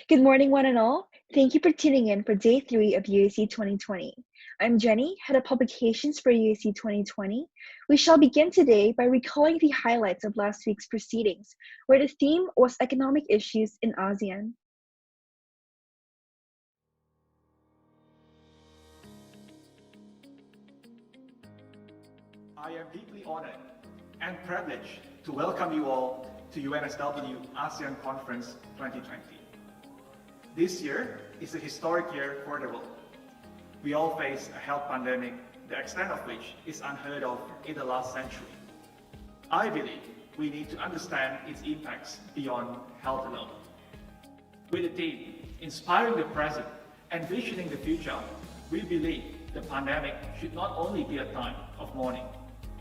Good morning, one and all. Thank you for tuning in for day 3 of UAC 2020. I'm Jenny, Head of Publications for UAC 2020. We shall begin today by recalling the highlights of last week's proceedings, where the theme was economic issues in ASEAN. I am deeply honored and privileged to welcome you all to UNSW ASEAN Conference 2020. This year is a historic year for the world. We all face a health pandemic, the extent of which is unheard of in the last century. I believe we need to understand its impacts beyond health alone. With the theme, Inspiring the Present and Visioning the Future, we believe the pandemic should not only be a time of mourning,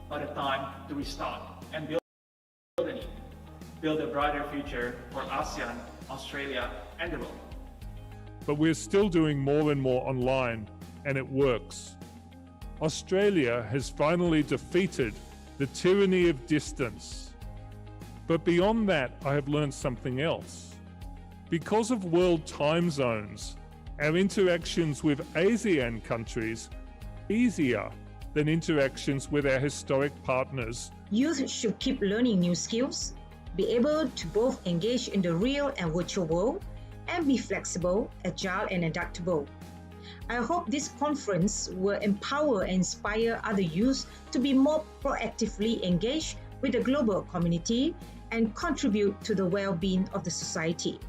but a time to restart and build a brighter future for ASEAN, Australia, and the world. But we're still doing more and more online, and it works. Australia has finally defeated the tyranny of distance. But beyond that, I have learned something else. Because of world time zones, our interactions with ASEAN countries are easier than interactions with our historic partners. Youth should keep learning new skills, be able to both engage in the real and virtual world, and be flexible, agile, and adaptable. I hope this conference will empower and inspire other youth to be more proactively engaged with the global community and contribute to the well-being of the society.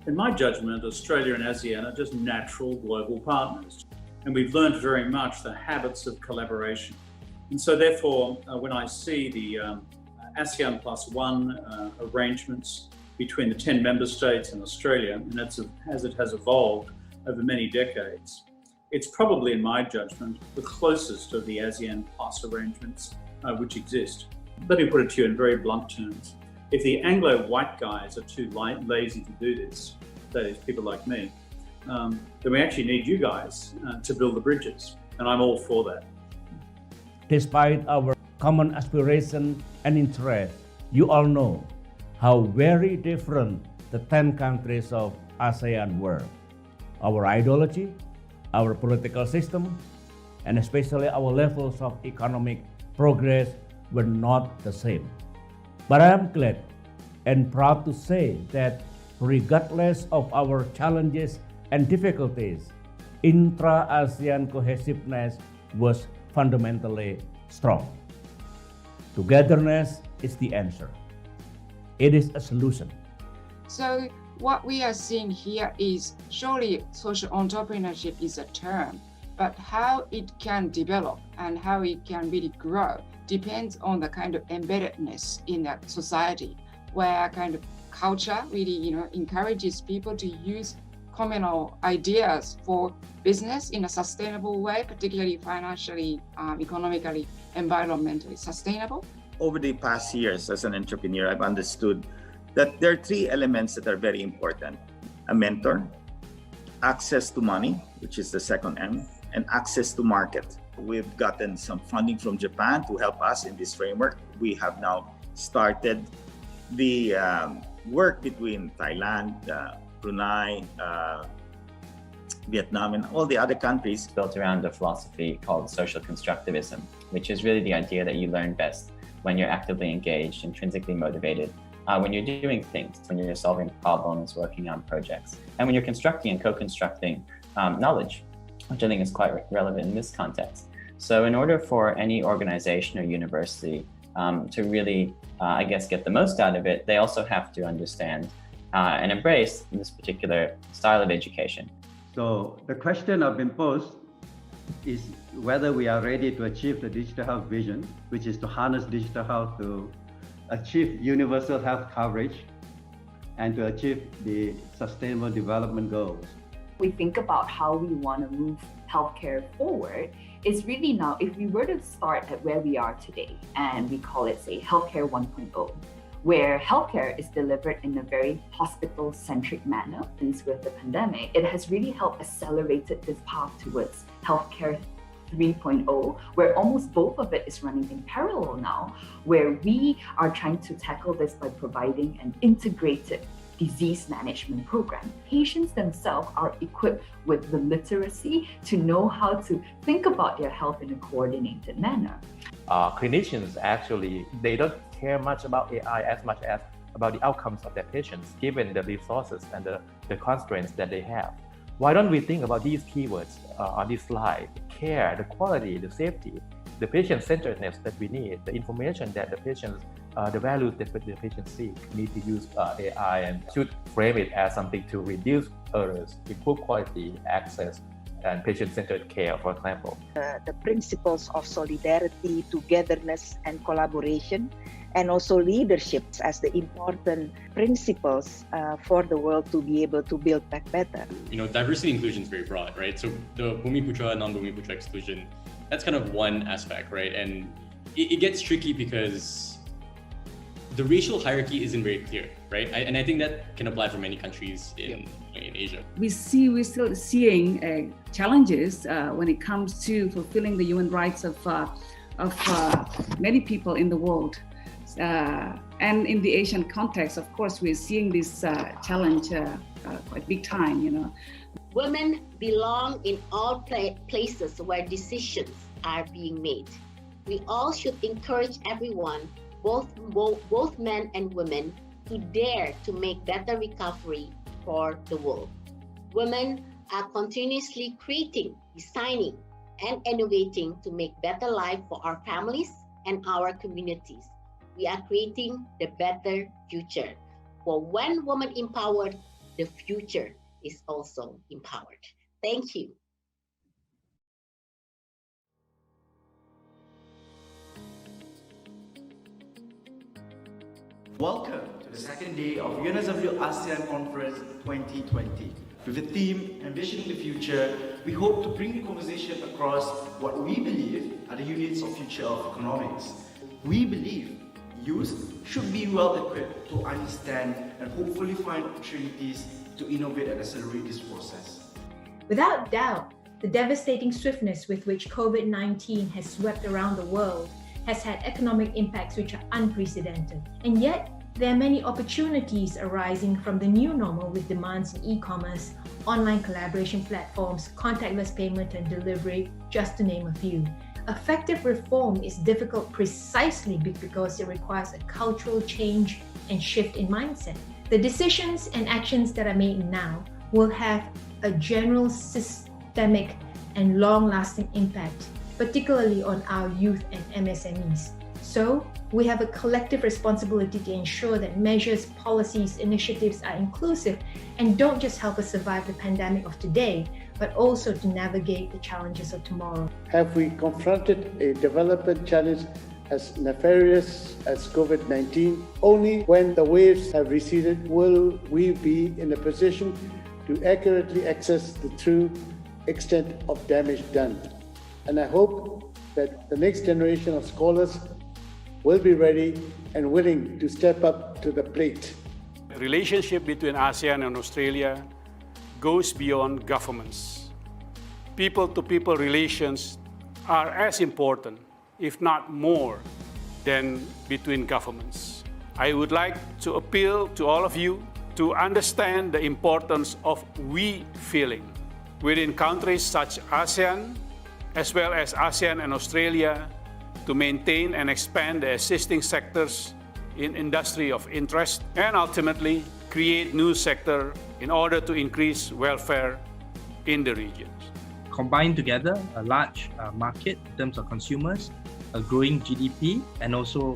In my judgment, Australia and ASEAN are just natural global partners, and we've learned very much the habits of collaboration. And so therefore, when I see the ASEAN +1 arrangements between the 10 member states and Australia, and as it has evolved over many decades, it's probably, in my judgment, the closest of the ASEAN Plus arrangements which exist. Let me put it to you in very blunt terms. If the Anglo-white guys are too lazy to do this, that is, people like me, then we actually need you guys to build the bridges, and I'm all for that. Despite our common aspiration and interest, you all know how very different the 10 countries of ASEAN were. Our ideology, our political system, and especially our levels of economic progress were not the same. But I am glad and proud to say that regardless of our challenges and difficulties, intra-ASEAN cohesiveness was fundamentally strong. Togetherness is the answer. It is a solution. So what we are seeing here is surely social entrepreneurship is a term, but how it can develop and how it can really grow depends on the kind of embeddedness in that society, where kind of culture really encourages people to use communal ideas for business in a sustainable way, particularly financially, economically, environmentally sustainable. Over the past years as an entrepreneur, I've understood that there are 3 elements that are very important: a mentor, access to money, which is the second M, and access to market. We've gotten some funding from Japan to help us in this framework. We have now started the work between Thailand, Brunei, Vietnam, and all the other countries. Built around a philosophy called social constructivism, which is really the idea that you learn best when you're actively engaged, intrinsically motivated, when you're doing things, when you're solving problems, working on projects, and when you're constructing and co-constructing knowledge, which I think is quite relevant in this context. So in order for any organization or university to really, get the most out of it, they also have to understand and embrace this particular style of education. So the question I've been posed is whether we are ready to achieve the digital health vision, which is to harness digital health to achieve universal health coverage and to achieve the sustainable development goals. We think about how we want to move healthcare forward is really now, if we were to start at where we are today, and we call it, say, healthcare 1.0, where healthcare is delivered in a very hospital-centric manner. Since with the pandemic, it has really helped accelerated this path towards healthcare 3.0, where almost both of it is running in parallel now, where we are trying to tackle this by providing an integrated disease management program. Patients themselves are equipped with the literacy to know how to think about their health in a coordinated manner. Clinicians actually, they don't care much about AI as much as about the outcomes of their patients, given the resources and the constraints that they have. Why don't we think about these keywords on this slide? Care, the quality, the safety, the patient-centeredness that we need, the information that the patients, the values that the patients seek. Need to use AI and should frame it as something to reduce errors, improve quality, access, and patient-centered care, for example. The principles of solidarity, togetherness, and collaboration, and also leadership as the important principles for the world to be able to build back better. You know, diversity inclusion is very broad, right? So the Bumiputra, non-Bumiputra exclusion, that's kind of one aspect, right? And it gets tricky because the racial hierarchy isn't very clear, right? And I think that can apply for many countries in Asia. We're still seeing challenges when it comes to fulfilling the human rights of many people in the world. And in the Asian context, of course, we're seeing this challenge quite big time, you know. Women belong in all places where decisions are being made. We all should encourage everyone, both men and women, to dare to make better recovery for the world. Women are continuously creating, designing, and innovating to make better life for our families and our communities. We are creating the better future. For when women empowered, the future is also empowered. Thank you. Welcome to the second day of UNSW ASEAN Conference 2020. With the theme, Envisioning the Future, we hope to bring the conversation across what we believe are the units of future of economics. We believe youth should be well equipped to understand and hopefully find opportunities to innovate and accelerate this process. Without doubt, the devastating swiftness with which COVID-19 has swept around the world has had economic impacts which are unprecedented. And yet, there are many opportunities arising from the new normal with demands in e-commerce, online collaboration platforms, contactless payment and delivery, just to name a few. Effective reform is difficult precisely because it requires a cultural change and shift in mindset. The decisions and actions that are made now will have a general systemic and long-lasting impact, particularly on our youth and MSMEs. So, we have a collective responsibility to ensure that measures, policies, initiatives are inclusive and don't just help us survive the pandemic of today, but also to navigate the challenges of tomorrow. Have we confronted a development challenge as nefarious as COVID-19? Only when the waves have receded will we be in a position to accurately assess the true extent of damage done. And I hope that the next generation of scholars will be ready and willing to step up to the plate. The relationship between ASEAN and Australia goes beyond governments. People-to-people relations are as important, if not more, than between governments. I would like to appeal to all of you to understand the importance of we feeling within countries such as ASEAN, as well as ASEAN and Australia, to maintain and expand the existing sectors in industry of interest and ultimately create new sector in order to increase welfare in the regions. Combine together a large market in terms of consumers, a growing GDP, and also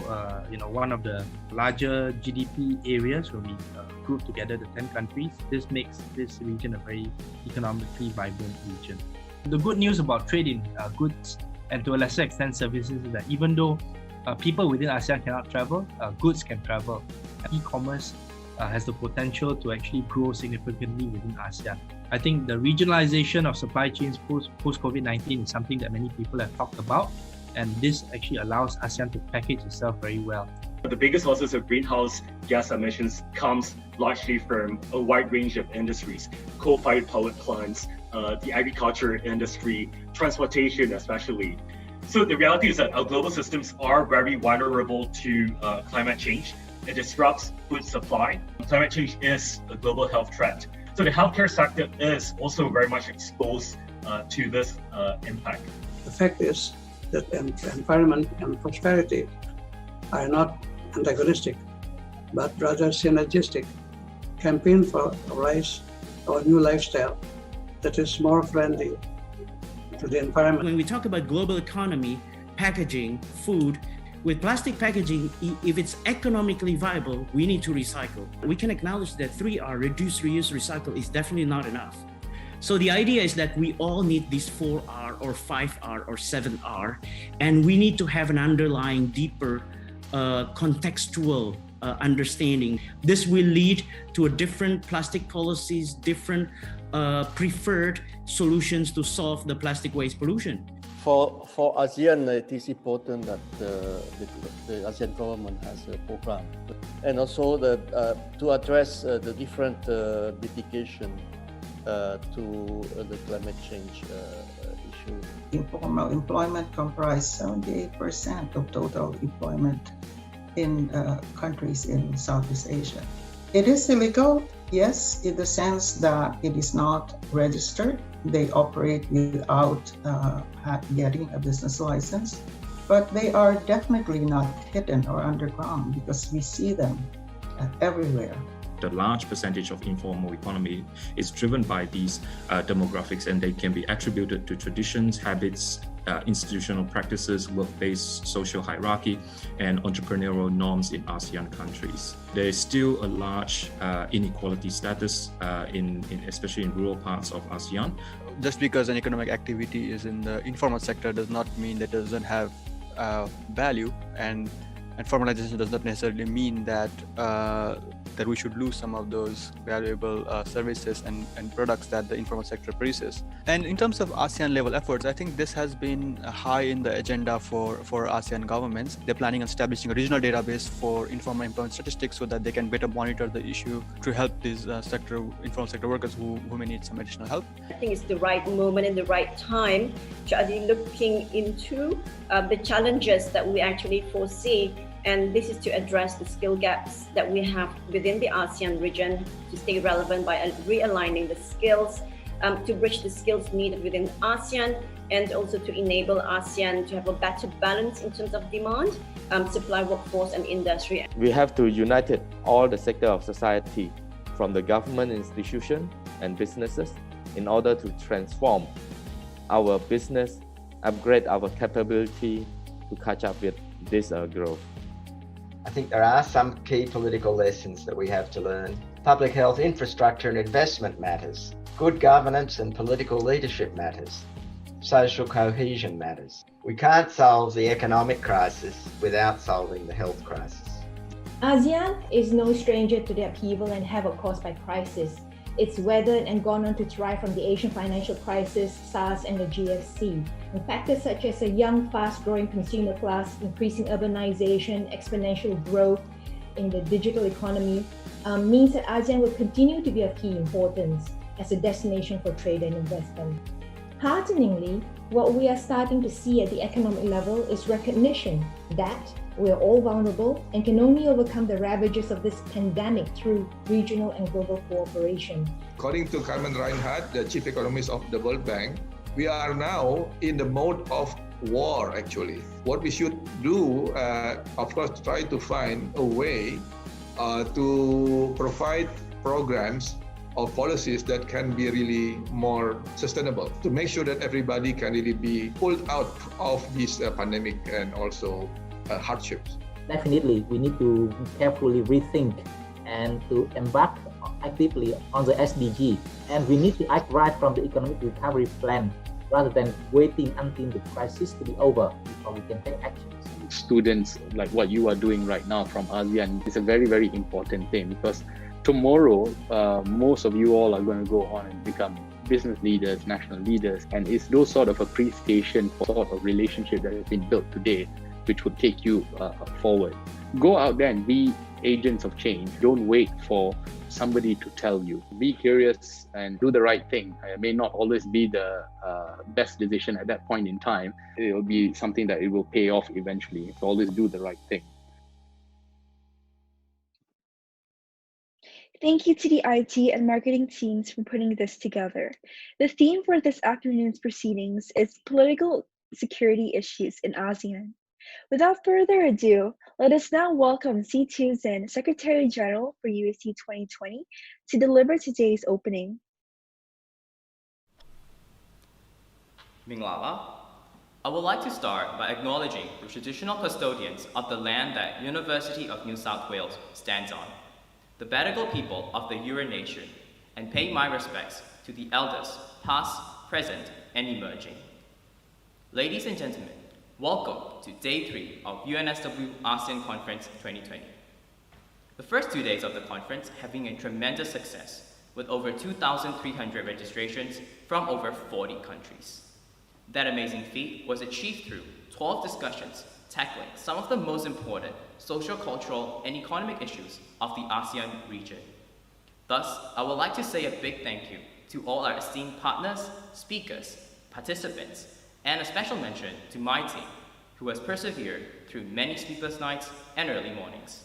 one of the larger GDP areas when we group together the 10 countries. This makes this region a very economically vibrant region. The good news about trade in goods and to a lesser extent services is that even though people within ASEAN cannot travel, goods can travel. E-commerce has the potential to actually grow significantly within ASEAN. I think the regionalization of supply chains post-COVID-19 is something that many people have talked about, and this actually allows ASEAN to package itself very well. The biggest sources of greenhouse gas emissions comes largely from a wide range of industries, coal-fired power plants, the agriculture industry, transportation especially. So the reality is that our global systems are very vulnerable to climate change. it disrupts food supply. Climate change is a global health threat. So the healthcare sector is also very much exposed to this impact. The fact is that environment and prosperity are not antagonistic, but rather synergistic. Campaign for a rise of a new lifestyle that is more friendly to the environment. When we talk about global economy, packaging, food, with plastic packaging, if it's economically viable, we need to recycle. We can acknowledge that 3R, reduce, reuse, recycle, is definitely not enough. So the idea is that we all need this 4R or 5R or 7R, and we need to have an underlying deeper contextual understanding. This will lead to a different plastic policies, different preferred solutions to solve the plastic waste pollution. For ASEAN, it is important that the ASEAN government has a program, and also to address the different mitigation to the climate change issue. Informal employment comprises 78% of total employment in countries in Southeast Asia. It is illegal, yes, in the sense that it is not registered. They operate without getting a business license, but they are definitely not hidden or underground because we see them everywhere. The large percentage of informal economy is driven by these demographics, and they can be attributed to traditions, habits, institutional practices, work-based social hierarchy, and entrepreneurial norms in ASEAN countries. There is still a large inequality status, especially in rural parts of ASEAN. Just because an economic activity is in the informal sector does not mean that it doesn't have value, and formalization does not necessarily mean that that we should lose some of those valuable services and products that the informal sector produces. And in terms of ASEAN level efforts, I think this has been high in the agenda for ASEAN governments. They're planning on establishing a regional database for informal employment statistics so that they can better monitor the issue to help these informal sector workers who may need some additional help. I think it's the right moment and the right time to actually looking into the challenges that we actually foresee. And this is to address the skill gaps that we have within the ASEAN region to stay relevant by realigning the skills, to bridge the skills needed within ASEAN, and also to enable ASEAN to have a better balance in terms of demand, supply, workforce, and industry. We have to unite all the sector of society, from the government institution and businesses, in order to transform our business, upgrade our capability to catch up with this growth. I think there are some key political lessons that we have to learn. Public health infrastructure and investment matters. Good governance and political leadership matters. Social cohesion matters. We can't solve the economic crisis without solving the health crisis. ASEAN is no stranger to the upheaval and havoc caused by crisis. It's weathered and gone on to thrive from the Asian financial crisis, SARS, and the GFC. And factors such as a young, fast-growing consumer class, increasing urbanization, exponential growth in the digital economy means that ASEAN will continue to be of key importance as a destination for trade and investment. Hearteningly, what we are starting to see at the economic level is recognition that we are all vulnerable and can only overcome the ravages of this pandemic through regional and global cooperation. According to Carmen Reinhardt, the chief economist of the World Bank, we are now in the mode of war, actually. What we should do, of course, try to find a way to provide programs or policies that can be really more sustainable, to make sure that everybody can really be pulled out of this pandemic and also hardships. Definitely, we need to carefully rethink and to embark actively on the SDG. And we need to act right from the economic recovery plan rather than waiting until the crisis to be over before we can take actions. Students, like what you are doing right now from ASEAN, is a very, very important thing, because tomorrow, most of you all are going to go on and become business leaders, national leaders, and it's those sort of appreciation for sort of relationship that has been built today which would take you forward. Go out there and be agents of change. Don't wait for somebody to tell you. Be curious and do the right thing. It may not always be the best decision at that point in time. It will be something that it will pay off eventually. So always do the right thing. Thank you to the IT and marketing teams for putting this together. The theme for this afternoon's proceedings is political security issues in ASEAN. Without further ado, let us now welcome C2 Zin, Secretary General for UAC 2020, to deliver today's opening. Minglava. I would like to start by acknowledging the traditional custodians of the land that University of New South Wales stands on, the Badigal people of the Eora Nation, and pay my respects to the elders, past, present, and emerging. Ladies and gentlemen, welcome to Day 3 of UNSW ASEAN Conference 2020. The first 2 days of the conference have been a tremendous success, with over 2,300 registrations from over 40 countries. That amazing feat was achieved through 12 discussions tackling some of the most important social, cultural, and economic issues of the ASEAN region. Thus, I would like to say a big thank you to all our esteemed partners, speakers, participants, and a special mention to my team, who has persevered through many sleepless nights and early mornings.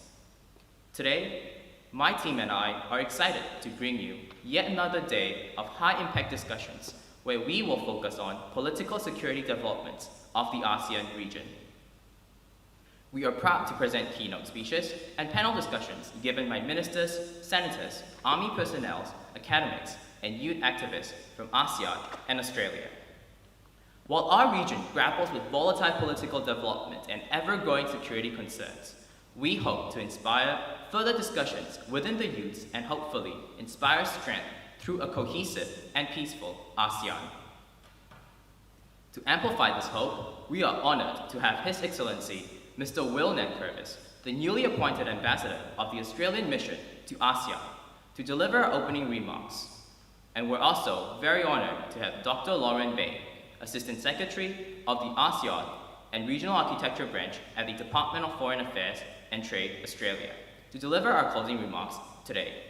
Today, my team and I are excited to bring you yet another day of high-impact discussions where we will focus on political security developments of the ASEAN region. We are proud to present keynote speeches and panel discussions given by ministers, senators, army personnel, academics, and youth activists from ASEAN and Australia. While our region grapples with volatile political development and ever-growing security concerns, we hope to inspire further discussions within the youths and hopefully inspire strength through a cohesive and peaceful ASEAN. To amplify this hope, we are honored to have His Excellency Mr. Will Nankervis, the newly appointed ambassador of the Australian mission to ASEAN, to deliver our opening remarks. And we're also very honored to have Dr. Lauren Bay, Assistant Secretary of the ASEAN and Regional Architecture Branch at the Department of Foreign Affairs and Trade, Australia, to deliver our closing remarks today.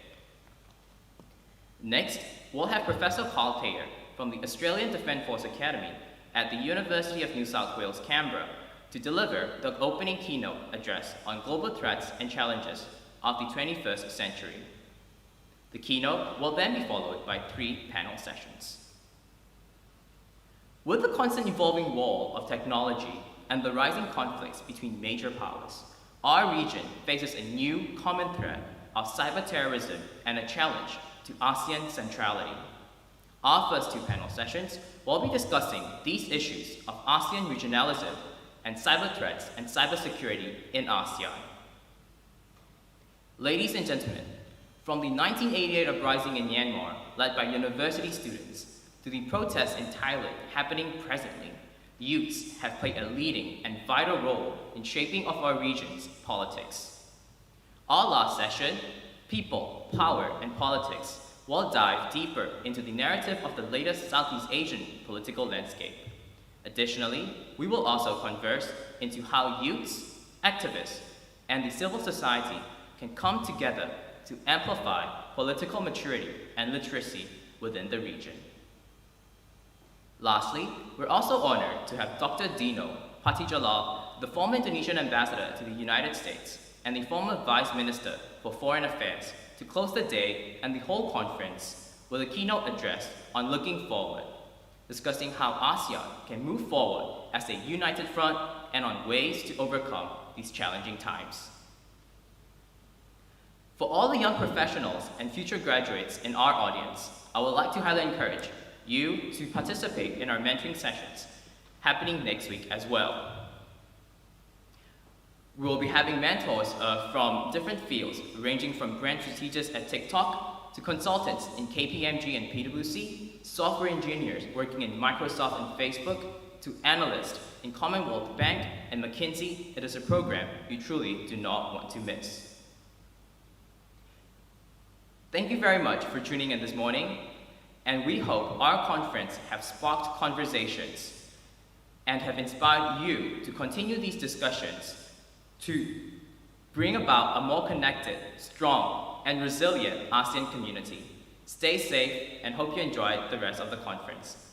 Next, we'll have Professor Carl Payer from the Australian Defence Force Academy at the University of New South Wales, Canberra, to deliver the opening keynote address on global threats and challenges of the 21st century. The keynote will then be followed by 3 panel sessions. With the constant evolving role of technology and the rising conflicts between major powers, our region faces a new common threat of cyber terrorism and a challenge to ASEAN centrality. Our first 2 panel sessions will be discussing these issues of ASEAN regionalism and cyber threats and cybersecurity in ASEAN. Ladies and gentlemen, from the 1988 uprising in Myanmar led by university students to the protests in Thailand happening presently, youths have played a leading and vital role in shaping of our region's politics. Our last session, People, Power, and Politics, will dive deeper into the narrative of the latest Southeast Asian political landscape. Additionally, we will also converse into how youths, activists, and the civil society can come together to amplify political maturity and literacy within the region. Lastly, we're also honored to have Dr. Dino Patijalal, the former Indonesian ambassador to the United States and the former Vice Minister for Foreign Affairs, to close the day and the whole conference with a keynote address on looking forward, discussing how ASEAN can move forward as a united front and on ways to overcome these challenging times. For all the young professionals and future graduates in our audience, I would like to highly encourage you to participate in our mentoring sessions happening next week as well. We will be having mentors from different fields, ranging from brand strategists at TikTok to consultants in KPMG and PwC, software engineers working in Microsoft and Facebook, to analysts in Commonwealth Bank and McKinsey. It is a program you truly do not want to miss. Thank you very much for tuning in this morning, and we hope our conference have sparked conversations and have inspired you to continue these discussions to bring about a more connected, strong, and resilient ASEAN community. Stay safe and hope you enjoy the rest of the conference.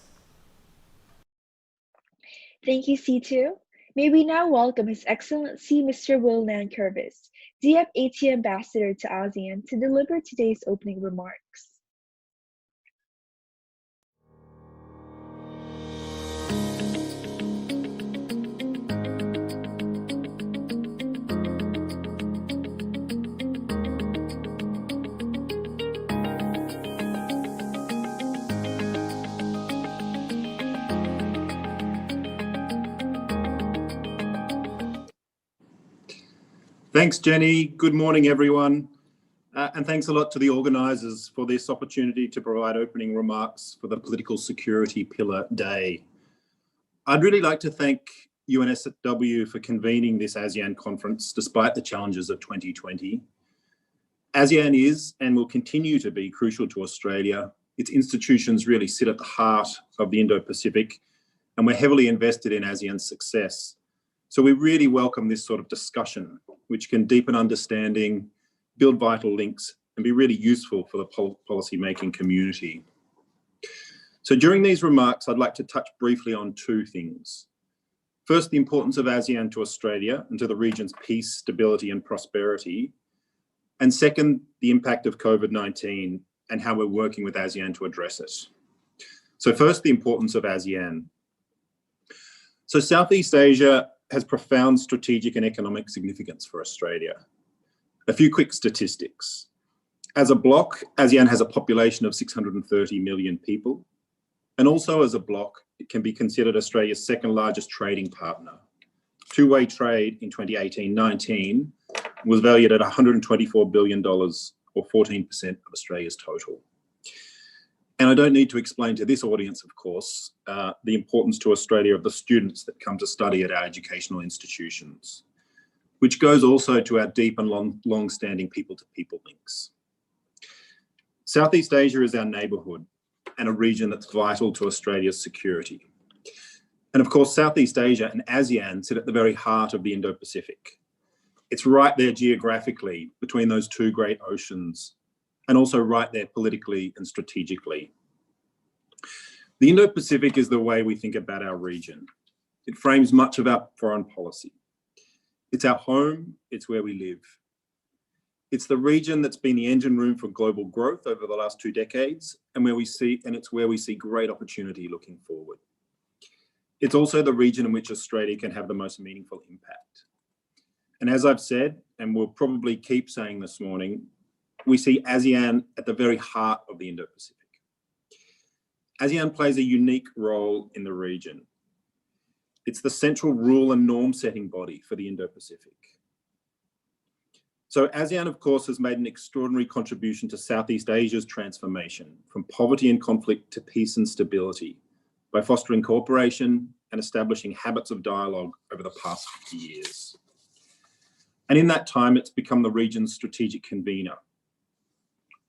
Thank you, C2. May we now welcome His Excellency Mr. Will Nankervis, DFAT Ambassador to ASEAN, to deliver today's opening remarks. Thanks, Jenny. Good morning, everyone. And thanks a lot to the organisers for this opportunity to provide opening remarks for the Political Security Pillar Day. I'd really like to thank UNSW for convening this ASEAN conference despite the challenges of 2020. ASEAN is and will continue to be crucial to Australia. Its institutions really sit at the heart of the Indo-Pacific, and we're heavily invested in ASEAN's success. So we really welcome this sort of discussion, which can deepen understanding, build vital links, and be really useful for the policy-making community. So during these remarks, I'd like to touch briefly on two things. First, the importance of ASEAN to Australia and to the region's peace, stability, and prosperity. And second, the impact of COVID-19 and how we're working with ASEAN to address it. So first, the importance of ASEAN. So Southeast Asia has profound strategic and economic significance for Australia. A few quick statistics. As a bloc, ASEAN has a population of 630 million people. And also as a bloc, it can be considered Australia's second largest trading partner. Two-way trade in 2018-19 was valued at $124 billion, or 14% of Australia's total. And I don't need to explain to this audience, of course, the importance to Australia of the students that come to study at our educational institutions, which goes also to our deep and long-standing people-to-people links. Southeast Asia is our neighbourhood and a region that's vital to Australia's security. And of course, Southeast Asia and ASEAN sit at the very heart of the Indo-Pacific. It's right there geographically between those two great oceans, and also right there politically and strategically. The Indo-Pacific is the way we think about our region. It frames much of our foreign policy. It's our home, it's where we live. It's the region that's been the engine room for global growth over the last 2 decades, and it's where we see great opportunity looking forward. It's also the region in which Australia can have the most meaningful impact. And as I've said, and we'll probably keep saying this morning, we see ASEAN at the very heart of the Indo-Pacific. ASEAN plays a unique role in the region. It's the central rule and norm-setting body for the Indo-Pacific. So ASEAN, of course, has made an extraordinary contribution to Southeast Asia's transformation from poverty and conflict to peace and stability by fostering cooperation and establishing habits of dialogue over the past 50 years. And in that time, it's become the region's strategic convener.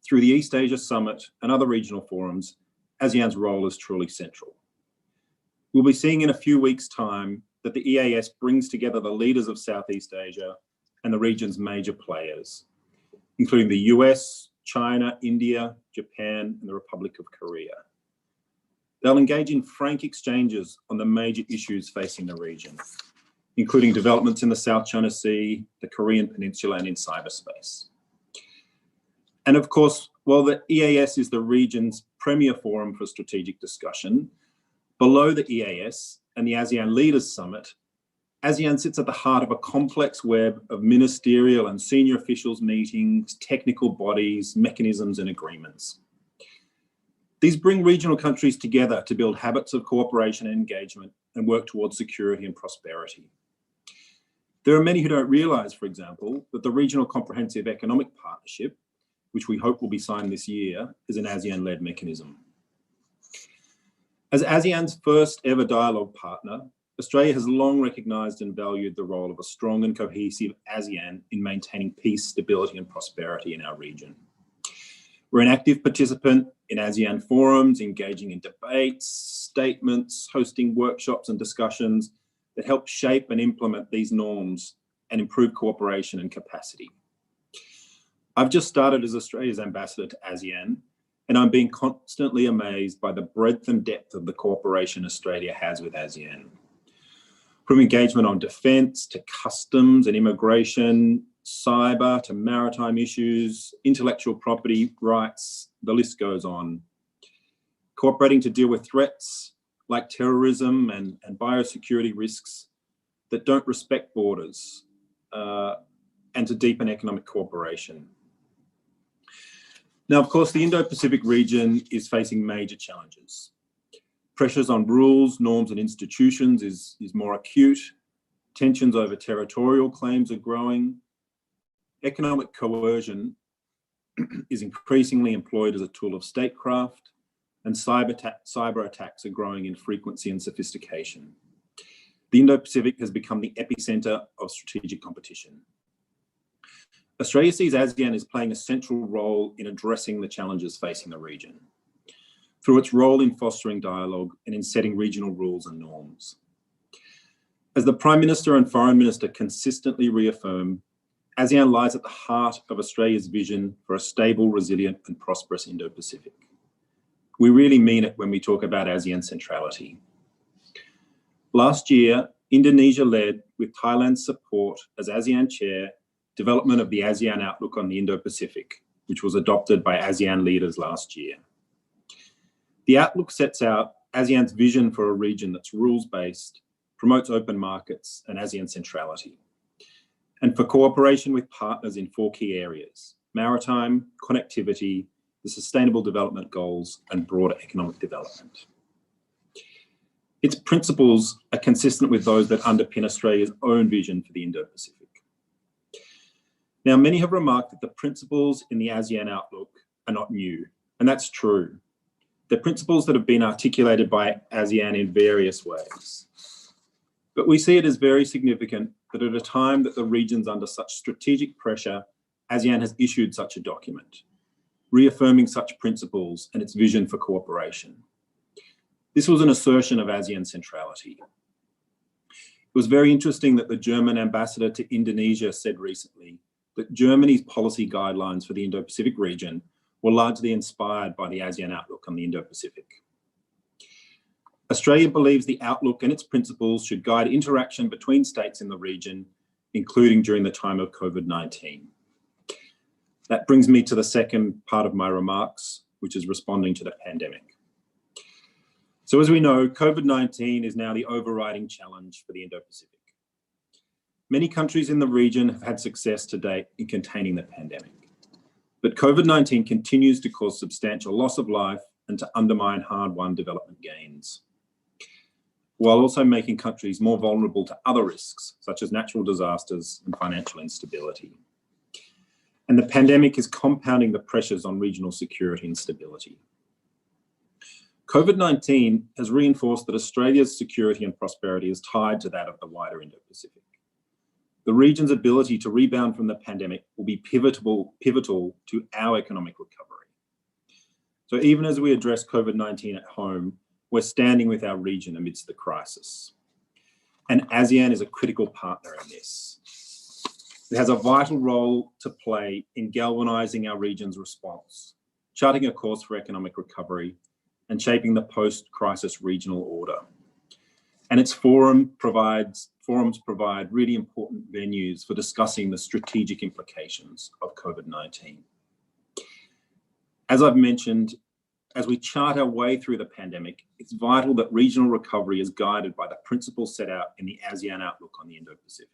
Through the East Asia Summit and other regional forums, ASEAN's role is truly central. We'll be seeing in a few weeks' time that the EAS brings together the leaders of Southeast Asia and the region's major players, including the US, China, India, Japan, and the Republic of Korea. They'll engage in frank exchanges on the major issues facing the region, including developments in the South China Sea, the Korean Peninsula, and in cyberspace. And of course, while the EAS is the region's premier forum for strategic discussion, below the EAS and the ASEAN Leaders Summit, ASEAN sits at the heart of a complex web of ministerial and senior officials meetings, technical bodies, mechanisms, and agreements. These bring regional countries together to build habits of cooperation and engagement and work towards security and prosperity. There are many who don't realise, for example, that the Regional Comprehensive Economic Partnership, which we hope will be signed this year, is an ASEAN-led mechanism. As ASEAN's first ever dialogue partner, Australia has long recognised and valued the role of a strong and cohesive ASEAN in maintaining peace, stability, and prosperity in our region. We're an active participant in ASEAN forums, engaging in debates, statements, hosting workshops and discussions that help shape and implement these norms and improve cooperation and capacity. I've just started as Australia's ambassador to ASEAN, and I'm being constantly amazed by the breadth and depth of the cooperation Australia has with ASEAN. From engagement on defence to customs and immigration, cyber to maritime issues, intellectual property rights, the list goes on. Cooperating to deal with threats like terrorism and biosecurity risks that don't respect borders, and to deepen economic cooperation. Now, of course, the Indo-Pacific region is facing major challenges. Pressures on rules, norms and institutions is more acute. Tensions over territorial claims are growing. Economic coercion is increasingly employed as a tool of statecraft, and cyber attacks are growing in frequency and sophistication. The Indo-Pacific has become the epicenter of strategic competition. Australia sees ASEAN as playing a central role in addressing the challenges facing the region through its role in fostering dialogue and in setting regional rules and norms. As the Prime Minister and Foreign Minister consistently reaffirm, ASEAN lies at the heart of Australia's vision for a stable, resilient and prosperous Indo-Pacific. We really mean it when we talk about ASEAN centrality. Last year, Indonesia led, with Thailand's support as ASEAN chair, development of the ASEAN Outlook on the Indo-Pacific, which was adopted by ASEAN leaders last year. The Outlook sets out ASEAN's vision for a region that's rules-based, promotes open markets and ASEAN centrality, and for cooperation with partners in 4 key areas: maritime, connectivity, the Sustainable Development Goals, and broader economic development. Its principles are consistent with those that underpin Australia's own vision for the Indo-Pacific. Now, many have remarked that the principles in the ASEAN Outlook are not new, and that's true. They're principles that have been articulated by ASEAN in various ways. But we see it as very significant that at a time that the region's under such strategic pressure, ASEAN has issued such a document, reaffirming such principles and its vision for cooperation. This was an assertion of ASEAN centrality. It was very interesting that the German ambassador to Indonesia said recently that Germany's policy guidelines for the Indo-Pacific region were largely inspired by the ASEAN Outlook on the Indo-Pacific. Australia believes the Outlook and its principles should guide interaction between states in the region, including during the time of COVID-19. That brings me to the second part of my remarks, which is responding to the pandemic. So as we know, COVID-19 is now the overriding challenge for the Indo-Pacific. Many countries in the region have had success to date in containing the pandemic, but COVID-19 continues to cause substantial loss of life and to undermine hard-won development gains, while also making countries more vulnerable to other risks, such as natural disasters and financial instability. And the pandemic is compounding the pressures on regional security and stability. COVID-19 has reinforced that Australia's security and prosperity is tied to that of the wider Indo-Pacific. The region's ability to rebound from the pandemic will be pivotal to our economic recovery. So even as we address COVID-19 at home, we're standing with our region amidst the crisis. And ASEAN is a critical partner in this. It has a vital role to play in galvanizing our region's response, charting a course for economic recovery, and shaping the post-crisis regional order. And its forums provide really important venues for discussing the strategic implications of COVID-19. As I've mentioned, as we chart our way through the pandemic, it's vital that regional recovery is guided by the principles set out in the ASEAN Outlook on the Indo-Pacific.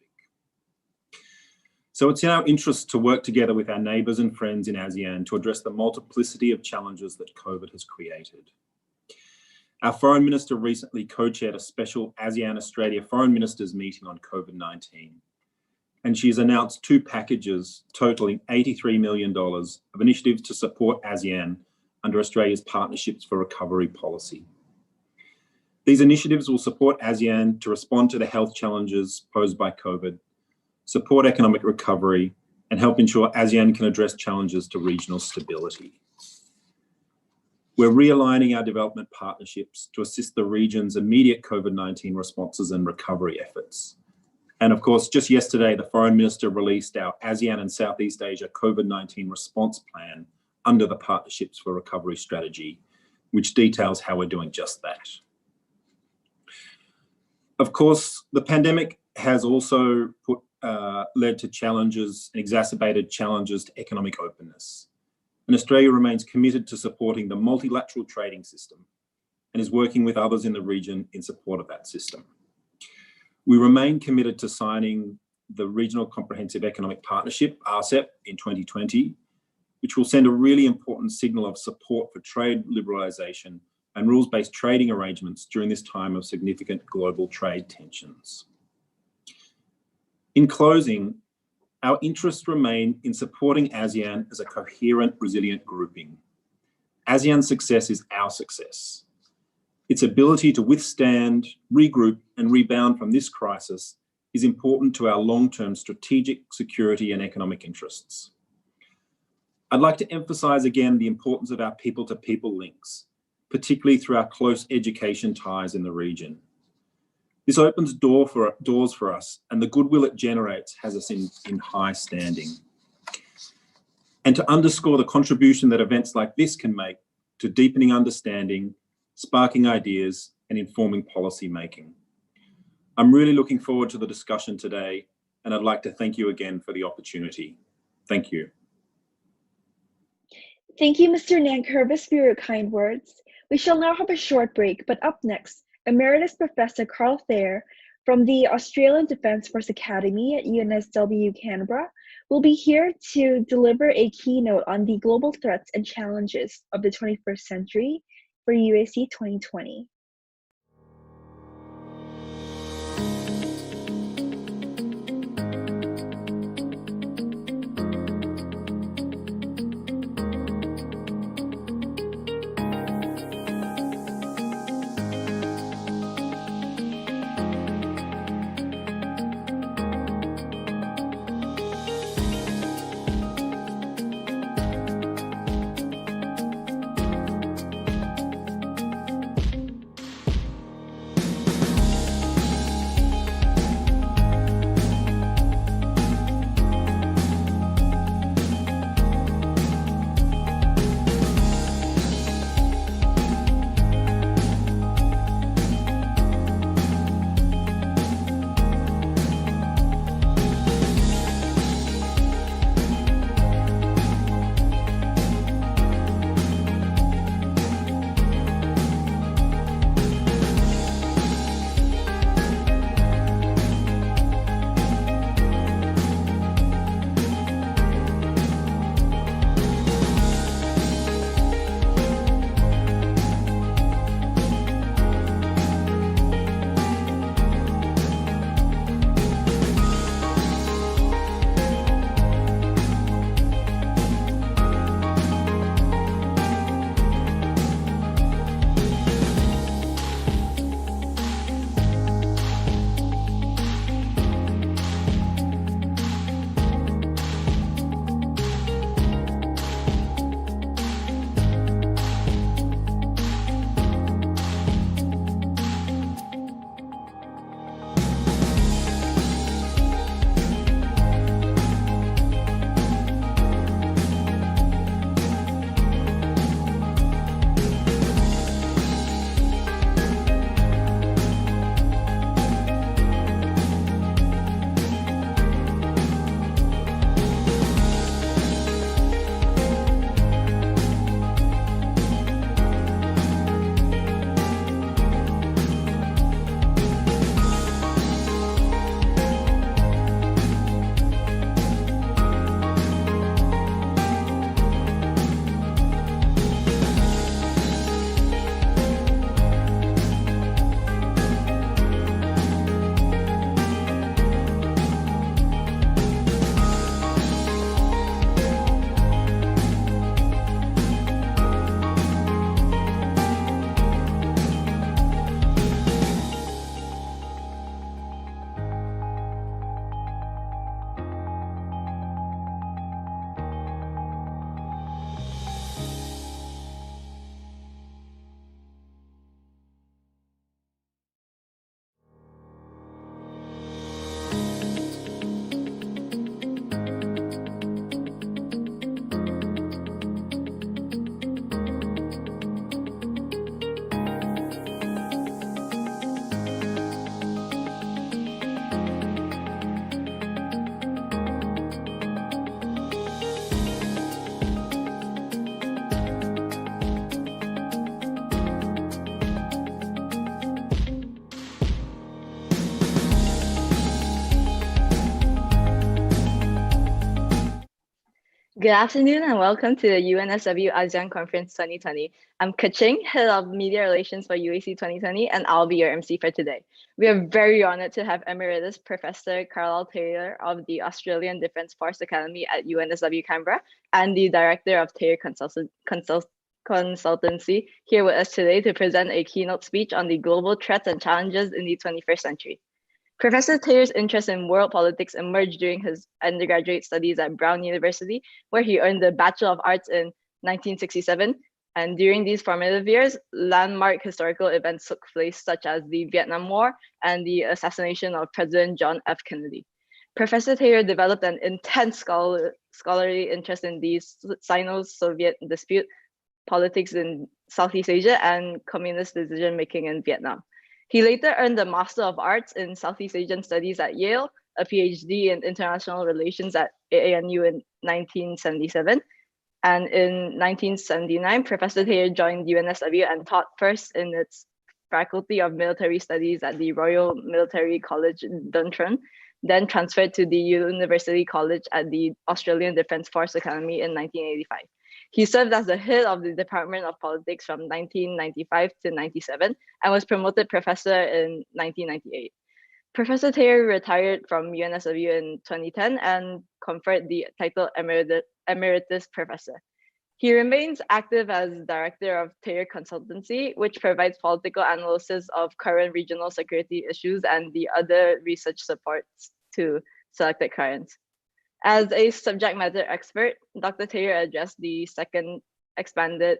So it's in our interest to work together with our neighbours and friends in ASEAN to address the multiplicity of challenges that COVID has created. Our Foreign Minister recently co-chaired a special ASEAN-Australia Foreign Ministers meeting on COVID-19, and she's announced 2 packages totaling $83 million of initiatives to support ASEAN under Australia's Partnerships for Recovery policy. These initiatives will support ASEAN to respond to the health challenges posed by COVID, support economic recovery, and help ensure ASEAN can address challenges to regional stability. We're realigning our development partnerships to assist the region's immediate COVID-19 responses and recovery efforts. And of course, just yesterday, the Foreign Minister released our ASEAN and Southeast Asia COVID-19 response plan under the Partnerships for Recovery strategy, which details how we're doing just that. Of course, the pandemic has also put led to challenges and exacerbated challenges to economic openness. And Australia remains committed to supporting the multilateral trading system and is working with others in the region in support of that system. We remain committed to signing the Regional Comprehensive Economic Partnership, RCEP, in 2020, which will send a really important signal of support for trade liberalisation and rules-based trading arrangements during this time of significant global trade tensions. In closing, our interests remain in supporting ASEAN as a coherent, resilient grouping. ASEAN's success is our success. Its ability to withstand, regroup, and rebound from this crisis is important to our long-term strategic, security, and economic interests. I'd like to emphasise again the importance of our people-to-people links, particularly through our close education ties in the region. This opens doors for us, and the goodwill it generates has us in high standing. And to underscore the contribution that events like this can make to deepening understanding, sparking ideas, and informing policy making. I'm really looking forward to the discussion today, and I'd like to thank you again for the opportunity. Thank you. Thank you, Mr. Nankervis, for your kind words. We shall now have a short break, but up next, Emeritus Professor Carl Thayer from the Australian Defence Force Academy at UNSW Canberra will be here to deliver a keynote on the global threats and challenges of the 21st century for UAC 2020. Good afternoon and welcome to the UNSW ASEAN Conference 2020. I'm Kaching, Head of Media Relations for UAC 2020, and I'll be your MC for today. We are very honored to have Emeritus Professor Carlisle Taylor of the Australian Defence Force Academy at UNSW Canberra and the Director of Taylor Consultancy here with us today to present a keynote speech on the global threats and challenges in the 21st century. Professor Taylor's interest in world politics emerged during his undergraduate studies at Brown University, where he earned the Bachelor of Arts in 1967. And during these formative years, landmark historical events took place, such as the Vietnam War and the assassination of President John F. Kennedy. Professor Taylor developed an intense scholarly interest in the Sino-Soviet dispute, politics in Southeast Asia, and communist decision-making in Vietnam. He later earned a Master of Arts in Southeast Asian Studies at Yale, a PhD in International Relations at ANU in 1977. And in 1979, Professor Taylor joined UNSW and taught first in its Faculty of Military Studies at the Royal Military College Duntron, then transferred to the University College at the Australian Defence Force Academy in 1985. He served as the head of the Department of Politics from 1995 to 97 and was promoted professor in 1998. Professor Taylor retired from UNSW in 2010 and conferred the title Emeritus Professor. He remains active as Director of Taylor Consultancy, which provides political analysis of current regional security issues and the other research supports to selected clients. As a subject matter expert, Dr. Taylor addressed the second expanded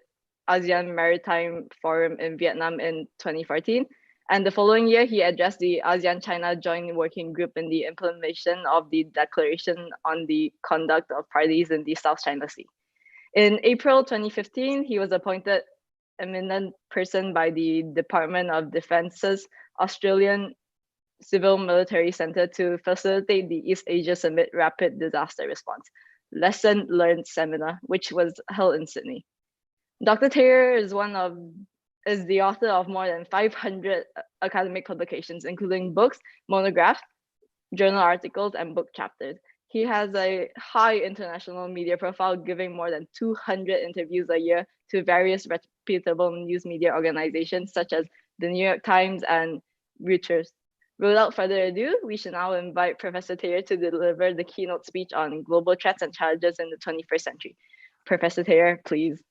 ASEAN Maritime Forum in Vietnam in 2014. And the following year, he addressed the ASEAN-China Joint Working Group in the implementation of the Declaration on the Conduct of Parties in the South China Sea. In April 2015, he was appointed eminent person by the Department of Defence's Australian Civil Military Center to facilitate the East Asia Summit Rapid Disaster Response Lesson Learned Seminar, which was held in Sydney. Dr. Taylor is the author of more than 500 academic publications, including books, monographs, journal articles, and book chapters. He has a high international media profile, giving more than 200 interviews a year to various reputable news media organizations such as the New York Times and Reuters. Without further ado, we should now invite Professor Taylor to deliver the keynote speech on global threats and challenges in the 21st century. Professor Taylor, please.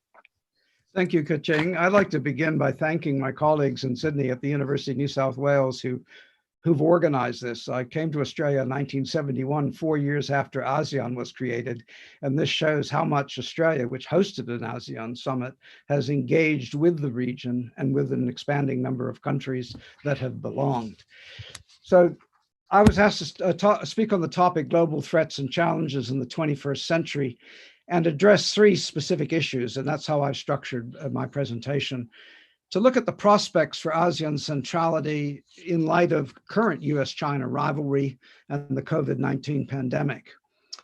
Thank you, Kaching. I'd like to begin by thanking my colleagues in Sydney at the University of New South Wales who've organized this. I came to Australia in 1971, 4 years after ASEAN was created. And this shows how much Australia, which hosted an ASEAN summit, has engaged with the region and with an expanding number of countries that have belonged. So I was asked to speak on the topic global threats and challenges in the 21st century and address three specific issues. And that's how I've structured my presentation. To look at the prospects for ASEAN centrality in light of current US-China rivalry and the COVID-19 pandemic.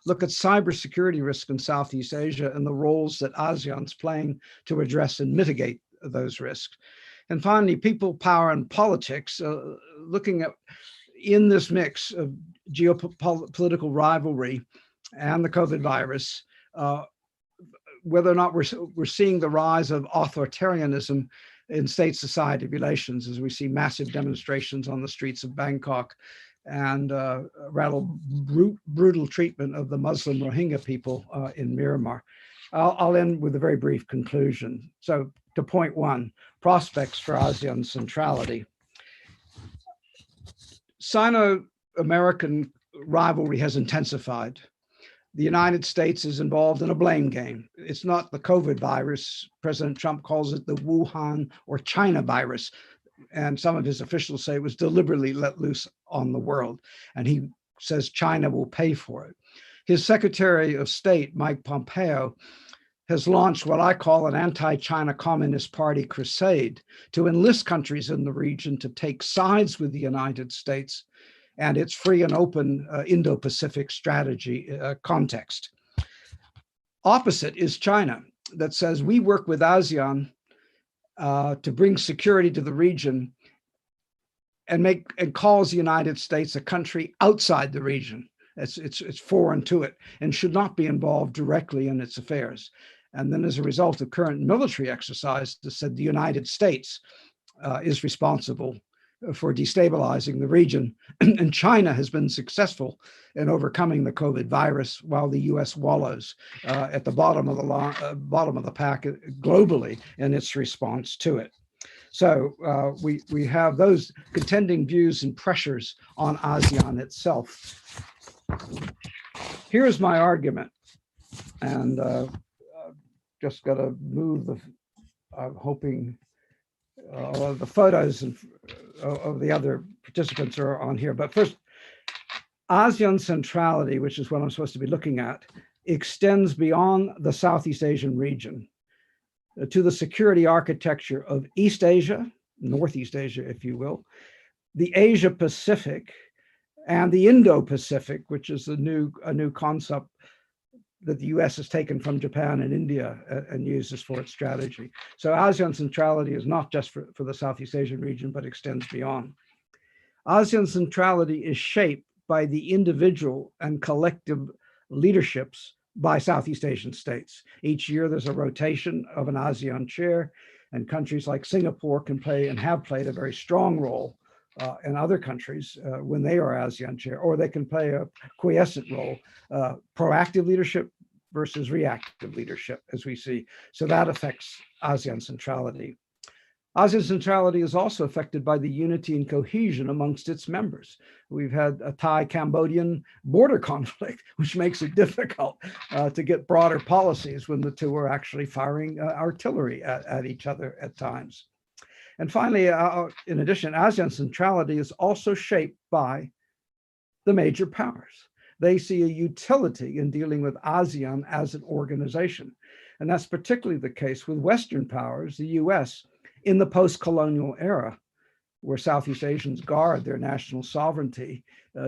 Look at cybersecurity risk in Southeast Asia and the roles that ASEAN's playing to address and mitigate those risks. And finally, people, power, and politics, looking at in this mix of geopolitical rivalry and the COVID virus, whether or not we're seeing the rise of authoritarianism in state-society relations, as we see massive demonstrations on the streets of Bangkok and rather brutal treatment of the Muslim Rohingya people in Myanmar. I'll end with a very brief conclusion. So to point one, prospects for ASEAN centrality. Sino-American rivalry has intensified. The United States is involved in a blame game. It's not the COVID virus. President Trump calls it the Wuhan or China virus. And some of his officials say it was deliberately let loose on the world. And he says China will pay for it. His Secretary of State, Mike Pompeo, has launched what I call an anti-China Communist Party crusade to enlist countries in the region to take sides with the United States and its free and open Indo-Pacific strategy context. Opposite is China, that says we work with ASEAN to bring security to the region and calls the United States a country outside the region. It's foreign to it and should not be involved directly in its affairs. And then as a result of current military exercise, it said the United States is responsible for destabilizing the region. And China has been successful in overcoming the COVID virus, while the US wallows at the bottom of the pack globally in its response to it. So we have those contending views and pressures on ASEAN itself. Here's my argument, and just got to move the, I'm hoping the photos of the other participants are on here. But first, ASEAN centrality, which is what I'm supposed to be looking at, extends beyond the Southeast Asian region to the security architecture of East Asia, Northeast Asia, if you will, the Asia Pacific, and the Indo-Pacific, which is a new concept that the US has taken from Japan and India and uses for its strategy. So ASEAN centrality is not just for the Southeast Asian region, but extends beyond. ASEAN centrality is shaped by the individual and collective leaderships by Southeast Asian states. Each year there's a rotation of an ASEAN chair, and countries like Singapore can play and have played a very strong role in other countries when they are ASEAN chair, or they can play a quiescent role, proactive leadership versus reactive leadership, as we see. So that affects ASEAN centrality. ASEAN centrality is also affected by the unity and cohesion amongst its members. We've had a Thai-Cambodian border conflict, which makes it difficult to get broader policies when the two are actually firing artillery at each other at times. And finally, in addition, ASEAN centrality is also shaped by the major powers. They see a utility in dealing with ASEAN as an organization. And that's particularly the case with Western powers, the US, in the post-colonial era, where Southeast Asians guard their national sovereignty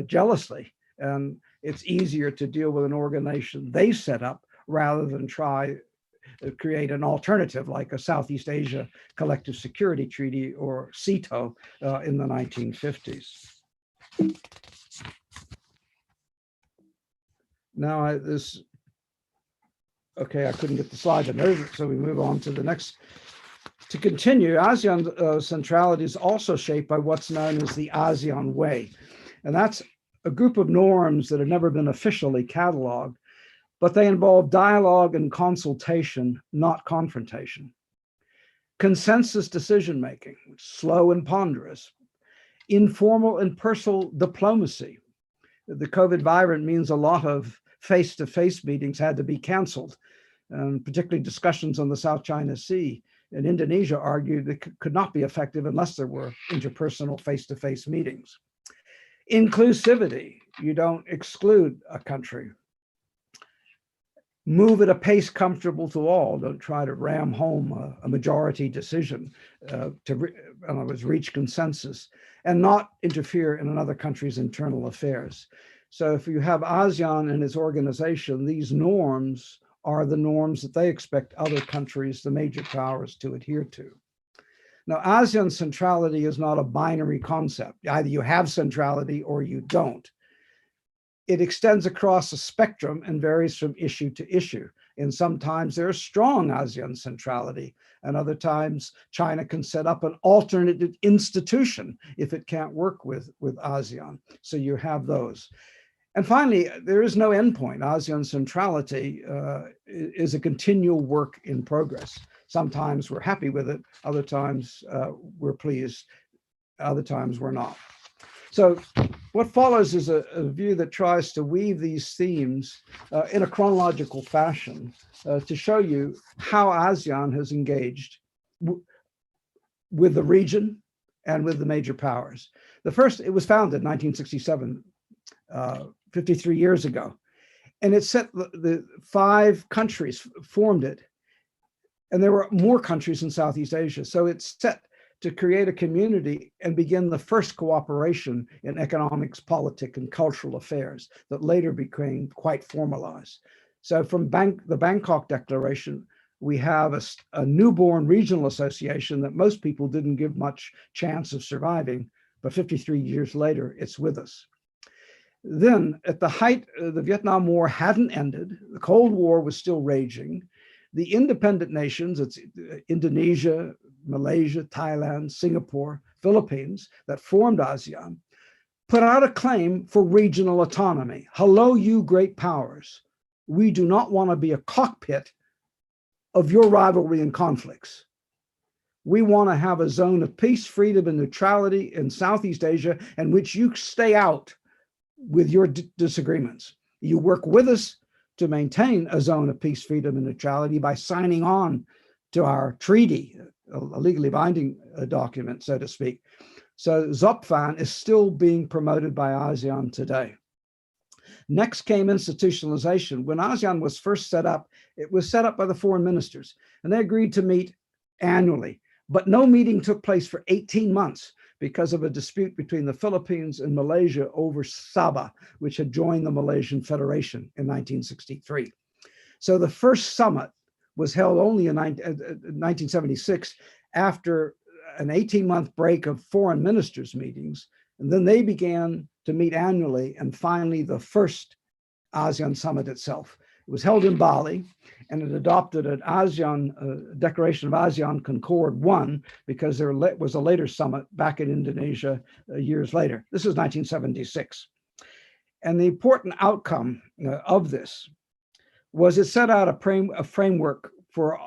jealously. And it's easier to deal with an organization they set up rather than try create an alternative like a Southeast Asia Collective Security Treaty, or SEATO, in the 1950s. Now I couldn't get the slide to move, so we move on to the next. To continue, ASEAN centrality is also shaped by what's known as the ASEAN Way. And that's a group of norms that have never been officially cataloged, but they involve dialogue and consultation, not confrontation. Consensus decision-making, slow and ponderous. Informal and personal diplomacy. The COVID virus means a lot of face-to-face meetings had to be canceled, particularly discussions on the South China Sea. And Indonesia argued it could not be effective unless there were interpersonal face-to-face meetings. Inclusivity, you don't exclude a country. Move at a pace comfortable to all. Don't try to ram home a majority decision reach consensus, and not interfere in another country's internal affairs. So if you have ASEAN and its organization, these norms are the norms that they expect other countries, the major powers, to adhere to. Now, ASEAN centrality is not a binary concept. Either you have centrality or you don't. It extends across a spectrum and varies from issue to issue. And sometimes there's strong ASEAN centrality, and other times China can set up an alternate institution if it can't work with ASEAN. So you have those. And finally, there is no endpoint. ASEAN centrality is a continual work in progress. Sometimes we're happy with it, other times we're pleased, other times we're not. So what follows is a view that tries to weave these themes in a chronological fashion to show you how ASEAN has engaged with the region and with the major powers. The first, it was founded in 1967, 53 years ago. And it set the 5 countries formed it. And there were more countries in Southeast Asia. So it's set to create a community and begin the first cooperation in economics, politics, and cultural affairs that later became quite formalized. So from the Bangkok Declaration, we have a newborn regional association that most people didn't give much chance of surviving, but 53 years later, it's with us. Then, at the height, the Vietnam War hadn't ended. The Cold War was still raging. The independent nations, it's Indonesia, Malaysia, Thailand, Singapore, Philippines, that formed ASEAN, put out a claim for regional autonomy. Hello, you great powers. We do not want to be a cockpit of your rivalry and conflicts. We want to have a zone of peace, freedom, and neutrality in Southeast Asia in which you stay out with your disagreements. You work with us to maintain a zone of peace, freedom, and neutrality by signing on to our treaty, a legally binding document, so to speak. So ZOPFAN is still being promoted by ASEAN today. Next came institutionalization. When ASEAN was first set up, it was set up by the foreign ministers, and they agreed to meet annually. But no meeting took place for 18 months because of a dispute between the Philippines and Malaysia over Sabah, which had joined the Malaysian Federation in 1963. So the first summit was held only in 1976 after an 18-month break of foreign ministers' meetings. And then they began to meet annually, and finally the first ASEAN summit itself. It was held in Bali, and it adopted an ASEAN Declaration of ASEAN Concord I, because there was a later summit back in Indonesia years later. This is 1976. And the important outcome of this was it set out a framework for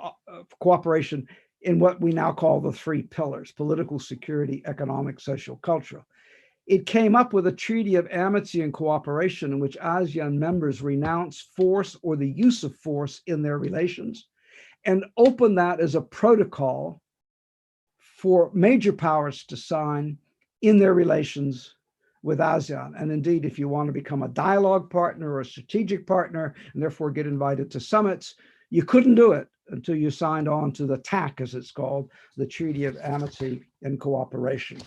cooperation in what we now call the three pillars: political, security, economic, social, cultural. It came up with a treaty of amity and cooperation in which ASEAN members renounce force or the use of force in their relations, and open that as a protocol for major powers to sign in their relations with ASEAN. And indeed, if you want to become a dialogue partner or a strategic partner, and therefore get invited to summits, you couldn't do it until you signed on to the TAC, as it's called, the Treaty of Amity and Cooperation.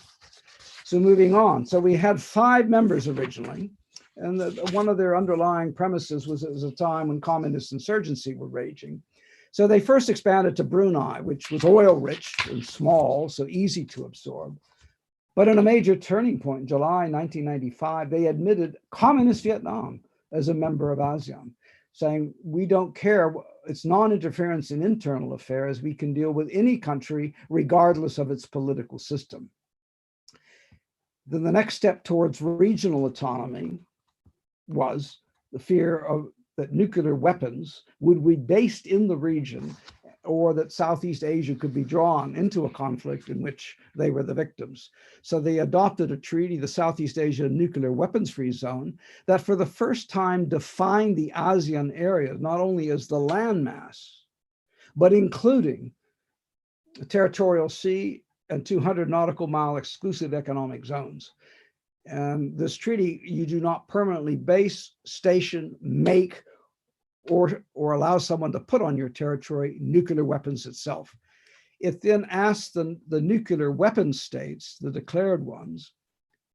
So moving on, so we had 5 members originally, and one of their underlying premises was it was a time when communist insurgency were raging. So they first expanded to Brunei, which was oil-rich and small, so easy to absorb. But in a major turning point in July 1995, they admitted communist Vietnam as a member of ASEAN, saying, we don't care, it's non-interference in internal affairs, we can deal with any country regardless of its political system. Then the next step towards regional autonomy was the fear of that nuclear weapons would be based in the region, or that Southeast Asia could be drawn into a conflict in which they were the victims. So they adopted a treaty, the Southeast Asia Nuclear Weapons-Free Zone, that for the first time defined the ASEAN area, not only as the landmass, but including the territorial sea and 200 nautical mile exclusive economic zones. And this treaty, you do not permanently base, station, make, or allow someone to put on your territory nuclear weapons itself. It then asked the nuclear weapons states, the declared ones,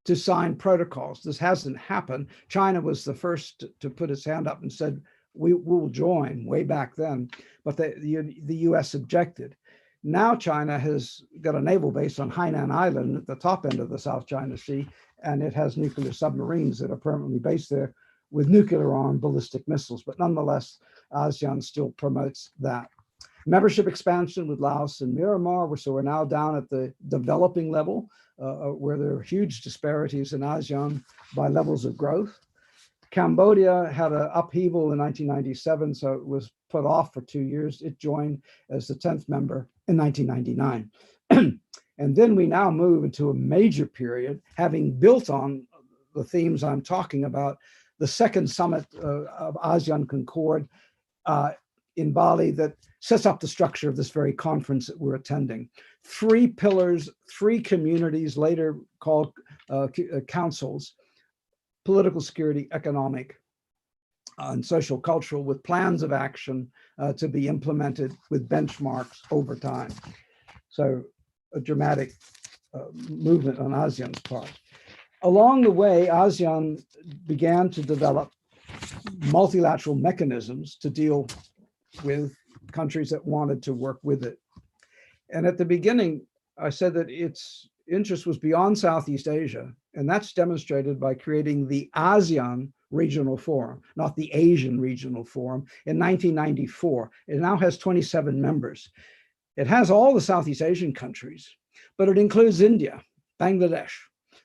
to sign protocols. This hasn't happened. China was the first to put its hand up and said, we will join way back then, but the US objected. Now China has got a naval base on Hainan Island at the top end of the South China Sea, and it has nuclear submarines that are permanently based there with nuclear-armed ballistic missiles. But nonetheless, ASEAN still promotes that. Membership expansion with Laos and Myanmar, so we're now down at the developing level, where there are huge disparities in ASEAN by levels of growth. Cambodia had an upheaval in 1997, so it was put off for 2 years. It joined as the 10th member in 1999. And then we now move into a major period, having built on the themes I'm talking about, the second summit of ASEAN Concord in Bali that sets up the structure of this very conference that we're attending. 3 pillars, 3 communities, later called councils: political, security, economic, and social, cultural, with plans of action to be implemented with benchmarks over time. So a dramatic movement on ASEAN's part. Along the way, ASEAN began to develop multilateral mechanisms to deal with countries that wanted to work with it. And at the beginning, I said that interest was beyond Southeast Asia, and that's demonstrated by creating the ASEAN Regional Forum, not the Asian Regional Forum, in 1994. It now has 27 members. It has all the Southeast Asian countries, but it includes India, Bangladesh.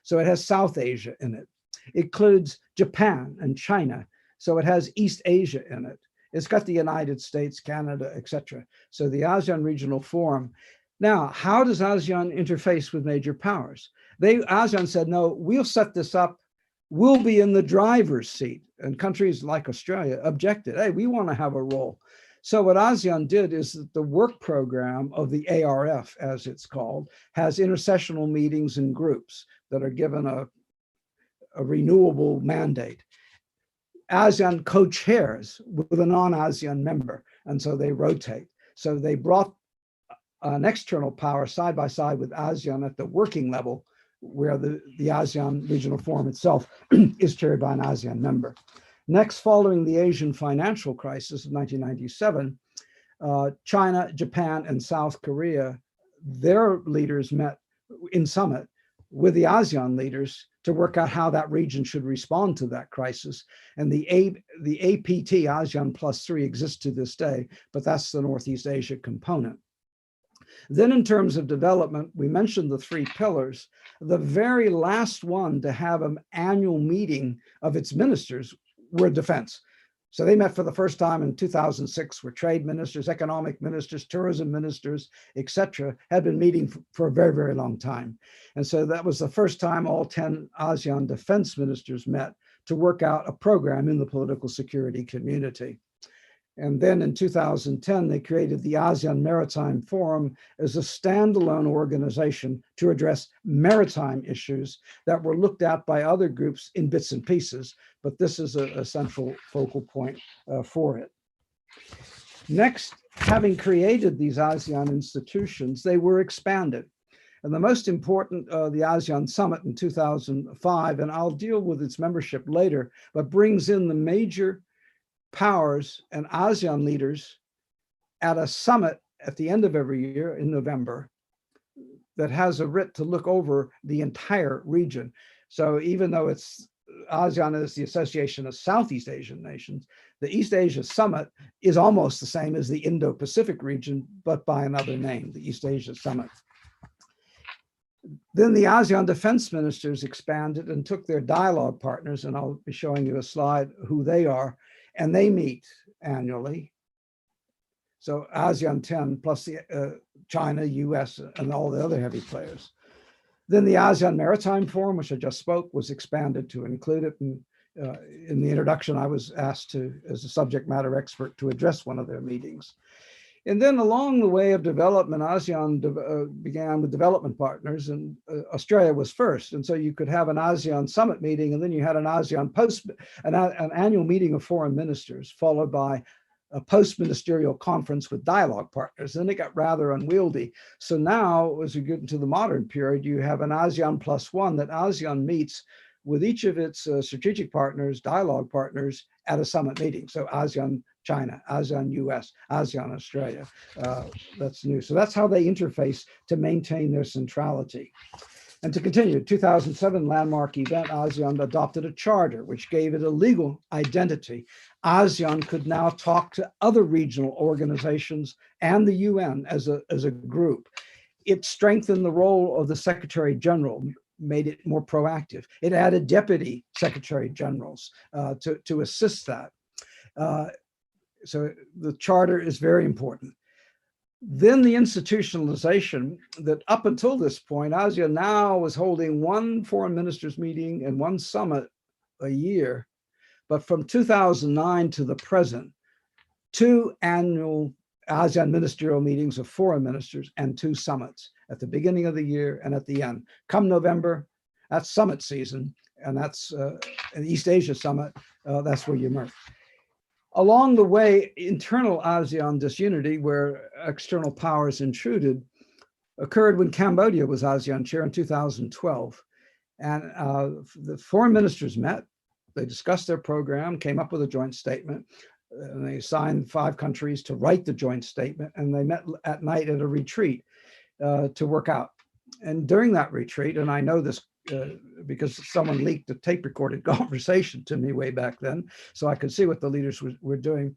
So it has South Asia in it. It includes Japan and China. So it has East Asia in it. It's got the United States, Canada, etc. So the ASEAN Regional Forum. Now, how does ASEAN interface with major powers? ASEAN said, no, we'll set this up. We'll be in the driver's seat. And countries like Australia objected. Hey, we want to have a role. So what ASEAN did is that the work program of the ARF, as it's called, has intersessional meetings and groups that are given a renewable mandate. ASEAN co-chairs with a non-ASEAN member, and so they rotate. So they brought an external power side by side with ASEAN at the working level, where the ASEAN Regional Forum itself is chaired by an ASEAN member. Next, following the Asian financial crisis of 1997, China, Japan, and South Korea, their leaders met in summit with the ASEAN leaders to work out how that region should respond to that crisis. And the APT, ASEAN +3, exists to this day, but that's the Northeast Asia component. Then in terms of development, we mentioned the 3 pillars. The very last one to have an annual meeting of its ministers were defense. So they met for the first time in 2006, where trade ministers, economic ministers, tourism ministers, etc., had been meeting for a very, very long time. And so that was the first time all 10 ASEAN defense ministers met to work out a program in the political security community. And then in 2010, they created the ASEAN Maritime Forum as a standalone organization to address maritime issues that were looked at by other groups in bits and pieces, but this is a central focal point for it. Next, having created these ASEAN institutions, they were expanded. And the most important, the ASEAN Summit in 2005, and I'll deal with its membership later, but brings in the major powers and ASEAN leaders at a summit at the end of every year in November that has a writ to look over the entire region. So even though it's ASEAN is the Association of Southeast Asian Nations, the East Asia Summit is almost the same as the Indo-Pacific region, but by another name, the East Asia Summit. Then the ASEAN defense ministers expanded and took their dialogue partners, and I'll be showing you a slide who they are, and they meet annually. So ASEAN 10 plus the, China, US, and all the other heavy players. Then the ASEAN Maritime Forum, which I just spoke, was expanded to include it. And in the introduction, I was asked to, as a subject matter expert, to address one of their meetings. And then along the way of development, ASEAN began with development partners, and Australia was first. And so you could have an ASEAN summit meeting, and then you had an ASEAN an annual meeting of foreign ministers, followed by a post-ministerial conference with dialogue partners. Then it got rather unwieldy. So now, as we get into the modern period, you have an ASEAN +1 that ASEAN meets with each of its strategic partners, dialogue partners, at a summit meeting. So ASEAN China, ASEAN US, ASEAN Australia. That's new. So that's how they interface to maintain their centrality. And to continue, 2007 landmark event, ASEAN adopted a charter which gave it a legal identity. ASEAN could now talk to other regional organizations and the UN as a group. It strengthened the role of the Secretary General, made it more proactive. It added deputy secretary generals to assist that. So the charter is very important. Then the institutionalization that up until this point, ASEAN now was holding one foreign ministers meeting and one summit a year. But from 2009 to the present, 2 annual ASEAN ministerial meetings of foreign ministers and 2 summits at the beginning of the year and at the end. Come November, that's summit season, and that's an East Asia summit, that's where you merge. Along the way, internal ASEAN disunity, where external powers intruded, occurred when Cambodia was ASEAN chair in 2012. And the foreign ministers met, they discussed their program, came up with a joint statement, and they assigned 5 countries to write the joint statement, and they met at night at a retreat to work out And during that retreat, and I know this because someone leaked a tape recorded conversation to me way back then, so I could see what the leaders were doing.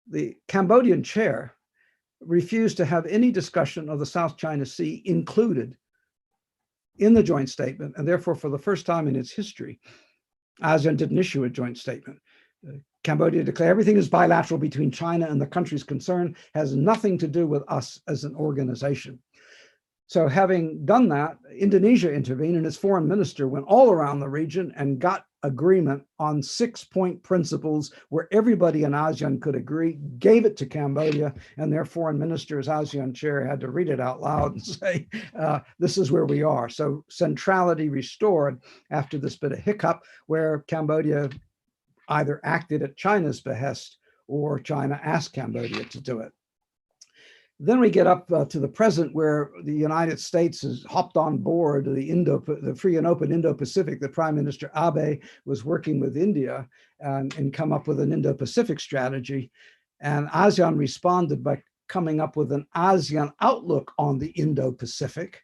The Cambodian chair refused to have any discussion of the South China Sea included in the joint statement, and therefore, for the first time in its history, ASEAN didn't issue a joint statement. Cambodia declared everything is bilateral between China and the countries concerned, has nothing to do with us as an organization. So having done that, Indonesia intervened, and its foreign minister went all around the region and got agreement on 6-point principles where everybody in ASEAN could agree, gave it to Cambodia, and their foreign minister, as ASEAN chair, had to read it out loud and say, this is where we are. So centrality restored after this bit of hiccup where Cambodia either acted at China's behest or China asked Cambodia to do it. Then we get up to the present, where the United States has hopped on board the free and open Indo-Pacific. The Prime Minister Abe was working with India and come up with an Indo-Pacific strategy. And ASEAN responded by coming up with an ASEAN outlook on the Indo-Pacific,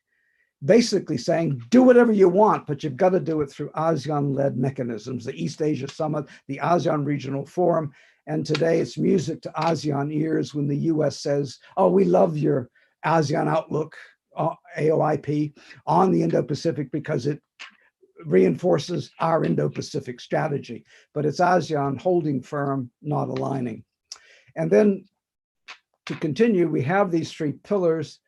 basically saying, do whatever you want, but you've got to do it through ASEAN-led mechanisms, the East Asia Summit, the ASEAN Regional Forum. And today it's music to ASEAN ears when the US says, oh, we love your ASEAN outlook, AOIP, on the Indo-Pacific because it reinforces our Indo-Pacific strategy. But it's ASEAN holding firm, not aligning. And then to continue, we have these 3 pillars.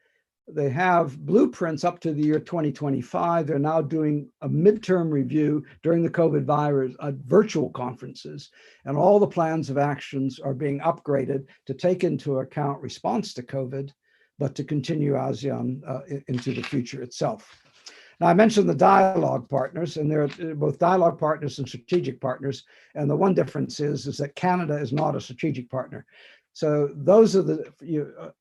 They have blueprints up to the year 2025. They're now doing a midterm review during the COVID virus virtual conferences, and all the plans of actions are being upgraded to take into account response to COVID, but to continue ASEAN into the future itself. Now, I mentioned the dialogue partners, and they're both dialogue partners and strategic partners. And the one difference is that Canada is not a strategic partner. So those are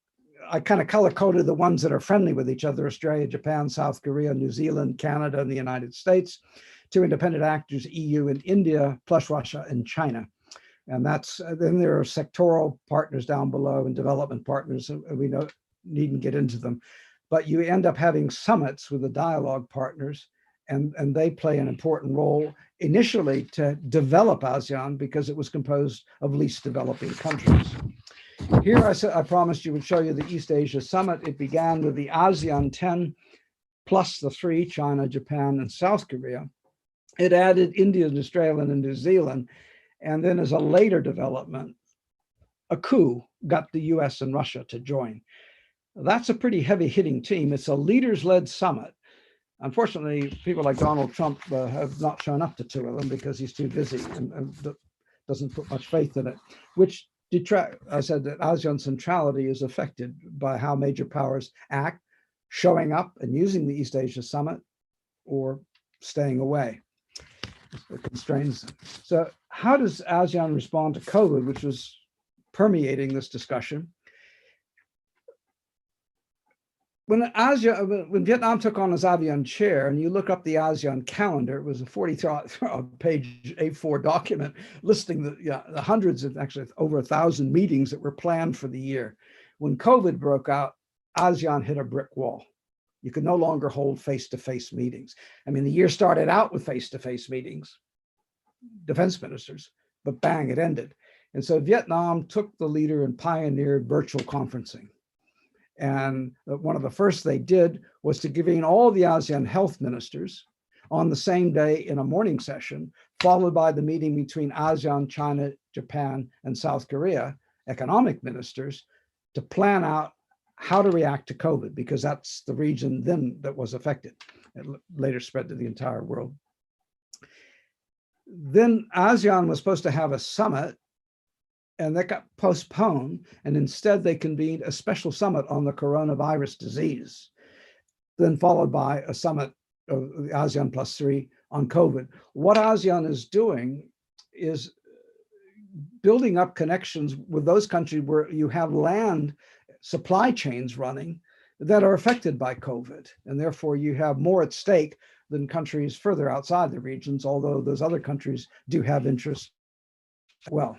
I kind of color-coded the ones that are friendly with each other: Australia, Japan, South Korea, New Zealand, Canada, and the United States. 2 independent actors, EU and India, plus Russia and China. And then there are sectoral partners down below and development partners, and we needn't get into them. But you end up having summits with the dialogue partners, and they play an important role initially to develop ASEAN because it was composed of least developing countries. Here I promised you would show you the East Asia Summit. It began with the ASEAN 10 plus the 3, China, Japan, and South Korea. It added India, Australia, and New Zealand. And then as a later development, a coup got the US and Russia to join. That's a pretty heavy-hitting team. It's a leaders-led summit. Unfortunately, people like Donald Trump have not shown up to 2 of them because he's too busy and doesn't put much faith in it, which I said that ASEAN centrality is affected by how major powers act, showing up and using the East Asia Summit or staying away. It constrains them. So how does ASEAN respond to COVID, which was permeating this discussion? When Vietnam took on as ASEAN chair, and you look up the ASEAN calendar, it was a 40-page A4 document listing the hundreds of, actually over 1,000 meetings that were planned for the year. When COVID broke out, ASEAN hit a brick wall. You could no longer hold face-to-face meetings. I mean, the year started out with face-to-face meetings, defense ministers, but bang, it ended. And so Vietnam took the leader and pioneered virtual conferencing. And one of the first they did was to convene all the ASEAN health ministers on the same day in a morning session, followed by the meeting between ASEAN, China, Japan, and South Korea economic ministers to plan out how to react to COVID, because that's the region then that was affected. It later spread to the entire world. Then ASEAN was supposed to have a summit, and that got postponed, and instead they convened a special summit on the coronavirus disease, then followed by a summit of the ASEAN +3 on COVID. What ASEAN is doing is building up connections with those countries where you have land supply chains running that are affected by COVID, and therefore you have more at stake than countries further outside the regions, although those other countries do have interest as well.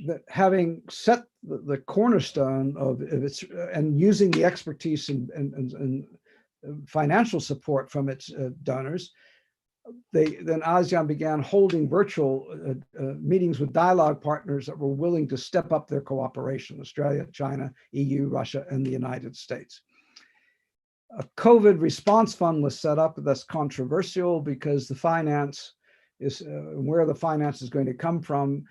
That having set the cornerstone of its and using the expertise and financial support from its donors, then ASEAN began holding virtual meetings with dialogue partners that were willing to step up their cooperation: Australia, China, EU, Russia, and the United States. A COVID response fund was set up. That's controversial because the finance is, where the finance is going to come from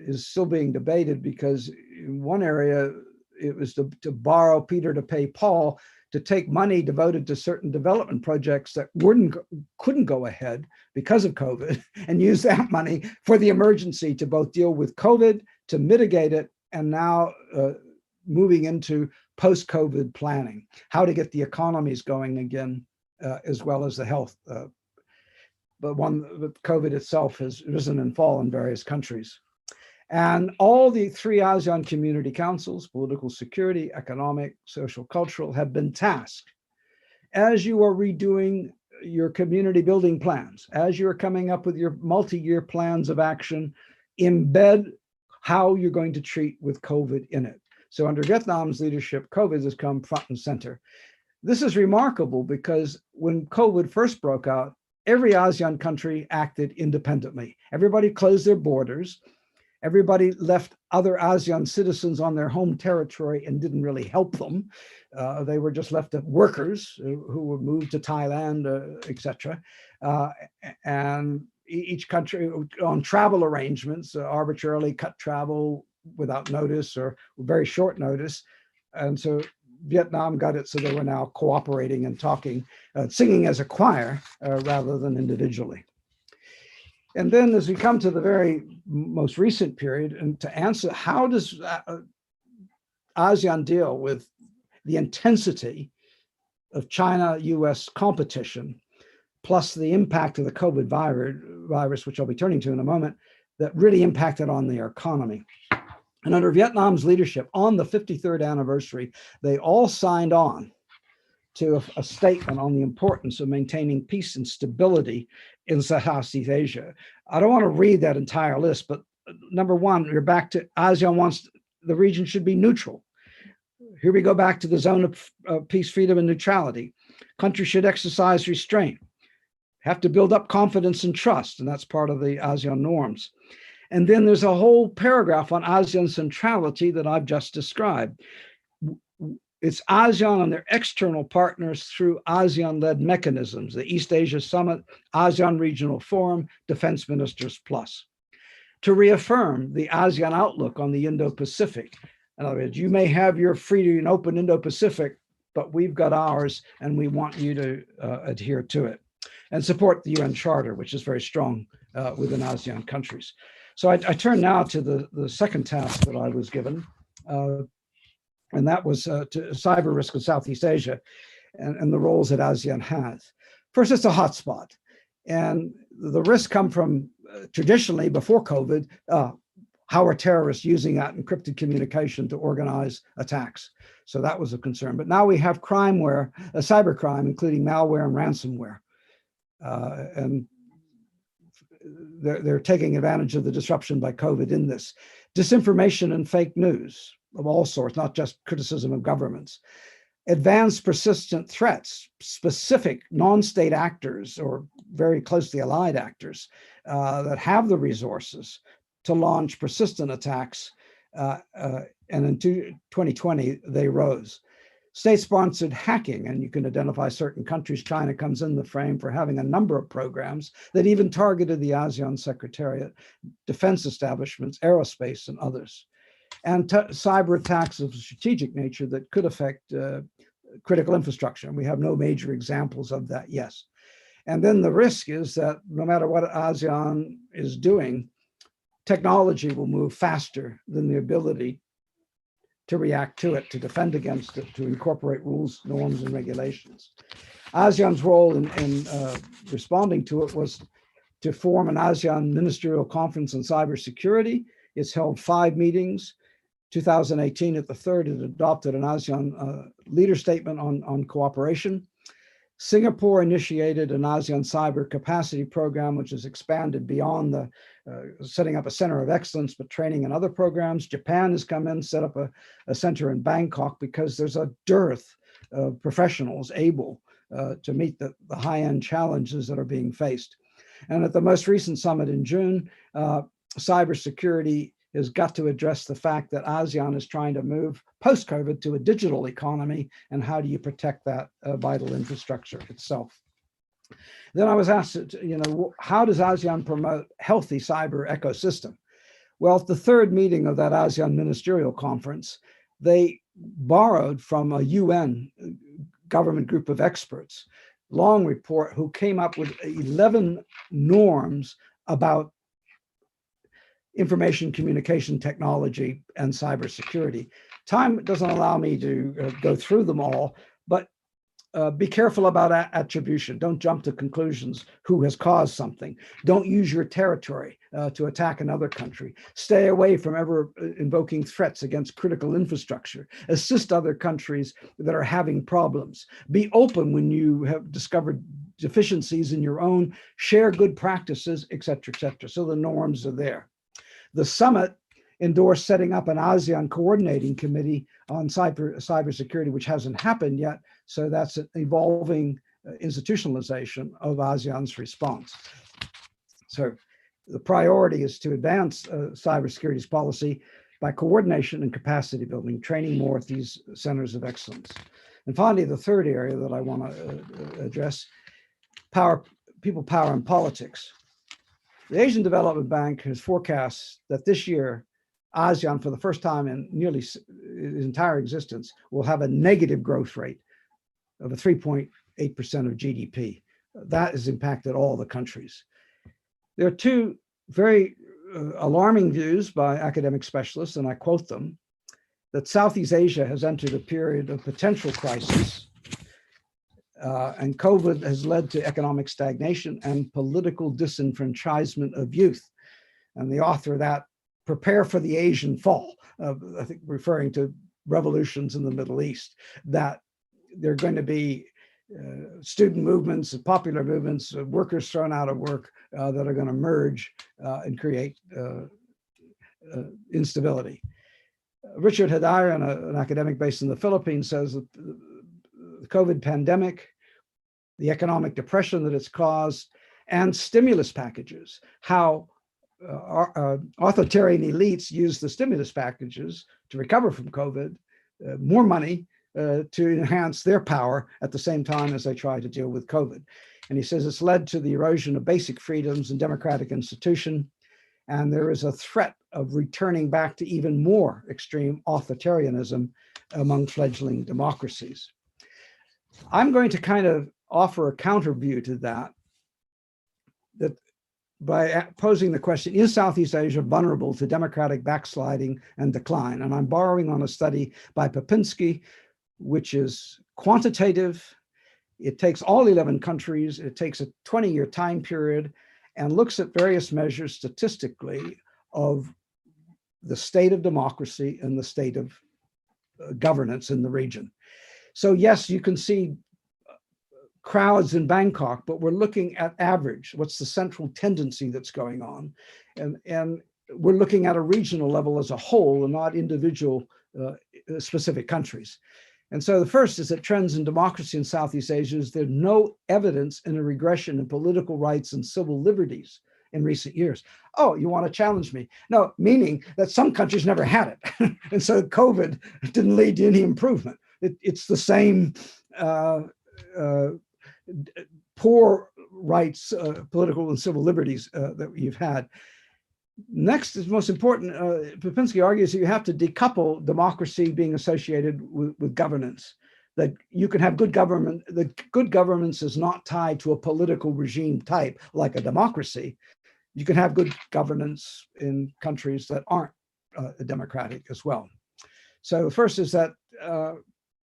is still being debated, because in one area it was to borrow Peter to pay Paul, to take money devoted to certain development projects that couldn't go ahead because of COVID, and use that money for the emergency to both deal with COVID, to mitigate it, and now moving into post-COVID planning, how to get the economies going again, as well as the health. But COVID itself has risen and fallen in various countries. And all the 3 ASEAN community councils, political security, economic, social, cultural, have been tasked, as you are redoing your community building plans, as you're coming up with your multi-year plans of action, embed how you're going to treat with COVID in it. So under Vietnam's leadership, COVID has come front and center. This is remarkable because when COVID first broke out, every ASEAN country acted independently. Everybody closed their borders. Everybody left other ASEAN citizens on their home territory and didn't really help them. They were just left as workers who were moved to Thailand, etc. And each country on travel arrangements arbitrarily cut travel without notice or very short notice. And so Vietnam got it so they were now cooperating and talking, singing as a choir rather than individually. And then as we come to the very most recent period, and to answer how does ASEAN deal with the intensity of China-US competition, plus the impact of the COVID virus, which I'll be turning to in a moment, that really impacted on the economy. And under Vietnam's leadership, on the 53rd anniversary, they all signed on to a statement on the importance of maintaining peace and stability in Southeast Asia. I don't want to read that entire list, but number one, you're back to ASEAN wants the region should be neutral. Here we go back to the zone of peace, freedom, and neutrality. Countries should exercise restraint, have to build up confidence and trust, and that's part of the ASEAN norms. And then there's a whole paragraph on ASEAN centrality that I've just described. It's ASEAN and their external partners through ASEAN-led mechanisms, the East Asia Summit, ASEAN Regional Forum, Defense Ministers Plus, to reaffirm the ASEAN outlook on the Indo-Pacific. In other words, you may have your free and open Indo-Pacific, but we've got ours, and we want you to adhere to it, and support the UN Charter, which is very strong within ASEAN countries. So I turn now to the second task that I was given, and that was to cyber risk in Southeast Asia and the roles that ASEAN has. First, it's a hotspot. And the risks come from traditionally before COVID, how are terrorists using that encrypted communication to organize attacks? So that was a concern. But now we have crimeware, cybercrime, including malware and ransomware. And they're taking advantage of the disruption by COVID in this. Disinformation and fake news of all sorts, not just criticism of governments. Advanced persistent threats, specific non-state actors or very closely allied actors that have the resources to launch persistent attacks. And in 2020, they rose. State-sponsored hacking, and you can identify certain countries. China comes in the frame for having a number of programs that even targeted the ASEAN Secretariat, defense establishments, aerospace, and others. And cyber attacks of a strategic nature that could affect critical infrastructure. And we have no major examples of that yet. And then the risk is that no matter what ASEAN is doing, technology will move faster than the ability to react to it, to defend against it, to incorporate rules, norms, and regulations. ASEAN's role in responding to it was to form an ASEAN Ministerial Conference on Cybersecurity. It's held 5 meetings. 2018, at the third, it adopted an ASEAN leader statement on cooperation. Singapore initiated an ASEAN Cyber Capacity Program, which has expanded beyond the setting up a center of excellence, but training and other programs. Japan has come in, set up a center in Bangkok because there's a dearth professionals able to meet the high-end challenges that are being faced. And at the most recent summit in June, cybersecurity has got to address the fact that ASEAN is trying to move post-COVID to a digital economy, and how do you protect that vital infrastructure itself? Then I was asked, how does ASEAN promote healthy cyber ecosystem? Well, at the third meeting of that ASEAN Ministerial Conference, they borrowed from a UN government group of experts, long report, who came up with 11 norms about information communication technology and cybersecurity. Time doesn't allow me to go through them all, but be careful about attribution. Don't jump to conclusions. Who has caused something? Don't use your territory to attack another country. Stay away from ever invoking threats against critical infrastructure. Assist other countries that are having problems. Be open when you have discovered deficiencies in your own. Share good practices, et cetera, et cetera. So the norms are there. The summit endorsed setting up an ASEAN coordinating committee on cybersecurity, which hasn't happened yet. So that's an evolving institutionalization of ASEAN's response. So the priority is to advance cybersecurity policy by coordination and capacity building, training more at these centers of excellence. And finally, the third area that I want to address, people, power, and politics. The Asian Development Bank has forecast that this year, ASEAN, for the first time in nearly its entire existence, will have a negative growth rate of a 3.8% of GDP. That has impacted all the countries. There are two very alarming views by academic specialists, and I quote them, that Southeast Asia has entered a period of potential crisis, and COVID has led to economic stagnation and political disenfranchisement of youth. And the author of that, Prepare for the Asian Fall, I think referring to revolutions in the Middle East, that there are going to be student movements, popular movements, workers thrown out of work that are going to merge and create instability. Richard Hidayar, an academic based in the Philippines, says that the COVID pandemic, the economic depression that it's caused, and stimulus packages, how authoritarian elites use the stimulus packages to recover from COVID, more money to enhance their power at the same time as they try to deal with COVID. And he says it's led to the erosion of basic freedoms and democratic institution. And there is a threat of returning back to even more extreme authoritarianism among fledgling democracies. I'm going to kind of offer a counter view to that by posing the question, is Southeast Asia vulnerable to democratic backsliding and decline? And I'm borrowing on a study by Popinski, which is quantitative. It takes all 11 countries, it takes a 20-year time period, and looks at various measures statistically of the state of democracy and the state of governance in the region. So yes, you can see crowds in Bangkok, but we're looking at average. What's the central tendency that's going on? And we're looking at a regional level as a whole and not individual specific countries. And so the first is that trends in democracy in Southeast Asia is there's no evidence in a regression in political rights and civil liberties in recent years. Oh, you want to challenge me? No, meaning that some countries never had it. And so COVID didn't lead to any improvement. It's the same poor rights, political and civil liberties that you've had. Next is most important, Popinski argues that you have to decouple democracy being associated with governance, that you can have good government, that good governance is not tied to a political regime type like a democracy. You can have good governance in countries that aren't democratic as well. So first is that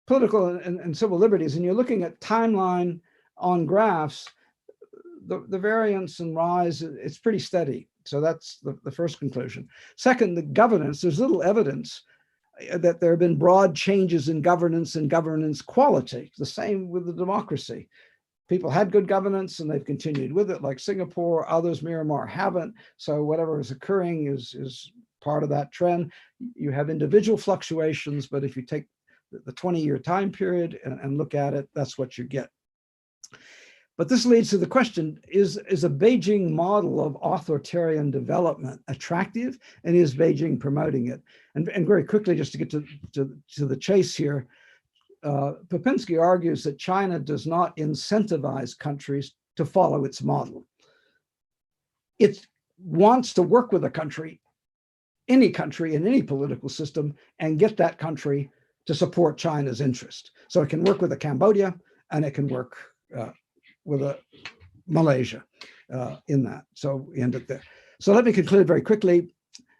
political and civil liberties, and you're looking at timeline on graphs, the variance and rise, it's pretty steady. So that's the first conclusion. Second, the governance, there's little evidence that there have been broad changes in governance and governance quality. The same with the democracy. People had good governance and they've continued with it, like Singapore, others, Myanmar haven't. So whatever is occurring is part of that trend. You have individual fluctuations, but if you take the 20-year time period and look at it, that's what you get. But this leads to the question, is a Beijing model of authoritarian development attractive, and is Beijing promoting it? And very quickly, just to get to the chase here, Popinski argues that China does not incentivize countries to follow its model. It wants to work with a country, any country in any political system, and get that country to support China's interest. So it can work with a Cambodia, and it can work with a Malaysia in that. So we end it there. So let me conclude very quickly.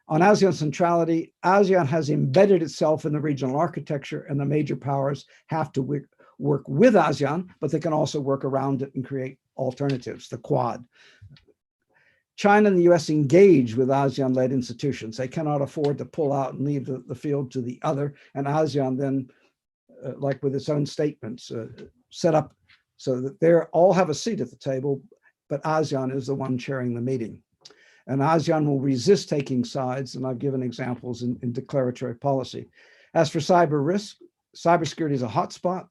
On ASEAN centrality, ASEAN has embedded itself in the regional architecture, and the major powers have to work with ASEAN, but they can also work around it and create alternatives, the Quad. China and the US engage with ASEAN-led institutions. They cannot afford to pull out and leave the field to the other, and ASEAN then, like with its own statements, set up so that they all have a seat at the table, but ASEAN is the one chairing the meeting. And ASEAN will resist taking sides, and I've given examples in declaratory policy. As for cyber risk, cybersecurity is a hotspot.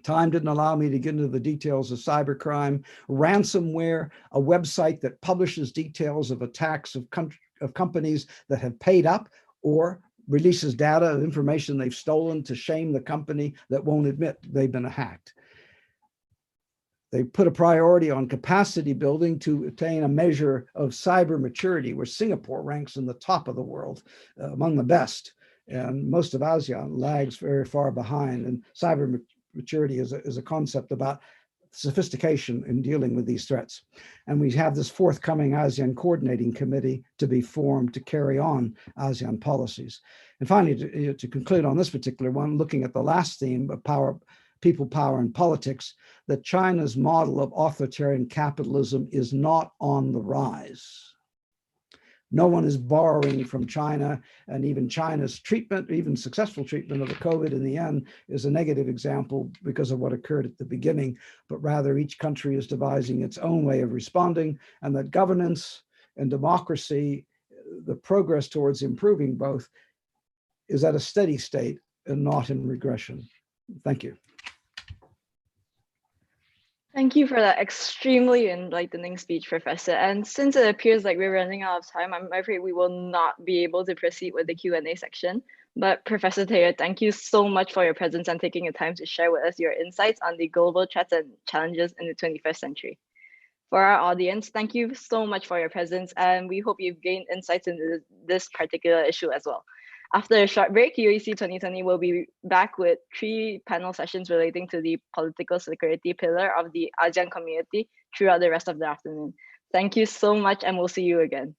Time didn't allow me to get into the details of cybercrime. Ransomware, a website that publishes details of attacks of companies that have paid up, or releases data of information they've stolen to shame the company that won't admit they've been hacked. They put a priority on capacity building to attain a measure of cyber maturity, where Singapore ranks in the top of the world, among the best. And most of ASEAN lags very far behind. And cyber maturity is a concept about sophistication in dealing with these threats. And we have this forthcoming ASEAN Coordinating Committee to be formed to carry on ASEAN policies. And finally, to conclude on this particular one, looking at the last theme of power, people, power, and politics, that China's model of authoritarian capitalism is not on the rise. No one is borrowing from China, and even China's treatment, even successful treatment of the COVID in the end, is a negative example because of what occurred at the beginning, but rather each country is devising its own way of responding, and that governance and democracy, the progress towards improving both, is at a steady state and not in regression. Thank you. Thank you for that extremely enlightening speech, Professor. And since it appears like we're running out of time, I'm afraid we will not be able to proceed with the Q&A section. But Professor Thayer, thank you so much for your presence and taking the time to share with us your insights on the global threats and challenges in the 21st century. For our audience, thank you so much for your presence, and we hope you've gained insights into this particular issue as well. After a short break, UAC 2020 will be back with 3 panel sessions relating to the political security pillar of the ASEAN community throughout the rest of the afternoon. Thank you so much, and we'll see you again.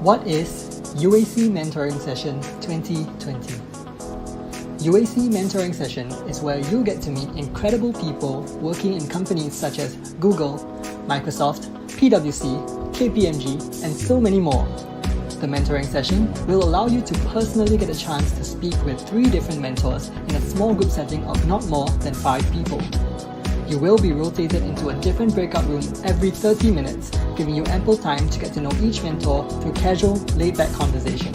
What is UAC Mentoring Session 2020? UAC Mentoring Session is where you get to meet incredible people working in companies such as Google, Microsoft, PwC, KPMG, and so many more. The mentoring session will allow you to personally get a chance to speak with 3 different mentors in a small group setting of not more than 5 people. You will be rotated into a different breakout room every 30 minutes, giving you ample time to get to know each mentor through casual, laid-back conversation.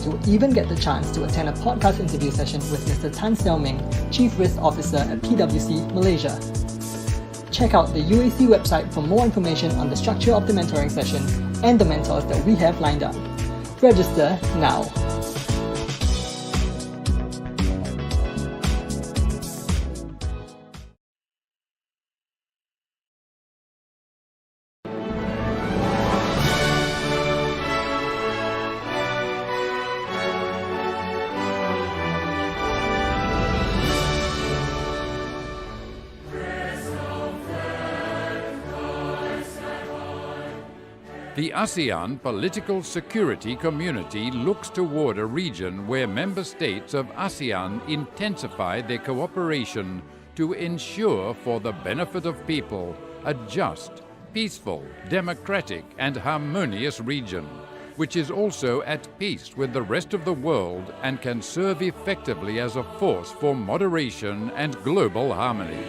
You'll even get the chance to attend a podcast interview session with Mr. Tan Xiao Ming, Chief Risk Officer at PwC, Malaysia. Check out the UAC website for more information on the structure of the mentoring session and the mentors that we have lined up. Register now. The ASEAN political security community looks toward a region where member states of ASEAN intensify their cooperation to ensure, for the benefit of people, a just, peaceful, democratic and harmonious region, which is also at peace with the rest of the world and can serve effectively as a force for moderation and global harmony.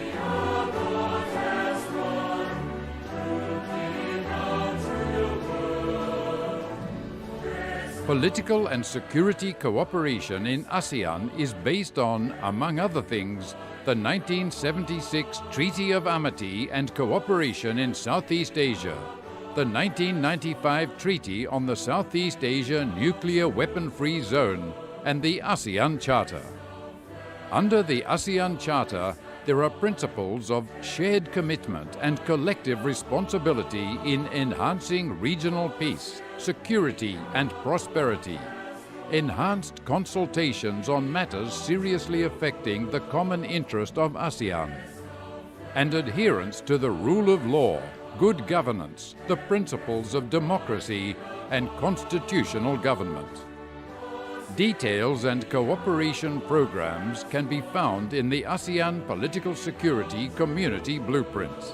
Political and security cooperation in ASEAN is based on, among other things, the 1976 Treaty of Amity and Cooperation in Southeast Asia, the 1995 Treaty on the Southeast Asia Nuclear Weapon-Free Zone, and the ASEAN Charter. Under the ASEAN Charter, there are principles of shared commitment and collective responsibility in enhancing regional peace, security and prosperity, enhanced consultations on matters seriously affecting the common interest of ASEAN, and adherence to the rule of law, good governance, the principles of democracy and constitutional government. Details and cooperation programs can be found in the ASEAN Political Security Community Blueprints.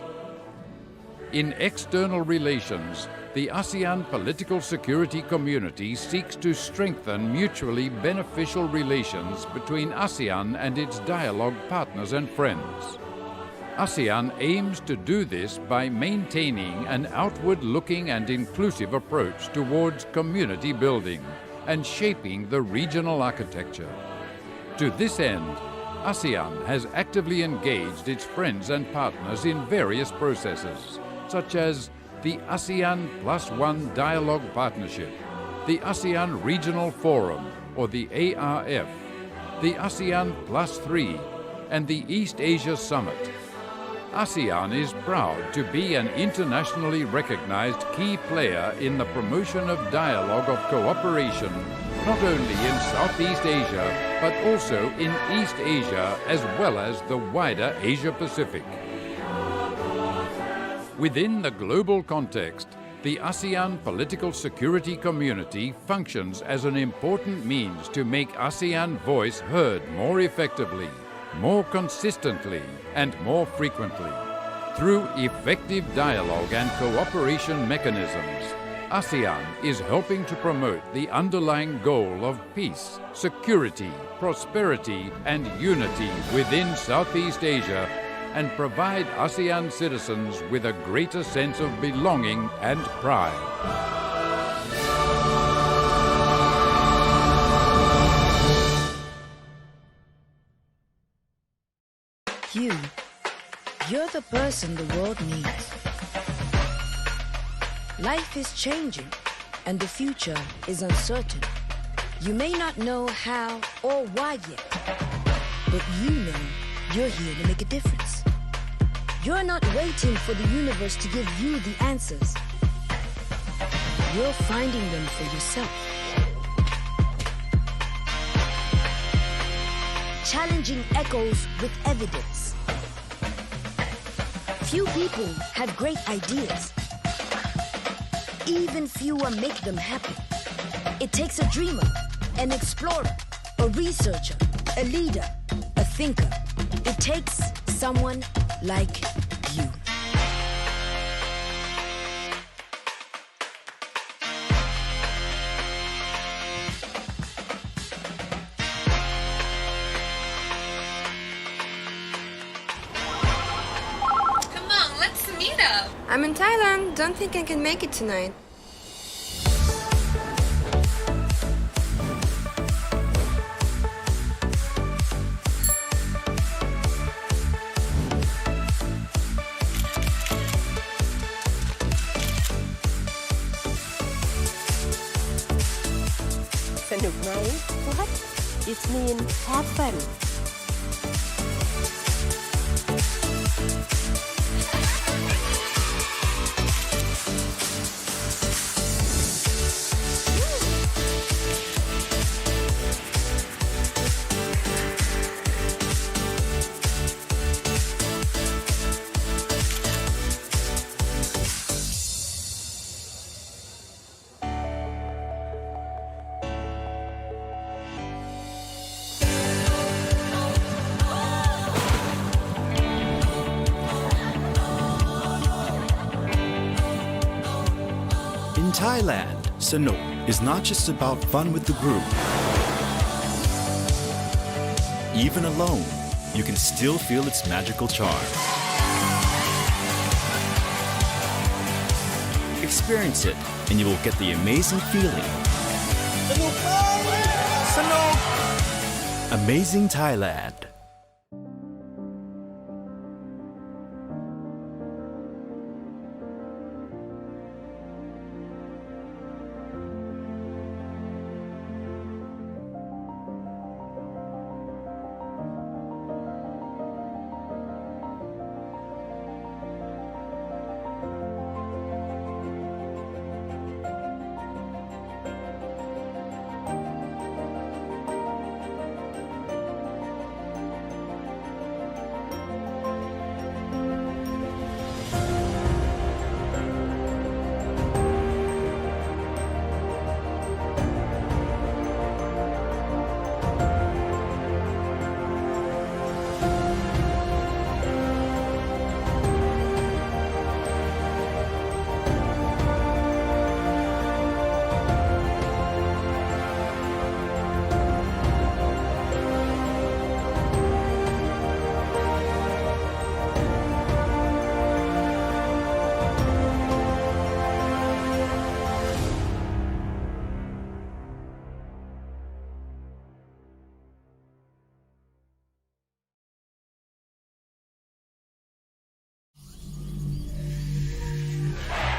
In external relations, the ASEAN Political Security Community seeks to strengthen mutually beneficial relations between ASEAN and its dialogue partners and friends. ASEAN aims to do this by maintaining an outward-looking and inclusive approach towards community building and shaping the regional architecture. To this end, ASEAN has actively engaged its friends and partners in various processes, such as the ASEAN +1 Dialogue Partnership, the ASEAN Regional Forum, or the ARF, the ASEAN +3, and the East Asia Summit. ASEAN is proud to be an internationally recognized key player in the promotion of dialogue of cooperation, not only in Southeast Asia, but also in East Asia as well as the wider Asia-Pacific. Within the global context, the ASEAN Political Security Community functions as an important means to make ASEAN voice heard more effectively, more consistently, and more frequently. Through effective dialogue and cooperation mechanisms, ASEAN is helping to promote the underlying goal of peace, security, prosperity, and unity within Southeast Asia and provide ASEAN citizens with a greater sense of belonging and pride. You're the person the world needs. Life is changing and the future is uncertain. You may not know how or why yet, but you know you're here to make a difference. You're not waiting for the universe to give you the answers. You're finding them for yourself. Challenging echoes with evidence. Few people have great ideas. Even fewer make them happen. It takes a dreamer, an explorer, a researcher, a leader, a thinker. It takes someone like you. I'm in Thailand. Don't think I can make it tonight. Sanuk mai? What? It means have fun. Thailand, Sanok is not just about fun with the group. Even alone, you can still feel its magical charm. Experience it, and you will get the amazing feeling. Amazing Thailand.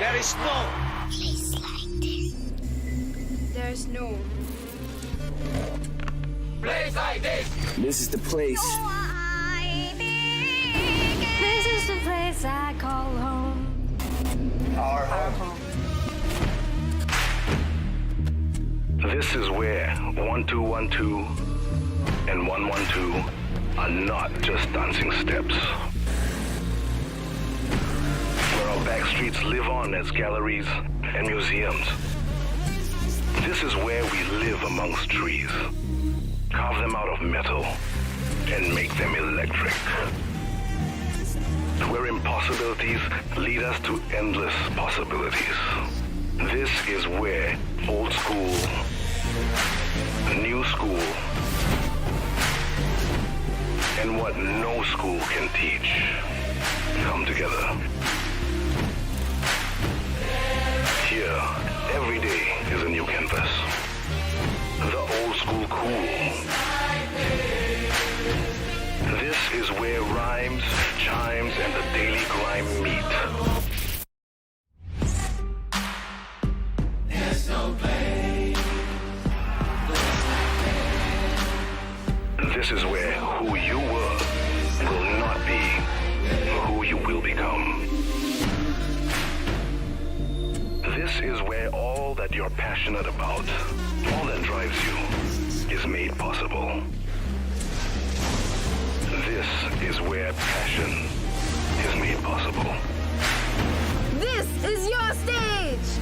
There is no place like this. There's no place like this. This is the place. This is the place I call home. Our home. This is where 1212 and 112 are not just dancing steps. Where our back streets live on as galleries and museums. This is where we live amongst trees, carve them out of metal, and make them electric. Where impossibilities lead us to endless possibilities. This is where old school, new school, and what no school can teach come together. Here, every day is a new canvas. The old school cool. This is where rhymes, chimes, and the daily grime meet. There's no place. This is where who you were will not be who you will become. This is where all that you're passionate about, all that drives you, is made possible. This is where passion is made possible. This is your stage!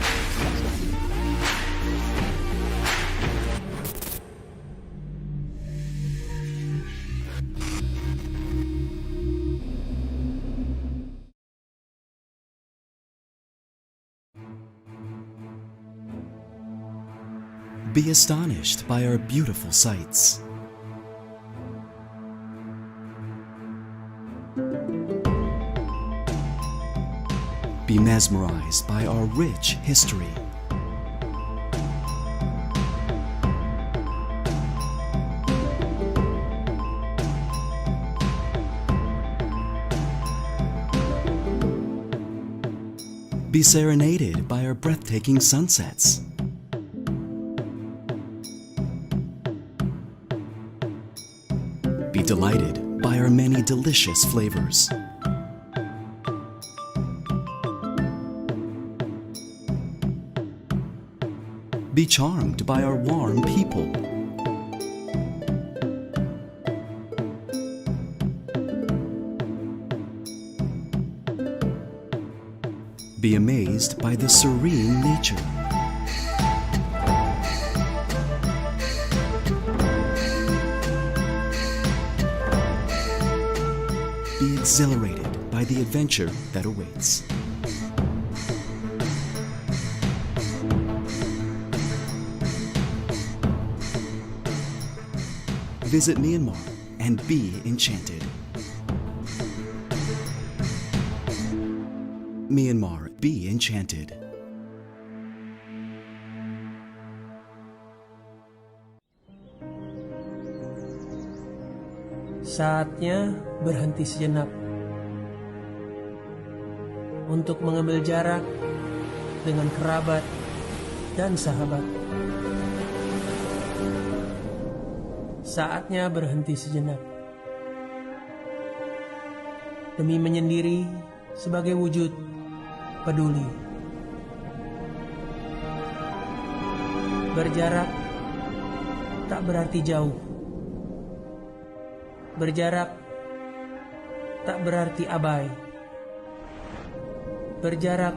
Be astonished by our beautiful sights. Be mesmerized by our rich history. Be serenaded by our breathtaking sunsets. Be delighted by our many delicious flavors. Be charmed by our warm people. Be amazed by the serene nature. Be exhilarated by the adventure that awaits. Visit Myanmar and be enchanted. Myanmar, be enchanted. Saatnya berhenti sejenak untuk mengambil jarak dengan kerabat dan sahabat. Saatnya berhenti sejenak demi menyendiri sebagai wujud peduli. Berjarak tak berarti jauh. Berjarak tak berarti abai. Berjarak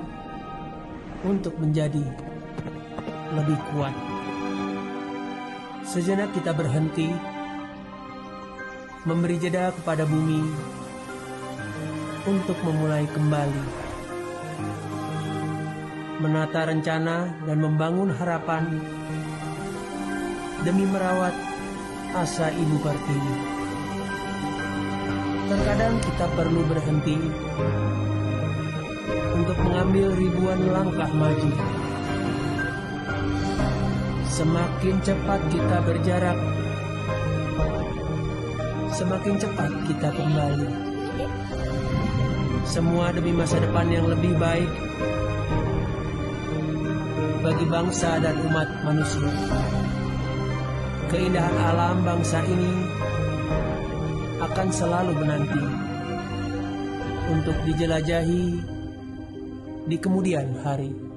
untuk menjadi lebih kuat. Sejenak kita berhenti, memberi jeda kepada bumi untuk memulai kembali. Menata rencana dan membangun harapan demi merawat asa Ibu Pertiwi. Terkadang kita perlu berhenti untuk mengambil ribuan langkah maju. Semakin cepat kita berjarak, semakin cepat kita kembali. Semua demi masa depan yang lebih baik bagi bangsa dan umat manusia. Keindahan alam bangsa ini akan selalu menanti untuk dijelajahi di kemudian hari.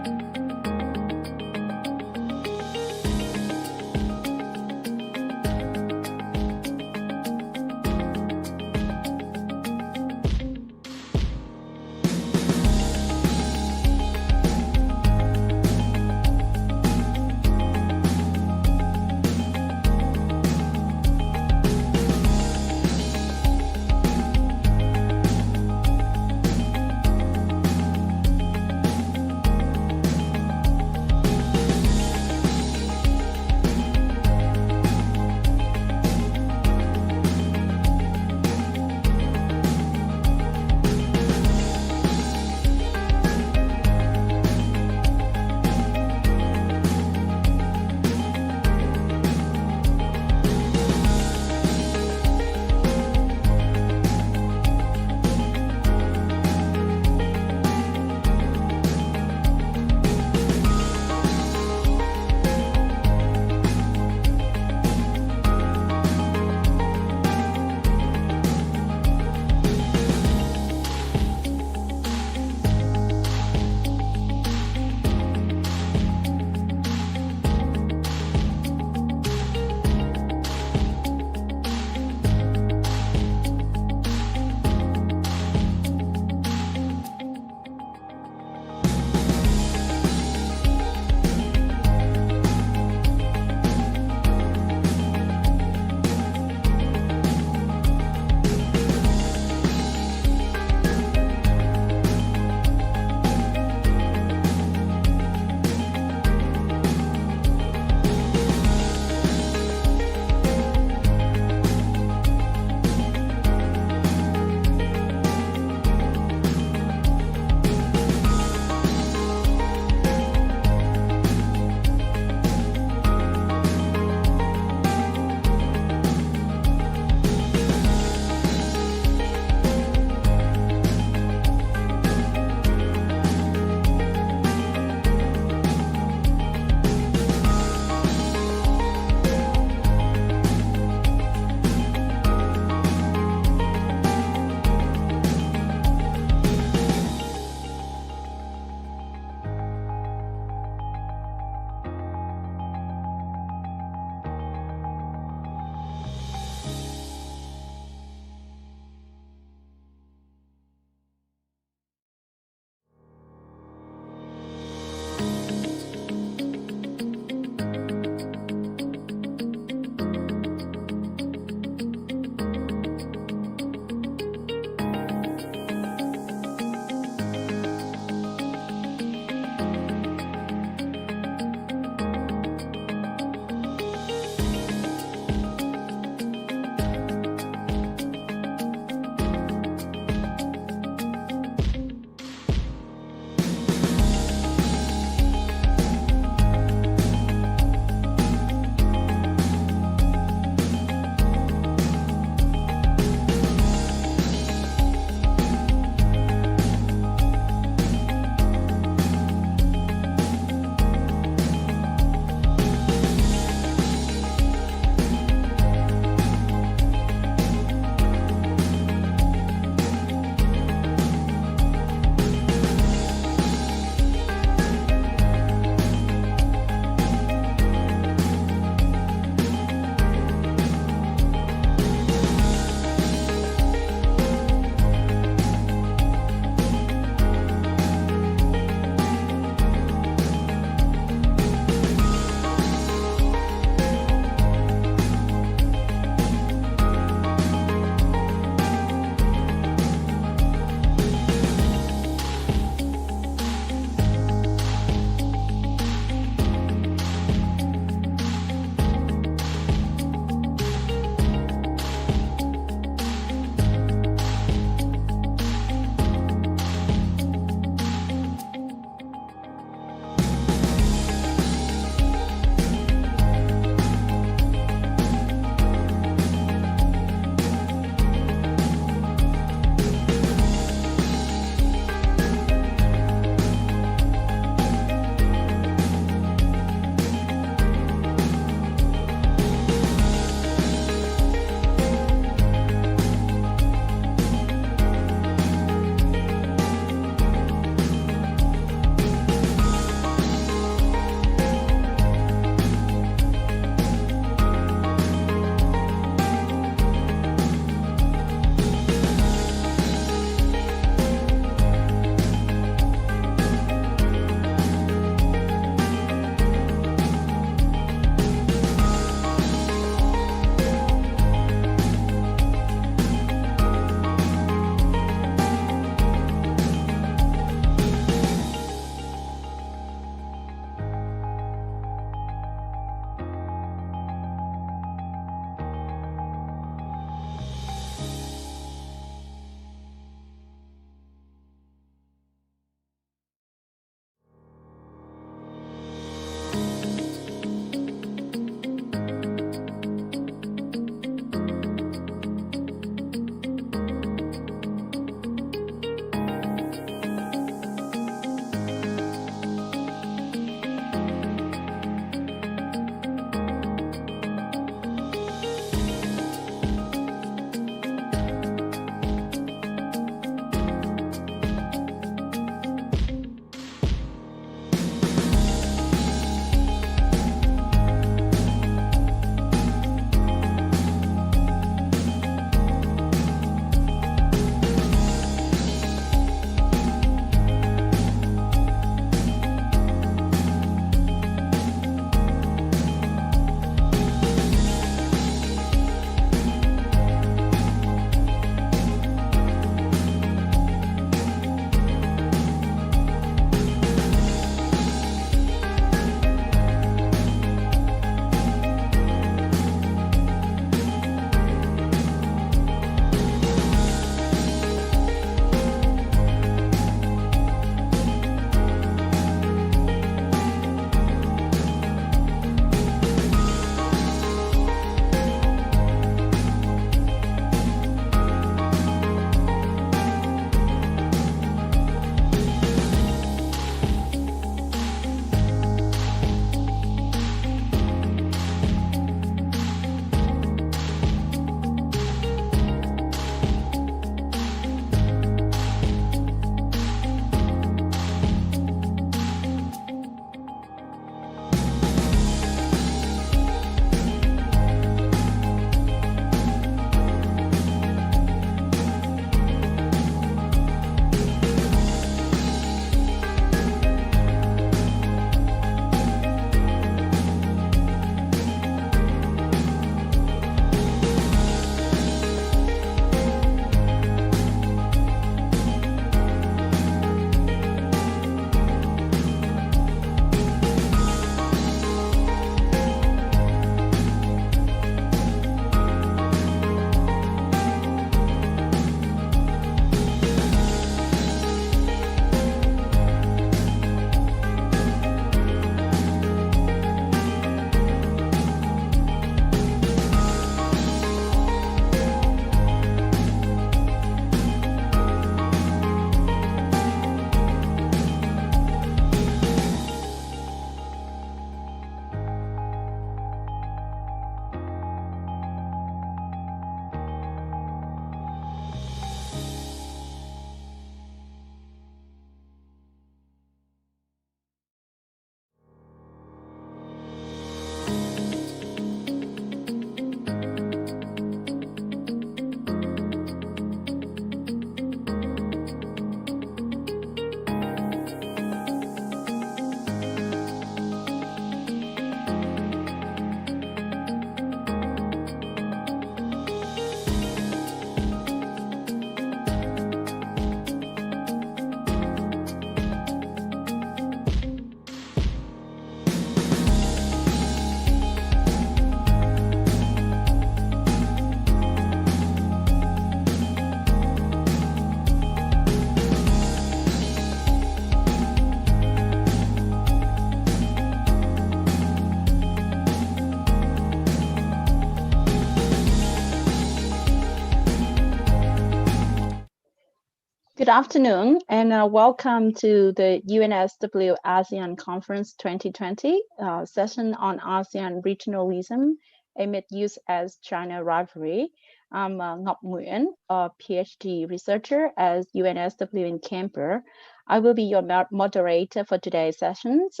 Good afternoon, and welcome to the UNSW ASEAN Conference 2020 session on ASEAN regionalism amid US-China rivalry. I'm Ngọc Nguyễn, a PhD researcher at UNSW in Canberra. I will be your moderator for today's sessions.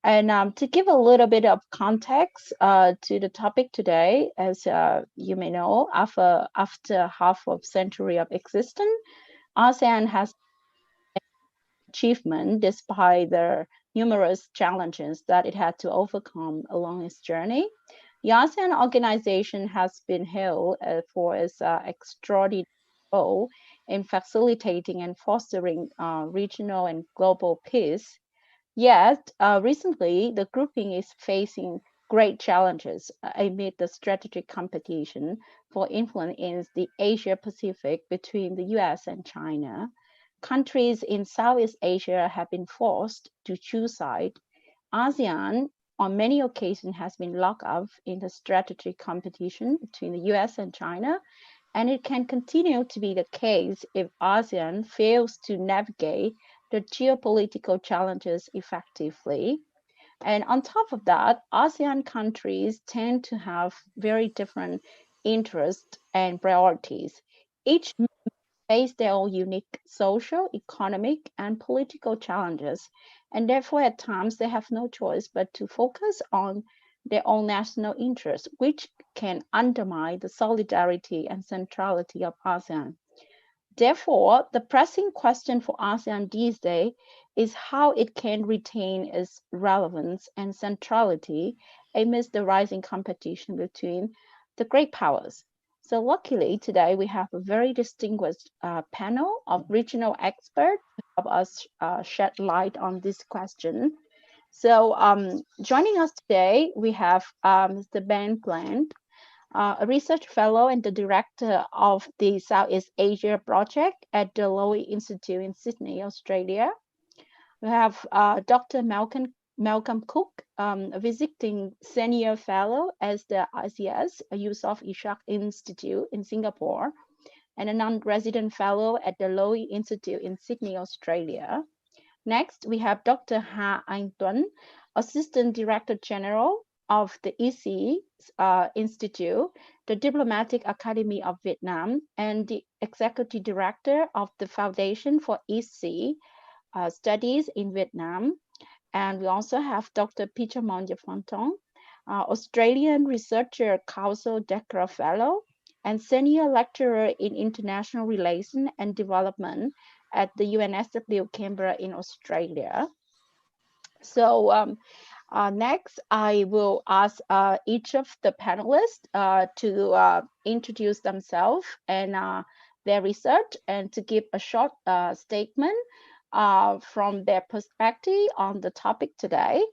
To give a little bit of context to the topic today, as you may know, after half of century of existence, ASEAN has achievement despite the numerous challenges that it had to overcome along its journey. The ASEAN organization has been hailed for its extraordinary role in facilitating and fostering regional and global peace. Yet, recently, the grouping is facing great challenges amid the strategic competition for influence in the Asia-Pacific between the US and China. Countries in Southeast Asia have been forced to choose sides. ASEAN, on many occasions, has been locked up in the strategic competition between the US and China, and it can continue to be the case if ASEAN fails to navigate the geopolitical challenges effectively. And on top of that, ASEAN countries tend to have very different interests and priorities. Each face their own unique social, economic, and political challenges, and therefore at times they have no choice but to focus on their own national interests, which can undermine the solidarity and centrality of ASEAN. Therefore, the pressing question for ASEAN these days is how it can retain its relevance and centrality amidst the rising competition between the great powers. So luckily, today we have a very distinguished panel of regional experts to help us shed light on this question. So joining us today, we have Mr. Ben Bland, a research fellow and the director of the Southeast Asia project at the Lowy Institute in Sydney, Australia. We have Dr. Malcolm Cook, a visiting senior fellow at the ICS, Yusof Ishak Institute in Singapore, and a non-resident fellow at the Lowy Institute in Sydney, Australia. Next, we have Dr. Ha Anh Tuấn, Assistant Director General of the EC Institute, the Diplomatic Academy of Vietnam, and the Executive Director of the Foundation for EC Studies in Vietnam. And we also have Dr. Peter Monjafonton, Australian Researcher Council DECRA Fellow, and Senior Lecturer in International Relations and Development at the UNSW Canberra in Australia. So next, I will ask each of the panelists to introduce themselves and their research and to give a short statement from their perspective on the topic today.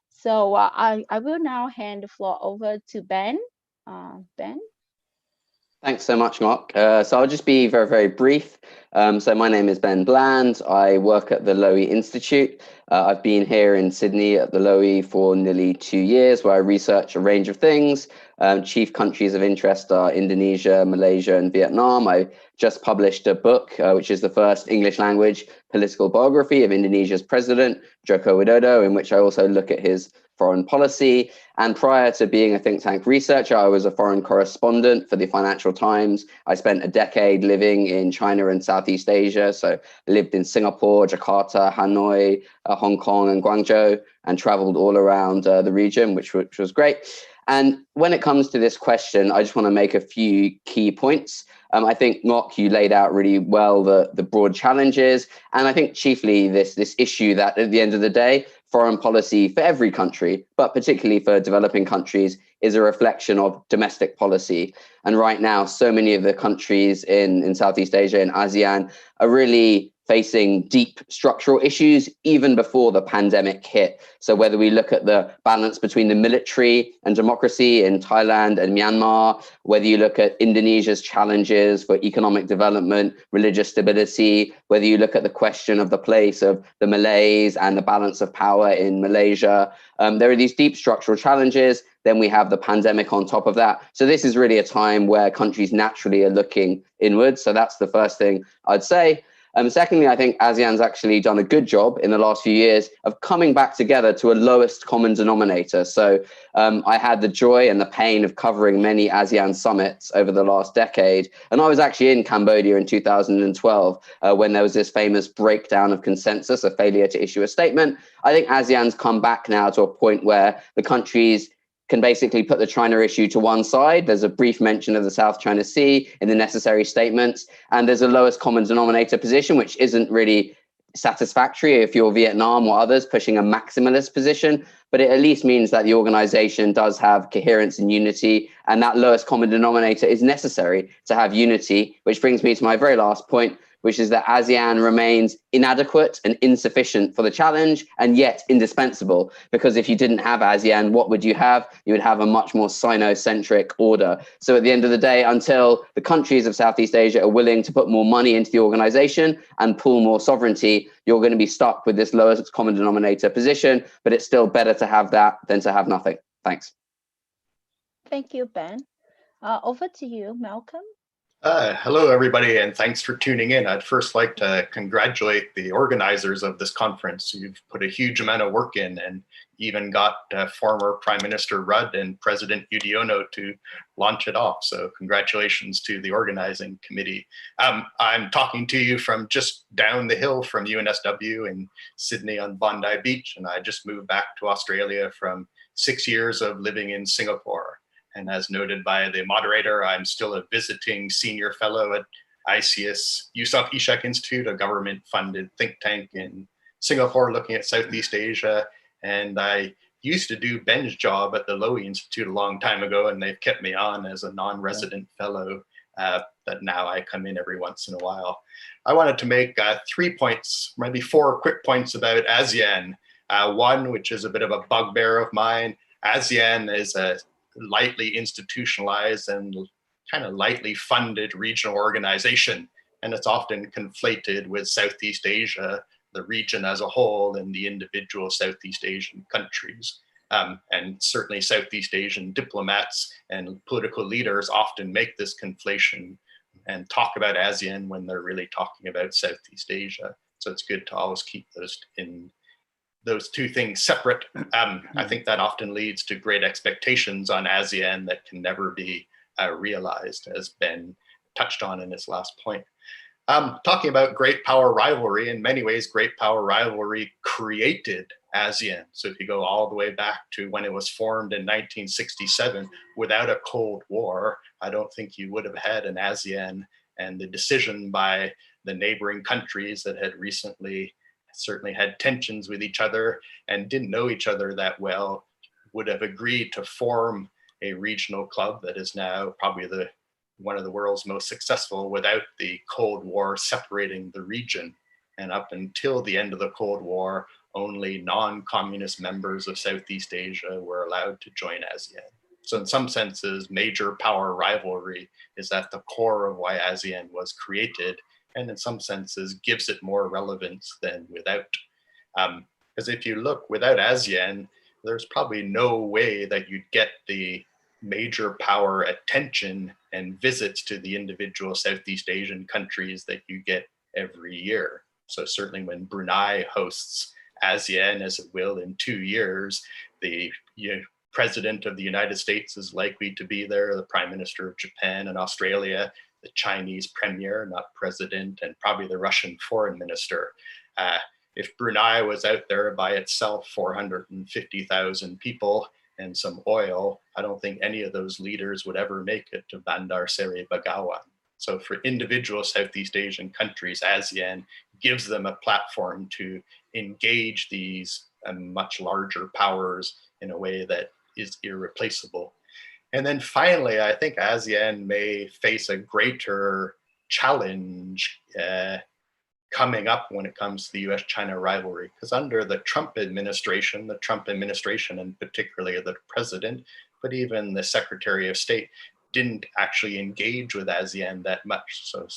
So I will now hand the floor over to Ben. Ben? Thanks so much, Mark. So I'll just be very, very brief. So my name is Ben Bland. I work at the Lowy Institute. I've been here in Sydney at the Lowy for nearly 2 years, where I research a range of things. Chief countries of interest are Indonesia, Malaysia, and Vietnam. I just published a book, which is the first English language political biography of Indonesia's president, Joko Widodo, in which I also look at his foreign policy. And prior to being a think tank researcher, I was a foreign correspondent for the Financial Times. I spent a decade living in China and Southeast Asia. So I lived in Singapore, Jakarta, Hanoi, Hong Kong, and Guangzhou, and traveled all around the region, which was great. And when it comes to this question, I just want to make a few key points. I think, Mark, you laid out really well the broad challenges. And I think chiefly this issue that at the end of the day, foreign policy for every country, but particularly for developing countries, is a reflection of domestic policy. And right now, so many of the countries in Southeast Asia and ASEAN are really facing deep structural issues even before the pandemic hit. So whether we look at the balance between the military and democracy in Thailand and Myanmar, whether you look at Indonesia's challenges for economic development, religious stability, whether you look at the question of the place of the Malays and the balance of power in Malaysia, there are these deep structural challenges Then we have the pandemic on top of that. So this is really a time where countries naturally are looking inwards. So that's the first thing I'd say. Secondly, I think ASEAN's actually done a good job in the last few years of coming back together to a lowest common denominator. So I had the joy and the pain of covering many ASEAN summits over the last decade. And I was actually in Cambodia in 2012 when there was this famous breakdown of consensus, a failure to issue a statement. I think ASEAN's come back now to a point where the countries can basically put the China issue to one side. There's a brief mention of the South China Sea in the necessary statements, and there's a lowest common denominator position, which isn't really satisfactory if you're Vietnam or others pushing a maximalist position, but it at least means that the organization does have coherence and unity, and that lowest common denominator is necessary to have unity, which brings me to my very last point, which is that ASEAN remains inadequate and insufficient for the challenge, and yet indispensable. Because if you didn't have ASEAN, what would you have? You would have a much more Sino-centric order. So at the end of the day, until the countries of Southeast Asia are willing to put more money into the organization and pull more sovereignty, you're going to be stuck with this lowest common denominator position, but it's still better to have that than to have nothing. Thanks. Thank you, Ben. Over to you, Malcolm. Hello, everybody, and thanks for tuning in. I'd first like to congratulate the organizers of this conference. You've put a huge amount of work in and even got former Prime Minister Rudd and President Yudhoyono to launch it off. So congratulations to the organizing committee. I'm talking to you from just down the hill from UNSW in Sydney on Bondi Beach, and I just moved back to Australia from 6 years of living in Singapore. And as noted by the moderator, I'm still a visiting senior fellow at ICS Yusof Ishak Institute, a government-funded think tank in Singapore looking at Southeast Asia. And I used to do Ben's job at the Lowy Institute a long time ago, and they've kept me on as a non-resident fellow that now I come in every once in a while. I wanted to make 3 points, maybe 4 quick points about ASEAN. One, which is a bit of a bugbear of mine, ASEAN is a lightly institutionalized and kind of lightly funded regional organization. And it's often conflated with Southeast Asia, the region as a whole, and the individual Southeast Asian countries. And certainly Southeast Asian diplomats and political leaders often make this conflation and talk about ASEAN when they're really talking about Southeast Asia. So it's good to always keep those two things separate. I think that often leads to great expectations on ASEAN that can never be realized, as Ben touched on in his last point. Talking about great power rivalry, in many ways, great power rivalry created ASEAN. So if you go all the way back to when it was formed in 1967, without a Cold War, I don't think you would have had an ASEAN, and the decision by the neighboring countries that had recently certainly had tensions with each other and didn't know each other that well would have agreed to form a regional club that is now probably one of the world's most successful without the Cold War separating the region. And up until the end of the Cold War, only non-communist members of Southeast Asia were allowed to join ASEAN. So in some senses, major power rivalry is at the core of why ASEAN was created, and in some senses gives it more relevance than without. Because if you look, without ASEAN, there's probably no way that you'd get the major power attention and visits to the individual Southeast Asian countries that you get every year. So certainly when Brunei hosts ASEAN, as it will in 2 years, the President of the United States is likely to be there, the Prime Minister of Japan and Australia, the Chinese premier, not president, and probably the Russian foreign minister. If Brunei was out there by itself, 450,000 people and some oil, I don't think any of those leaders would ever make it to Bandar Seri Begawan. So for individual Southeast Asian countries, ASEAN gives them a platform to engage these much larger powers in a way that is irreplaceable. And then finally, I think ASEAN may face a greater challenge coming up when it comes to the US-China rivalry. Because under the Trump administration and particularly the president, but even the Secretary of State, didn't actually engage with ASEAN that much. So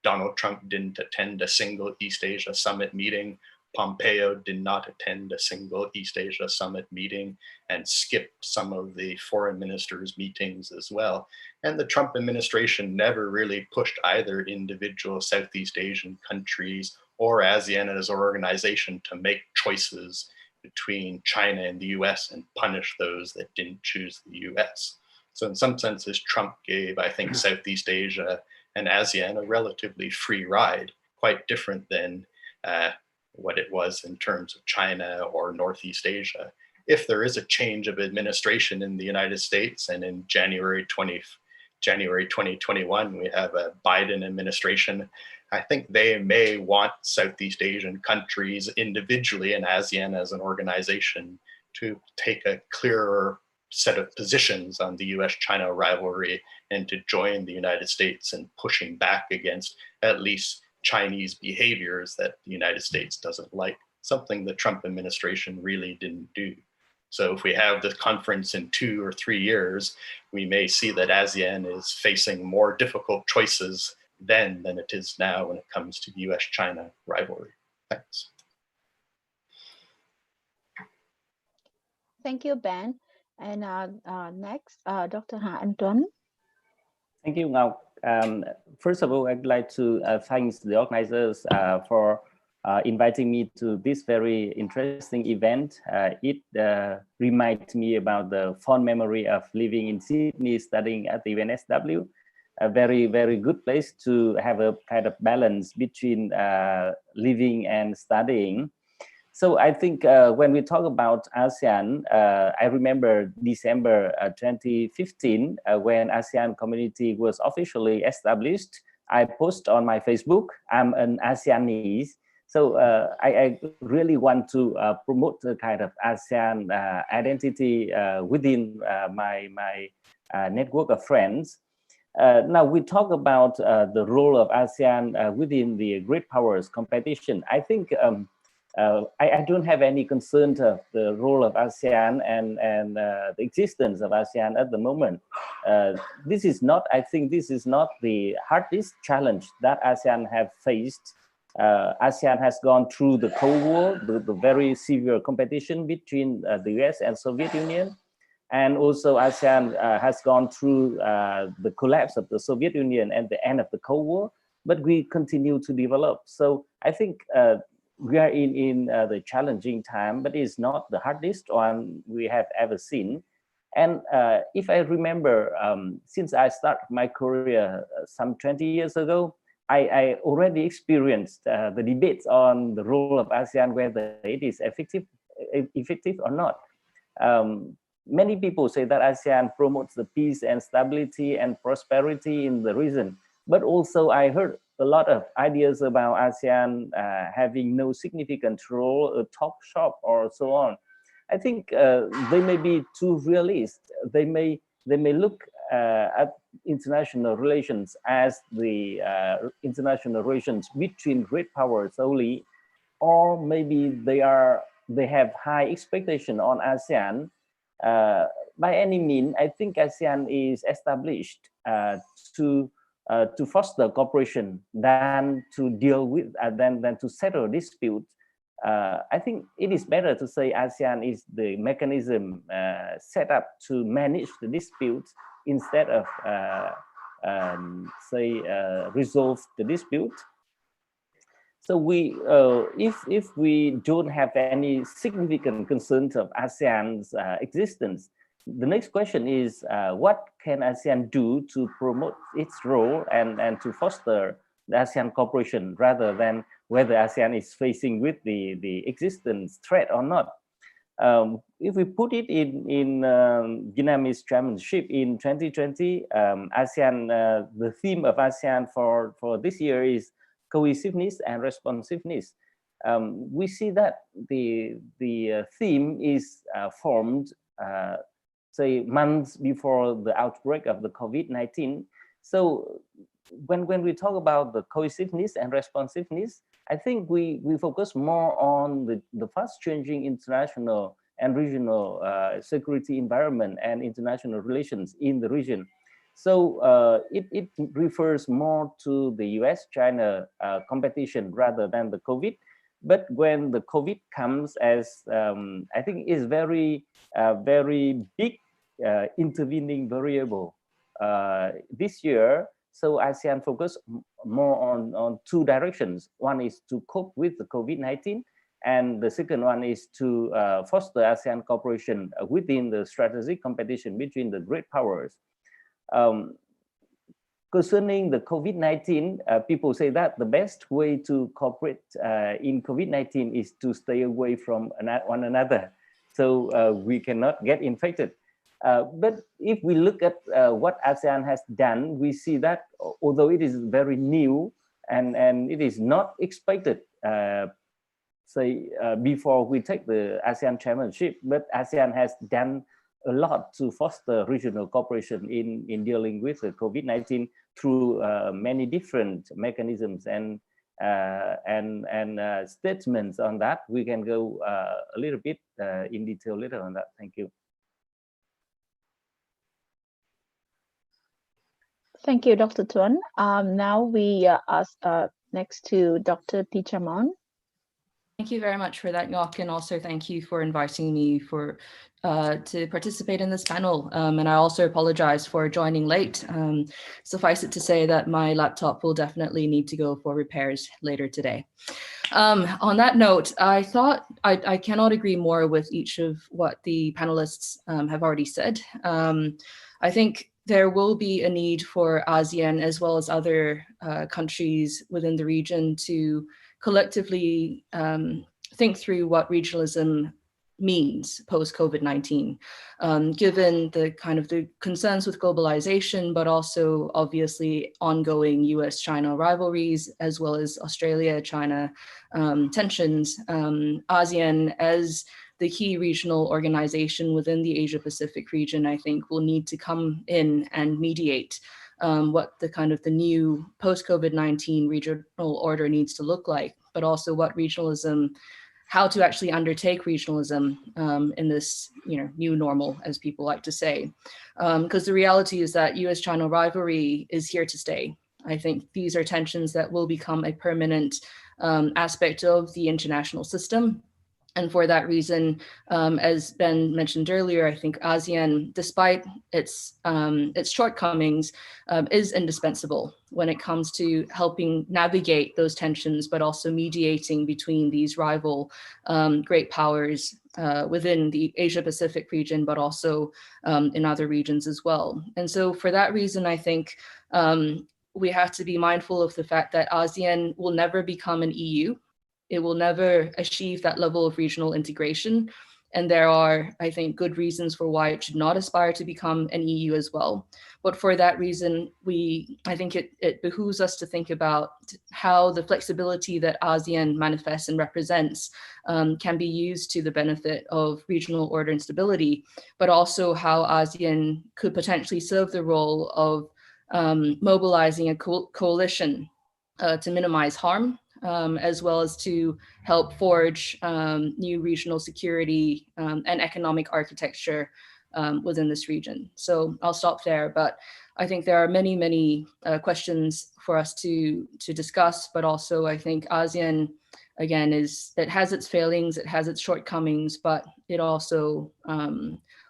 Donald Trump didn't attend a single East Asia summit meeting Pompeo did not attend a single East Asia Summit meeting and skipped some of the foreign ministers' meetings as well. And the Trump administration never really pushed either individual Southeast Asian countries or ASEAN as an organization to make choices between China and the US and punish those that didn't choose the US. So in some senses, Trump gave, I think, Southeast Asia and ASEAN a relatively free ride, quite different than what it was in terms of China or Northeast Asia. If there is a change of administration in the United States, and in January 2021, we have a Biden administration, I think they may want Southeast Asian countries individually and ASEAN as an organization to take a clearer set of positions on the US-China rivalry and to join the United States in pushing back against at least Chinese behaviors that the United States doesn't like, something the Trump administration really didn't do. So if we have the conference in 2 or 3 years, we may see that ASEAN is facing more difficult choices then than it is now when it comes to the US-China rivalry. Thanks. Thank you, Ben. And next, Dr. Ha Anh Tuấn. Thank you, Ngọc. First of all, I'd like to thank the organizers for inviting me to this very interesting event. It reminds me about the fond memory of living in Sydney, studying at the UNSW. A very, very good place to have a kind of balance between living and studying. So I think when we talk about ASEAN, I remember December 2015, when ASEAN community was officially established. I post on my Facebook, I'm an ASEANese. So I really want to promote the kind of ASEAN identity within my network of friends. Now we talk about the role of ASEAN within the great powers competition. I think I don't have any concern of the role of ASEAN and the existence of ASEAN at the moment. This is not, I think this is not the hardest challenge that ASEAN have faced. ASEAN has gone through the Cold War, the very severe competition between the US and Soviet Union. And also ASEAN has gone through the collapse of the Soviet Union and the end of the Cold War, but we continue to develop. So I think we are in the challenging time, but it's not the hardest one we have ever seen. And if I remember, since I started my career some 20 years ago, I already experienced the debates on the role of ASEAN, whether it is effective or not. Many people say that ASEAN promotes the peace and stability and prosperity in the region, but also I heard a lot of ideas about ASEAN having no significant role, a talk shop or so on. I think they may be too realist. They may look at international relations as the international relations between great powers only, or maybe they have high expectation on ASEAN. By any means, I think ASEAN is established to foster cooperation than to deal with, than to settle disputes. I think it is better to say ASEAN is the mechanism set up to manage the disputes instead of resolve the dispute. So we, if we don't have any significant concerns of ASEAN's existence, the next question is, what can ASEAN do to promote its role and to foster the ASEAN cooperation, rather than whether ASEAN is facing with the existence threat or not? If we put it in Vietnamese chairmanship in 2020, ASEAN, the theme of ASEAN for this year is cohesiveness and responsiveness. We see that the theme is formed say months before the outbreak of the COVID-19. So when we talk about the cohesiveness and responsiveness, I think we focus more on the fast changing international and regional security environment and international relations in the region. So it refers more to the US-China competition rather than the COVID. But when the COVID comes as, I think is very big intervening variable this year. So ASEAN focused more on two directions. One is to cope with the COVID-19, and the second one is to foster ASEAN cooperation within the strategic competition between the great powers. Concerning the COVID-19, people say that the best way to cooperate in COVID-19 is to stay away from one another, so we cannot get infected. But if we look at what ASEAN has done, we see that although it is very new and it is not expected, before we take the ASEAN chairmanship, but ASEAN has done a lot to foster regional cooperation in dealing with the COVID-19 through many different mechanisms and statements on that. We can go a little bit in detail later on that. Thank you. Thank you, Dr. Tuan. Now we ask next to Dr. Pichamon. Thank you very much for that, Ngoc, and also thank you for inviting me to participate in this panel. And I also apologize for joining late. Suffice it to say that my laptop will definitely need to go for repairs later today. On that note, I thought I cannot agree more with each of what the panelists have already said. I think there will be a need for ASEAN as well as other countries within the region to collectively think through what regionalism means post-COVID-19, given the kind of the concerns with globalization, but also obviously ongoing US-China rivalries, as well as Australia-China tensions. ASEAN as the key regional organization within the Asia-Pacific region, I think will need to come in and mediate what the kind of the new post-COVID-19 regional order needs to look like, but also what regionalism, how to actually undertake regionalism in this new normal, as people like to say. Because the reality is that US-China rivalry is here to stay. I think these are tensions that will become a permanent aspect of the international system. And for that reason, as Ben mentioned earlier, I think ASEAN, despite its shortcomings, is indispensable when it comes to helping navigate those tensions, but also mediating between these rival great powers within the Asia-Pacific region, but also in other regions as well. And so for that reason, I think we have to be mindful of the fact that ASEAN will never become an EU. It will never achieve that level of regional integration. And there are, I think, good reasons for why it should not aspire to become an EU as well. But for that reason, I think it behooves us to think about how the flexibility that ASEAN manifests and represents can be used to the benefit of regional order and stability, but also how ASEAN could potentially serve the role of mobilizing a coalition to minimize harm, as well as to help forge new regional security and economic architecture within this region. So I'll stop there, but I think there are many, many questions for us to discuss, but also I think ASEAN, again, it has its failings, it has its shortcomings, but it also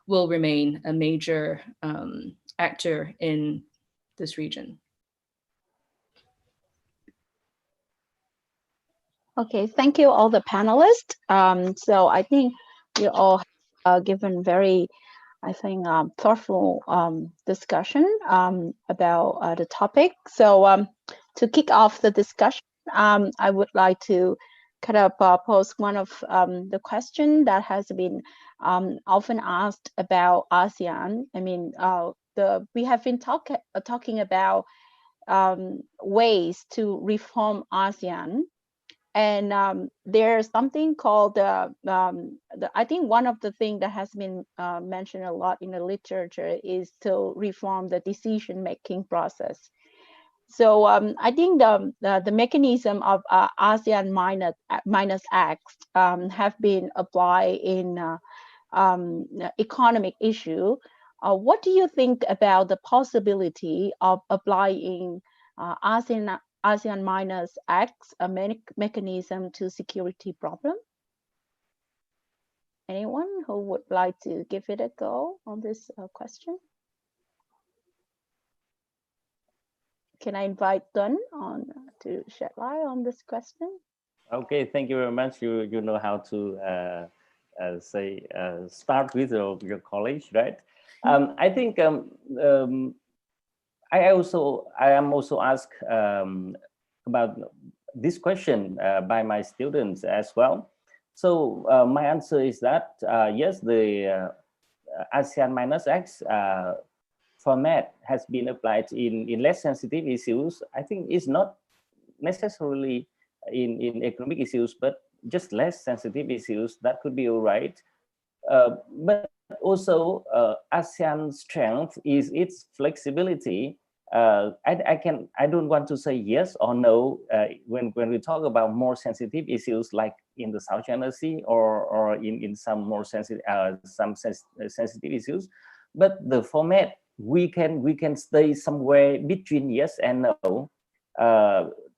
will remain a major actor in this region. Okay, thank you all the panelists. So I think you all have given very, I think, thoughtful discussion about the topic. So to kick off the discussion, I would like to kind of pose one of the question that has been often asked about ASEAN. I mean, we have been talking about ways to reform ASEAN. And there's something called I think one of the things that has been mentioned a lot in the literature is to reform the decision-making process. So I think the mechanism of ASEAN minus X have been applied in economic issue. What do you think about the possibility of applying ASEAN ASEAN minus X a mechanism to security problem? Anyone who would like to give it a go on this question? Can I invite Tuấn on to shed light on this question? Okay, thank you very much. You know how to start with your college, right? I think I am also asked about this question by my students as well. So my answer is that yes, the ASEAN minus X format has been applied in less sensitive issues. I think it's not necessarily in economic issues, but just less sensitive issues. That could be all right. But also ASEAN's strength is its flexibility. I don't want to say yes or no when we talk about more sensitive issues like in the South China Sea or in some more sensitive sensitive issues. But the format, we can stay somewhere between yes and no.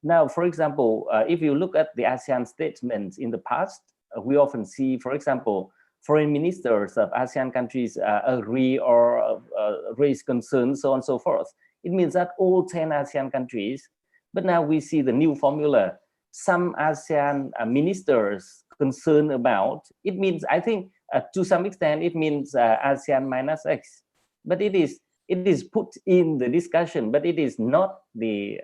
Now, for example, if you look at the ASEAN statements in the past, we often see, for example, foreign ministers of ASEAN countries agree or raise concerns, so on and so forth. It means that all 10 ASEAN countries, but now we see the new formula, some ASEAN ministers concerned about. It means, I think, to some extent, it means ASEAN minus X, but it is put in the discussion, but it is not the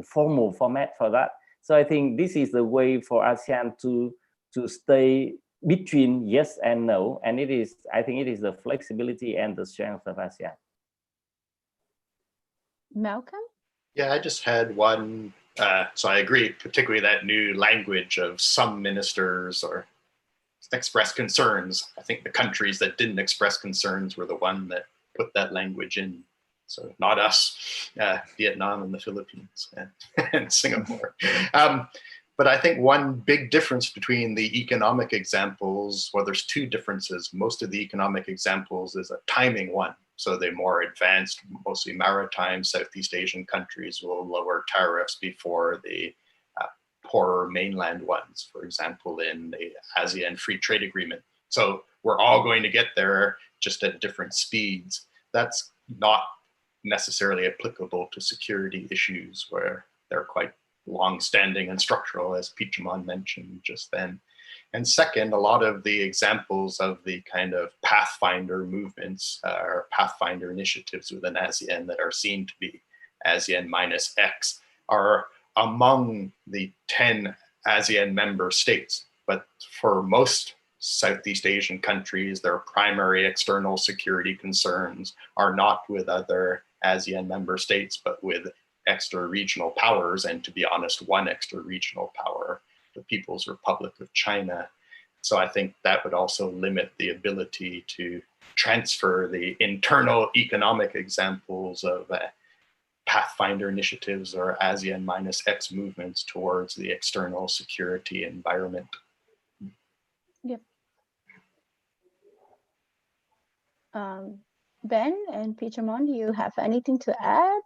formal format for that. So I think this is the way for ASEAN to stay between yes and no, and I think it is the flexibility and the strength of ASEAN. Malcolm? Yeah, I just had one. So I agree, particularly that new language of some ministers or express concerns. I think the countries that didn't express concerns were the one that put that language in. So not us, Vietnam and the Philippines and Singapore. But I think one big difference between the economic examples, well, there's two differences. Most of the economic examples is a timing one. So the more advanced, mostly maritime Southeast Asian countries will lower tariffs before the poorer mainland ones, for example, in the ASEAN Free Trade Agreement. So we're all going to get there just at different speeds. That's not necessarily applicable to security issues where they're quite long-standing and structural, as Pichemon mentioned just then. And second, a lot of the examples of the kind of pathfinder movements or pathfinder initiatives within ASEAN that are seen to be ASEAN minus X are among the 10 ASEAN member states. But for most Southeast Asian countries, their primary external security concerns are not with other ASEAN member states, but with extra-regional powers, and to be honest, one extra-regional power, the People's Republic of China. So I think that would also limit the ability to transfer the internal economic examples of pathfinder initiatives or ASEAN minus X movements towards the external security environment. Yep. Ben and Pichemon, do you have anything to add?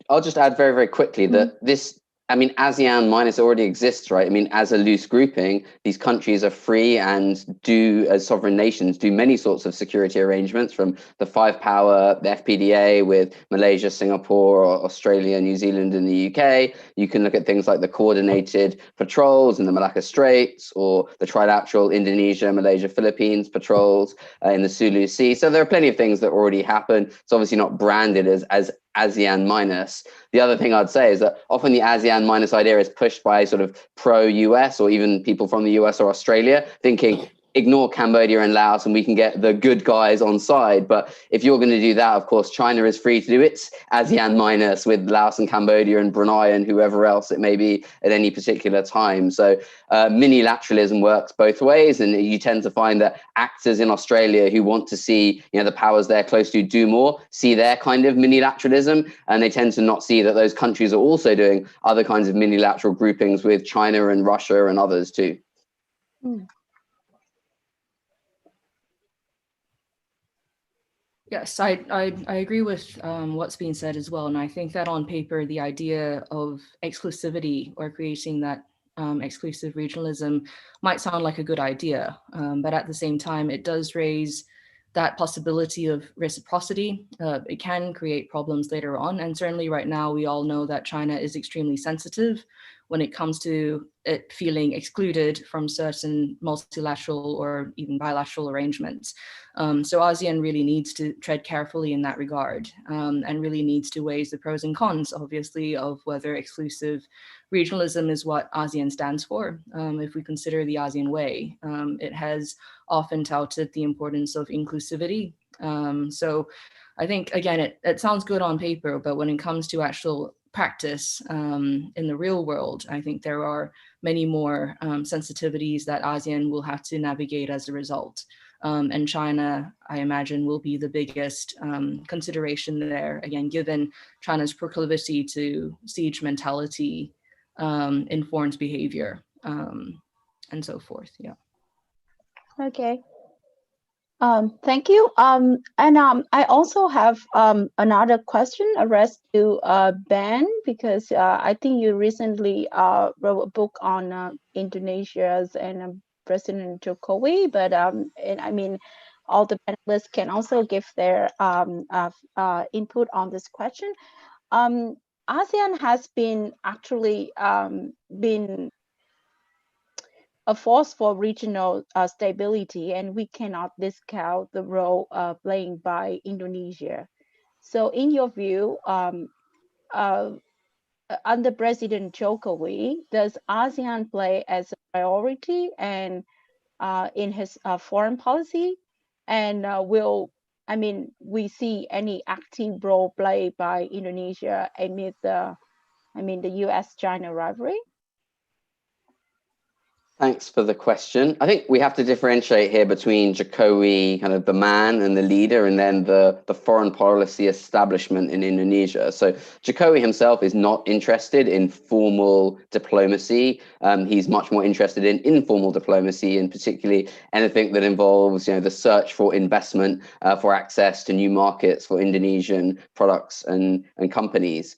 I'll just add very, very quickly that this, I mean, ASEAN minus already exists, right? I mean, as a loose grouping, these countries are free and do, as sovereign nations, do many sorts of security arrangements, from the five power, the FPDA with Malaysia, Singapore, or Australia, New Zealand, and the UK. You can look at things like the coordinated patrols in the Malacca Straits, or the trilateral Indonesia, Malaysia, Philippines patrols in the Sulu Sea. So there are plenty of things that already happen. It's obviously not branded as ASEAN minus. The other thing I'd say is that often the ASEAN minus idea is pushed by sort of pro-US or even people from the US or Australia, thinking ignore Cambodia and Laos and we can get the good guys on side. But if you're going to do that, of course, China is free to do its ASEAN minus with Laos and Cambodia and Brunei and whoever else it may be at any particular time. So minilateralism works both ways, and you tend to find that actors in Australia who want to see, you know, the powers they're close to do more, see their kind of minilateralism, and they tend to not see that those countries are also doing other kinds of minilateral groupings with China and Russia and others too. Yes, I agree with what's being said as well. And I think that on paper, the idea of exclusivity or creating that exclusive regionalism might sound like a good idea. But at the same time, it does raise that possibility of reciprocity. It can create problems later on. And certainly right now, we all know that China is extremely sensitive when it comes to it feeling excluded from certain multilateral or even bilateral arrangements. So ASEAN really needs to tread carefully in that regard, and really needs to weigh the pros and cons, obviously, of whether exclusive regionalism is what ASEAN stands for. If we consider the ASEAN way, it has often touted the importance of inclusivity. So I think, again, it sounds good on paper, but when it comes to actual practice in the real world, I think there are many more sensitivities that ASEAN will have to navigate as a result. And China, I imagine, will be the biggest consideration there, again, given China's proclivity to siege mentality, informed behavior, and so forth. Yeah. Okay. Thank you. I also have another question addressed to Ben, because I think you recently wrote a book on Indonesia's and President Jokowi, but and I mean, all the panelists can also give their input on this question. ASEAN has been actually been a force for regional stability, and we cannot discount the role played by Indonesia. So in your view, under President Jokowi, does ASEAN play as a priority and in his foreign policy? And we see any active role played by Indonesia amid the US-China rivalry? Thanks for the question. I think we have to differentiate here between Jokowi, kind of the man and the leader, and then the foreign policy establishment in Indonesia. So Jokowi himself is not interested in formal diplomacy. He's much more interested in informal diplomacy, and particularly anything that involves, the search for investment, for access to new markets for Indonesian products and companies.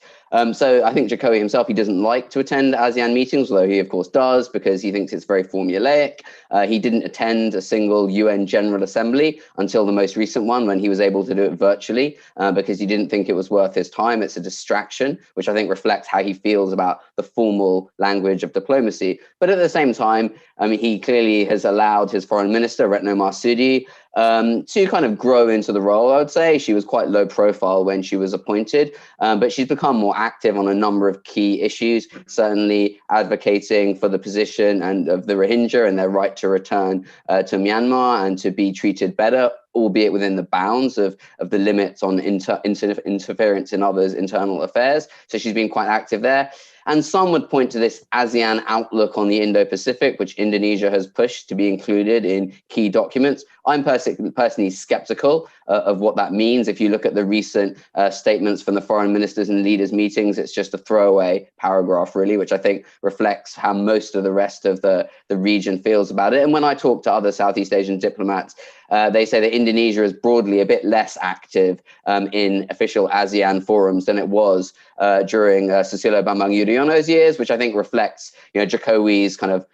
So I think Jokowi himself, he doesn't like to attend ASEAN meetings, although he of course does, because he thinks it's very formulaic. He didn't attend a single UN General Assembly until the most recent one, when he was able to do it virtually, because he didn't think it was worth his time. It's a distraction, which I think reflects how he feels about the formal language of diplomacy. But at the same time, he clearly has allowed his foreign minister, Retno Marsudi, to kind of grow into the role. I would say she was quite low profile when she was appointed, but she's become more active on a number of key issues, certainly advocating for the position and of the Rohingya and their right to return to Myanmar and to be treated better, albeit within the bounds of the limits on interference in others' internal affairs. So she's been quite active there. And some would point to this ASEAN outlook on the Indo-Pacific, which Indonesia has pushed to be included in key documents. I'm personally skeptical of what that means. If you look at the recent statements from the foreign ministers and leaders meetings, it's just a throwaway paragraph, really, which I think reflects how most of the rest of the region feels about it. And when I talk to other Southeast Asian diplomats, they say that Indonesia is broadly a bit less active in official ASEAN forums than it was during Susilo Bambang Yudhoyono's years, which I think reflects, Jokowi's kind of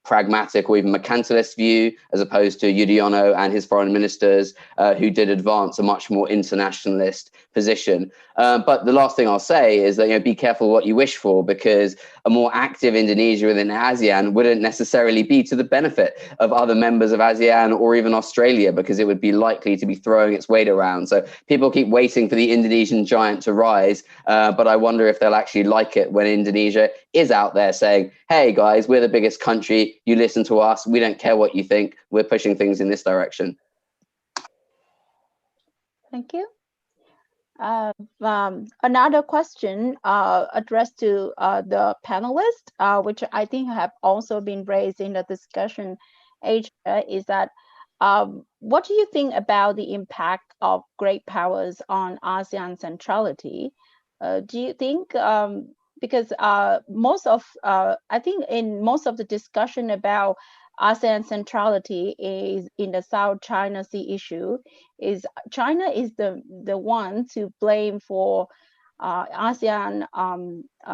pragmatic or even mercantilist view, as opposed to Yudhoyono and his foreign ministers, who did advance a much more internationalist position. But the last thing I'll say is that, be careful what you wish for, because a more active Indonesia within ASEAN wouldn't necessarily be to the benefit of other members of ASEAN or even Australia, because it would be likely to be throwing its weight around. So people keep waiting for the Indonesian giant to rise, but I wonder if they'll actually like it when Indonesia is out there saying, hey guys, we're the biggest country, you listen to us, we don't care what you think, we're pushing things in this direction. Thank you. Another question addressed to the panelists, which I think have also been raised in the discussion, Asia, is that what do you think about the impact of great powers on ASEAN centrality? Do you think, because I think in most of the discussion about ASEAN centrality is in the South China Sea issue is China is the one to blame for ASEAN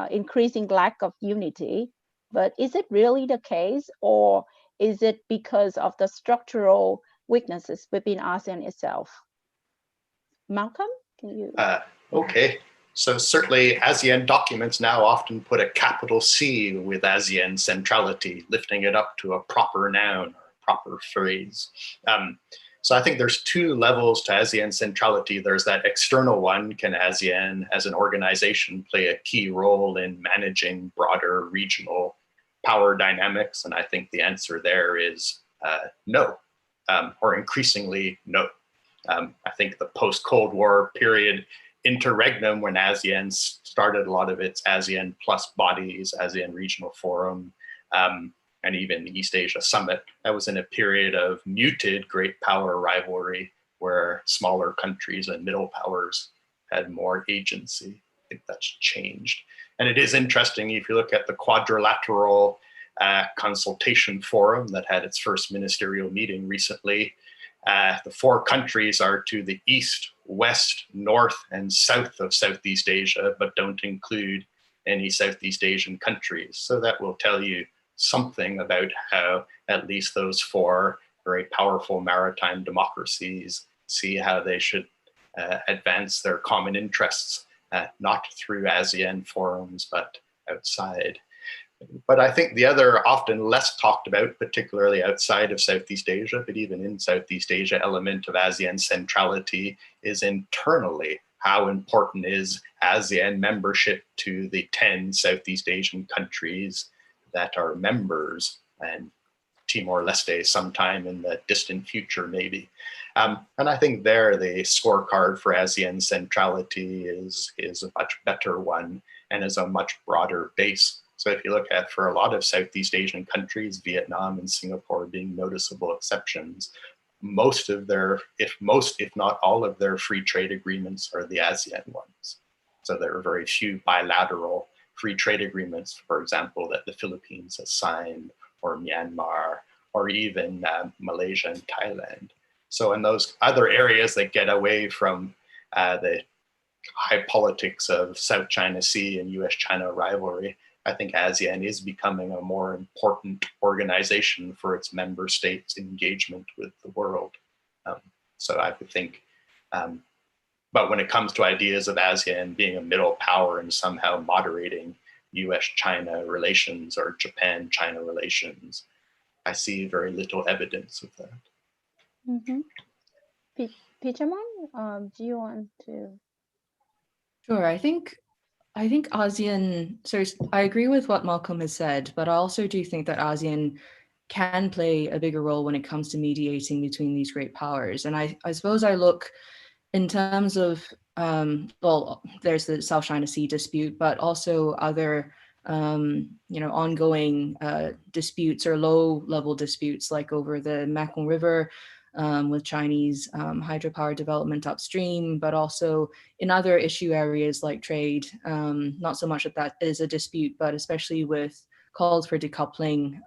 increasing lack of unity. But is it really the case, or is it because of the structural weaknesses within ASEAN itself? Malcolm, can you? Okay. So certainly ASEAN documents now often put a capital C with ASEAN centrality, lifting it up to a proper noun or proper phrase. So I think there's two levels to ASEAN centrality. There's that external one. Can ASEAN as an organization play a key role in managing broader regional power dynamics? And I think the answer there is no, or increasingly no. I think the post-Cold War period interregnum, when ASEAN started a lot of its ASEAN Plus bodies, ASEAN Regional Forum, and even the East Asia Summit, that was in a period of muted great power rivalry where smaller countries and middle powers had more agency. I think that's changed. And it is interesting, if you look at the quadrilateral consultation forum that had its first ministerial meeting recently, the four countries are to the east, west, north, and south of Southeast Asia, but don't include any Southeast Asian countries. So that will tell you something about how at least those four very powerful maritime democracies see how they should advance their common interests, not through ASEAN forums, but outside. But I think the other often less talked about, particularly outside of Southeast Asia, but even in Southeast Asia, element of ASEAN centrality is internally. How important is ASEAN membership to the 10 Southeast Asian countries that are members, and Timor-Leste sometime in the distant future, maybe. And I think there the scorecard for ASEAN centrality is a much better one and is a much broader base. So if you look at, for a lot of Southeast Asian countries, Vietnam and Singapore being noticeable exceptions, most of their, if not all of their free trade agreements are the ASEAN ones. So there are very few bilateral free trade agreements, for example, that the Philippines has signed, or Myanmar, or even Malaysia and Thailand. So in those other areas that get away from the high politics of South China Sea and US-China rivalry, I think ASEAN is becoming a more important organization for its member states' engagement with the world. So I would think, but when it comes to ideas of ASEAN being a middle power and somehow moderating US-China relations or Japan-China relations, I see very little evidence of that. Mm-hmm. Pichamon, do you want to? Sure, I think ASEAN, so I agree with what Malcolm has said, but I also do think that ASEAN can play a bigger role when it comes to mediating between these great powers. And I suppose I look in terms of, well, there's the South China Sea dispute, but also other, ongoing disputes or low-level disputes, like over the Mekong River, with Chinese hydropower development upstream, but also in other issue areas like trade. Not so much that is a dispute, but especially with calls for decoupling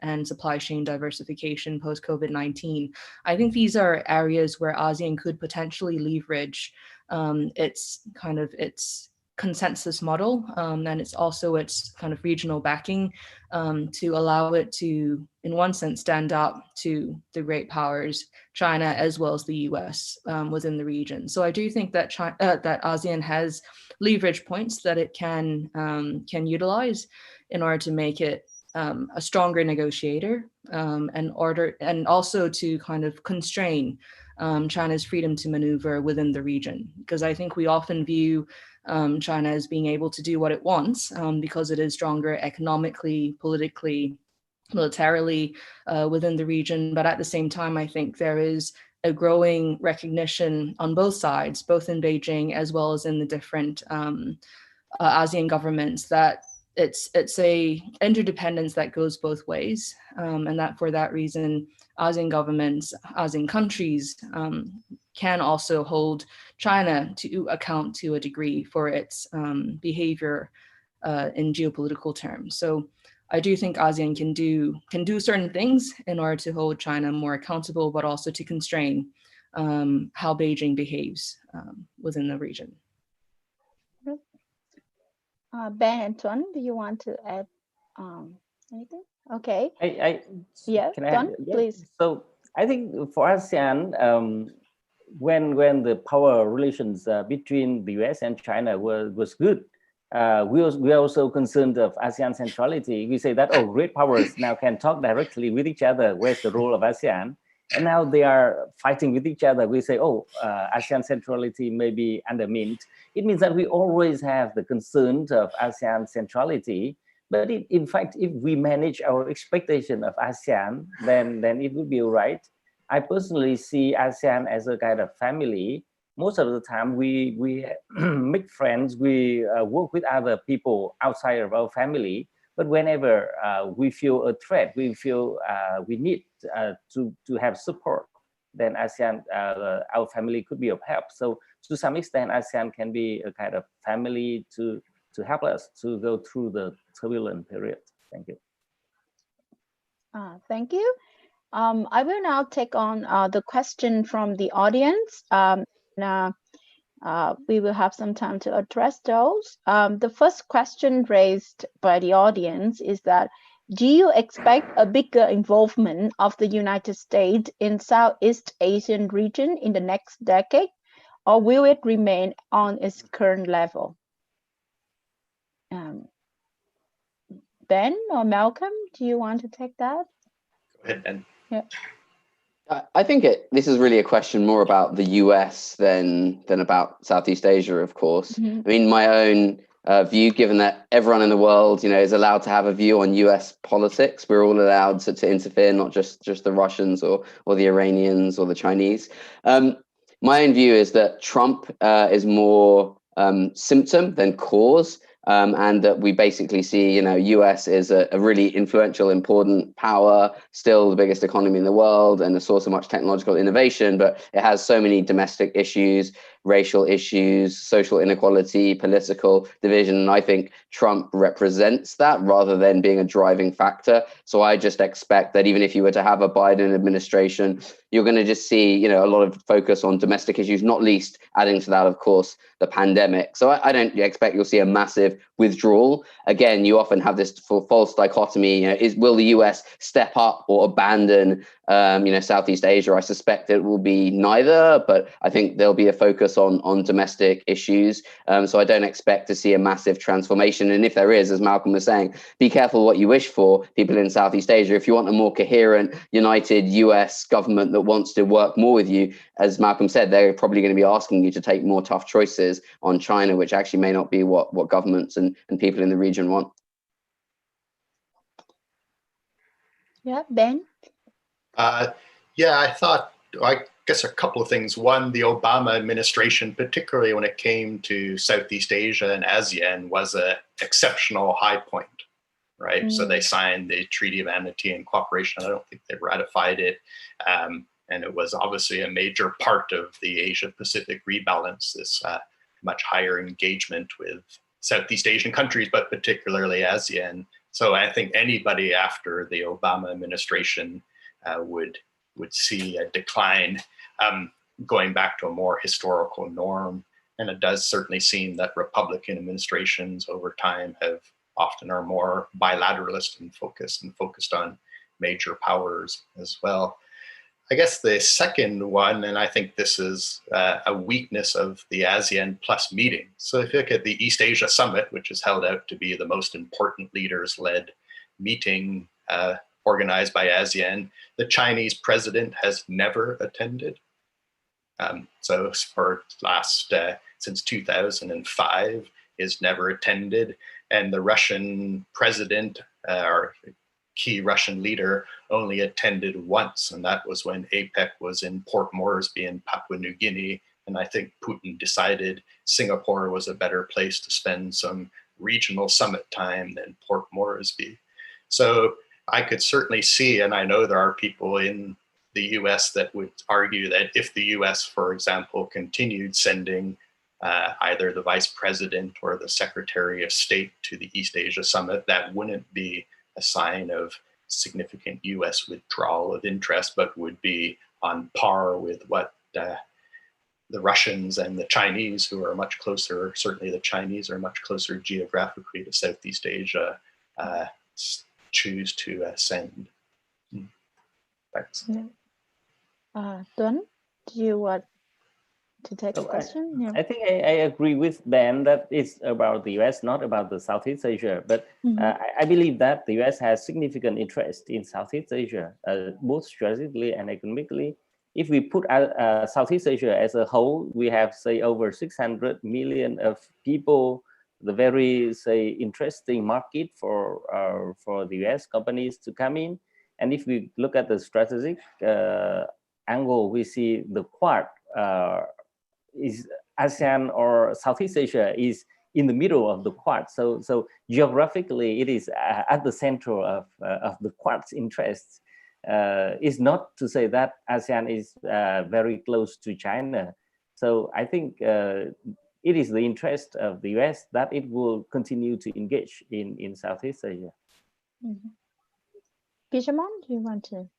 and supply chain diversification post-COVID-19. I think these are areas where ASEAN could potentially leverage its consensus model, and it's also its kind of regional backing to allow it to, in one sense, stand up to the great powers, China as well as the US within the region. So I do think that that ASEAN has leverage points that it can utilize in order to make it a stronger negotiator, and also to kind of constrain China's freedom to maneuver within the region. Because I think we often view China as being able to do what it wants because it is stronger economically, politically, militarily within the region. But at the same time, I think there is a growing recognition on both sides, both in Beijing as well as in the different ASEAN governments, that it's a interdependence that goes both ways, and that for that reason, ASEAN governments, ASEAN countries can also hold China to account to a degree for its behavior in geopolitical terms. So I do think ASEAN can do certain things in order to hold China more accountable, but also to constrain how Beijing behaves within the region. Ben and Tuan, do you want to add anything? Okay. Yeah, can I Tuan, please. So I think for ASEAN, when the power relations between the US and China was good, we are also concerned of ASEAN centrality. We say that, oh, great powers now can talk directly with each other. Where's the role of ASEAN? And now they are fighting with each other. We say, oh, ASEAN centrality may be undermined. It means that we always have the concern of ASEAN centrality. But in fact, if we manage our expectation of ASEAN, then it will be all right. I personally see ASEAN as a kind of family. Most of the time, we make friends, we work with other people outside of our family. But whenever we feel a threat, we feel we need to have support, then ASEAN, our family could be of help. So to some extent, ASEAN can be a kind of family to help us to go through the turbulent period. Thank you. Thank you. I will now take on the question from the audience. We will have some time to address those. The first question raised by the audience is that, do you expect a bigger involvement of the United States in Southeast Asian region in the next decade, or will it remain on its current level? Ben or Malcolm, do you want to take that? Go ahead, Ben. Yeah. I think this is really a question more about the US than about Southeast Asia, of course. Mm-hmm. I mean, my own view, given that everyone in the world, is allowed to have a view on US politics. We're all allowed to interfere, not just the Russians or the Iranians or the Chinese. My own view is that Trump is more symptom than cause. And that we basically see, US is a really influential, important power, still the biggest economy in the world and a source of much technological innovation, but it has so many domestic issues, racial issues, social inequality, political division. And I think Trump represents that rather than being a driving factor. So I just expect that even if you were to have a Biden administration, you're going to just see, a lot of focus on domestic issues, not least adding to that, of course, the pandemic. So I don't expect you'll see a massive withdrawal. Again, you often have this false dichotomy. Will the US step up or abandon, Southeast Asia? I suspect it will be neither, but I think there'll be a focus on domestic issues. So I don't expect to see a massive transformation. And if there is, as Malcolm was saying, be careful what you wish for, people in Southeast Asia. If you want a more coherent, united US government that wants to work more with you, as Malcolm said, they're probably going to be asking you to take more tough choices on China, which actually may not be what governments and people in the region want. Yeah, Ben? I guess a couple of things. One, the Obama administration, particularly when it came to Southeast Asia and ASEAN, was an exceptional high point, right? Mm. So they signed the Treaty of Amity and Cooperation. I don't think they ratified it. And it was obviously a major part of the Asia-Pacific rebalance, this much higher engagement with Southeast Asian countries, but particularly ASEAN. So I think anybody after the Obama administration would see a decline, going back to a more historical norm. And it does certainly seem that Republican administrations over time often are more bilateralist in focus and focused on major powers as well. I guess the second one, and I think this is a weakness of the ASEAN Plus meeting. So if you look at the East Asia Summit, which is held out to be the most important leaders-led meeting organized by ASEAN, the Chinese president has never attended. So for since 2005, is never attended. And the Russian president, or key Russian leader, only attended once, and that was when APEC was in Port Moresby in Papua New Guinea. And I think Putin decided Singapore was a better place to spend some regional summit time than Port Moresby. So I could certainly see, and I know there are people in the US that would argue that if the US, for example, continued sending either the vice president or the secretary of state to the East Asia Summit, that wouldn't be a sign of significant US withdrawal of interest, but would be on par with what the Russians and the Chinese, who are much closer, certainly the Chinese are much closer geographically to Southeast Asia, choose to send. Thanks. Tuấn, do you want to take a question? I think I agree with Ben that it's about the US, not about the Southeast Asia. But I believe that the US has significant interest in Southeast Asia, both strategically and economically. If we put Southeast Asia as a whole, we have, say, over 600 million of people, the very, say, interesting market for the US companies to come in. And if we look at the strategic angle, we see the Quad is ASEAN or Southeast Asia is in the middle of the Quad. So geographically, it is at the center of the Quad's interests. It's not to say that ASEAN is very close to China. So I think it is the interest of the US that it will continue to engage in Southeast Asia. Pijamon, do you want to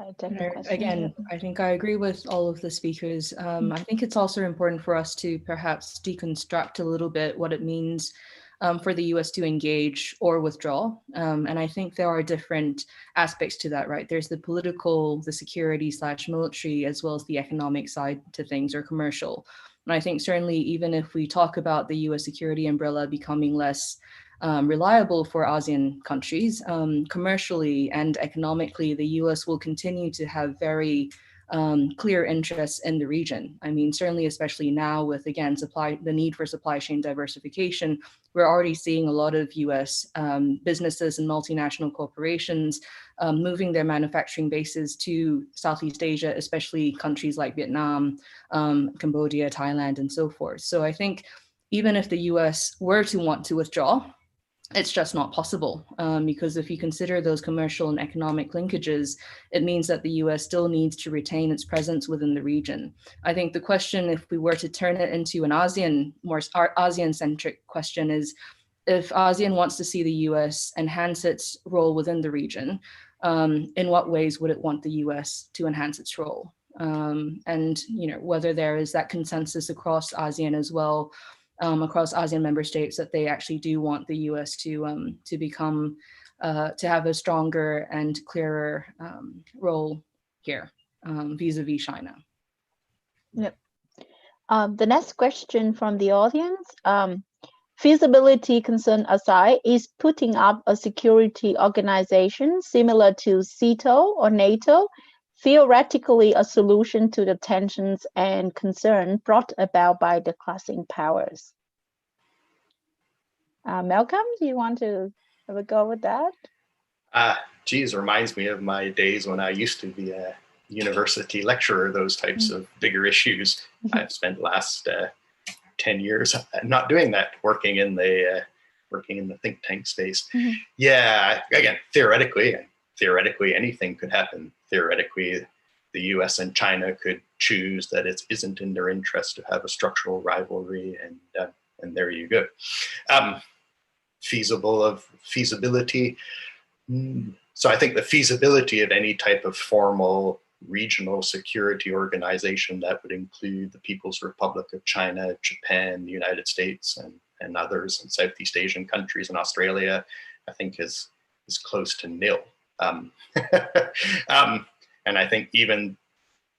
take the question? Again, I think I agree with all of the speakers. I think it's also important for us to perhaps deconstruct a little bit what it means for the US to engage or withdraw. And I think there are different aspects to that, right? There's the political, the security / military, as well as the economic side to things, or commercial. And I think certainly even if we talk about the US security umbrella becoming less reliable for ASEAN countries, commercially and economically, the US will continue to have very clear interests in the region. I mean, certainly, especially now with, again, the need for supply chain diversification, we're already seeing a lot of US businesses and multinational corporations moving their manufacturing bases to Southeast Asia, especially countries like Vietnam, Cambodia, Thailand, and so forth. So I think even if the US were to want to withdraw, it's just not possible, because if you consider those commercial and economic linkages, it means that the US still needs to retain its presence within the region. I think the question, if we were to turn it into an more ASEAN-centric question, is if ASEAN wants to see the US enhance its role within the region, in what ways would it want the US to enhance its role? And whether there is that consensus across ASEAN as well, across ASEAN member states, that they actually do want the US to become, to have a stronger and clearer role here vis-a-vis China. Yep. The next question from the audience. Feasibility concern aside, is putting up a security organization similar to CETO or NATO theoretically a solution to the tensions and concern brought about by the clashing powers? Malcolm, do you want to have a go with that? Geez, reminds me of my days when I used to be a university lecturer, those types of bigger issues. I've spent the last 10 years not doing that, working in the think tank space. Yeah, again, theoretically anything could happen. Theoretically, the US and China could choose that it isn't in their interest to have a structural rivalry, and there you go. Feasibility. So I think the feasibility of any type of formal regional security organization that would include the People's Republic of China, Japan, the United States, and others, and Southeast Asian countries, and Australia, I think is close to nil. And I think even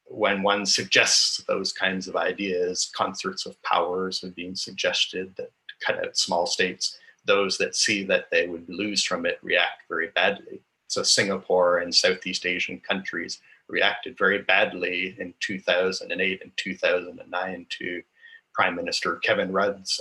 when one suggests those kinds of ideas, concerts of powers are being suggested that cut out small states. Those that see that they would lose from it react very badly. So Singapore and Southeast Asian countries reacted very badly in 2008 and 2009 to Prime Minister Kevin Rudd's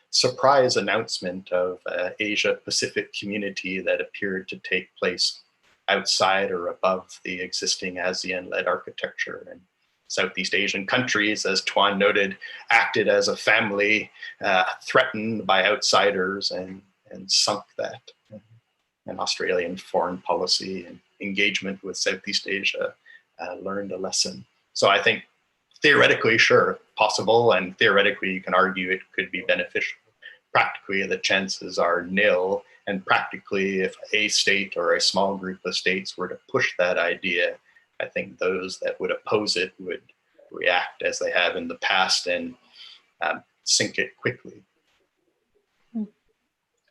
surprise announcement of Asia-Pacific community that appeared to take place outside or above the existing ASEAN-led architecture. And Southeast Asian countries, as Tuan noted, acted as a family threatened by outsiders and sunk that. And Australian foreign policy and engagement with Southeast Asia learned a lesson. So I think theoretically, sure, possible, and theoretically you can argue it could be beneficial. practically the chances are nil. And practically, if a state or a small group of states were to push that idea, I think those that would oppose it would react as they have in the past and sink it quickly.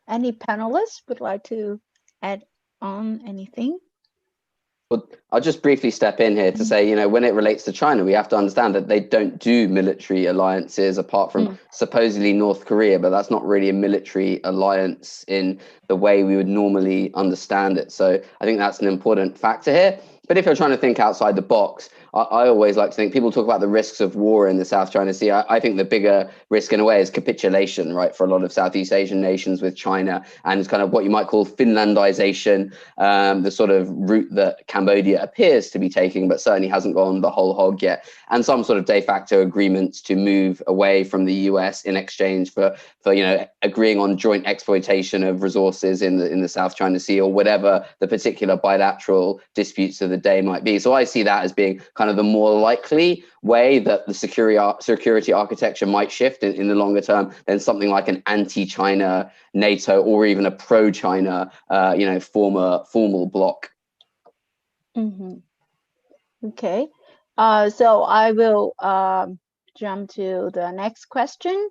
Any panelists would like to add on anything? Well, I'll just briefly step in here to say, when it relates to China, we have to understand that they don't do military alliances apart from supposedly North Korea, but that's not really a military alliance in the way we would normally understand it. So I think that's an important factor here. But if you're trying to think outside the box, I always like to think, people talk about the risks of war in the South China Sea. I think the bigger risk in a way is capitulation, right, for a lot of Southeast Asian nations with China, and it's kind of what you might call Finlandization, the sort of route that Cambodia appears to be taking, but certainly hasn't gone the whole hog yet, and some sort of de facto agreements to move away from the US in exchange for agreeing on joint exploitation of resources in the South China Sea, or whatever the particular bilateral disputes of the day might be. So I see that as being kind of the more likely way that the security architecture might shift in the longer term than something like an anti-China NATO or even a pro-China, formal bloc. Okay, so I will jump to the next question.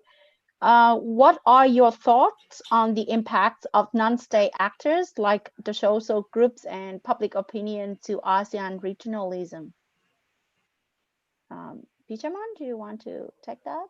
What are your thoughts on the impact of non-state actors like the social groups and public opinion to ASEAN regionalism? Pichaman, do you want to take that?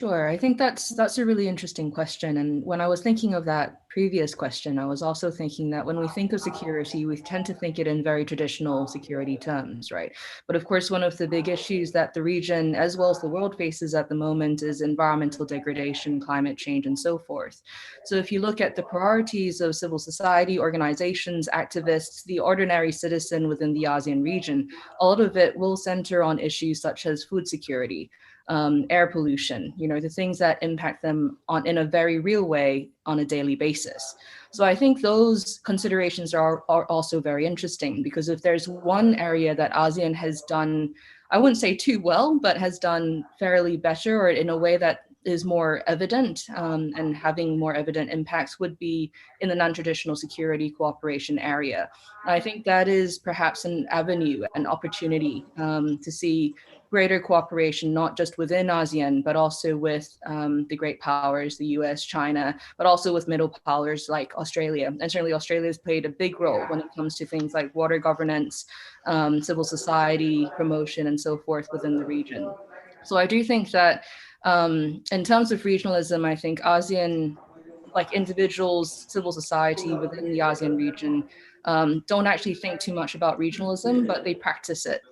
Sure, I think that's a really interesting question. And when I was thinking of that previous question, I was also thinking that when we think of security, we tend to think it in very traditional security terms, right? But of course, one of the big issues that the region, as well as the world, faces at the moment is environmental degradation, climate change, and so forth. So if you look at the priorities of civil society, organizations, activists, the ordinary citizen within the ASEAN region, a lot of it will center on issues such as food security, air pollution, the things that impact them in a very real way on a daily basis. So I think those considerations are also very interesting, because if there's one area that ASEAN has done, I wouldn't say too well, but has done fairly better, or in a way that is more evident and having more evident impacts, would be in the non-traditional security cooperation area. I think that is perhaps an avenue, an opportunity to see greater cooperation, not just within ASEAN, but also with the great powers, the US, China, but also with middle powers like Australia. And certainly Australia has played a big role when it comes to things like water governance, civil society promotion, and so forth within the region. So I do think that in terms of regionalism, I think ASEAN, like individuals, civil society within the ASEAN region, don't actually think too much about regionalism, but they practice it.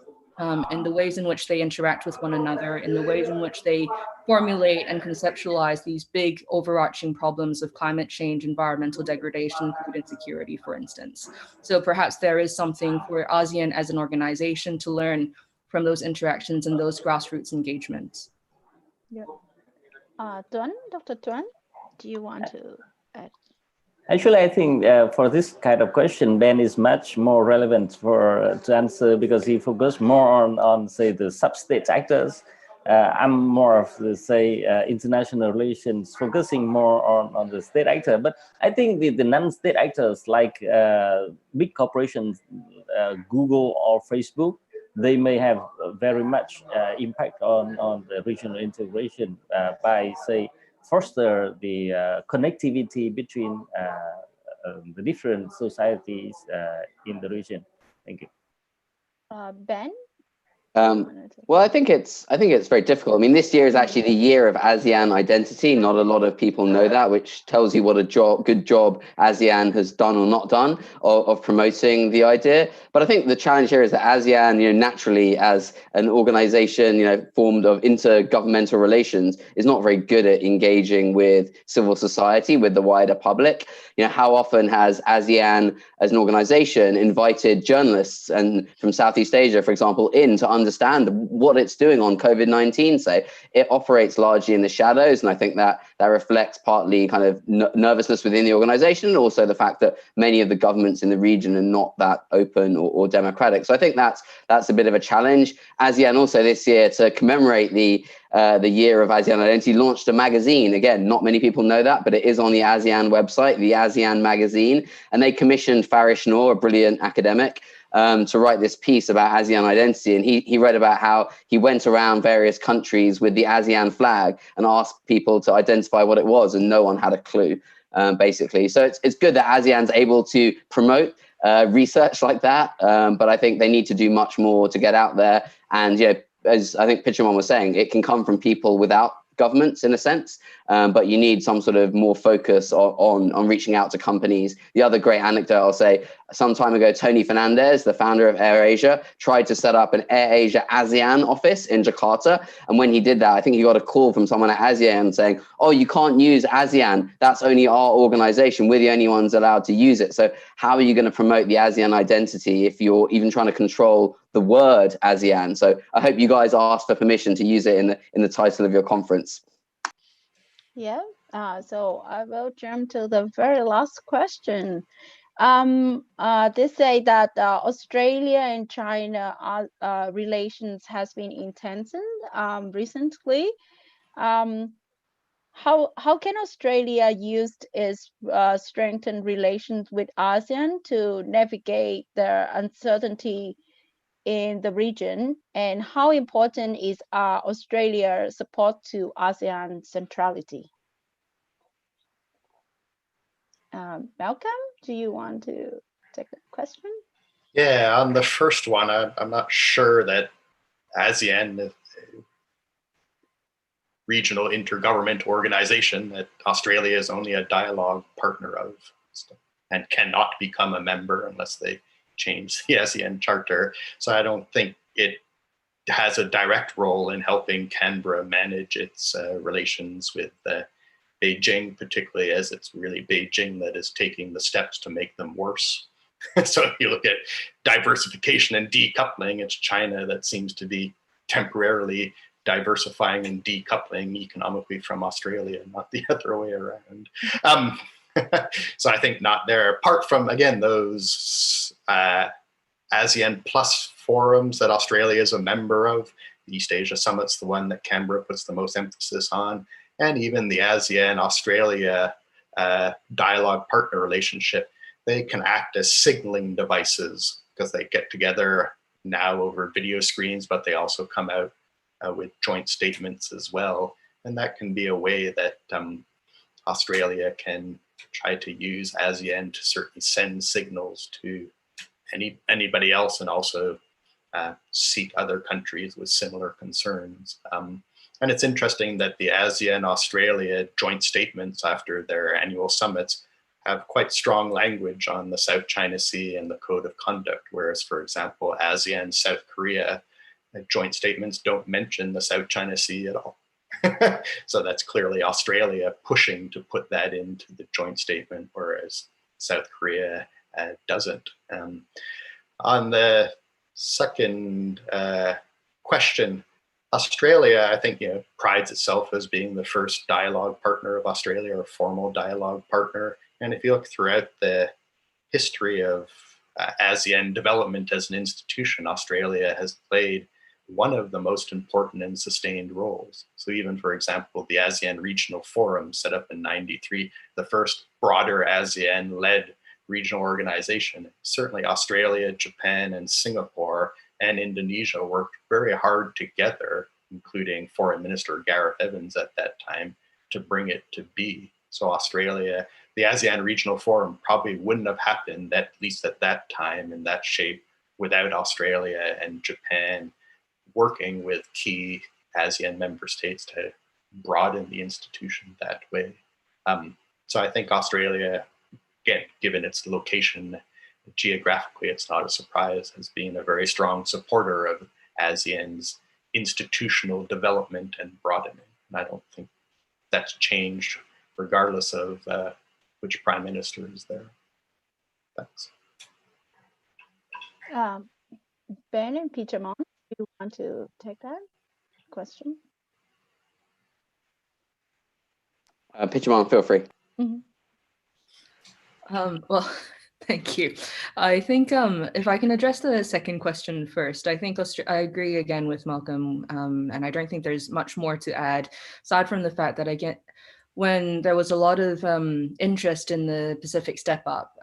In the ways in which they interact with one another, in the ways in which they formulate and conceptualize these big overarching problems of climate change, environmental degradation, food insecurity, for instance. So perhaps there is something for ASEAN as an organization to learn from those interactions and those grassroots engagements. Yeah. Dr. Tuan, do you want to add? Actually, I think for this kind of question, Ben is much more relevant to answer, because he focused more on say, the sub-state actors. I'm more of the, say, international relations, focusing more on the state actor. But I think the non-state actors, like big corporations, Google or Facebook, they may have very much impact on the regional integration by, say, foster the connectivity between the different societies in the region. Thank you. Ben? Well, I think it's very difficult. I mean, this year is actually the year of ASEAN identity. Not a lot of people know that, which tells you what a good job ASEAN has done or not done of promoting the idea. But I think the challenge here is that ASEAN, naturally as an organization, formed of intergovernmental relations, is not very good at engaging with civil society, with the wider public. How often has ASEAN as an organization invited journalists and from Southeast Asia, for example, in to understand what it's doing on COVID-19? So it operates largely in the shadows. And I think that reflects partly kind of nervousness within the organization, and also the fact that many of the governments in the region are not that open or democratic. So I think that's a bit of a challenge. ASEAN also this year, to commemorate the the year of ASEAN identity, launched a magazine. Again, not many people know that, but it is on the ASEAN website, the ASEAN magazine. And they commissioned Farish Noor, a brilliant academic, to write this piece about ASEAN identity. And he read about how he went around various countries with the ASEAN flag and asked people to identify what it was, and no one had a clue, basically. So it's good that ASEAN's able to promote research like that, but I think they need to do much more to get out there. And as I think Pitcherman was saying, it can come from people without governments in a sense, but you need some sort of more focus on reaching out to companies. The other great anecdote I'll say, some time ago, Tony Fernandez, the founder of AirAsia, tried to set up an AirAsia ASEAN office in Jakarta. And when he did that, I think he got a call from someone at ASEAN saying, oh, you can't use ASEAN. That's only our organization. We're the only ones allowed to use it. So how are you going to promote the ASEAN identity if you're even trying to control the word ASEAN? So I hope you guys ask for permission to use it in the title of your conference. Yeah, so I will jump to the very last question. They say that Australia and China relations has been intensified recently. How can Australia use its strengthened relations with ASEAN to navigate the uncertainty in the region, and how important is Australia's support to ASEAN centrality? Malcolm, do you want to take the question? Yeah, on the first one, I'm not sure that ASEAN, regional intergovernmental organization that Australia is only a dialogue partner of and cannot become a member unless they change the ASEAN Charter. So I don't think it has a direct role in helping Canberra manage its relations with Beijing, particularly as it's really Beijing that is taking the steps to make them worse. So if you look at diversification and decoupling, it's China that seems to be temporarily diversifying and decoupling economically from Australia, not the other way around. So I think not there. Apart from, again, those ASEAN Plus forums that Australia is a member of, the East Asia Summit's the one that Canberra puts the most emphasis on, and even the ASEAN-Australia dialogue partner relationship, they can act as signaling devices because they get together now over video screens, but they also come out with joint statements as well. And that can be a way that Australia can try to use ASEAN to certainly send signals to anybody else, and also seek other countries with similar concerns. And it's interesting that the ASEAN-Australia joint statements after their annual summits have quite strong language on the South China Sea and the Code of Conduct, whereas, for example, ASEAN-South Korea joint statements don't mention the South China Sea at all. So that's clearly Australia pushing to put that into the joint statement, whereas South Korea doesn't. On the second question, Australia, I think, prides itself as being the first dialogue partner of Australia, or formal dialogue partner. And if you look throughout the history of ASEAN development as an institution, Australia has played one of the most important and sustained roles. So even, for example, the ASEAN Regional Forum set up in '93, the first broader ASEAN-led regional organization. Certainly Australia, Japan, and Singapore and Indonesia worked very hard together, including Foreign Minister Gareth Evans at that time, to bring it to be. So Australia, the ASEAN Regional Forum probably wouldn't have happened, at least at that time, in that shape, without Australia and Japan working with key ASEAN member states to broaden the institution that way. So I think Australia, again, given its location geographically, it's not a surprise, has been a very strong supporter of ASEAN's institutional development and broadening. And I don't think that's changed regardless of which prime minister is there. Thanks. Ben and Pitcherman, do you want to take that question? Pitcherman, feel free. Mm-hmm. Well, Thank you. I think if I can address the second question first, I think I agree again with Malcolm, and I don't think there's much more to add, aside from the fact that again, when there was a lot of interest in the Pacific Step Up,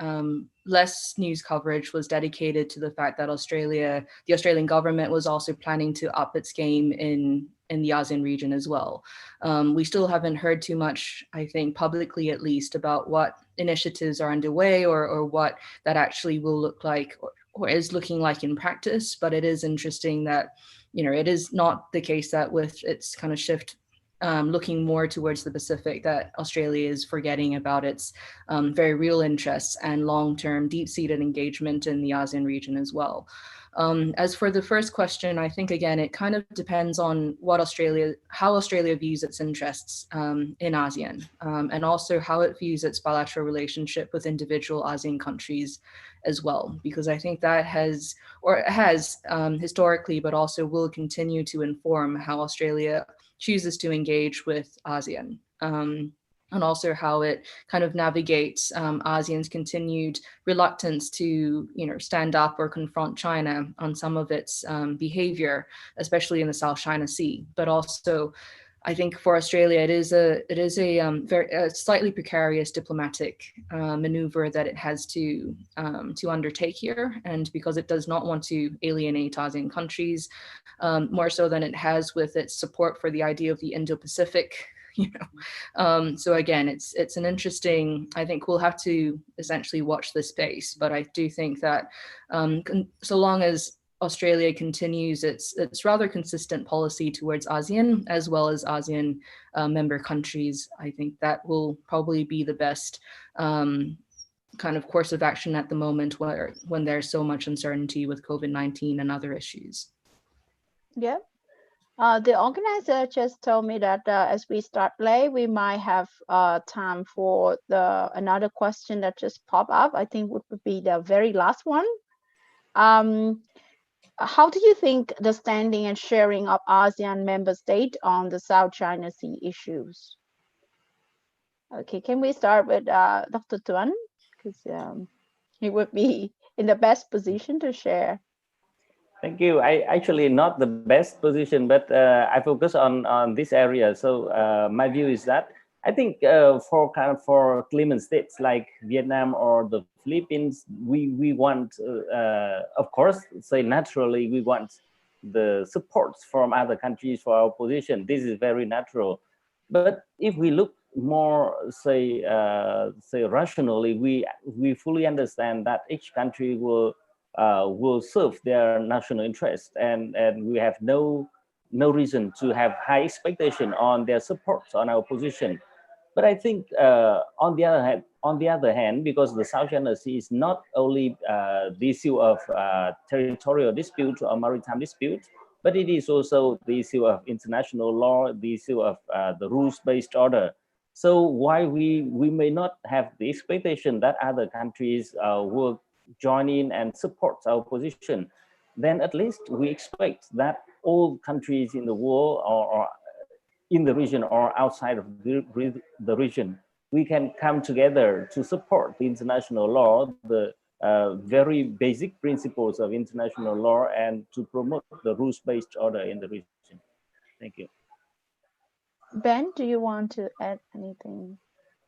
less news coverage was dedicated to the fact that the Australian government was also planning to up its game in the ASEAN region as well. We still haven't heard too much, I think, publicly at least, about what initiatives are underway or what that actually will look like or is looking like in practice. But it is interesting that, it is not the case that with its kind of shift looking more towards the Pacific, that Australia is forgetting about its very real interests and long-term deep-seated engagement in the ASEAN region as well. As for the first question, I think again, it kind of depends on how Australia views its interests in ASEAN, and also how it views its bilateral relationship with individual ASEAN countries as well, because I think that has historically, but also will continue to inform how Australia chooses to engage with ASEAN. And also how it kind of navigates ASEAN's continued reluctance to, stand up or confront China on some of its behavior, especially in the South China Sea. But also, I think for Australia, it is a very slightly precarious diplomatic maneuver that it has to undertake here, and because it does not want to alienate ASEAN countries, more so than it has with its support for the idea of the Indo-Pacific. So again, it's an interesting, I think we'll have to essentially watch this space, but I do think that so long as Australia continues its rather consistent policy towards ASEAN as well as ASEAN member countries, I think that will probably be the best kind of course of action at the moment when there's so much uncertainty with COVID-19 and other issues. Yeah. The organizer just told me that as we start late, we might have time for another question that just popped up. I think would be the very last one. How do you think the standing and sharing of ASEAN member states on the South China Sea issues? Okay, can we start with Dr. Tuan? Because he would be in the best position to share. Thank you. I actually not the best position, but I focus on this area. So my view is that I think for claimant states like Vietnam or the Philippines, we want, of course, say naturally, we want the support from other countries for our position. This is very natural. But if we look more, say rationally, we fully understand that each country will serve their national interest, and we have no reason to have high expectation on their support on our position. But I think on the other hand, because the South China Sea is not only the issue of territorial dispute or maritime dispute, but it is also the issue of international law, the issue of the rules-based order. So while we may not have the expectation that other countries will join in and support our position, then at least we expect that all countries in the world or in the region or outside of the region, we can come together to support the international law, the very basic principles of international law, and to promote the rules-based order in the region. Thank you. Ben, do you want to add anything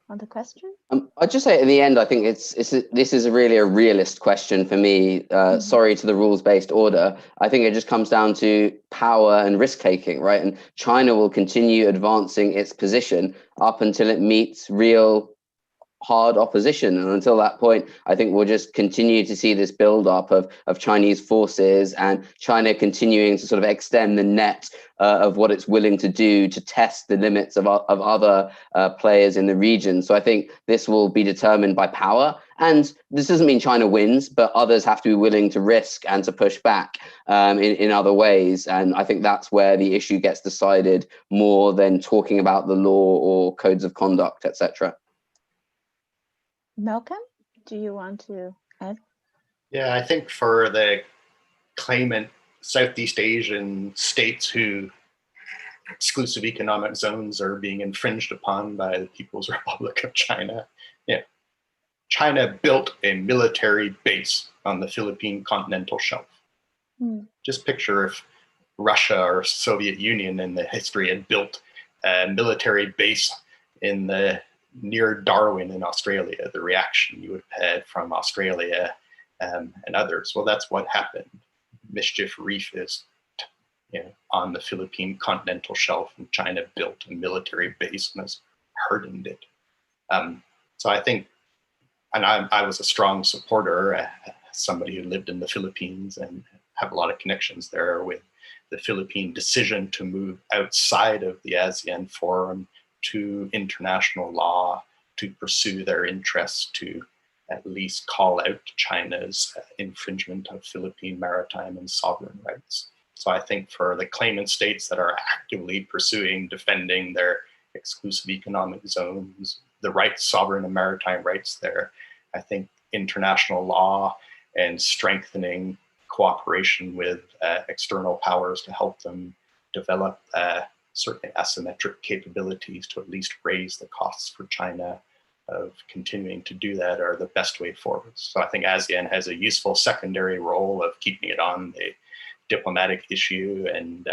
on the question? I'd just say at the end, I think this is really a realist question for me. Sorry to the rules-based order. I think it just comes down to power and risk-taking, right? And China will continue advancing its position up until it meets real hard opposition. And until that point, I think we'll just continue to see this build-up of Chinese forces and China continuing to sort of extend the net of what it's willing to do to test the limits of other players in the region. So I think this will be determined by power. And this doesn't mean China wins, but others have to be willing to risk and to push back in other ways. And I think that's where the issue gets decided more than talking about the law or codes of conduct, etc. Malcolm, do you want to add? Yeah, I think for the claimant Southeast Asian states who exclusive economic zones are being infringed upon by the People's Republic of China, yeah, China built a military base on the Philippine continental shelf. Just picture if Russia or Soviet Union in the history had built a military base in the near Darwin in Australia, the reaction you would have had from Australia and others. Well, that's what happened. Mischief Reef is on the Philippine continental shelf, and China built a military base and has hardened it. So I think, and I was a strong supporter, somebody who lived in the Philippines and have a lot of connections there with the Philippine decision to move outside of the ASEAN Forum to international law to pursue their interests, to at least call out China's infringement of Philippine maritime and sovereign rights. So I think for the claimant states that are actively pursuing, defending their exclusive economic zones, the rights, sovereign and maritime rights there, I think international law and strengthening cooperation with external powers to help them develop certainly asymmetric capabilities to at least raise the costs for China of continuing to do that are the best way forward. So I think ASEAN has a useful secondary role of keeping it on the diplomatic issue and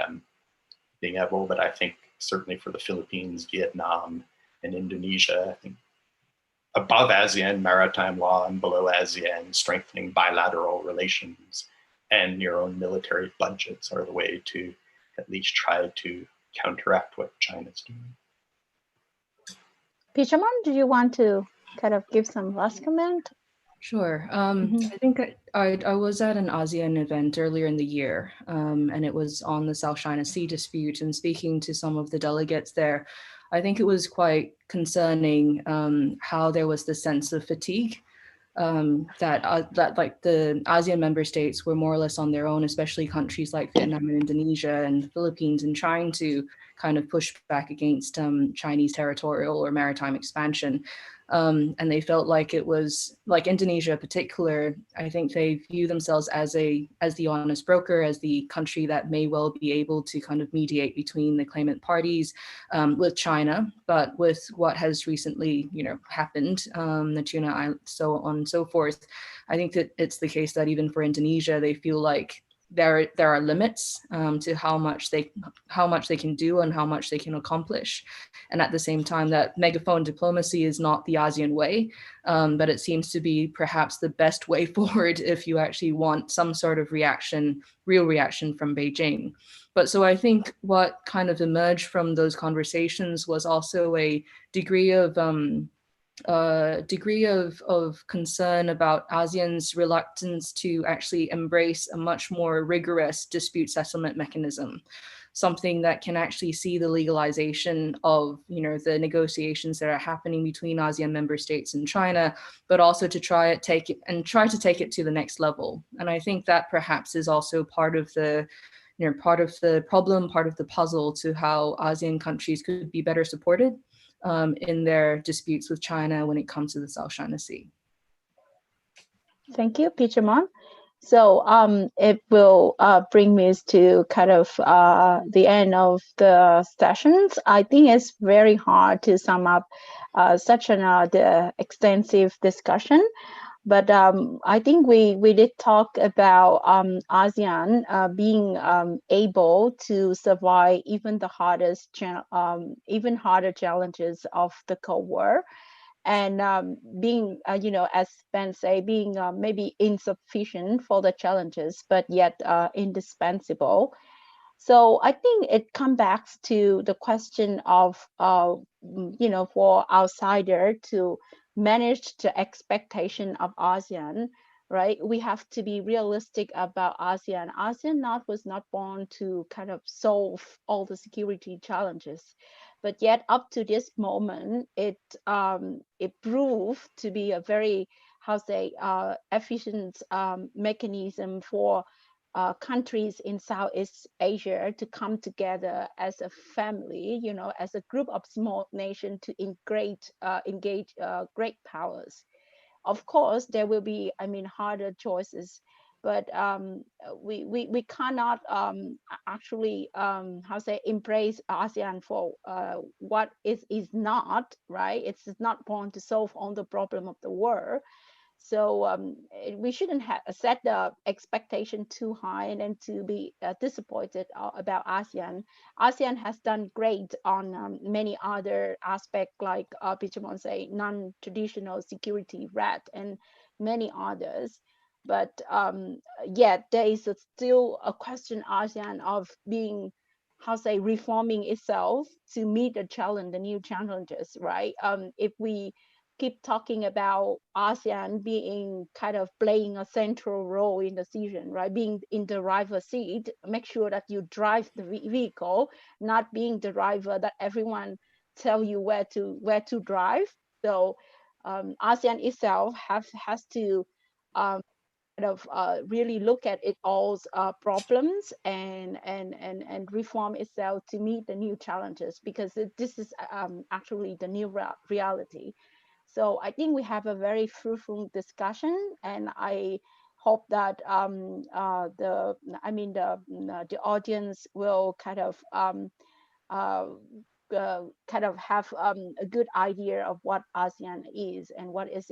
being able, but I think certainly for the Philippines, Vietnam, and Indonesia, I think above ASEAN maritime law and below ASEAN strengthening bilateral relations and your own military budgets are the way to at least try to counteract what China's doing. Pichaman, do you want to kind of give some last comment? Sure. I think I was at an ASEAN event earlier in the year, and it was on the South China Sea dispute. And speaking to some of the delegates there, I think it was quite concerning how there was the sense of fatigue that like the ASEAN member states were more or less on their own, especially countries like Vietnam and Indonesia and the Philippines, in trying to kind of push back against Chinese territorial or maritime expansion. And they felt like it was, like Indonesia in particular, I think they view themselves as the honest broker, as the country that may well be able to kind of mediate between the claimant parties with China. But with what has recently, happened, the Tuna Island, so on and so forth, I think that it's the case that even for Indonesia, they feel like there are limits to how much they can do and how much they can accomplish. And at the same time, that megaphone diplomacy is not the ASEAN way, but it seems to be perhaps the best way forward if you actually want some sort of real reaction from Beijing. But so I think what kind of emerged from those conversations was also a degree of concern about ASEAN's reluctance to actually embrace a much more rigorous dispute settlement mechanism, something that can actually see the legalization of, the negotiations that are happening between ASEAN member states and China, but also to try to take it to the next level. And I think that perhaps is also part of the problem, part of the puzzle to how ASEAN countries could be better supported in their disputes with China when it comes to the South China Sea. Thank you, Pichaman. So it will bring me to kind of the end of the sessions. I think it's very hard to sum up such an extensive discussion. But I think we did talk about ASEAN being able to survive even the even harder challenges of the Cold War, and being, as Ben say, being maybe insufficient for the challenges, but yet indispensable. So I think it comes back to the question of, for outsider to manage the expectation of ASEAN, right? We have to be realistic about ASEAN. ASEAN was not born to kind of solve all the security challenges, but yet up to this moment, it proved to be a very, efficient mechanism for countries in Southeast Asia to come together as a family, as a group of small nations to engage great powers. Of course, there will be, harder choices but we cannot actually embrace ASEAN for what is not, right? It's not born to solve all the problem of the world. So we shouldn't set the expectation too high and then to be disappointed about ASEAN. ASEAN has done great on many other aspects, like Pichimon say, non-traditional security, red, and many others. But yet there is still a question ASEAN of being, reforming itself to meet the new challenges, right? If we keep talking about ASEAN being kind of playing a central role in the decision, right? Being in the driver's seat, make sure that you drive the vehicle, not being the driver that everyone tell you where to drive. So ASEAN itself has to really look at it all's problems and reform itself to meet the new challenges, because this is actually the new reality. So I think we have a very fruitful discussion, and I hope that the audience will kind of have a good idea of what ASEAN is and what is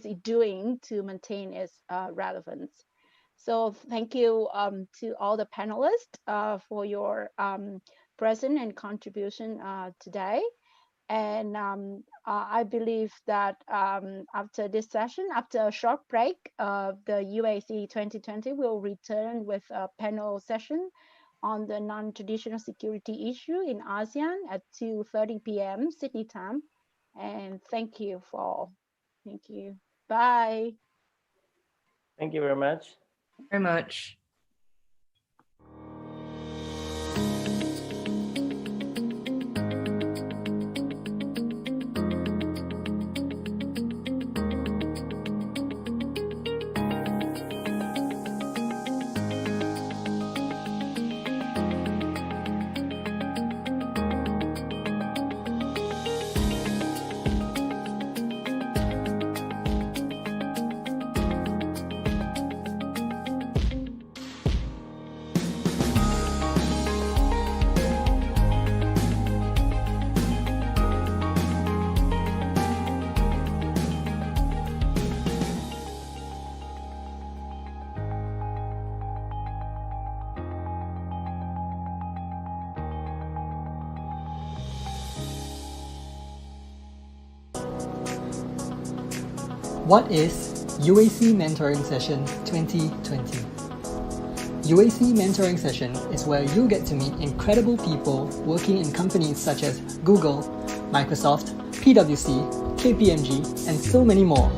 it doing to maintain its relevance. So thank you to all the panelists for your presence and contribution today. And I believe that after this session, after a short break, the UAC 2020 will return with a panel session on the non-traditional security issue in ASEAN at 2:30 p.m. Sydney time. And thank you for all. Thank you. Bye. Thank you very much. Very much. What is UAC Mentoring Session 2020? UAC Mentoring Session is where you get to meet incredible people working in companies such as Google, Microsoft, PwC, KPMG, and so many more.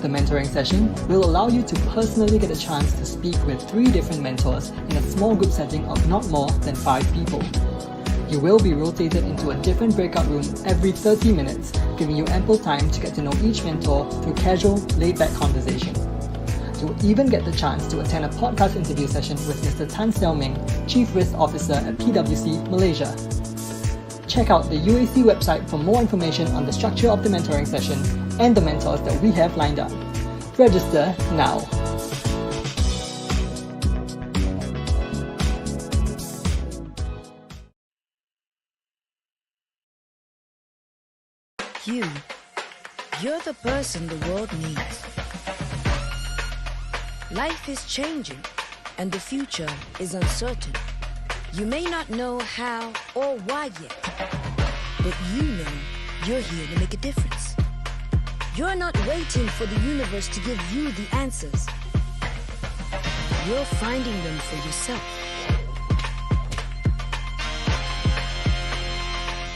The mentoring session will allow you to personally get a chance to speak with 3 different mentors in a small group setting of not more than 5 people. You will be rotated into a different breakout room every 30 minutes, giving you ample time to get to know each mentor through casual, laid-back conversation. You will even get the chance to attend a podcast interview session with Mr. Tan Xiao Ming, Chief Risk Officer at PwC, Malaysia. Check out the UAC website for more information on the structure of the mentoring session and the mentors that we have lined up. Register now. You're the person the world needs. Life is changing, and the future is uncertain. You may not know how or why yet, but you know you're here to make a difference. You're not waiting for the universe to give you the answers. You're finding them for yourself.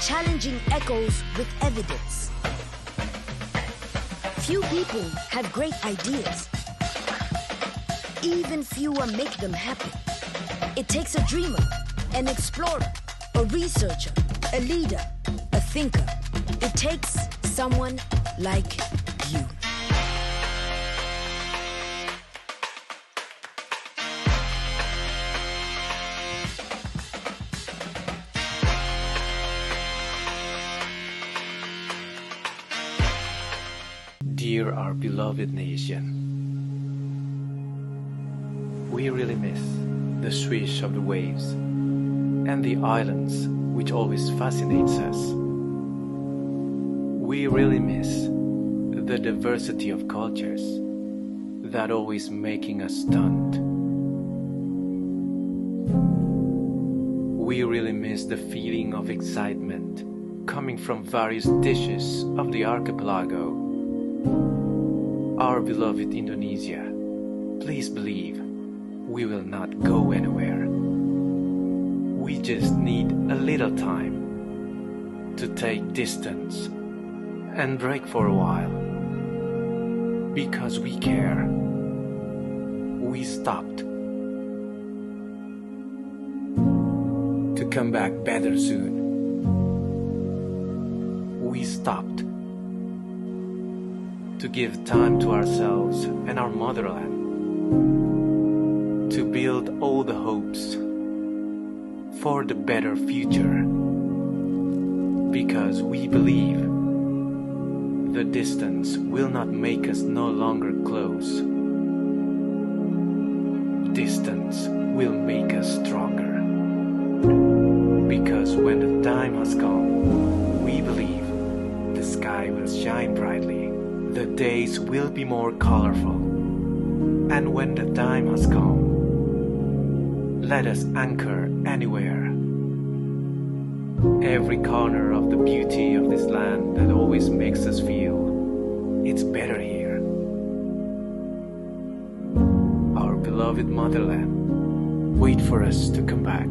Challenging echoes with evidence. Few people have great ideas. Even fewer make them happen. It takes a dreamer, an explorer, a researcher, a leader, a thinker. It takes someone like you. Dear our beloved nation, We really miss the swish of the waves and the islands which always fascinates us. We really miss the diversity of cultures that always making us stunned. We really miss the feeling of excitement coming from various dishes of the archipelago. Our beloved Indonesia, please believe we will not go anywhere. We just need a little time to take distance and break for a while. Because we care. We stopped. To come back better soon. We stopped. To give time to ourselves and our motherland. To build all the hopes for the better future. Because we believe the distance will not make us no longer close. Distance will make us stronger. Because when the time has come, we believe the sky will shine brightly. The days will be more colorful. And when the time has come, let us anchor anywhere. Every corner of the beauty of this land that always makes us feel it's better here. Our beloved motherland, wait for us to come back.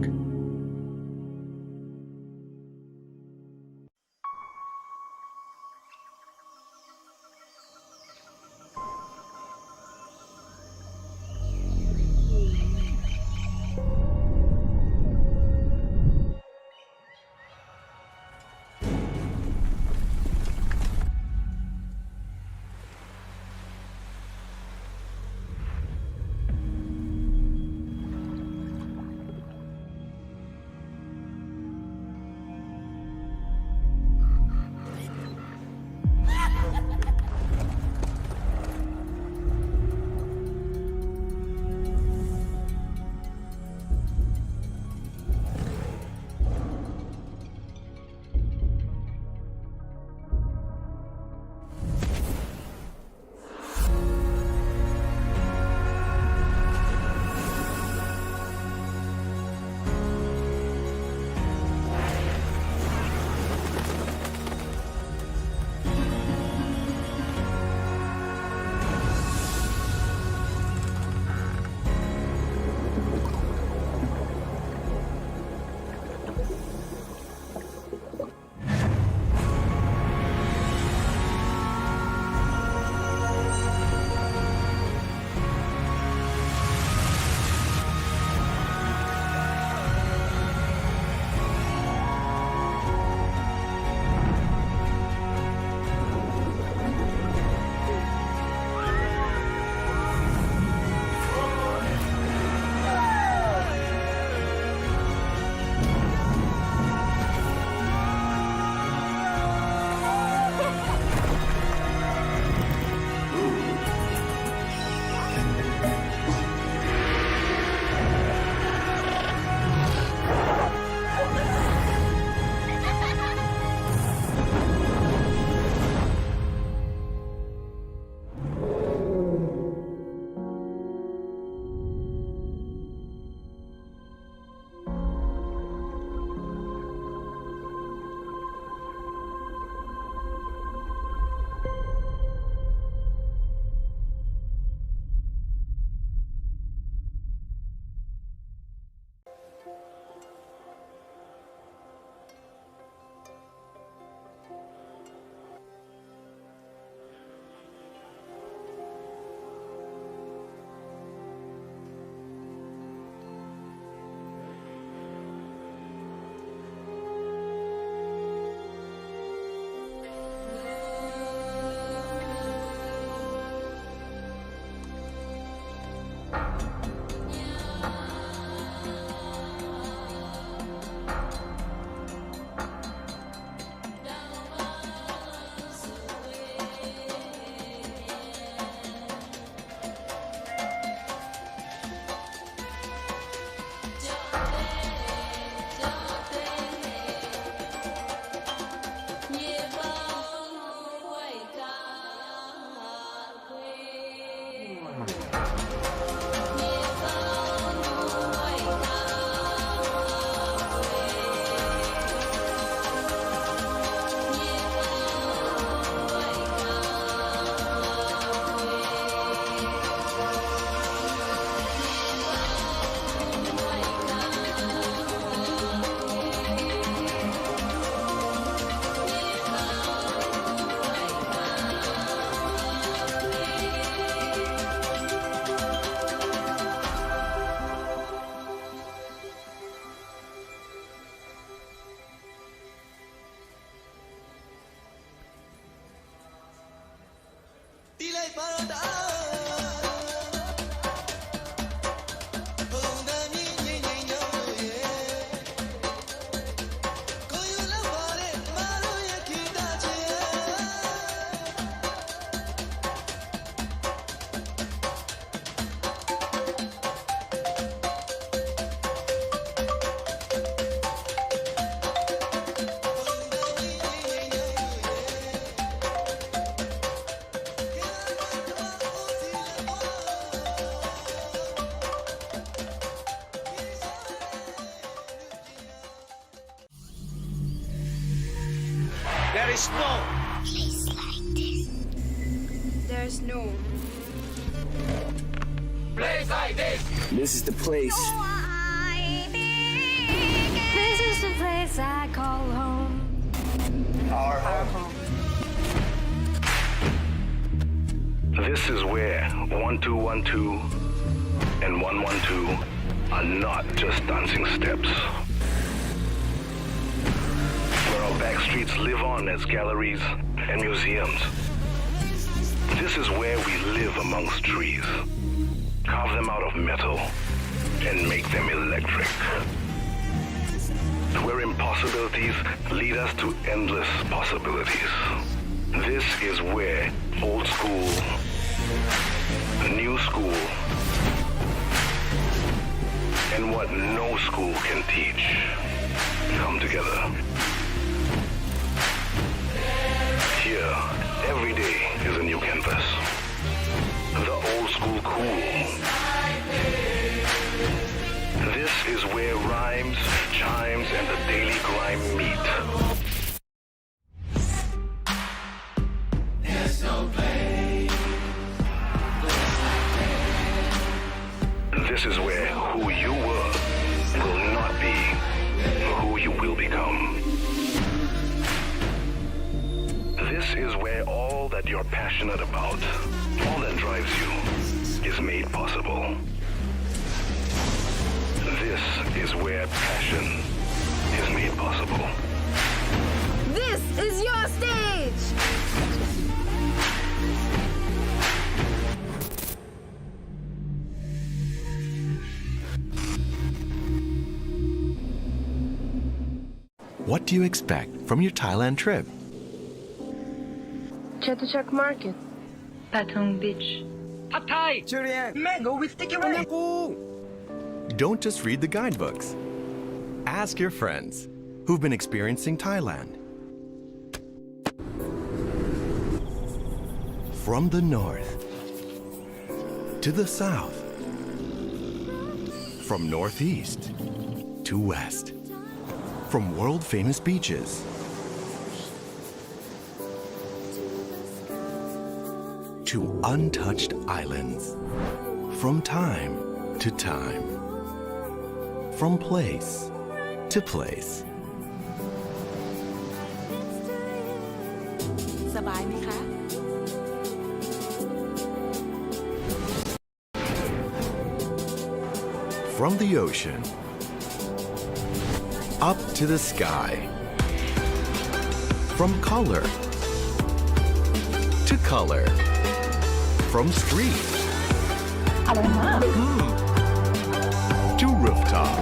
มา There is no place like this. There's no place like this. This is the place. This is the place I call home. Our home. This is where 1212 and 112 are not just dancing steps. Where our back streets live on as galleries and museums. This is where we live amongst trees. Carve them out of metal and make them electric. Where impossibilities lead us to endless possibilities. This is where old school, new school, and what no school can teach come together. Here, every day is a new canvas. The old school cool. This is where rhymes, chimes, and the daily grime meet. There's no place. This is where who you were will not be who you will become. This is where all that you're passionate about, all that drives you, is made possible. This is where passion is made possible. This is your stage. What do you expect from your Thailand trip? Chatuchak Market, Patong Beach. Pad Thai. Julian, mango with sticky rice. Don't just read the guidebooks. Ask your friends who've been experiencing Thailand. From the north to the south, from northeast to west, from world-famous beaches to untouched islands, from time to time, from place to place. สบายไหมคะ From the ocean up to the sky, from color to color, from street to rooftop,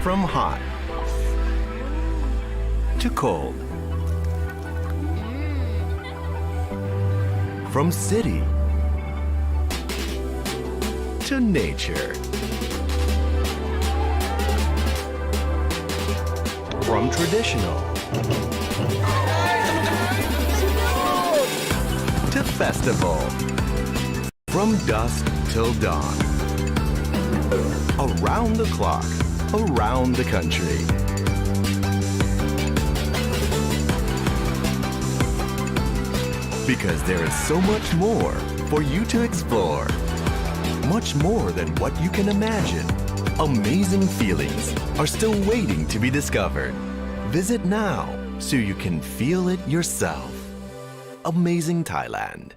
from hot to cold, from city to nature, from traditional festival. From dusk till dawn. Around the clock, around the country. Because there is so much more for you to explore. Much more than what you can imagine. Amazing feelings are still waiting to be discovered. Visit now so you can feel it yourself. Amazing Thailand.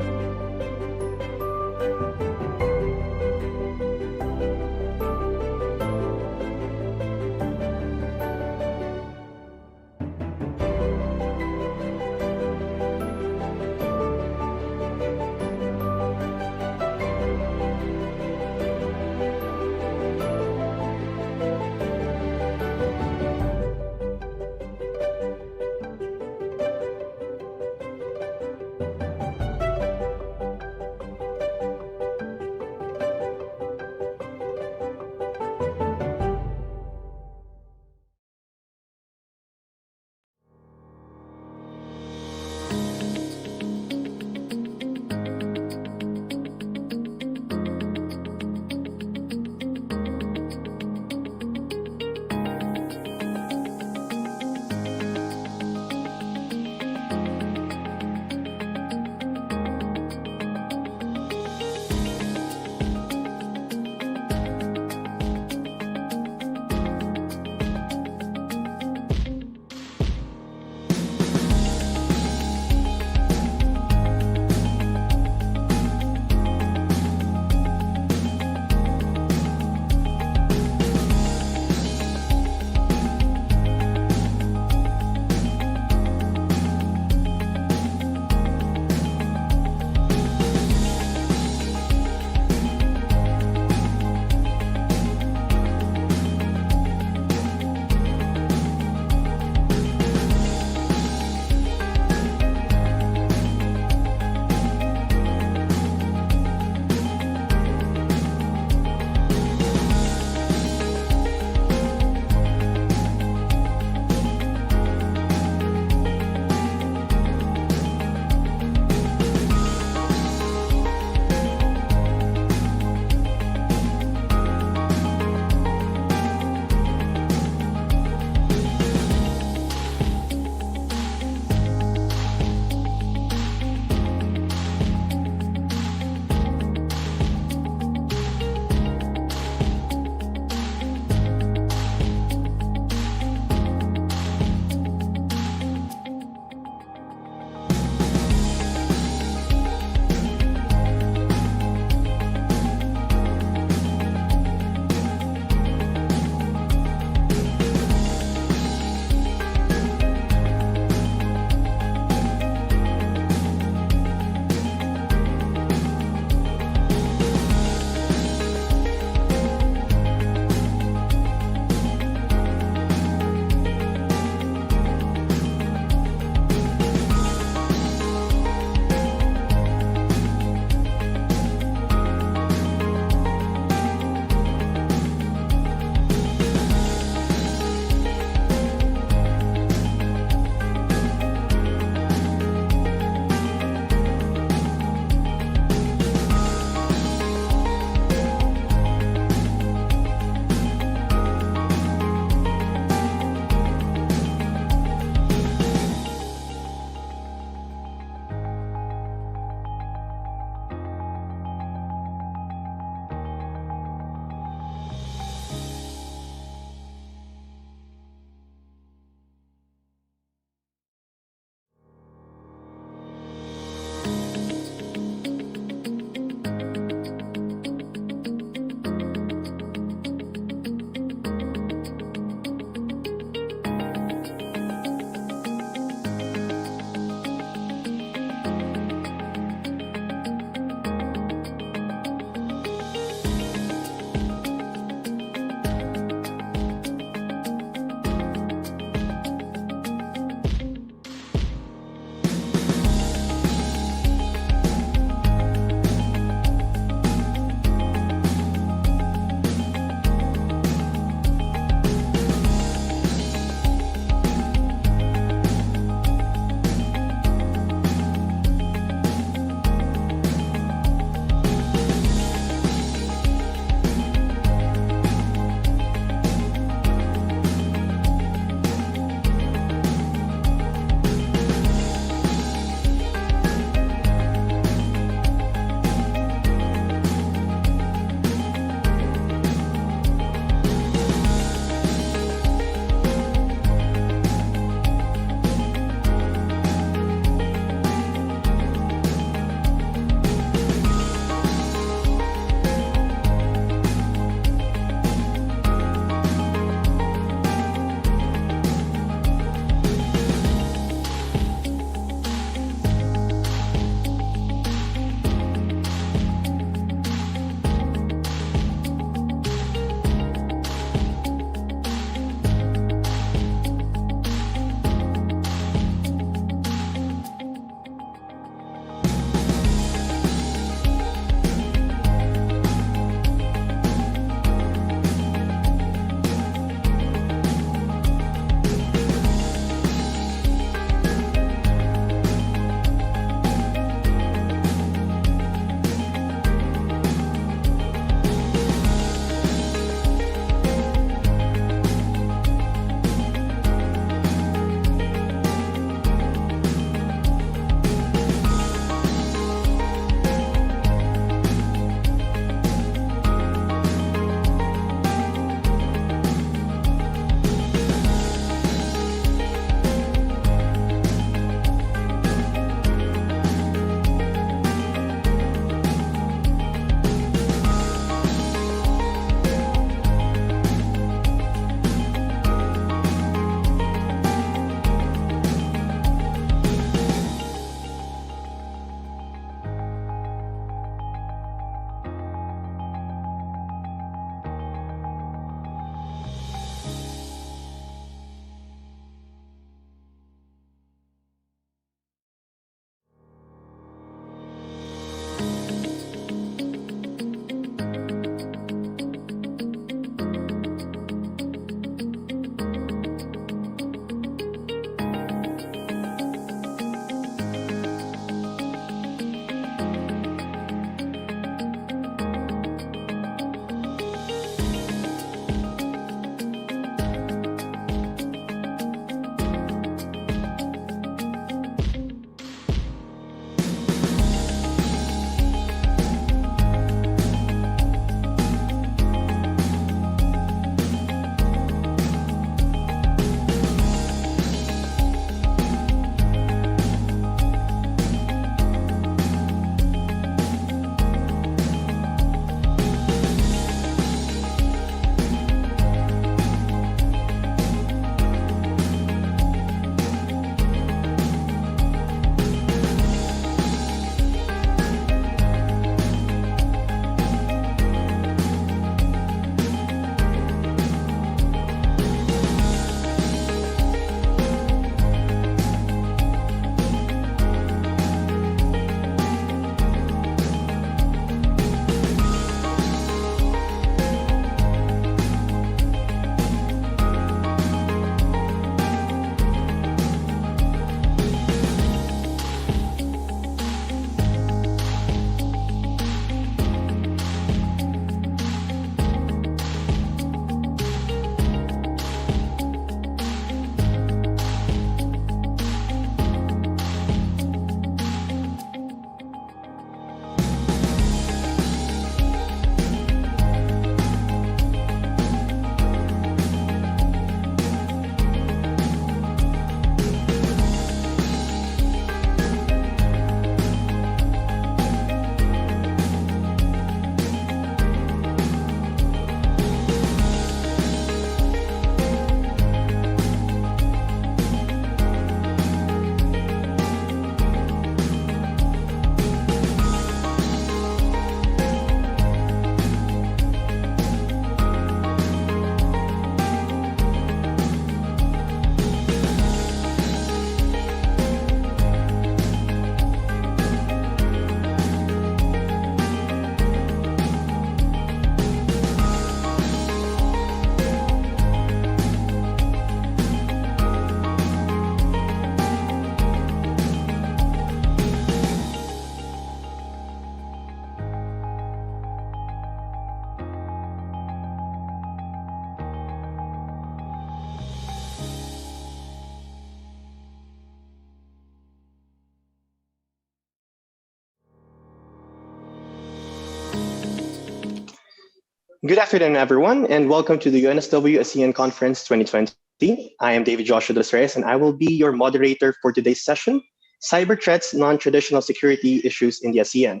Good afternoon, everyone, and welcome to the UNSW ASEAN Conference 2020. I am David Joshua Dos Reyes, and I will be your moderator for today's session, Cyber Threats, Non-Traditional Security Issues in the ASEAN.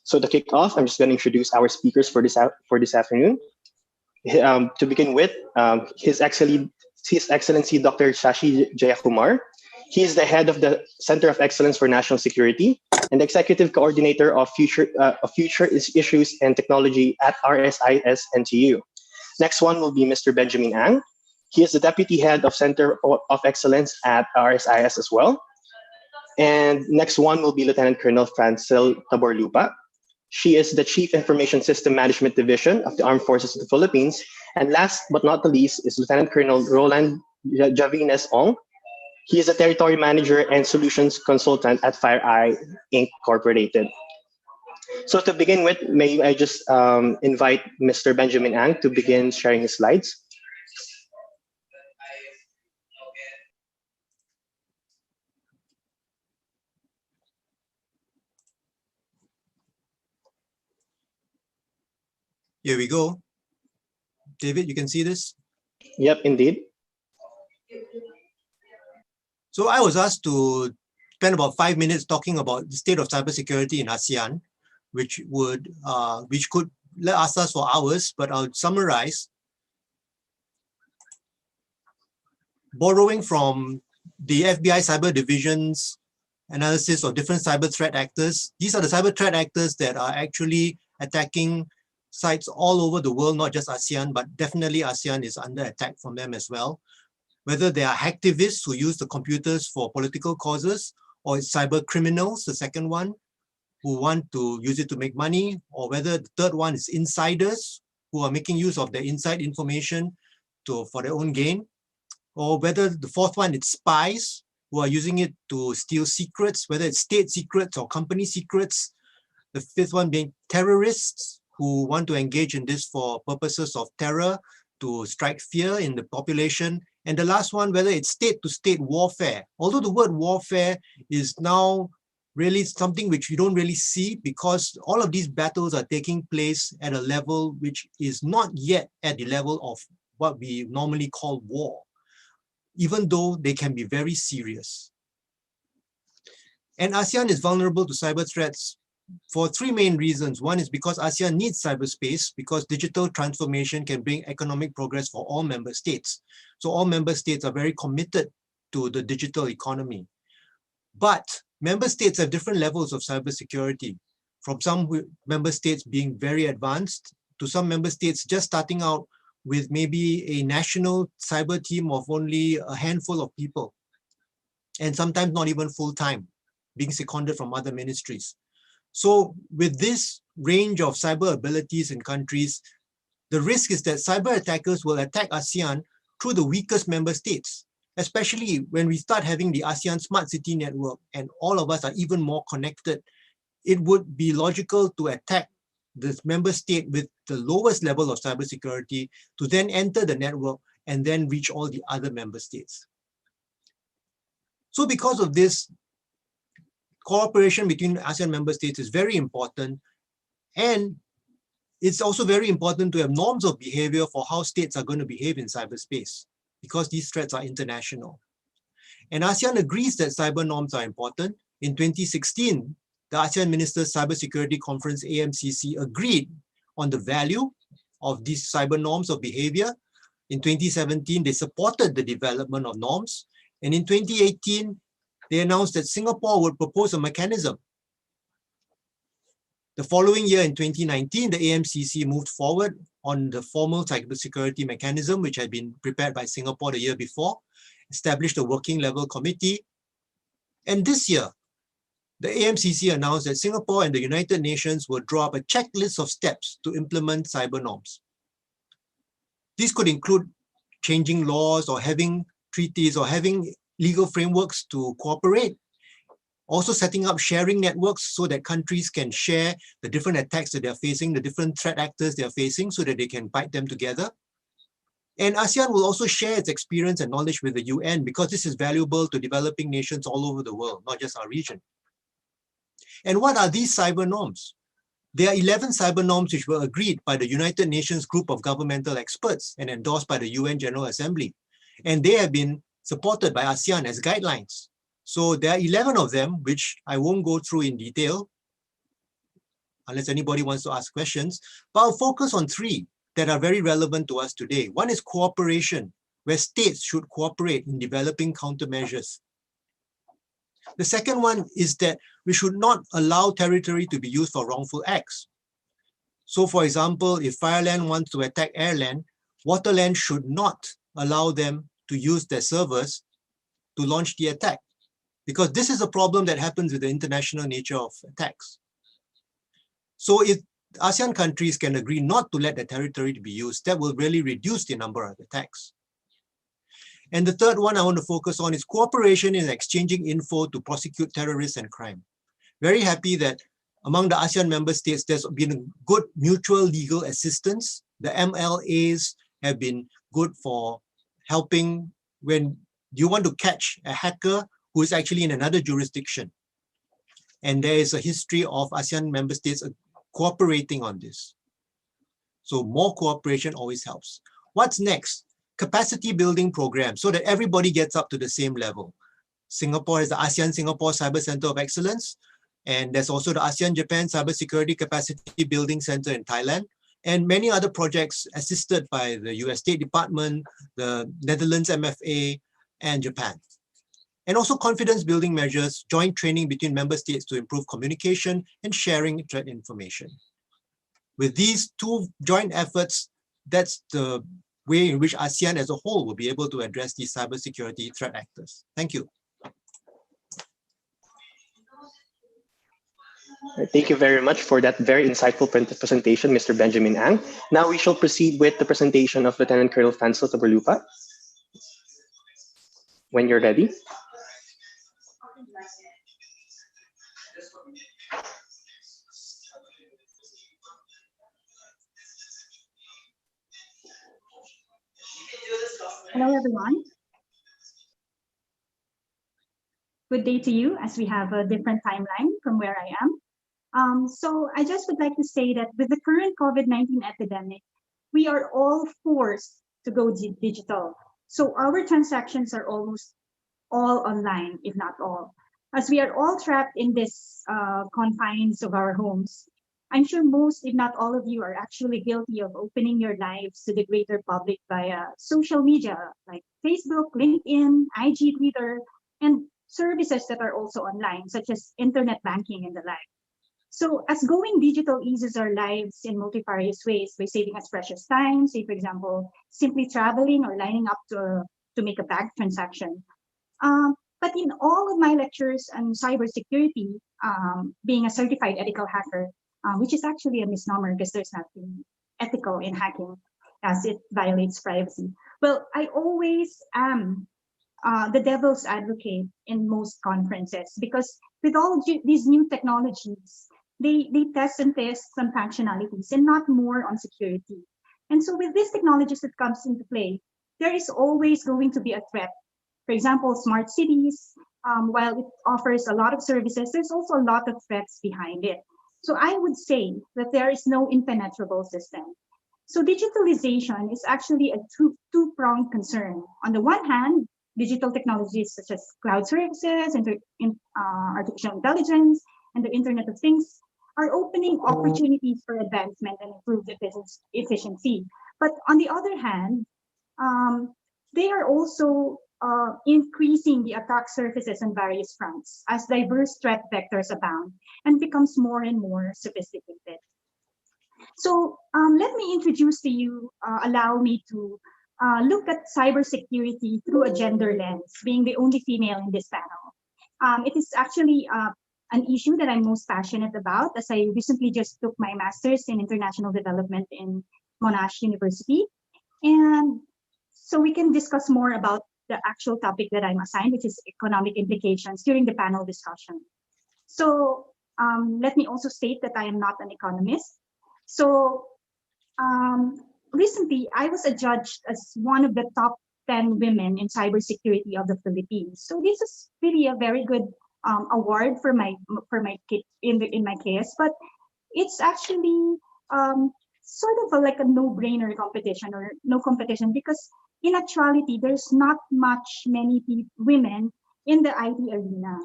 So to kick off, I'm just going to introduce our speakers for this afternoon. To begin with, His Excellency Dr. Shashi Jayakumar. He is the head of the Center of Excellence for National Security and the executive coordinator of future issues and technology at RSIS NTU. Next one will be Mr. Benjamin Ang. He is the deputy head of Center of Excellence at RSIS as well. And next one will be Lieutenant Colonel Francel Taborlupa. She is the Chief Information System Management Division of the Armed Forces of the Philippines. And last but not the least is Lieutenant Colonel Roland Javines Ong. He is a Territory Manager and Solutions Consultant at FireEye Incorporated. So to begin with, may I just invite Mr. Benjamin Ang to begin sharing his slides. Here we go. David, you can see this? Yep, indeed. So I was asked to spend about 5 minutes talking about the state of cybersecurity in ASEAN, which could last us for hours, but I'll summarize. Borrowing from the FBI Cyber Division's analysis of different cyber threat actors, these are the cyber threat actors that are actually attacking sites all over the world, not just ASEAN, but definitely ASEAN is under attack from them as well. Whether they are hacktivists who use the computers for political causes, or it's cyber criminals, the second one, who want to use it to make money, or whether the third one is insiders who are making use of their inside information for their own gain, or whether the fourth one is spies who are using it to steal secrets, whether it's state secrets or company secrets. The fifth one being terrorists who want to engage in this for purposes of terror, to strike fear in the population. And the last one, whether it's state-to-state warfare. Although the word warfare is now really something which you don't really see, because all of these battles are taking place at a level which is not yet at the level of what we normally call war, even though they can be very serious. And ASEAN is vulnerable to cyber threats for three main reasons. One is because ASEAN needs cyberspace, because digital transformation can bring economic progress for all member states. So all member states are very committed to the digital economy. But member states have different levels of cybersecurity, from some member states being very advanced to some member states just starting out with maybe a national cyber team of only a handful of people, and sometimes not even full-time, being seconded from other ministries. So with this range of cyber abilities in countries, the risk is that cyber attackers will attack ASEAN through the weakest member states, especially when we start having the ASEAN Smart City Network and all of us are even more connected. It would be logical to attack this member state with the lowest level of cybersecurity to then enter the network and then reach all the other member states. So because of this, cooperation between ASEAN member states is very important, and it's also very important to have norms of behavior for how states are going to behave in cyberspace, because these threats are international. And ASEAN agrees that cyber norms are important. In 2016, the ASEAN Ministers' Cybersecurity Conference, AMCC, agreed on the value of these cyber norms of behavior. In 2017, they supported the development of norms. And in 2018, they announced that Singapore would propose a mechanism. The following year, in 2019, the AMCC moved forward on the formal cybersecurity mechanism, which had been prepared by Singapore the year before, established a working level committee. And this year, the AMCC announced that Singapore and the United Nations will draw up a checklist of steps to implement cyber norms. These could include changing laws or having treaties or having legal frameworks to cooperate. Also setting up sharing networks so that countries can share the different attacks that they're facing, the different threat actors they're facing, so that they can fight them together. And ASEAN will also share its experience and knowledge with the UN, because this is valuable to developing nations all over the world, not just our region. And what are these cyber norms? There are 11 cyber norms which were agreed by the United Nations Group of Governmental Experts and endorsed by the UN General Assembly. And they have been supported by ASEAN as guidelines. So there are 11 of them, which I won't go through in detail, unless anybody wants to ask questions, but I'll focus on 3 that are very relevant to us today. One is cooperation, where states should cooperate in developing countermeasures. The second one is that we should not allow territory to be used for wrongful acts. So for example, if Fireland wants to attack Airland, Waterland should not allow them to use their servers to launch the attack, because this is a problem that happens with the international nature of attacks. So if ASEAN countries can agree not to let the territory to be used, that will really reduce the number of attacks. And the third one I want to focus on is cooperation in exchanging info to prosecute terrorists and crime. Very happy that among the ASEAN member states, there's been good mutual legal assistance. The MLAs have been good for helping when you want to catch a hacker who is actually in another jurisdiction. And there is a history of ASEAN member states cooperating on this. So more cooperation always helps. What's next? Capacity building program so that everybody gets up to the same level. Singapore has the ASEAN Singapore Cyber Center of Excellence, and there's also the ASEAN Japan Cybersecurity Capacity Building Center in Thailand, and many other projects assisted by the US State Department, the Netherlands MFA, and Japan. And also confidence building measures, joint training between member states to improve communication and sharing threat information. With these 2 joint efforts, that's the way in which ASEAN as a whole will be able to address these cybersecurity threat actors. Thank you. Thank you very much for that very insightful presentation, Mr. Benjamin Ang. Now we shall proceed with the presentation of Lieutenant Colonel Fansel Taberlupa. When you're ready. Hello, everyone. Good day to you, as we have a different timeline from where I am. So I just would like to say that with the current COVID-19 epidemic, we are all forced to go digital. So our transactions are almost all online, if not all. As we are all trapped in this confines of our homes, I'm sure most, if not all of you, are actually guilty of opening your lives to the greater public via social media like Facebook, LinkedIn, IG, Twitter, and services that are also online, such as internet banking and the like. So as going digital eases our lives in multifarious ways by saving us precious time, say, for example, simply traveling or lining up to make a bank transaction. But in all of my lectures on cybersecurity, being a certified ethical hacker, which is actually a misnomer because there's nothing ethical in hacking as it violates privacy. Well, I always am the devil's advocate in most conferences because with all these new technologies, they test some functionalities and not more on security. And so with these technologies that comes into play, there is always going to be a threat. For example, smart cities, while it offers a lot of services, there's also a lot of threats behind it. So I would say that there is no impenetrable system. So digitalization is actually a two-pronged concern. On the one hand, digital technologies such as cloud services, artificial intelligence, and the Internet of Things are opening opportunities for advancement and improved efficiency. But on the other hand, they are also increasing the attack surfaces on various fronts as diverse threat vectors abound and becomes more and more sophisticated. So let me introduce to you, allow me to look at cybersecurity through a gender lens, being the only female in this panel. It is actually an issue that I'm most passionate about, as I recently just took my master's in international development in Monash University. And so we can discuss more about the actual topic that I'm assigned, which is economic implications, during the panel discussion. So let me also state that I am not an economist. So recently, I was adjudged as one of the top 10 women in cybersecurity of the Philippines. So this is really a very good award for my in my case. But it's actually sort of like a no-brainer competition or no competition because in actuality, there's not much many women in the IT arena.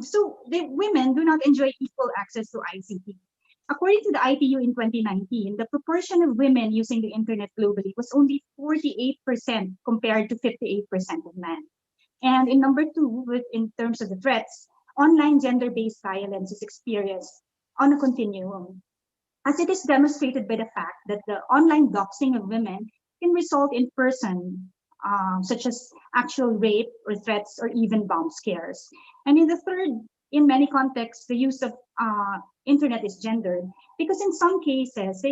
So the women do not enjoy equal access to ICT. According to the ITU in 2019, the proportion of women using the internet globally was only 48% compared to 58% of men. And in number two, in terms of the threats, online gender-based violence is experienced on a continuum, as it is demonstrated by the fact that the online doxing of women can result in person, such as actual rape or threats or even bomb scares. And in the third, in many contexts, the use of internet is gendered because in some cases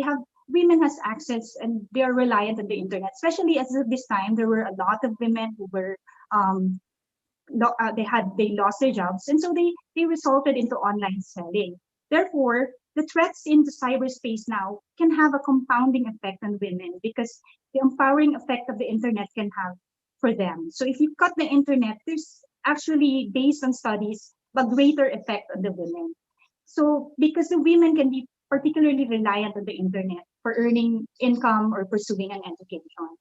women has access and they are reliant on the internet, especially as of this time there were a lot of women who were um, they lost their jobs, and so they resulted into online selling. Therefore, the threats into cyberspace now can have a compounding effect on women because the empowering effect of the internet can have for them. So if you cut the internet, there's actually, based on studies, a greater effect on the women. So because the women can be particularly reliant on the internet for earning income or pursuing an education.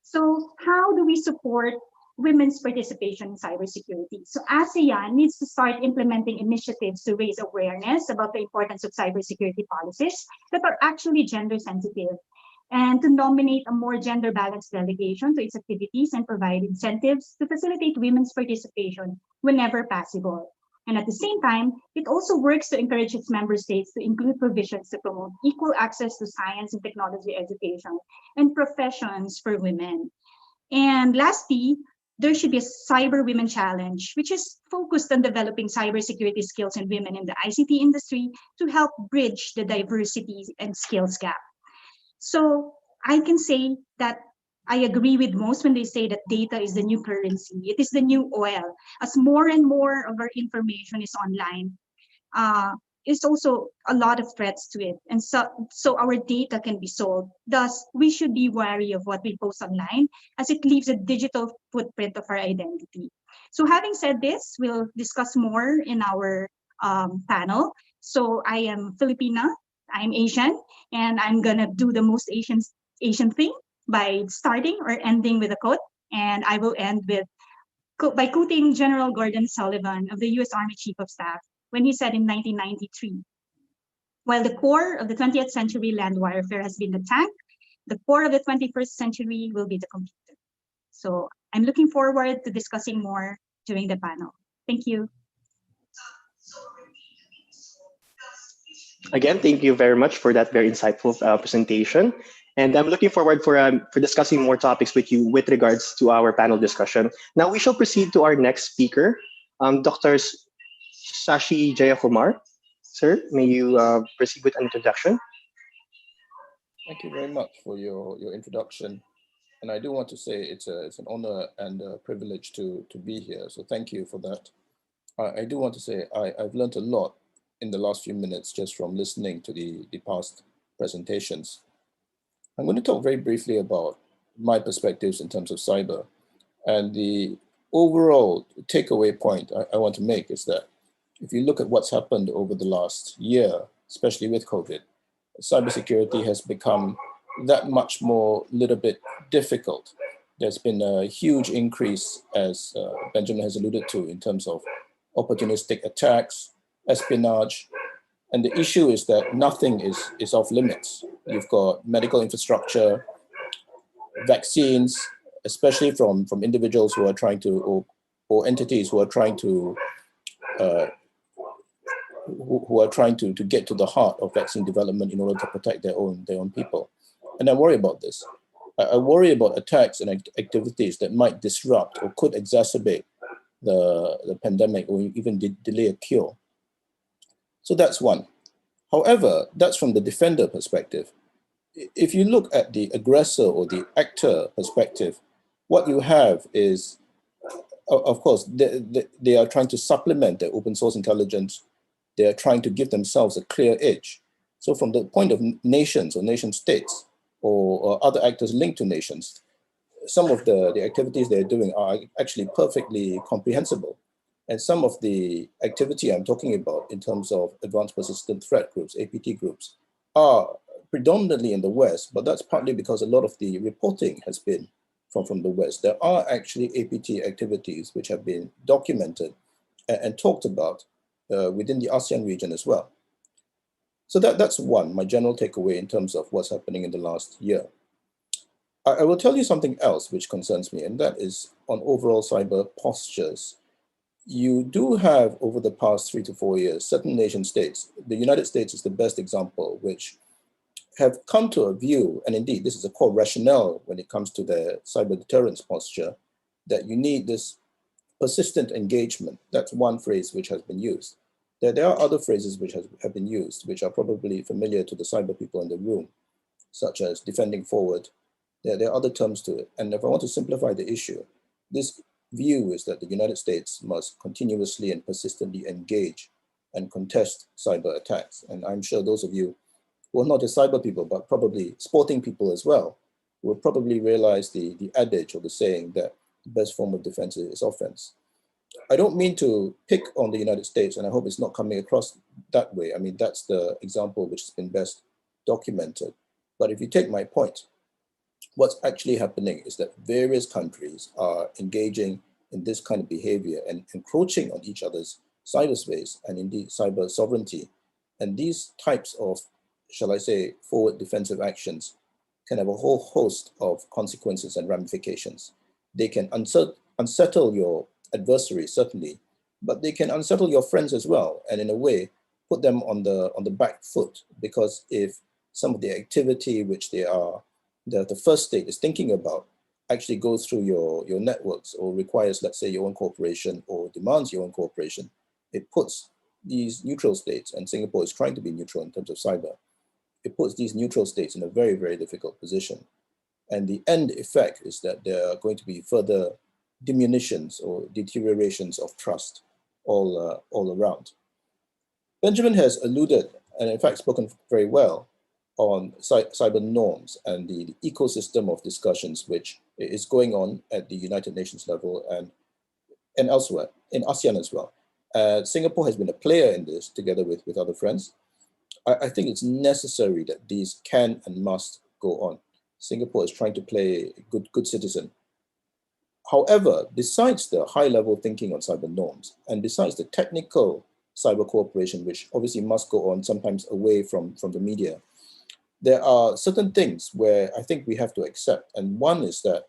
So how do we support women's participation in cybersecurity? So ASEAN needs to start implementing initiatives to raise awareness about the importance of cybersecurity policies that are actually gender sensitive, and to nominate a more gender balanced delegation to its activities and provide incentives to facilitate women's participation whenever possible. And at the same time, it also works to encourage its member states to include provisions to promote equal access to science and technology education and professions for women. And lastly, there should be a Cyber Women Challenge, which is focused on developing cybersecurity skills in women in the ICT industry to help bridge the diversity and skills gap. So I can say that I agree with most when they say that data is the new currency. It is the new oil. As more and more of our information is online, is also a lot of threats to it. And so our data can be sold. Thus, we should be wary of what we post online as it leaves a digital footprint of our identity. So having said this, we'll discuss more in our panel. So I am Filipina, I'm Asian, and I'm gonna do the most Asian thing by starting or ending with a quote. And I will end by quoting General Gordon Sullivan of the US Army Chief of Staff when he said in 1993, while the core of the 20th century land warfare has been the tank, the core of the 21st century will be the computer. So I'm looking forward to discussing more during the panel. Thank you. Again, thank you very much for that very insightful presentation. And I'm looking forward for discussing more topics with you with regards to our panel discussion. Now we shall proceed to our next speaker, Dr. Shashi Jayakumar. Sir, may you proceed with an introduction? Thank you very much for your introduction. And I do want to say it's an honor and a privilege to be here. So thank you for that. I do want to say I've learned a lot in the last few minutes just from listening to the past presentations. I'm going to talk very briefly about my perspectives in terms of cyber. And the overall takeaway point I want to make is that if you look at what's happened over the last year, especially with COVID, cybersecurity has become that much more little bit difficult. There's been a huge increase, as Benjamin has alluded to, in terms of opportunistic attacks, espionage. And the issue is that nothing is off limits. You've got medical infrastructure, vaccines, especially from individuals who are trying to, or entities who are trying to get to the heart of vaccine development in order to protect their own people. And I worry about this. I worry about attacks and activities that might disrupt or could exacerbate the pandemic or even delay a cure. So that's one. However, that's from the defender perspective. If you look at the aggressor or the actor perspective, what you have is, of course, they are trying to supplement their open source intelligence. They are trying to give themselves a clear edge. So from the point of nations or nation states or other actors linked to nations, some of the activities they're doing are actually perfectly comprehensible. And some of the activity I'm talking about in terms of advanced persistent threat groups, APT groups, are predominantly in the West, but that's partly because a lot of the reporting has been from the West. There are actually APT activities which have been documented and talked about within the ASEAN region as well. So that's one, my general takeaway in terms of what's happening in the last year. I will tell you something else which concerns me, and that is on overall cyber postures. You do have, over the past 3 to 4 years, certain nation states, the United States is the best example, which have come to a view, and indeed this is a core rationale when it comes to their cyber deterrence posture, that you need this persistent engagement. That's one phrase which has been used. There are other phrases which have been used, which are probably familiar to the cyber people in the room, such as defending forward. There are other terms to it. And if I want to simplify the issue, this view is that the United States must continuously and persistently engage and contest cyber attacks. And I'm sure those of you who are not just cyber people, but probably sporting people as well, will probably realize the adage or the saying that the best form of defense is offense. I don't mean to pick on the United States, and I hope it's not coming across that way. I mean, that's the example which has been best documented. But if you take my point, what's actually happening is that various countries are engaging in this kind of behavior and encroaching on each other's cyberspace and indeed cyber sovereignty. And these types of, shall I say, forward defensive actions can have a whole host of consequences and ramifications. They can unsettle your adversary, certainly, but they can unsettle your friends as well, and in a way, put them on the back foot, because if some of the activity which the first state is thinking about actually goes through your networks or requires, let's say, your own cooperation or demands your own cooperation, it puts these neutral states, and Singapore is trying to be neutral in terms of cyber, it puts these neutral states in a very, very difficult position. And the end effect is that there are going to be further diminutions or deteriorations of trust all around. Benjamin has alluded, and in fact spoken very well, on cyber norms and the ecosystem of discussions which is going on at the United Nations level and elsewhere, in ASEAN as well. Singapore has been a player in this together with other friends. I think it's necessary that these can and must go on. Singapore is trying to play a good citizen. However, besides the high-level thinking on cyber norms, and besides the technical cyber cooperation, which obviously must go on sometimes away from the media, there are certain things where I think we have to accept. And one is that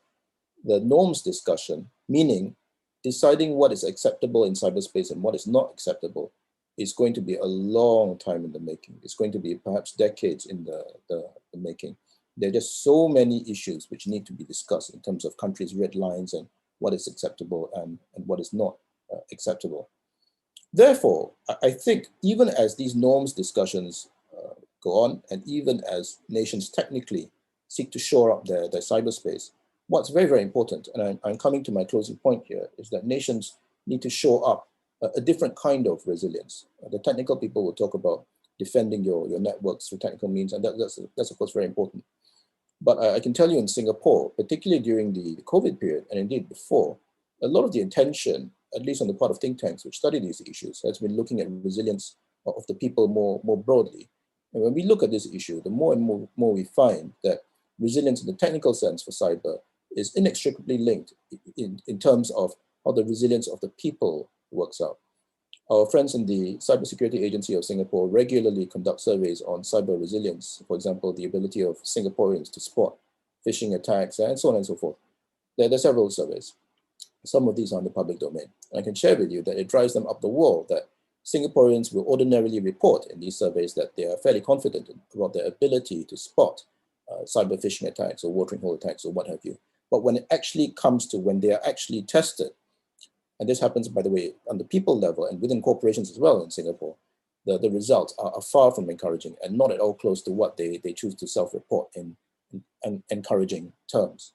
the norms discussion, meaning deciding what is acceptable in cyberspace and what is not acceptable, is going to be a long time in the making. It's going to be perhaps decades in the making. There are just so many issues which need to be discussed in terms of countries' red lines and what is acceptable and what is not acceptable. Therefore, I think even as these norms discussions go on, and even as nations technically seek to shore up their cyberspace, what's very, very important, and I'm coming to my closing point here, is that nations need to shore up a different kind of resilience. The technical people will talk about defending your networks through technical means, and that's of course very important. But I can tell you in Singapore, particularly during the COVID period, and indeed before, a lot of the attention, at least on the part of think tanks which study these issues, has been looking at resilience of the people more broadly. And when we look at this issue, the more and more we find that resilience in the technical sense for cyber is inextricably linked in terms of how the resilience of the people works out. Our friends in the Cybersecurity Agency of Singapore regularly conduct surveys on cyber resilience, for example, the ability of Singaporeans to spot phishing attacks and so on and so forth. There are several surveys. Some of these are in the public domain. And I can share with you that it drives them up the wall that Singaporeans will ordinarily report in these surveys that they are fairly confident about their ability to spot cyber phishing attacks or watering hole attacks or what have you. But when it actually comes to when they are actually tested, and this happens, by the way, on the people level and within corporations as well in Singapore, the results are far from encouraging and not at all close to what they choose to self-report in encouraging terms.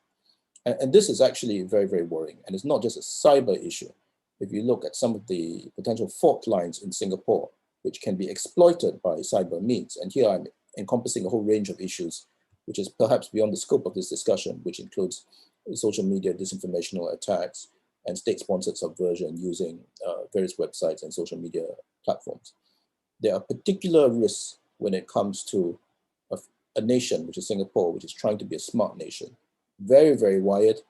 And this is actually very, very worrying. And it's not just a cyber issue. If you look at some of the potential fault lines in Singapore, which can be exploited by cyber means, and here I'm encompassing a whole range of issues, which is perhaps beyond the scope of this discussion, which includes social media disinformational attacks, and state-sponsored subversion using various websites and social media platforms. There are particular risks when it comes to a nation, which is Singapore, which is trying to be a smart nation. Very, very wired.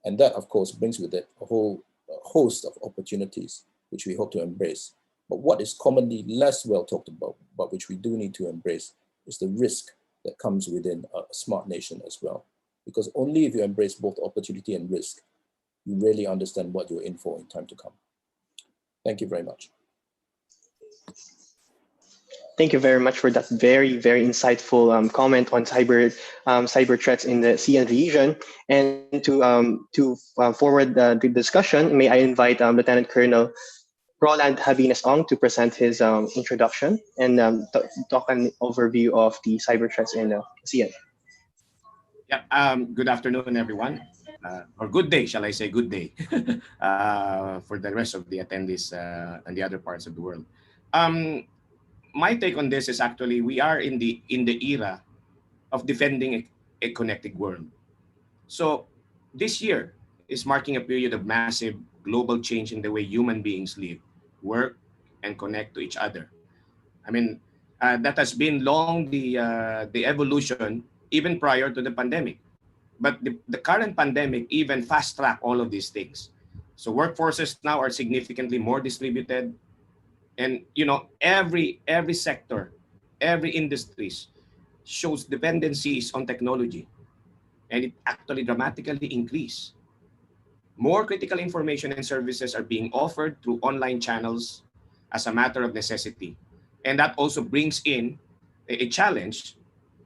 And that, of course, brings with it a whole host of opportunities, which we hope to embrace. But what is commonly less well talked about, but which we do need to embrace, is the risk that comes within a smart nation as well. Because only if you embrace both opportunity and risk, you really understand what you're in for in time to come. Thank you very much. Thank you very much for that very, very insightful comment on cyber threats in the ASEAN region. And to forward the discussion, may I invite Lieutenant Colonel Roland Habinas Ong to present his introduction and talk an overview of the cyber threats in ASEAN. Yeah, good afternoon, everyone. Or good day, shall I say, good day, for the rest of the attendees and the other parts of the world. My take on this is actually we are in the era of defending a connected world. So this year is marking a period of massive global change in the way human beings live, work, and connect to each other. I mean, that has been long the evolution even prior to the pandemic. But the current pandemic even fast track all of these things. So workforces now are significantly more distributed, and every sector, every industries shows dependencies on technology, and it actually dramatically increase. More critical information and services are being offered through online channels as a matter of necessity. And that also brings in a challenge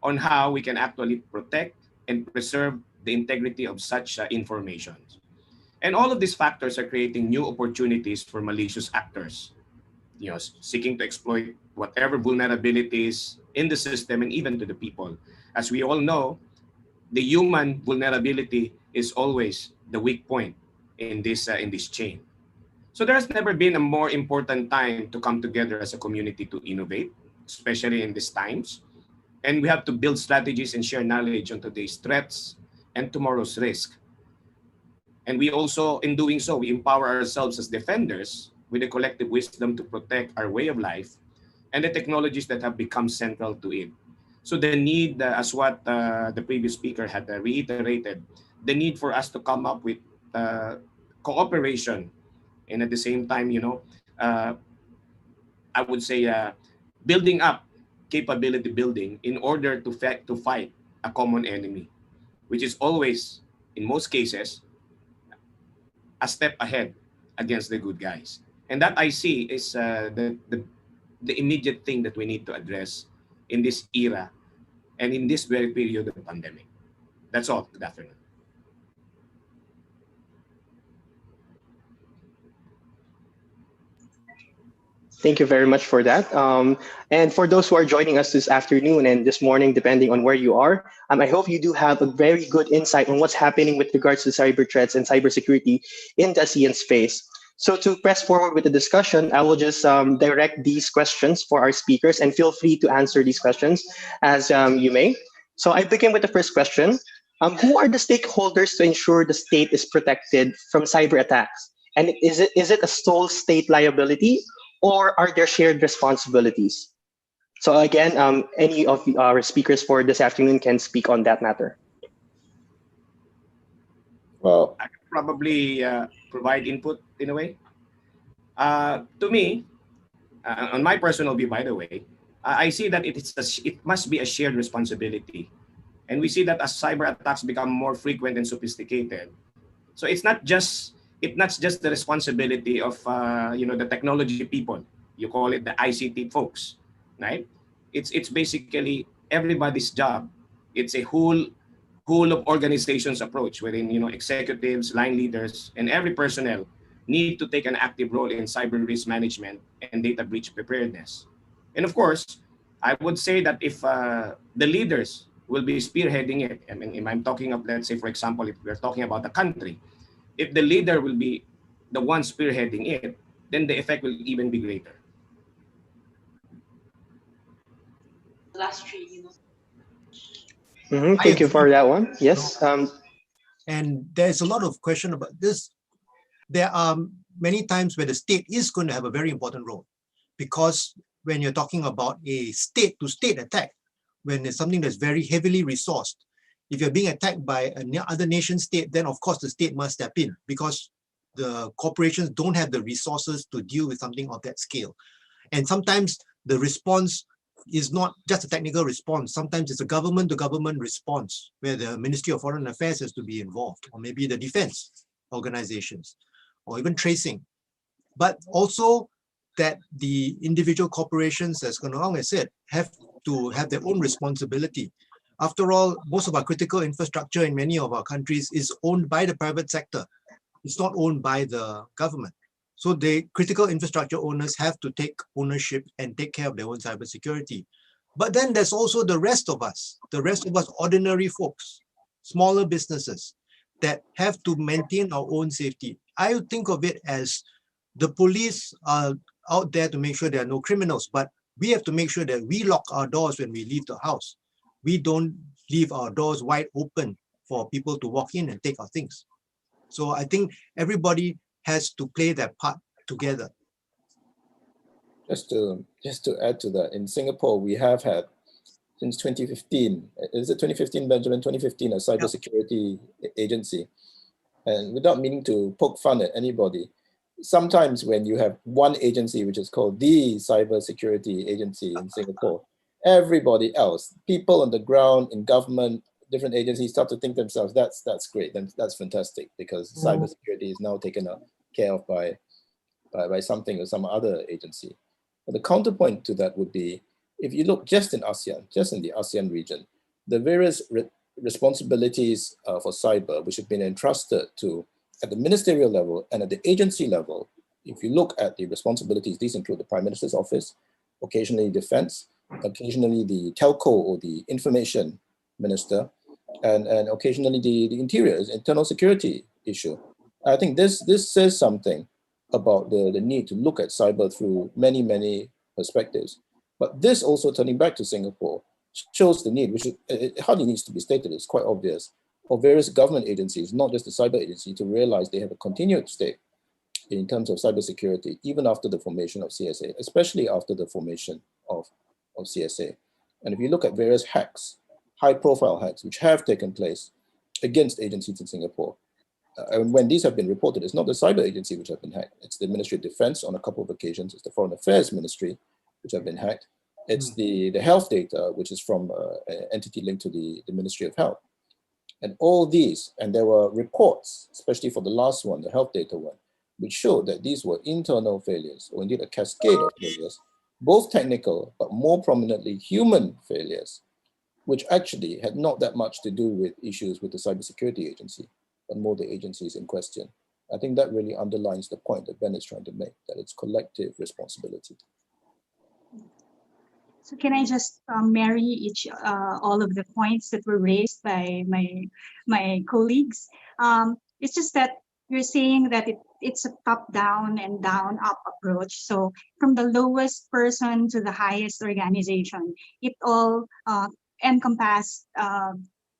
on how we can actually protect and preserve the integrity of such information. And all of these factors are creating new opportunities for malicious actors, seeking to exploit whatever vulnerabilities in the system and even to the people. As we all know, the human vulnerability is always the weak point in this chain. So there's never been a more important time to come together as a community to innovate, especially in these times. And we have to build strategies and share knowledge on today's threats and tomorrow's risk. And we also, in doing so, we empower ourselves as defenders with the collective wisdom to protect our way of life and the technologies that have become central to it. So the need, as what the previous speaker had reiterated, the need for us to come up with cooperation, and at the same time, I would say building up capability building in order to fight a common enemy, which is always, in most cases, a step ahead against the good guys. And that I see is the immediate thing that we need to address in this era and in this very period of the pandemic. That's all. Good afternoon. Thank you very much for that. And for those who are joining us this afternoon and this morning, depending on where you are, I hope you do have a very good insight on what's happening with regards to cyber threats and cybersecurity in the ASEAN space. So to press forward with the discussion, I will just direct these questions for our speakers, and feel free to answer these questions as you may. So I begin with the first question. Who are the stakeholders to ensure the state is protected from cyber attacks? And is it a sole state liability, or are there shared responsibilities? So again, any of our speakers for this afternoon can speak on that matter. Well, I could probably provide input in a way. To me, on my personal view, by the way, I see that it must be a shared responsibility. And we see that as cyber attacks become more frequent and sophisticated, so it's not just the responsibility of the technology people. You call it the ICT folks, right? It's basically everybody's job. It's a whole of organizations approach wherein executives, line leaders, and every personnel need to take an active role in cyber risk management and data breach preparedness. And of course, I would say that if the leaders will be spearheading it, I mean, if I'm talking of, let's say, for example, if we're talking about the country, if the leader will be the one spearheading it, then the effect will even be greater. Thank you for that one. Yes. And there's a lot of question about this. there are many times where the state is going to have a very important role, because when you're talking about a state-to-state attack, when it's something that's very heavily resourced, if you're being attacked by another nation state, then of course the state must step in, because the corporations don't have the resources to deal with something of that scale. And sometimes the response is not just a technical response. Sometimes it's a government-to-government response where the Ministry of Foreign Affairs has to be involved, or maybe the defense organizations, or even tracing. But also that the individual corporations, as Kuan Ong has said, have to have their own responsibility. After all, most of our critical infrastructure in many of our countries is owned by the private sector. It's not owned by the government. So the critical infrastructure owners have to take ownership and take care of their own cybersecurity. But then there's also the rest of us, ordinary folks, smaller businesses that have to maintain our own safety. I would think of it as the police are out there to make sure there are no criminals, but we have to make sure that we lock our doors when we leave the house. We don't leave our doors wide open for people to walk in and take our things. So I think everybody has to play their part together. Just to add to that, in Singapore, we have had since 2015, is it 2015, Benjamin? 2015, a cybersecurity agency. And without meaning to poke fun at anybody, sometimes when you have one agency, which is called the cybersecurity agency in Singapore, everybody else, people on the ground, in government, different agencies start to think to themselves, that's great, that's fantastic, because cybersecurity is now taken care of by something or some other agency. But the counterpoint to that would be, if you look just in ASEAN, just in the ASEAN region, the various responsibilities for cyber, which have been entrusted to at the ministerial level and at the agency level, if you look at the responsibilities, these include the Prime Minister's office, occasionally defense, occasionally the telco or the information minister, and occasionally the interiors, internal security issue. I think this says something about the need to look at cyber through many, many perspectives. But this also, turning back to Singapore, shows the need, which it hardly needs to be stated, it's quite obvious, of various government agencies, not just the cyber agency, to realize they have a continued stake in terms of cybersecurity, even after the formation of CSA, especially after the formation of CSA. And if you look at various hacks, high-profile hacks, which have taken place against agencies in Singapore, and when these have been reported, it's not the cyber agency which have been hacked, it's the Ministry of Defense on a couple of occasions, it's the Foreign Affairs Ministry which have been hacked, it's the health data, which is from an entity linked to the Ministry of Health. And all these, and there were reports, especially for the last one, the health data one, which showed that these were internal failures, or indeed a cascade of failures, both technical, but more prominently human failures, which actually had not that much to do with issues with the cybersecurity agency, but more the agencies in question. I think that really underlines the point that Ben is trying to make, that it's collective responsibility. So can I just marry all of the points that were raised by my colleagues? It's just that you're saying that it's a top-down and down-up approach. So from the lowest person to the highest organization, it all encompassed.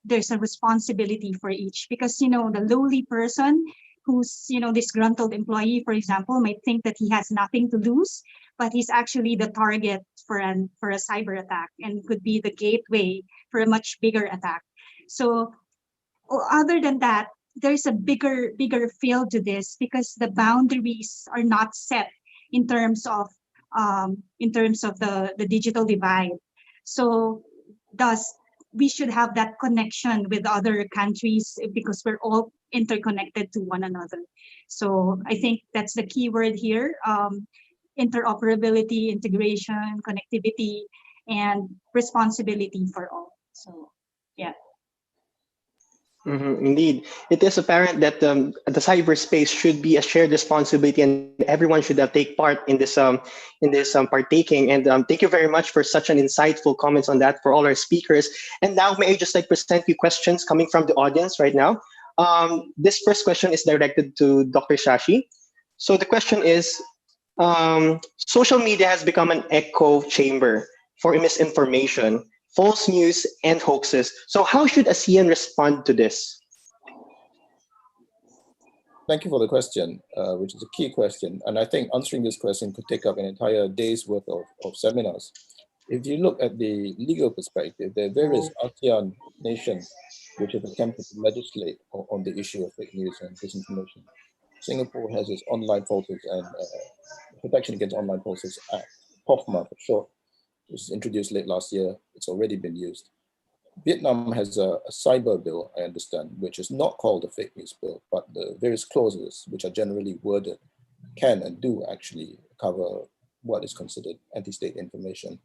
There's a responsibility for each, because the lowly person who's disgruntled employee, for example, might think that he has nothing to lose, but he's actually the target for a cyber attack and could be the gateway for a much bigger attack. So other than that, there's a bigger field to this, because the boundaries are not set in terms of the digital divide. So thus we should have that connection with other countries, because we're all interconnected to one another. So I think that's the key word here. Interoperability, integration, connectivity, and responsibility for all. So, yeah. Indeed, it is apparent that the cyberspace should be a shared responsibility, and everyone should take part in this partaking. And thank you very much for such an insightful comments on that for all our speakers. And now, may I just present you questions coming from the audience right now. This first question is directed to Dr. Shashi. So the question is, social media has become an echo chamber for misinformation, false news, and hoaxes. So how should ASEAN respond to this? Thank you for the question, which is a key question. And I think answering this question could take up an entire day's worth of seminars. If you look at the legal perspective, there are various ASEAN nations which have attempted to legislate on the issue of fake news and disinformation. Singapore has its Online Falsehoods and Protection Against Online Falsehoods Act, POFMA for short, which was introduced late last year. It's already been used. Vietnam has a cyber bill, I understand, which is not called a fake news bill, but the various clauses which are generally worded can and do actually cover what is considered anti-state information.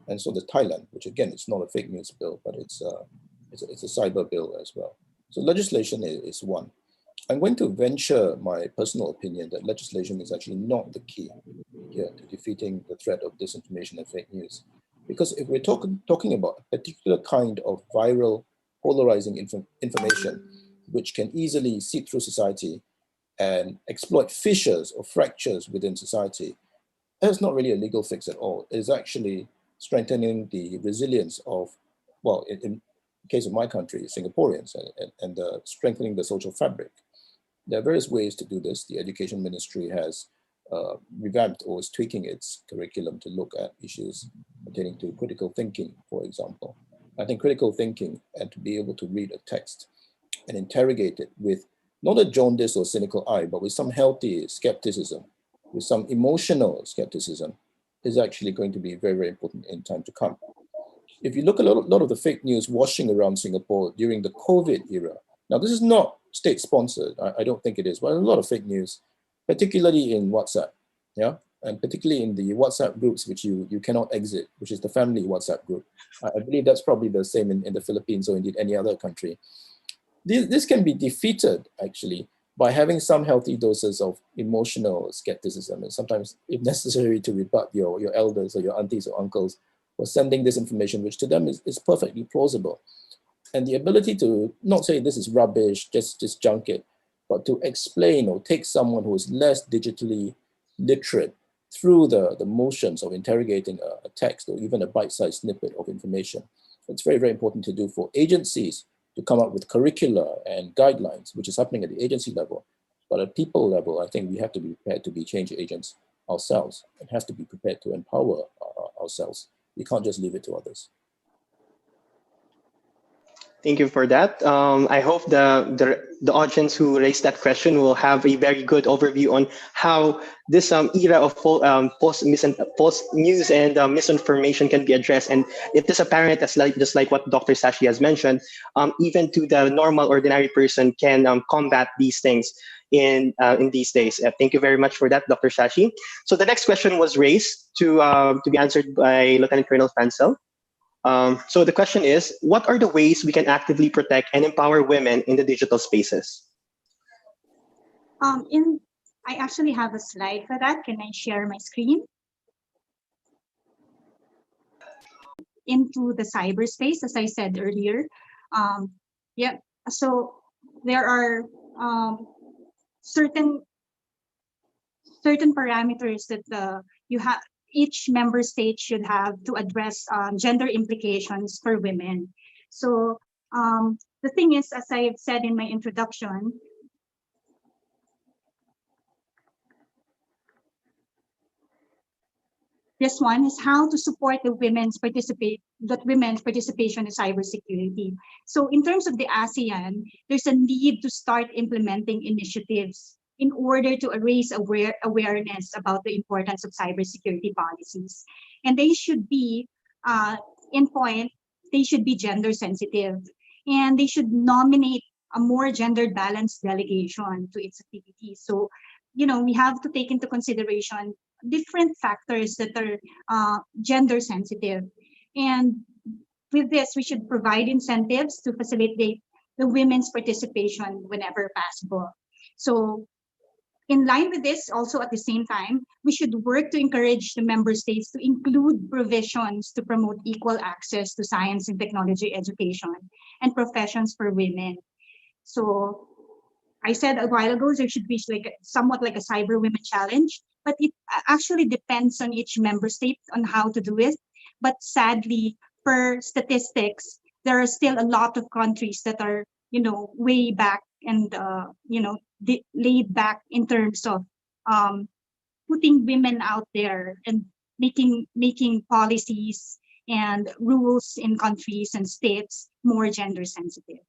And so the Thailand, which again, it's not a fake news bill, but it's a cyber bill as well. So legislation is one. I'm going to venture my personal opinion that legislation is actually not the key here to defeating the threat of disinformation and fake news. Because if we're talking about a particular kind of viral, polarizing information, which can easily seep through society and exploit fissures or fractures within society, that's not really a legal fix at all. It's actually strengthening the resilience of, well, in the case of my country, Singaporeans, and strengthening the social fabric. There are various ways to do this. The Education Ministry has revamped or is tweaking its curriculum to look at issues pertaining to critical thinking, for example. I think critical thinking and to be able to read a text and interrogate it with not a jaundiced or cynical eye, but with some healthy skepticism, with some emotional skepticism, is actually going to be very, very important in time to come. If you look at a lot of the fake news washing around Singapore during the COVID era, now this is not state-sponsored, I don't think it is, but a lot of fake news, particularly in WhatsApp, yeah, and particularly in the WhatsApp groups which you cannot exit, which is the family WhatsApp group. I believe that's probably the same in the Philippines or indeed any other country. This can be defeated actually by having some healthy doses of emotional skepticism, and sometimes, if necessary, to rebut your elders or your aunties or uncles for sending this information, which to them is perfectly plausible. And the ability to not say this is rubbish, just junk it, but to explain or take someone who is less digitally literate through the motions of interrogating a text or even a bite-sized snippet of information. It's very, very important to do for agencies to come up with curricula and guidelines, which is happening at the agency level. But at people level, I think we have to be prepared to be change agents ourselves and have to be prepared to empower ourselves. We can't just leave it to others. Thank you for that. I hope the audience who raised that question will have a very good overview on how this era of false news and misinformation can be addressed. And it is apparent, as just like what Dr. Sashi has mentioned, even to the normal, ordinary person can combat these things in these days. Thank you very much for that, Dr. Sashi. So the next question was raised to be answered by Lieutenant Colonel Fansel. So the question is, what are the ways we can actively protect and empower women in the digital spaces? I actually have a slide for that. Can I share my screen? Into the cyberspace, as I said earlier. Yeah, so there are certain parameters that each member state should have to address gender implications for women. So the thing is, as I have said in my introduction, this one is how to support the women's participation in cybersecurity. So in terms of the ASEAN, there's a need to start implementing initiatives in order to raise awareness about the importance of cybersecurity policies. And they should be, they should be gender sensitive. And they should nominate a more gender balanced delegation to its activities. So, we have to take into consideration different factors that are gender sensitive. And with this, we should provide incentives to facilitate the women's participation whenever possible. So in line with this, also at the same time, we should work to encourage the member states to include provisions to promote equal access to science and technology education and professions for women. So I said a while ago, there should be somewhat like a cyber women challenge, but it actually depends on each member state on how to do it. But sadly, per statistics, there are still a lot of countries that are, way back and, laid back in terms of putting women out there and making policies and rules in countries and states more gender sensitive.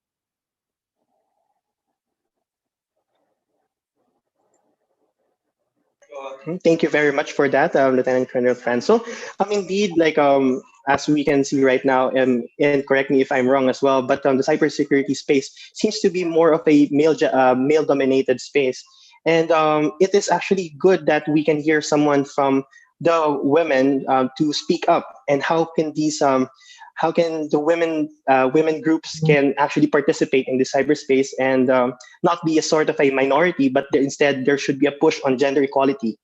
Thank you very much for that, Lieutenant Colonel Franco. Indeed, as we can see right now, and correct me if I'm wrong as well, but the cybersecurity space seems to be more of a male-dominated space, and it is actually good that we can hear someone from the women to speak up. And how can the women groups can actually participate in the cyberspace and not be a sort of a minority, but instead there should be a push on gender equality.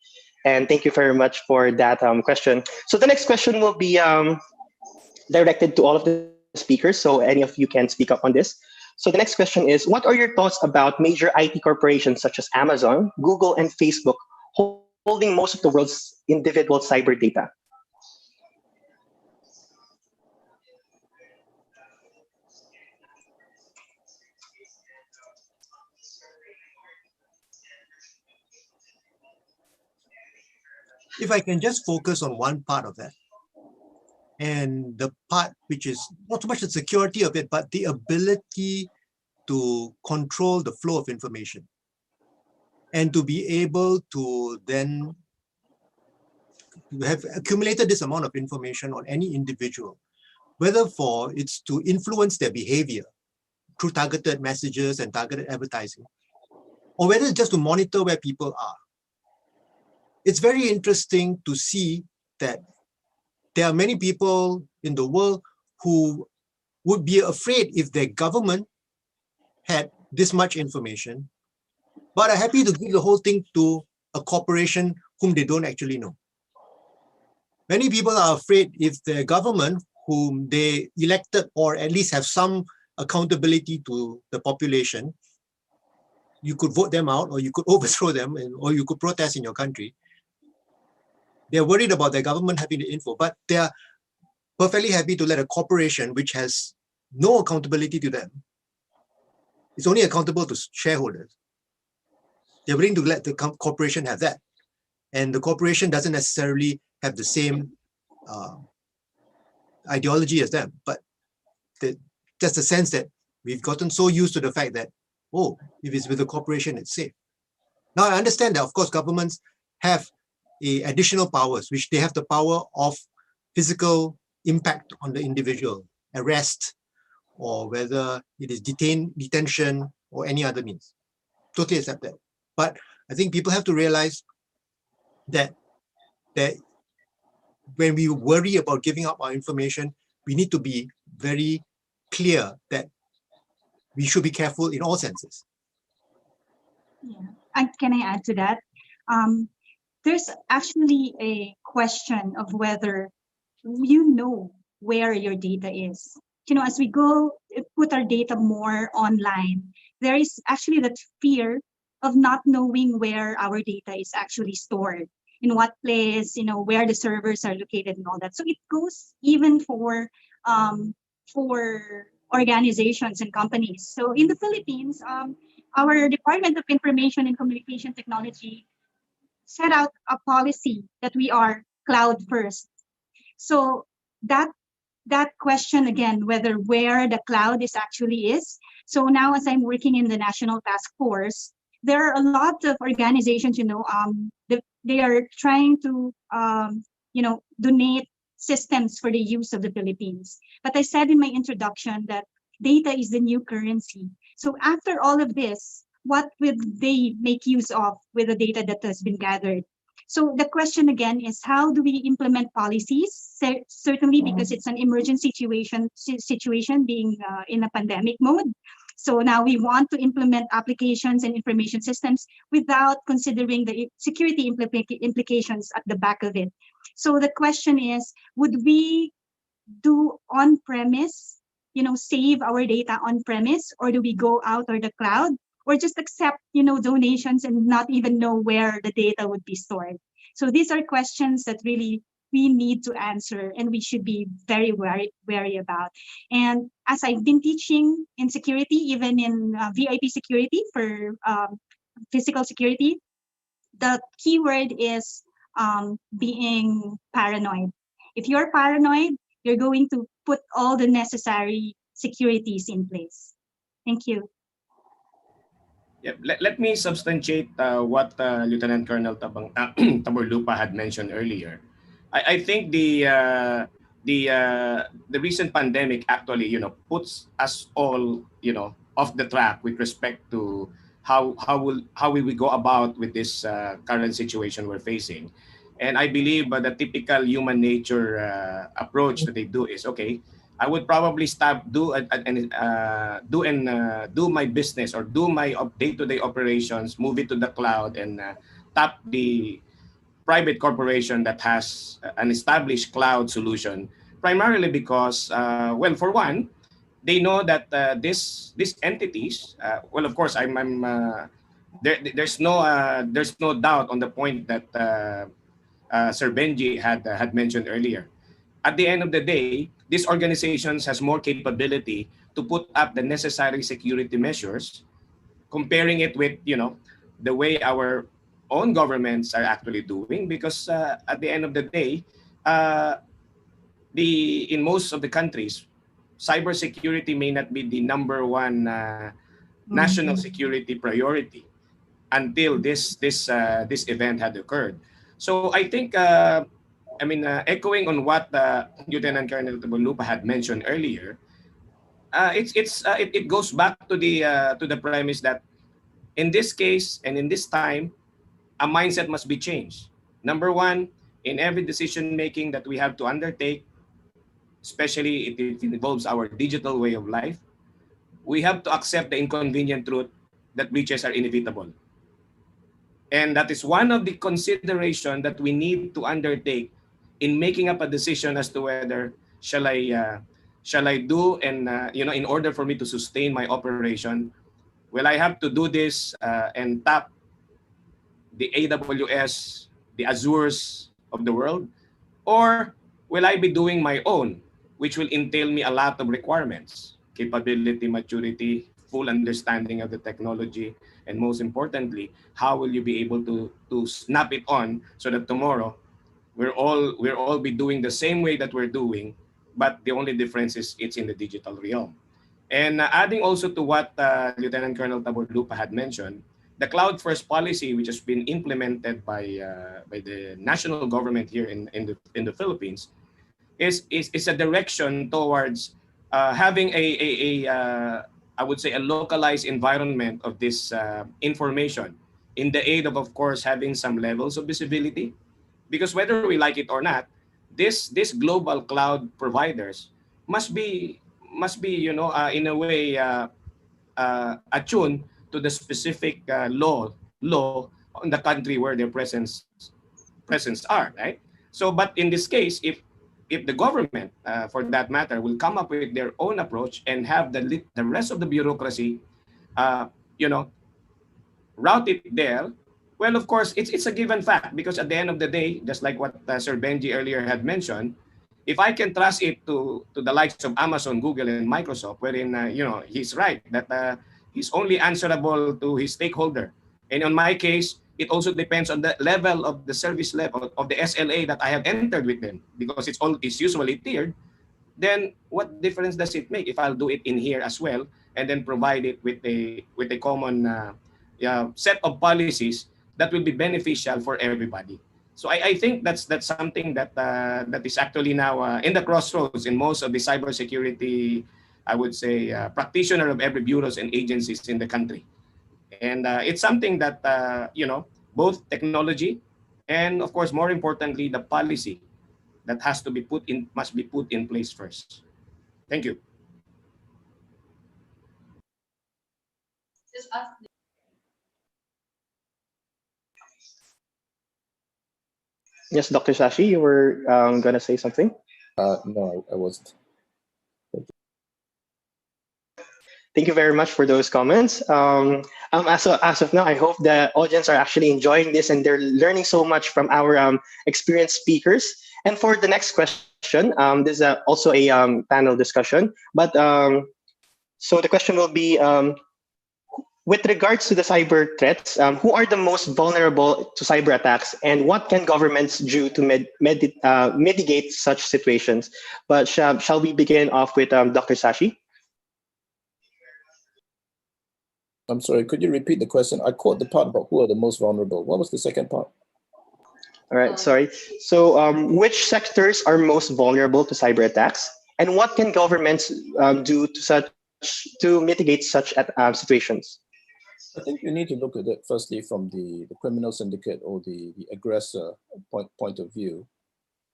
And thank you very much for that question. So the next question will be directed to all of the speakers, so any of you can speak up on this. So the next question is, what are your thoughts about major IT corporations such as Amazon, Google, and Facebook holding most of the world's individual cyber data? If I can just focus on one part of that, and the part which is not so much the security of it, but the ability to control the flow of information and to be able to then have accumulated this amount of information on any individual, whether for it's to influence their behavior through targeted messages and targeted advertising, or whether it's just to monitor where people are. It's very interesting to see that there are many people in the world who would be afraid if their government had this much information, but are happy to give the whole thing to a corporation whom they don't actually know. Many people are afraid if their government, whom they elected or at least have some accountability to the population, you could vote them out or you could overthrow them or you could protest in your country. They're worried about their government having the info, but they're perfectly happy to let a corporation which has no accountability to them, it's only accountable to shareholders. They're willing to let the corporation have that. And the corporation doesn't necessarily have the same ideology as them, but just the sense that we've gotten so used to the fact that, oh, if it's with the corporation, it's safe. Now, I understand that, of course, governments have additional powers, which they have the power of physical impact on the individual, arrest, or whether it is detention or any other means. Totally accept that. But I think people have to realize that when we worry about giving up our information, we need to be very clear that we should be careful in all senses. Yeah. And can I add to that? There's actually a question of whether you know where your data is. As we go put our data more online, there is actually that fear of not knowing where our data is actually stored, in what place, where the servers are located and all that. So it goes even for organizations and companies. So in the Philippines, our Department of Information and Communication Technology set out a policy that we are cloud first. So that question again, where the cloud actually is. So now, as I'm working in the National Task Force, there are a lot of organizations, they are trying to, donate systems for the use of the Philippines. But I said in my introduction that data is the new currency. So after all of this, what will they make use of with the data that has been gathered? So the question again is, how do we implement policies? Certainly because it's an emergency situation being in a pandemic mode. So now we want to implement applications and information systems without considering the security implications at the back of it. So the question is, would we do on-premise, save our data on-premise, or do we go out or the cloud, or just accept, donations and not even know where the data would be stored? So these are questions that really we need to answer and we should be very wary about. And as I've been teaching in security, even in VIP security for physical security, the key word is being paranoid. If you're paranoid, you're going to put all the necessary securities in place. Thank you. Yeah, let me substantiate what Lieutenant Colonel Taborlupa had mentioned earlier. I think the recent pandemic actually, puts us all, off the track with respect to how will we go about with this current situation we're facing. And I believe the typical human nature approach that they do is, okay, I would probably stop do my business or do my day-to-day operations, move it to the cloud, and tap the private corporation that has an established cloud solution. Primarily because, well, for one, they know that these entities. Well, of course, there's no doubt on the point that Sir Benji had mentioned earlier. At the end of the day, these organizations has more capability to put up the necessary security measures, comparing it with the way our own governments are actually doing. Because at the end of the day, uh, the in most of the countries, cybersecurity may not be the number one national security priority until this event had occurred. So I think, echoing on what Lieutenant Colonel Tabulupa had mentioned earlier, it goes back to the premise that in this case and in this time, a mindset must be changed. Number one, in every decision making that we have to undertake, especially if it involves our digital way of life, we have to accept the inconvenient truth that breaches are inevitable. And that is one of the consideration that we need to undertake in making up a decision as to whether shall I do, and in order for me to sustain my operation, will I have to do this and tap the AWS, the Azures of the world, or will I be doing my own, which will entail me a lot of requirements, capability, maturity, full understanding of the technology, and most importantly, how will you be able to snap it on so that tomorrow we're all be doing the same way that we're doing, but the only difference is it's in the digital realm. And adding also to what Lieutenant Colonel Taborlupa had mentioned, the cloud first policy, which has been implemented by the national government here in the Philippines, is a direction towards having I would say a localized environment of this information, in the aid of course having some levels of visibility. Because whether we like it or not, this global cloud providers must be in a way attuned to the specific law on the country where their presence are, right? So, but in this case, if the government, for that matter, will come up with their own approach and have the rest of the bureaucracy, uh, you know, route it there, well, of course, it's a given fact, because at the end of the day, just like what Sir Benji earlier had mentioned, if I can trust it to the likes of Amazon, Google, and Microsoft, wherein he's right that he's only answerable to his stakeholder, and on my case, it also depends on the level of the service level of the SLA that I have entered with them, because it's usually tiered. Then what difference does it make if I'll do it in here as well, and then provide it with a common set of policies that will be beneficial for everybody? So I think that's something that is actually now in the crossroads in most of the cybersecurity, I would say, practitioner of every bureaus and agencies in the country. And it's something that both technology and, of course, more importantly, the policy that must be put in place first. Thank you. Yes, Dr. Sashi, you were going to say something? No, I wasn't. Thank you very much for those comments. As of now, I hope the audience are actually enjoying this and they're learning so much from our experienced speakers. And for the next question, this is also a panel discussion. But so the question will be, With regards to the cyber threats, who are the most vulnerable to cyber attacks, and what can governments do to mitigate such situations? But shall we begin off with Dr. Sashi? I'm sorry, could you repeat the question? I caught the part about who are the most vulnerable. What was the second part? All right, sorry. So, which sectors are most vulnerable to cyber attacks, and what can governments do to mitigate such situations? I think you need to look at it firstly from the criminal syndicate or the aggressor point of view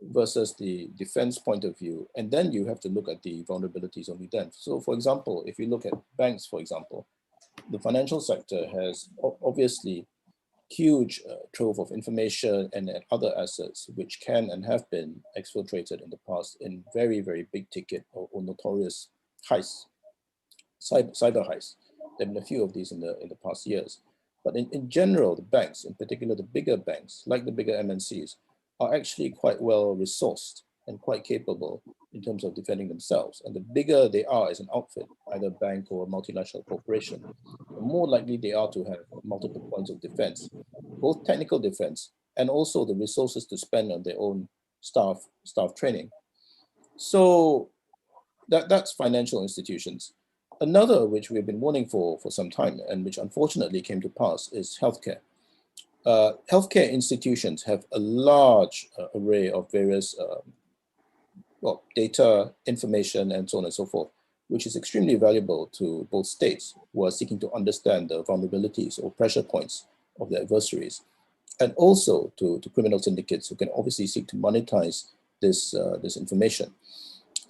versus the defense point of view. And then you have to look at the vulnerabilities only then. So for example, if you look at banks, for example, the financial sector has obviously huge trove of information and other assets which can and have been exfiltrated in the past in very, very big ticket or notorious heists, cyber heists. There have been a few of these in the past years. But in general, the banks, in particular the bigger banks, like the bigger MNCs, are actually quite well resourced and quite capable in terms of defending themselves. And the bigger they are as an outfit, either bank or a multinational corporation, the more likely they are to have multiple points of defense, both technical defense and also the resources to spend on their own staff training. So that's financial institutions. Another which we've been warning for some time and which unfortunately came to pass is healthcare. Healthcare institutions have a large array of various data, information, and so on and so forth, which is extremely valuable to both states who are seeking to understand the vulnerabilities or pressure points of their adversaries, and also to criminal syndicates who can obviously seek to monetize this information.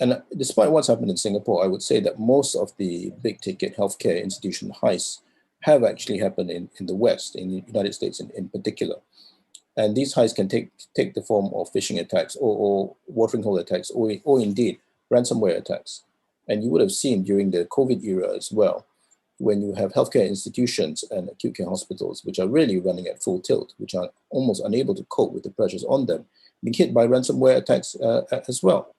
And despite what's happened in Singapore, I would say that most of the big ticket healthcare institution heists have actually happened in the West, in the United States in particular. And these heists can take the form of phishing attacks or watering hole attacks or indeed ransomware attacks. And you would have seen during the COVID era as well, when you have healthcare institutions and acute care hospitals, which are really running at full tilt, which are almost unable to cope with the pressures on them, being hit by ransomware attacks as well,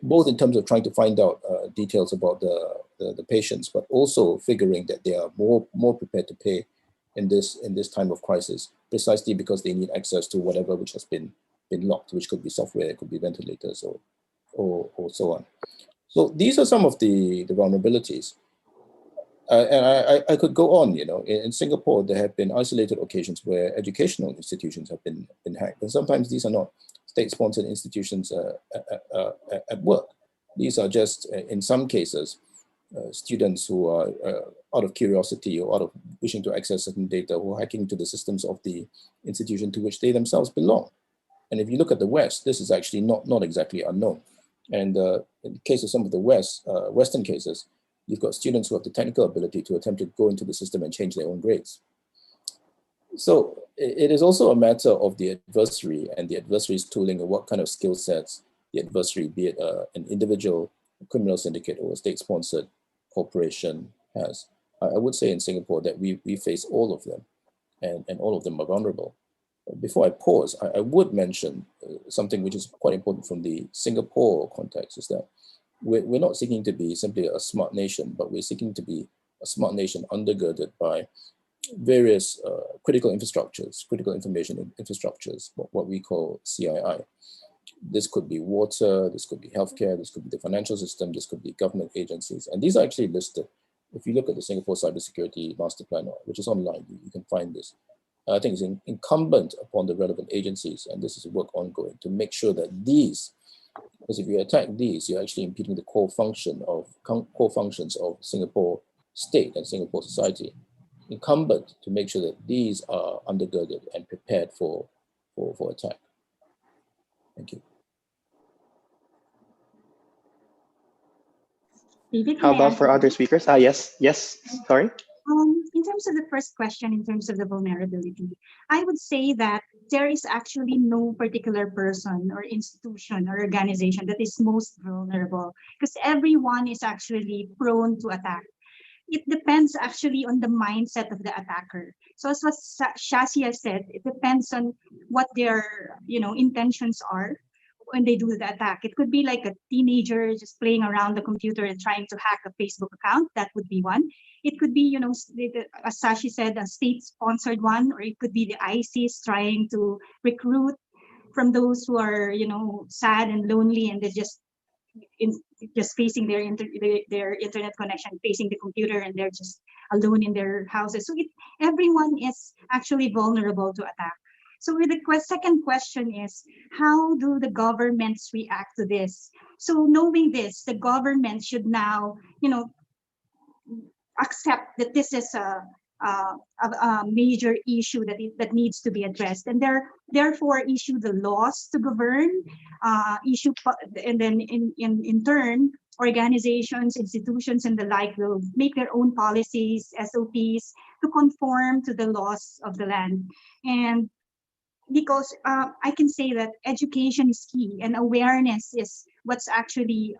both in terms of trying to find out details about the patients, but also figuring that they are more prepared to pay in this time of crisis, precisely because they need access to whatever which has been locked, which could be software, it could be ventilators or so on. So these are some of the vulnerabilities. And I could go on, in Singapore, there have been isolated occasions where educational institutions have been hacked. And sometimes these are not state-sponsored institutions at work. These are just, in some cases, students who are out of curiosity or out of wishing to access certain data who are hacking into the systems of the institution to which they themselves belong. And if you look at the West, this is actually not exactly unknown. And in the case of some of the Western cases, you've got students who have the technical ability to attempt to go into the system and change their own grades. So it is also a matter of the adversary and the adversary's tooling and what kind of skill sets the adversary, be it an individual criminal syndicate or a state-sponsored corporation, has. I would say in Singapore that we face all of them, and all of them are vulnerable. Before I pause, I would mention something which is quite important from the Singapore context, is that we're not seeking to be simply a smart nation, but we're seeking to be a smart nation undergirded by various critical infrastructures, critical information infrastructures, what we call CII. This could be water, this could be healthcare, this could be the financial system, this could be government agencies. And these are actually listed. If you look at the Singapore Cybersecurity Master Plan, which is online, you can find this. I think it's incumbent upon the relevant agencies, and this is work ongoing, to make sure that these, because if you attack these, you're actually impeding the core functions of Singapore state and Singapore society. Incumbent to make sure that these are undergirded and prepared for attack. Thank you. David, How about for other speakers? Yes, sorry. In terms of the first question, in terms of the vulnerability, I would say that there is actually no particular person or institution or organization that is most vulnerable, because everyone is actually prone to attack. It depends actually on the mindset of the attacker. So as what Shasia said, it depends on what their intentions are, when they do the attack. It could be like a teenager just playing around the computer and trying to hack a Facebook account. That would be one. It could be, as Sashi said, a state-sponsored one, or it could be the ISIS trying to recruit from those who are, sad and lonely, and they're just facing their internet connection, facing the computer, and they're just alone in their houses. So everyone is actually vulnerable to attack. So the second question is, how do the governments react to this? So knowing this, the government should now, accept that this is a major issue that needs to be addressed, and therefore issue the laws to govern, and then in turn, organizations, institutions, and the like will make their own policies, SOPs, to conform to the laws of the land. And because I can say that education is key, and awareness is what's actually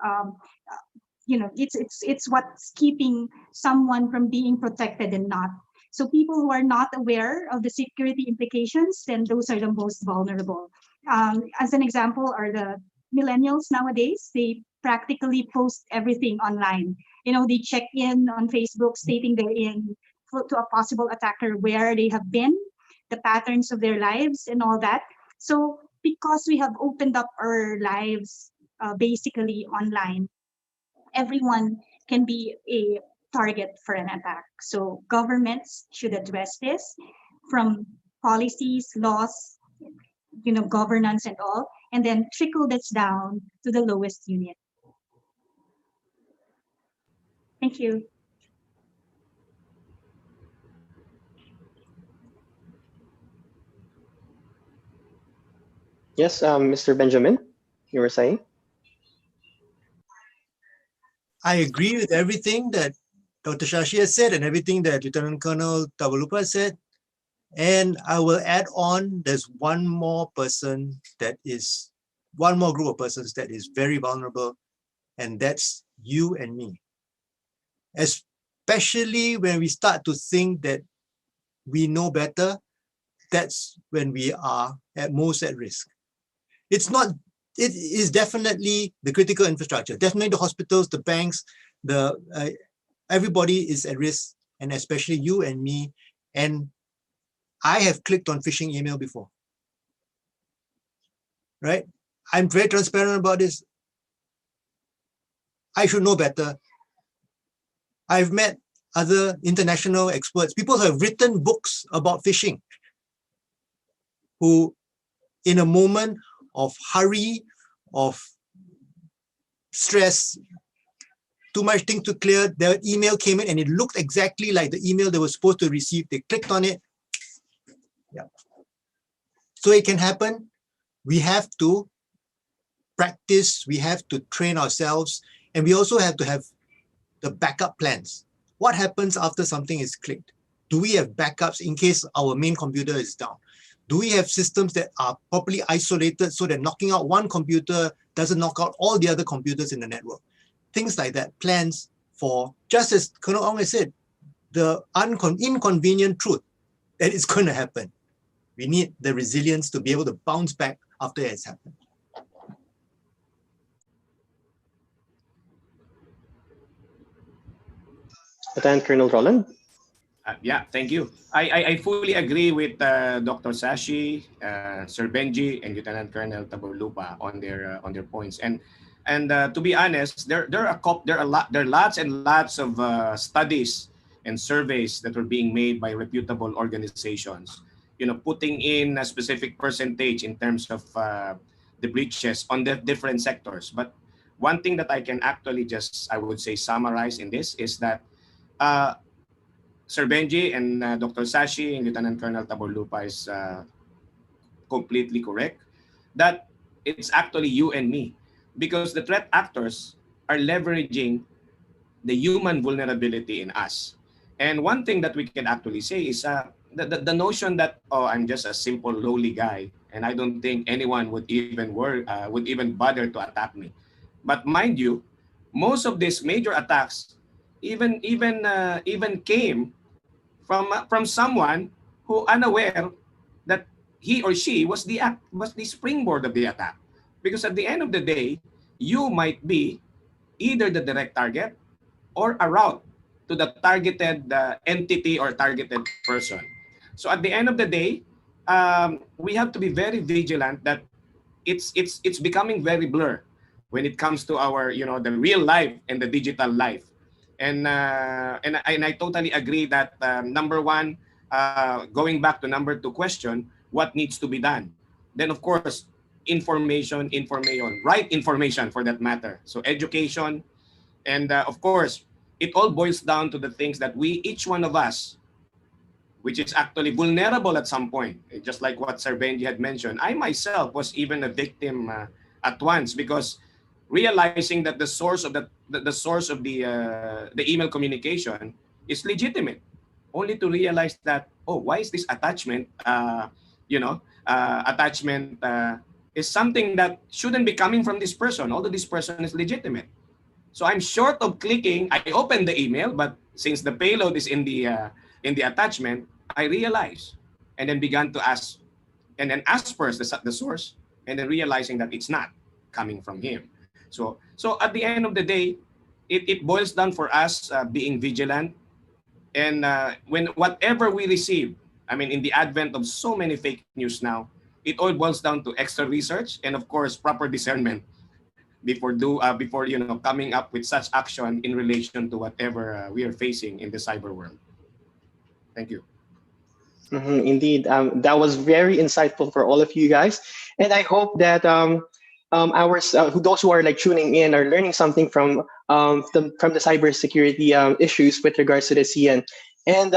it's what's keeping someone from being protected and not. So people who are not aware of the security implications, then those are the most vulnerable. As an example, are the millennials nowadays. They practically post everything online. They check in on Facebook stating they're in to a possible attacker, where they have been, the patterns of their lives, and all that. So because we have opened up our lives basically online, everyone can be a target for an attack. So governments should address this from policies, laws, governance and all, and then trickle this down to the lowest unit. Thank you. Yes, Mr. Benjamin, you were saying? I agree with everything that Dr. Shashi has said and everything that Lieutenant Colonel Tavalupa said. And I will add on, there's one more group of persons that is very vulnerable, and that's you and me. Especially when we start to think that we know better, that's when we are at most at risk. It is definitely the critical infrastructure, definitely the hospitals, the banks, everybody is at risk, and especially you and me. And I have clicked on phishing email before, right? I'm very transparent about this. I should know better. I've met other international experts, people who have written books about phishing, who in a moment of hurry, of stress, too much thing to clear, their email came in and it looked exactly like the email they were supposed to receive. They clicked on it. Yeah. So it can happen. We have to practice, we have to train ourselves, and we also have to have the backup plans. What happens after something is clicked? Do we have backups in case our main computer is down? Do we have systems that are properly isolated so that knocking out one computer doesn't knock out all the other computers in the network? Things like that, plans for, just as Colonel Ong has said, the inconvenient truth that it's going to happen. We need the resilience to be able to bounce back after it's happened. Lieutenant Colonel Roland? Yeah, thank you. I fully agree with Dr. Sashi, Sir Benji, and Lieutenant Colonel Taborlupa on their points. And to be honest, there are lots and lots of studies and surveys that are being made by reputable organizations, putting in a specific percentage in terms of the breaches on the different sectors. But one thing that I can actually I would say, summarize in this is that Sir Benji and Dr. Sashi and Lieutenant Colonel Taborlupa is completely correct, that it's actually you and me, because the threat actors are leveraging the human vulnerability in us. And one thing that we can actually say is the notion that, oh, I'm just a simple lowly guy and I don't think anyone would even bother to attack me. But mind you, most of these major attacks even came from someone who unaware that he or she was the springboard of the attack. Because at the end of the day, you might be either the direct target or a route to the targeted entity or targeted person. So at the end of the day, we have to be very vigilant that it's becoming very blur when it comes to our the real life and the digital life. And I totally agree that number one, going back to number two question, what needs to be done? Then of course, information, right information for that matter. So education, and of course, it all boils down to the things that each one of us, which is actually vulnerable at some point, just like what Sir Benji had mentioned. I myself was even a victim at once, because realizing that the source of the source of the email communication is legitimate, only to realize that, oh, why is this attachment is something that shouldn't be coming from this person, although this person is legitimate. So I'm short of clicking. I opened the email, but since the payload is in the attachment, I realized, and then began to ask, and then ask first the source, and then realizing that it's not coming from him. So at the end of the day, it boils down for us being vigilant, and when whatever we receive, I mean, in the advent of so many fake news now, it all boils down to extra research and of course proper discernment before coming up with such action in relation to whatever we are facing in the cyber world. Thank you. Indeed, that was very insightful for all of you guys, and I hope that those who are like tuning in are learning something from the cybersecurity issues with regards to the CN. And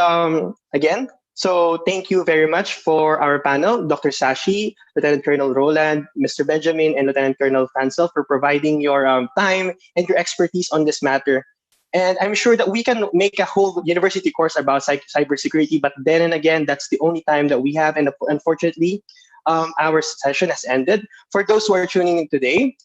again, so thank you very much for our panel, Dr. Sashi, Lieutenant Colonel Roland, Mr. Benjamin, and Lieutenant Colonel Fansel for providing your time and your expertise on this matter. And I'm sure that we can make a whole university course about cybersecurity, but then and again, that's the only time that we have. And unfortunately, our session has ended. For those who are tuning in today,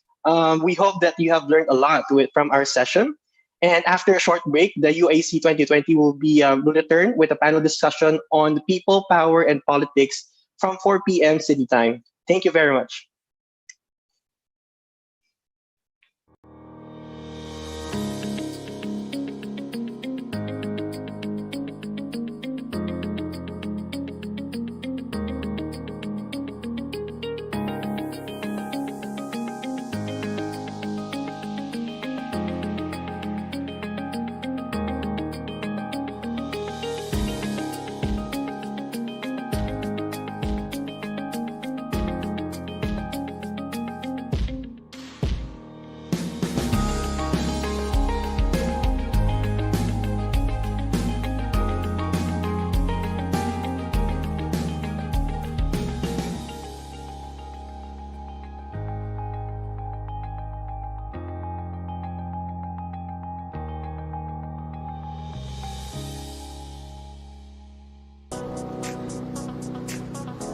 we hope that you have learned a lot from our session. And after a short break, the UAC 2020 will return with a panel discussion on people, power, and politics from 4 p.m. City time. Thank you very much.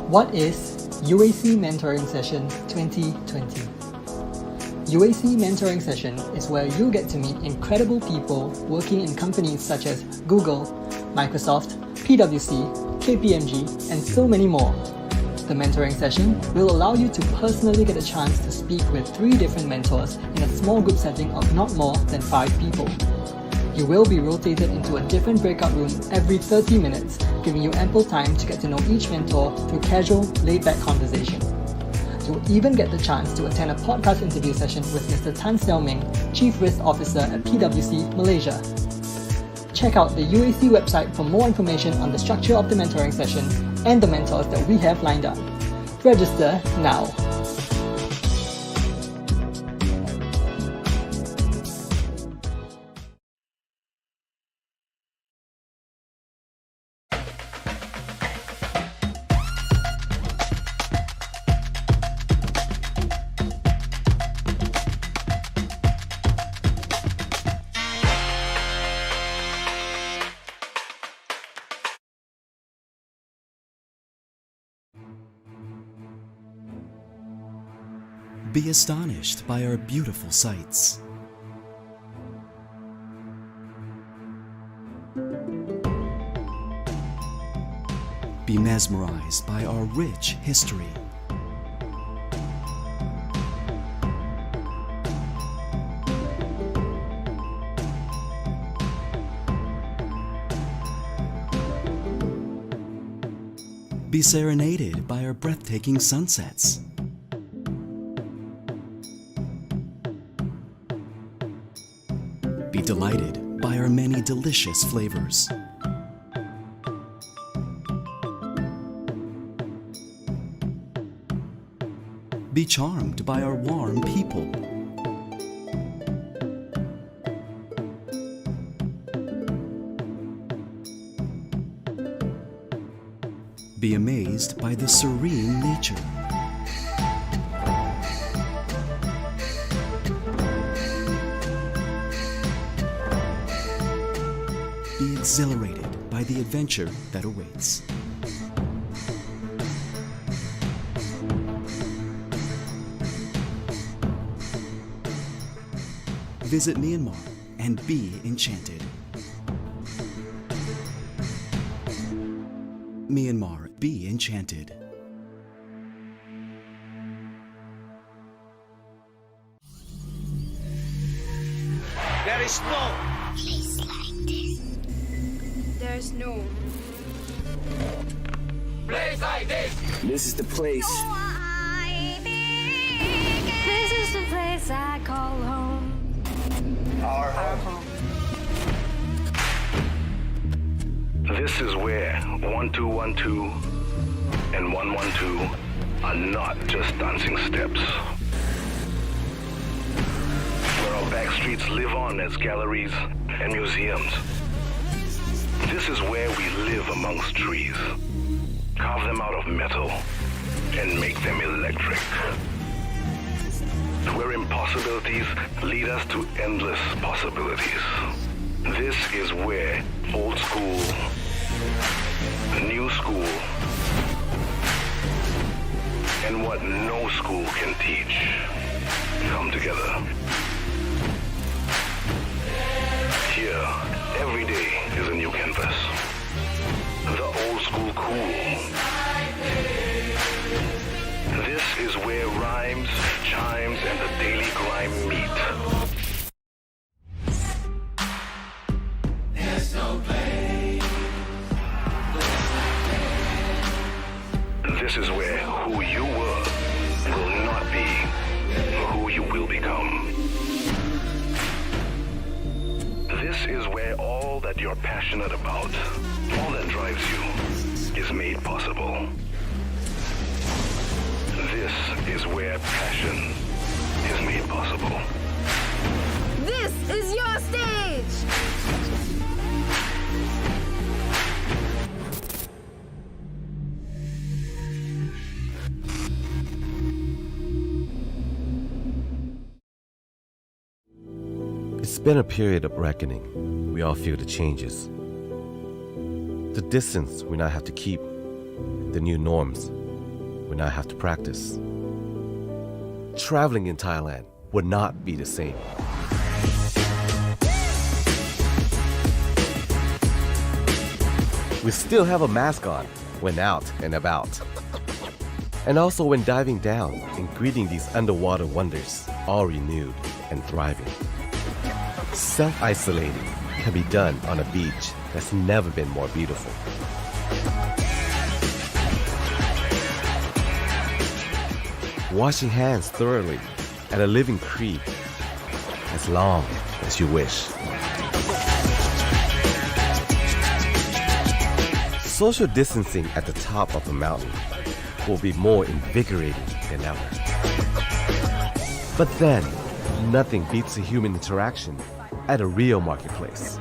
What is UAC Mentoring Session 2020? UAC Mentoring Session is where you get to meet incredible people working in companies such as Google, Microsoft, PwC, KPMG, and so many more. The mentoring session will allow you to personally get a chance to speak with 3 different mentors in a small group setting of not more than 5 people. You will be rotated into a different breakout room every 30 minutes, giving you ample time to get to know each mentor through casual, laid-back conversation. You'll even get the chance to attend a podcast interview session with Mr. Tan Xiao Ming, Chief Risk Officer at PwC, Malaysia. Check out the UAC website for more information on the structure of the mentoring session and the mentors that we have lined up. Register now. Be astonished by our beautiful sights. Be mesmerized by our rich history. Be serenaded by our breathtaking sunsets. Be delighted by our many delicious flavors. Be charmed by our warm people. Be amazed by the serene nature. Be exhilarated by the adventure that awaits. Visit Myanmar and be enchanted. Myanmar, be enchanted. There is no Place like this. There's no place like this. This is the place. This is the place I call home. Our home. This is where 1212 and 112 are not just dancing steps. Where our back streets live on as galleries and museums. This is where we live amongst trees. Carve them out of metal and make them electric. Where impossibilities lead us to endless possibilities. This is where old school, new school, and what no school can teach come together. Here, every day is a new canvas. The old school cool. This is where rhymes, chimes, and the daily grind meet. There's no place. This is where who you were will not be who you will become. This is where all that you're passionate about, all that drives you, is made possible. This is where passion is made possible. This is your stage. It's been a period of reckoning. We all feel the changes. The distance we now have to keep, the new norms we now have to practice. Traveling in Thailand would not be the same. We still have a mask on when out and about. And also when diving down and greeting these underwater wonders, all renewed and thriving. Self-isolating can be done on a beach that's never been more beautiful. Washing hands thoroughly at a living creek as long as you wish. Social distancing at the top of the mountain will be more invigorating than ever. But then, nothing beats a human interaction at a real marketplace.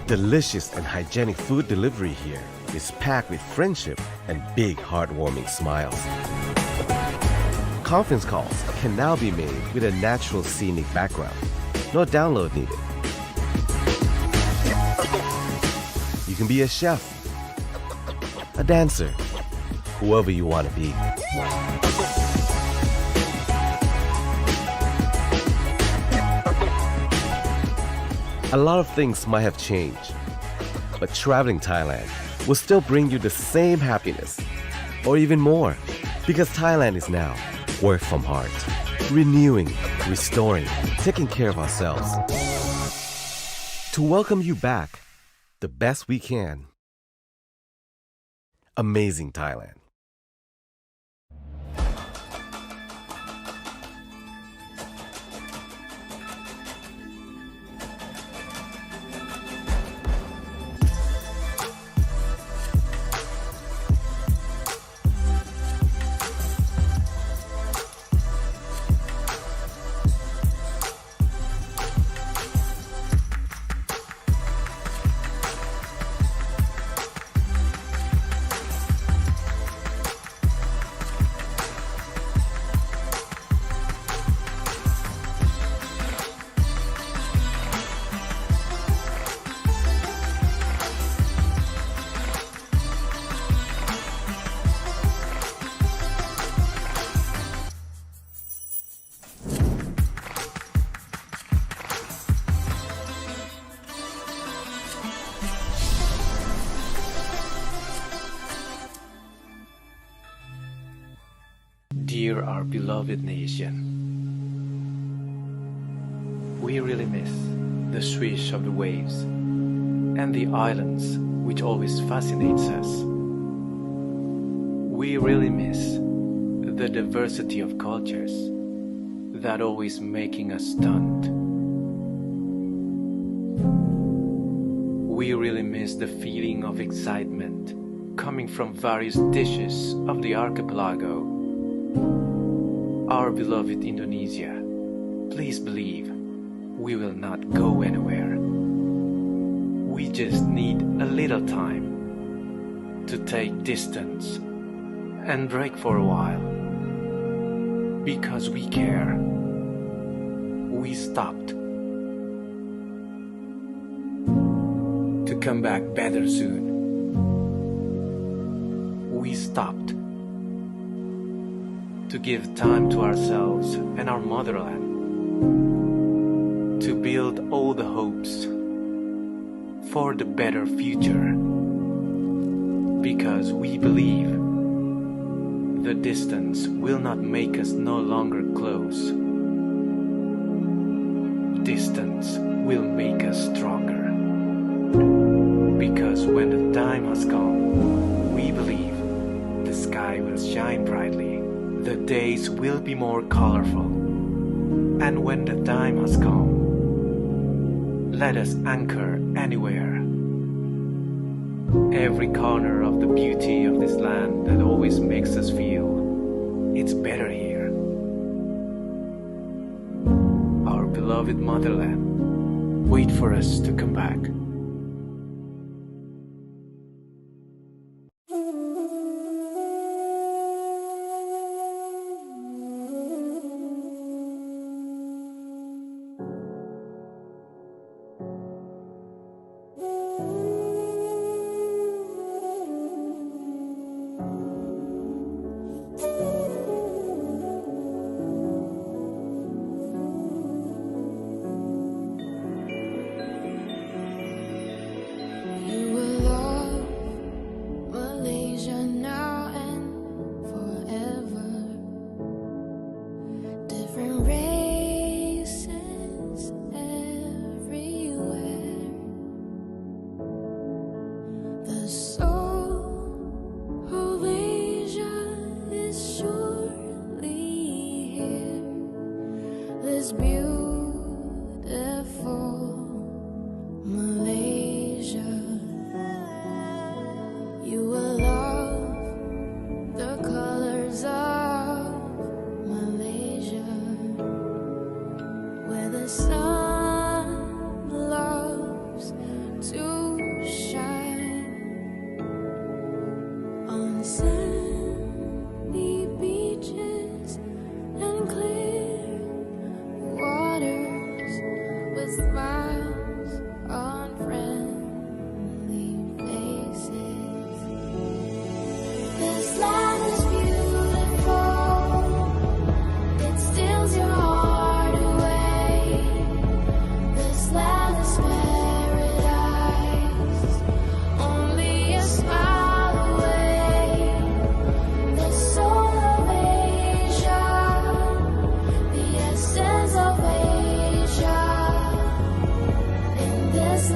Delicious and hygienic food delivery here is packed with friendship and big heartwarming smiles. Conference calls can now be made with a natural scenic background. No download needed. You can be a chef, a dancer, whoever you want to be. A lot of things might have changed, but traveling Thailand will still bring you the same happiness, or even more, because Thailand is now work from heart, renewing, restoring, taking care of ourselves. to welcome you back the best we can. Amazing Thailand. Dear our beloved nation, we really miss the swish of the waves and the islands which always fascinates us. We really miss the diversity of cultures that always making us stunned. We really miss the feeling of excitement coming from various dishes of the archipelago. Our beloved Indonesia, please believe we will not go anywhere. We just need a little time to take distance and break for a while. Because we care, we stopped. To come back better soon, we stopped. To give time to ourselves and our motherland, to build all the hopes for the better future, because we believe the distance will not make us no longer close. Distance will make us stronger, because when the time has come, we believe the sky will shine brightly. The days will be more colorful, and when the time has come, let us anchor anywhere. Every corner of the beauty of this land that always makes us feel it's better here. Our beloved motherland, wait for us to come back. This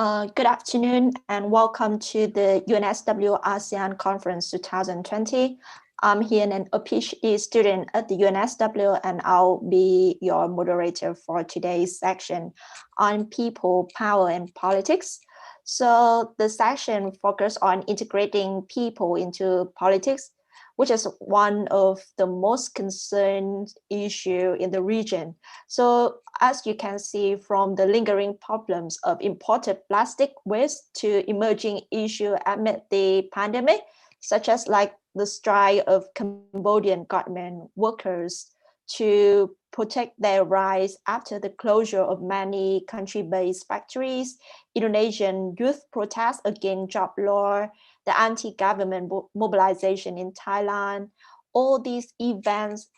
Good afternoon and welcome to the UNSW ASEAN Conference 2020. I'm Hian, a PhD student at the UNSW, and I'll be your moderator for today's section on people, power, and politics. So the section focuses on integrating people into politics, which is one of the most concerned issue in the region. So as you can see from the lingering problems of imported plastic waste to emerging issue amid the pandemic, such as like the strike of Cambodian government workers to protect their rights after the closure of many country-based factories, Indonesian youth protests against job law, the anti-government mobilization in Thailand. All these events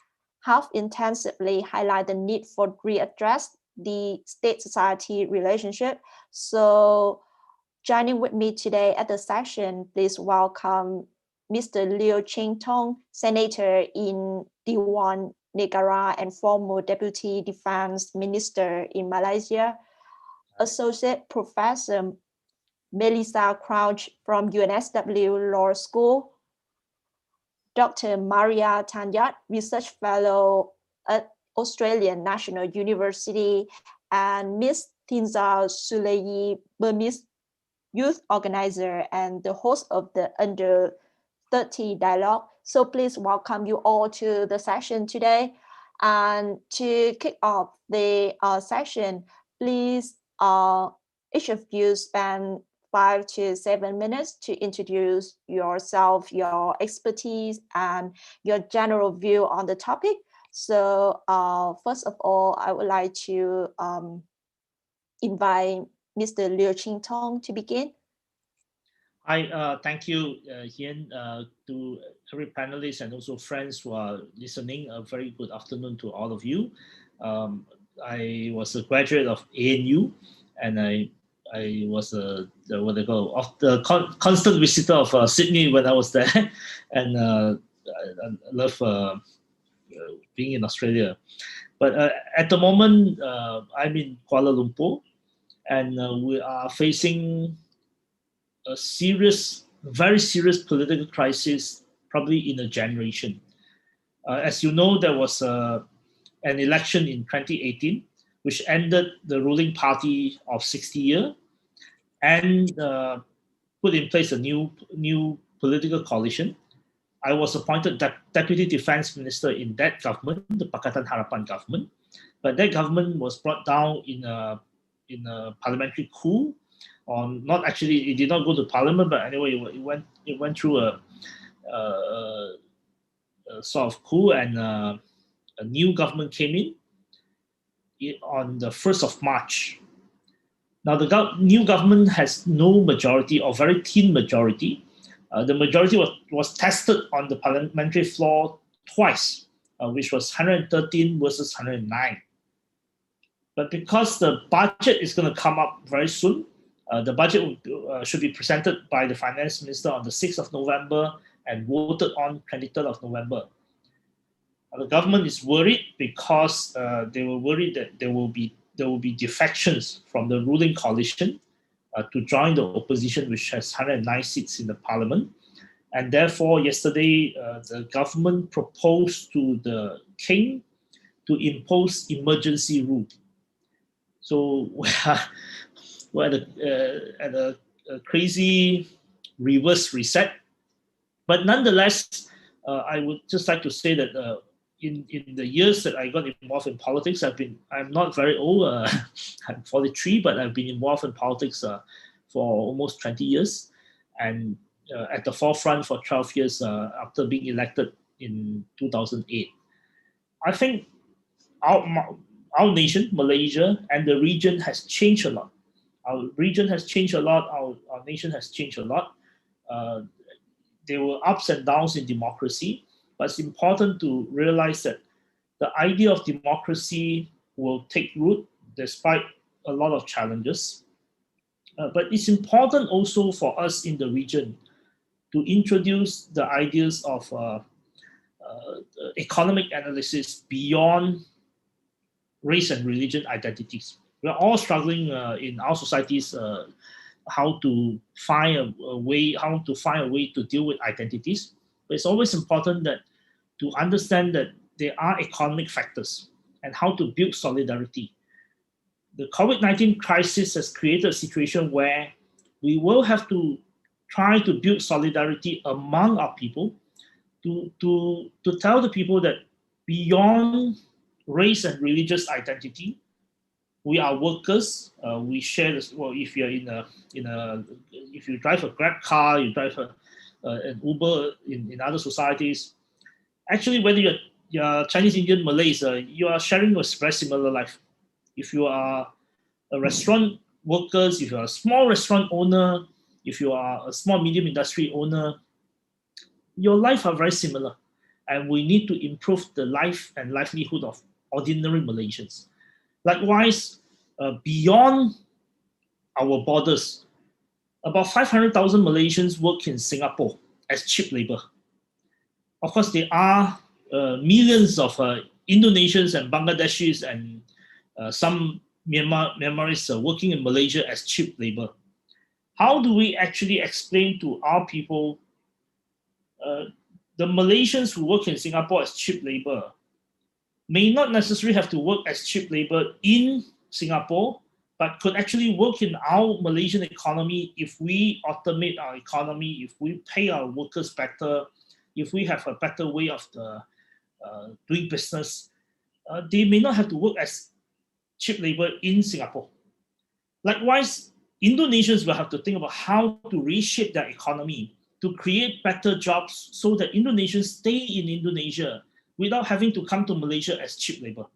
have intensively highlighted the need for readdress the state-society relationship. So joining with me today at the session, please welcome Mr. Liu Ching-tong, Senator in Dewan Negara and former Deputy Defense Minister in Malaysia, Associate Professor Melissa Crouch from UNSW Law School, Dr. Maria Tanyat, Research Fellow at Australian National University, and Ms. Tinza Suleyi, Burmese youth organizer and the host of the Under 30 Dialogue. So please welcome you all to the session today. And to kick off the session, please each of you spend 5 to 7 minutes to introduce yourself, your expertise, and your general view on the topic. So first of all, I would like to invite Mr. Liu Ching-tong to begin. Hi, thank you, Hian, to every panelist and also friends who are listening. A very good afternoon to all of you. I was a graduate of ANU, and I was the constant visitor of Sydney when I was there, and I love being in Australia. But at the moment, I'm in Kuala Lumpur, and we are facing a very serious political crisis, probably in a generation. As you know, there was an election in 2018, which ended the ruling party of 60 years and put in place a new political coalition. I was appointed Deputy Defense Minister in that government, the Pakatan Harapan government, but that government was brought down in a parliamentary coup. Not actually, it did not go to parliament, but anyway, it went through a sort of coup, and a new government came in on the 1st of March. Now, the new government has no majority or very thin majority. The majority was tested on the parliamentary floor twice, which was 113 versus 109. But because the budget is going to come up very soon, the budget should be presented by the finance minister on the 6th of November and voted on 23rd of November. The government is worried because they were worried that there will be defections from the ruling coalition to join the opposition, which has 109 seats in the parliament. And therefore, yesterday, the government proposed to the king to impose emergency rule. So we're at a crazy reverse reset. But nonetheless, I would just like to say that in the years that I got involved in politics, I'm not very old, I'm 43, but I've been involved in politics for almost 20 years, and at the forefront for 12 years after being elected in 2008. I think our nation, Malaysia, and the region has changed a lot. Our region has changed a lot. Our nation has changed a lot. There were ups and downs in democracy, but it's important to realize that the idea of democracy will take root despite a lot of challenges. But it's important also for us in the region to introduce the ideas of economic analysis beyond race and religion identities. we're all struggling in our societies how to find a way to deal with identities. But it's always important that to understand that there are economic factors and how to build solidarity. The COVID-19 crisis has created a situation where we will have to try to build solidarity among our people to tell the people that beyond race and religious identity, we are workers. We share this. Well, if you're if you drive a Grab car, you drive an Uber in other societies. Actually, whether you're Chinese, Indian, Malays, you are sharing a very similar life. If you are a restaurant workers, if you are a small restaurant owner, if you are a small medium industry owner, your life are very similar, and we need to improve the life and livelihood of ordinary Malaysians. Likewise, beyond our borders, about 500,000 Malaysians work in Singapore as cheap labor. Of course, there are millions of Indonesians and Bangladeshis and some Myanmaris working in Malaysia as cheap labor. How do we actually explain to our people, the Malaysians who work in Singapore as cheap labor may not necessarily have to work as cheap labor in Singapore, but could actually work in our Malaysian economy if we automate our economy, if we pay our workers better, if we have a better way of doing business. They may not have to work as cheap labor in Singapore. Likewise, Indonesians will have to think about how to reshape their economy to create better jobs so that Indonesians stay in Indonesia without having to come to Malaysia as cheap labor.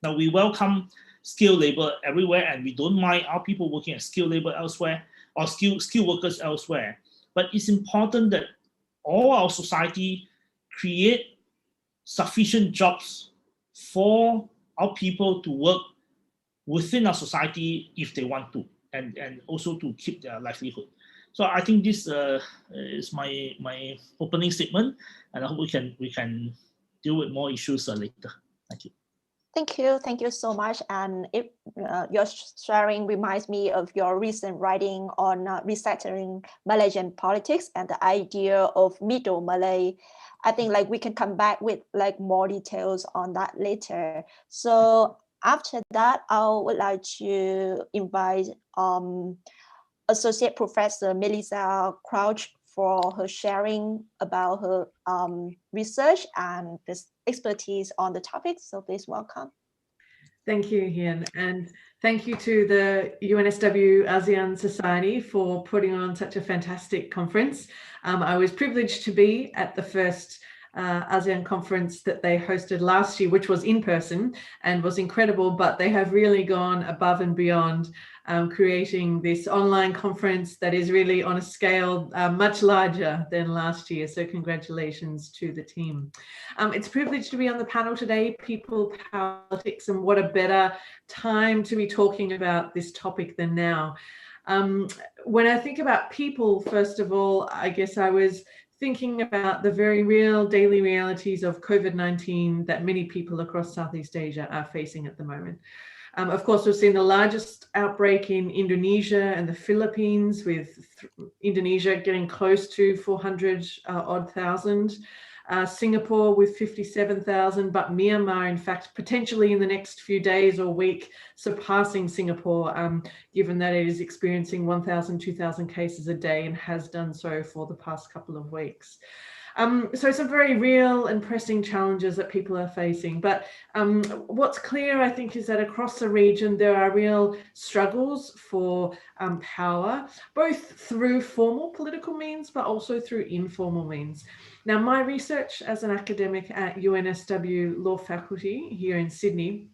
Now, we welcome skilled labor everywhere, and we don't mind our people working as skilled labor elsewhere or skilled workers elsewhere. But it's important that all our society create sufficient jobs for our people to work within our society if they want to, and also to keep their livelihood. So I think this is my opening statement, and I hope we can deal with more issues later. Thank you. Thank you so much. And your sharing reminds me of your recent writing on resettling Malaysian politics and the idea of Middle Malay. I think we can come back with more details on that later. So after that, I would like to invite Associate Professor Melissa Crouch for her sharing about her research and this expertise on the topic. So please welcome. Thank you, Hian, and thank you to the UNSW ASEAN Society for putting on such a fantastic conference. I was privileged to be at the first ASEAN conference that they hosted last year, which was in person and was incredible, but they have really gone above and beyond, creating this online conference that is really on a scale much larger than last year. So congratulations to the team. It's a privilege to be on the panel today, People, Politics, and what a better time to be talking about this topic than now. When I think about people, first of all, I guess I was thinking about the very real daily realities of COVID-19 that many people across Southeast Asia are facing at the moment. Of course, we've seen the largest outbreak in Indonesia and the Philippines, with Indonesia getting close to 400 odd thousand. Singapore with 57,000, but Myanmar, in fact, potentially in the next few days or week, surpassing Singapore, given that it is experiencing 1,000, 2,000 cases a day and has done so for the past couple of weeks. So some very real and pressing challenges that people are facing. But what's clear, I think, is that across the region, there are real struggles for power, both through formal political means, but also through informal means. Now, my research as an academic at UNSW Law Faculty here in Sydney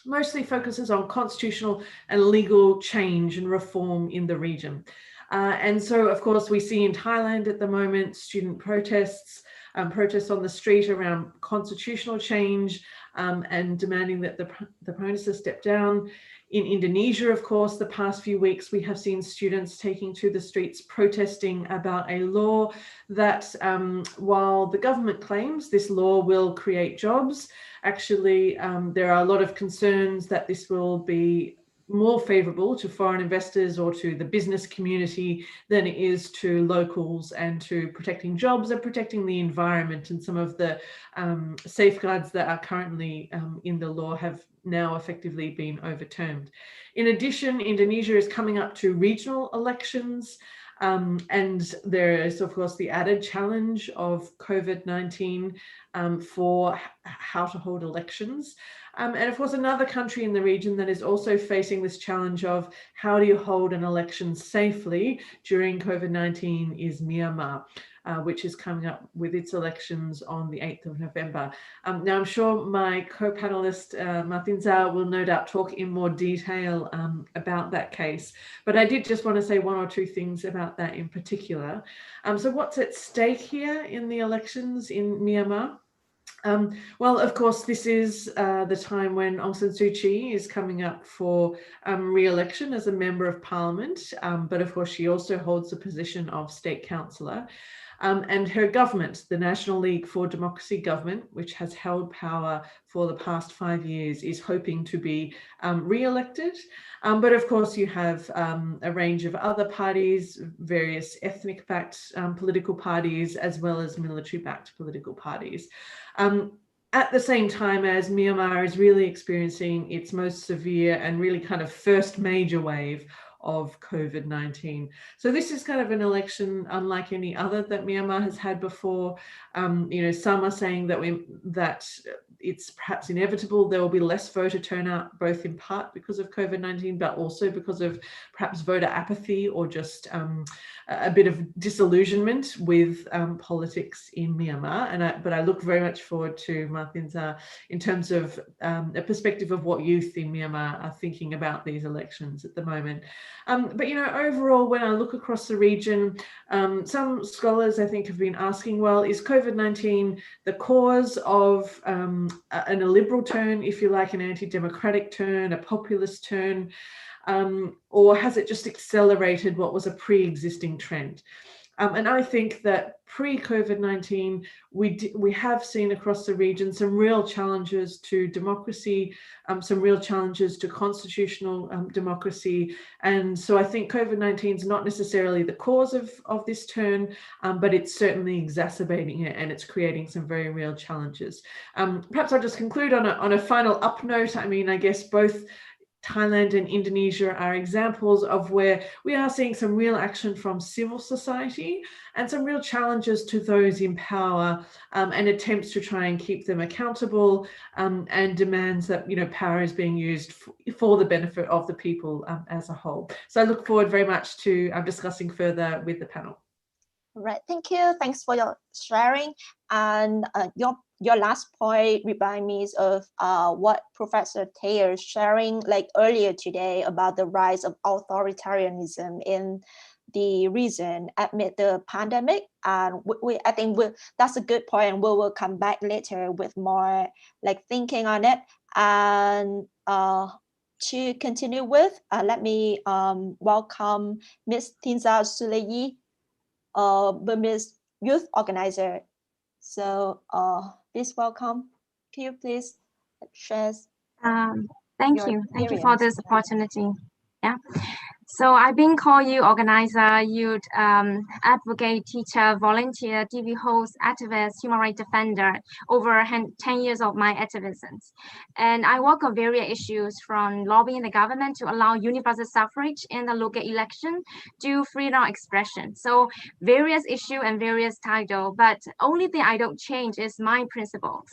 mostly focuses on constitutional and legal change and reform in the region. And so, of course, we see in Thailand at the moment student protests, protests on the street around constitutional change and demanding that the Prime Minister step down. In Indonesia, of course, the past few weeks, we have seen students taking to the streets protesting about a law that, while the government claims this law will create jobs, actually there are a lot of concerns that this will be more favorable to foreign investors or to the business community than it is to locals, and to protecting jobs and protecting the environment. And some of the safeguards that are currently in the law have now effectively been overturned. In addition, Indonesia is coming up to regional elections. And there is, of course, the added challenge of COVID-19 for how to hold elections. And of course, another country in the region that is also facing this challenge of how do you hold an election safely during COVID-19 is Myanmar, which is coming up with its elections on the 8th of November. Now, I'm sure my co-panelist, Martin Zhao, will no doubt talk in more detail about that case. But I did just want to say one or two things about that in particular. So what's at stake here in the elections in Myanmar? Well, of course, this is the time when Aung San Suu Kyi is coming up for re-election as a member of parliament. But of course, she also holds the position of state councillor. And her government, the National League for Democracy government, which has held power for the past 5 years, is hoping to be re-elected. But of course, you have a range of other parties, various ethnic-backed political parties, as well as military-backed political parties. At the same time as Myanmar is really experiencing its most severe and really kind of first major wave of COVID-19. So this is kind of an election unlike any other that Myanmar has had before. You know, some are saying that it's perhaps inevitable there will be less voter turnout, both in part because of COVID-19, but also because of perhaps voter apathy or just a bit of disillusionment with politics in Myanmar. But I look very much forward to Martin's in terms of a perspective of what youth in Myanmar are thinking about these elections at the moment. But, you know, overall, when I look across the region, some scholars, I think, have been asking, well, is COVID-19 the cause of an illiberal turn, if you like, an anti-democratic turn, a populist turn, or has it just accelerated what was a pre-existing trend? And I think that pre-COVID-19, we have seen across the region some real challenges to democracy, some real challenges to constitutional democracy. And so I think COVID-19 is not necessarily the cause of this turn, but it's certainly exacerbating it, and it's creating some very real challenges. Perhaps I'll just conclude on a final up note. I mean, I guess both Thailand and Indonesia are examples of where we are seeing some real action from civil society and some real challenges to those in power, and attempts to try and keep them accountable, and demands that, you know, power is being used for the benefit of the people as a whole. So I look forward very much to discussing further with the panel. All right, thank you. Thanks for your sharing. And your last point reminds me of what Professor Taylor sharing like earlier today about the rise of authoritarianism in the region amid the pandemic. And I think that's a good point, and we will come back later with more like thinking on it. And to continue with, let me welcome Ms. Tinza Suleyi, Burmese youth organizer. So please welcome. Can you please share? Thank you for this opportunity. Yeah. So I've been called youth organizer, youth advocate, teacher, volunteer, TV host, activist, human rights defender over 10 years of my activism. And I work on various issues from lobbying the government to allow universal suffrage in the local election to freedom of expression. So various issue and various title, but only thing I don't change is my principles.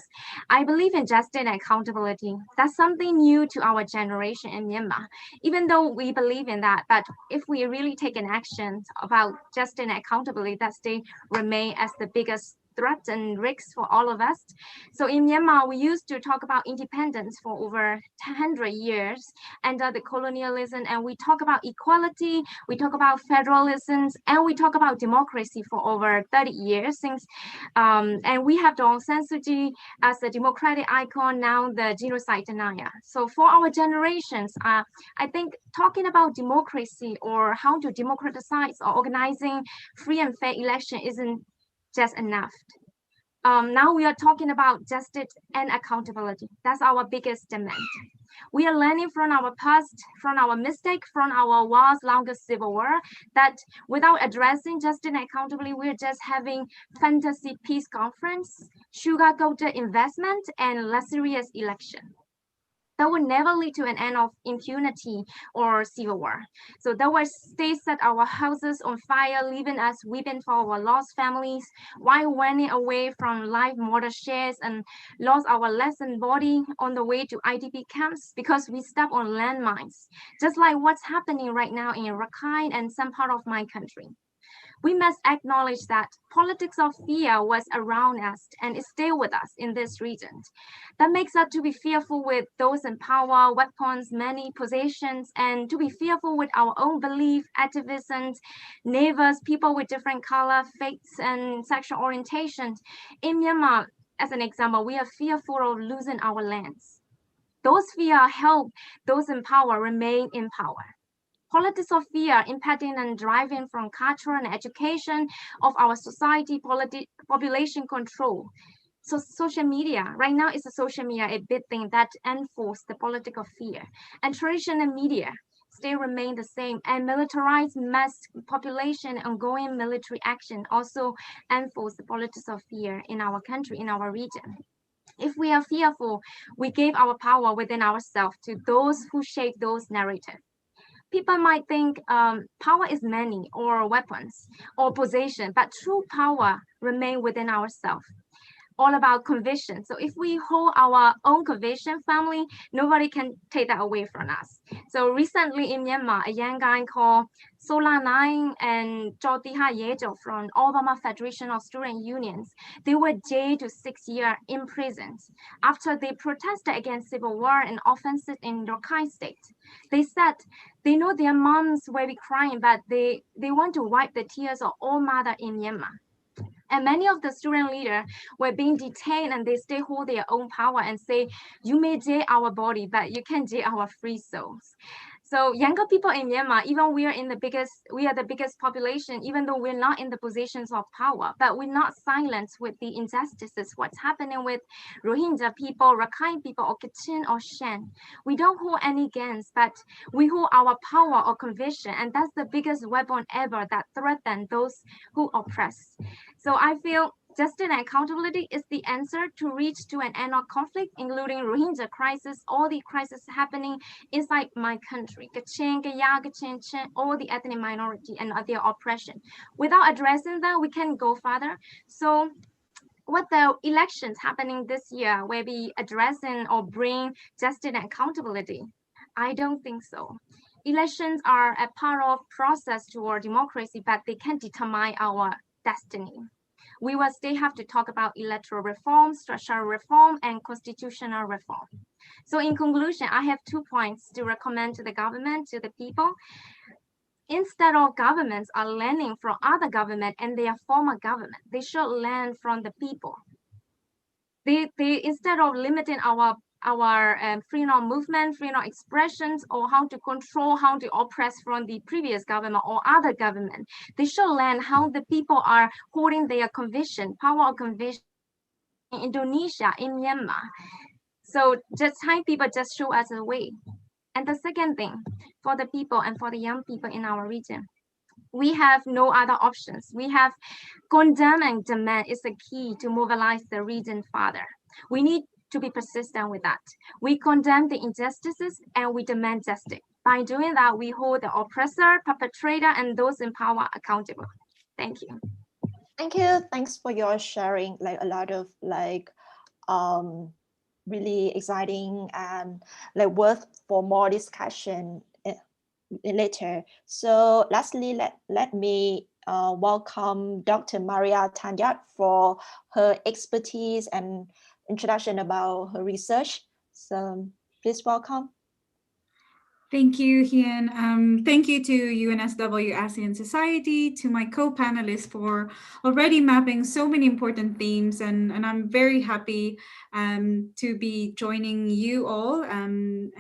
I believe in justice and accountability. That's something new to our generation in Myanmar. Even though we believe in that, but if we really take an action about justice and accountability, that they remain as the biggest threat and risks for all of us. So in Myanmar, we used to talk about independence for over 100 years under the colonialism, and we talk about equality, we talk about federalism, and we talk about democracy for over 30 years since, and we have the Aung San Suu Kyi as a democratic icon, now the genocide denier. So for our generations, I think talking about democracy or how to democratize or organizing free and fair election isn't just enough. Now we are talking about justice and accountability. That's our biggest demand. We are learning from our past, from our mistake, from our war's longest civil war, that without addressing justice and accountability, we're just having fantasy peace conference, sugar-coated investment, and less serious election. That would never lead to an end of impunity or civil war. So that was states set our houses on fire, leaving us weeping for our lost families, while running away from live mortar shares and lost our legs and body on the way to IDP camps because we stepped on landmines, just like what's happening right now in Rakhine and some part of my country. We must acknowledge that politics of fear was around us and is still with us in this region. That makes us to be fearful with those in power, weapons, many possessions, and to be fearful with our own belief, activism, neighbors, people with different color, faiths, and sexual orientations. In Myanmar, as an example, we are fearful of losing our lands. Those fears help those in power remain in power. Politics of fear impacting and driving from culture and education of our society, population control. So social media, right now is a social media, a big thing that enforce the politics of fear. And traditional media still remain the same. And militarized mass population, ongoing military action also enforce the politics of fear in our country, in our region. If we are fearful, we gave our power within ourselves to those who shape those narratives. People might think power is money or weapons or possession, but true power remains within ourselves. All about conviction. So if we hold our own conviction family, nobody can take that away from us. So recently in Myanmar, a young guy called Sola Nine and Chotiha Yejo from Obama Federation of Student Unions, they were jailed to 6 years in prison after they protested against civil war and offenses in Rakhine State. They said they know their moms will be crying, but they want to wipe the tears of all mothers in Myanmar. And many of the student leaders were being detained and they still hold their own power and say, you may jail our body, but you can jail our free souls. So younger people in Myanmar, even we are the biggest population, even though we're not in the positions of power, but we're not silenced with the injustices, what's happening with Rohingya people, Rakhine people, or Kachin or Shan. We don't hold any guns, but we hold our power or conviction, and that's the biggest weapon ever that threatens those who oppress. So I feel justice and accountability is the answer to reach to an end of conflict, including Rohingya crisis, all the crises happening inside my country, Kachin, Kaya, Kachin, Chen, all the ethnic minority and their oppression. Without addressing that, we can go further. So what the elections happening this year will be addressing or bring justice and accountability? I don't think so. Elections are a part of process toward democracy, but they can determine our destiny. We will still have to talk about electoral reform, structural reform, and constitutional reform. So in conclusion, I have 2 points to recommend to the government, to the people. Instead of governments are learning from other government and their former government, they should learn from the people. They instead of limiting our freedom movement, freedom expressions, or how to control, how to oppress from the previous government or other government, they should learn how the people are holding their conviction, power of conviction in Indonesia, in Myanmar. So just Thai people just show us a way. And the second thing, for the people and for the young people in our region, we have no other options. We have condemn and demand is the key to mobilize the region further. We need to be persistent with that. We condemn the injustices and we demand justice. By doing that, we hold the oppressor, perpetrator, and those in power accountable. Thank you. Thank you. Thanks for your sharing. Like a lot of really exciting and worth for more discussion later. So lastly, let me welcome Dr. Maria Tanyat for her expertise and introduction about her research. So please welcome. Thank you, Hien. Thank you to UNSW ASEAN Society, to my co-panelists for already mapping so many important themes, and I'm very happy to be joining you all and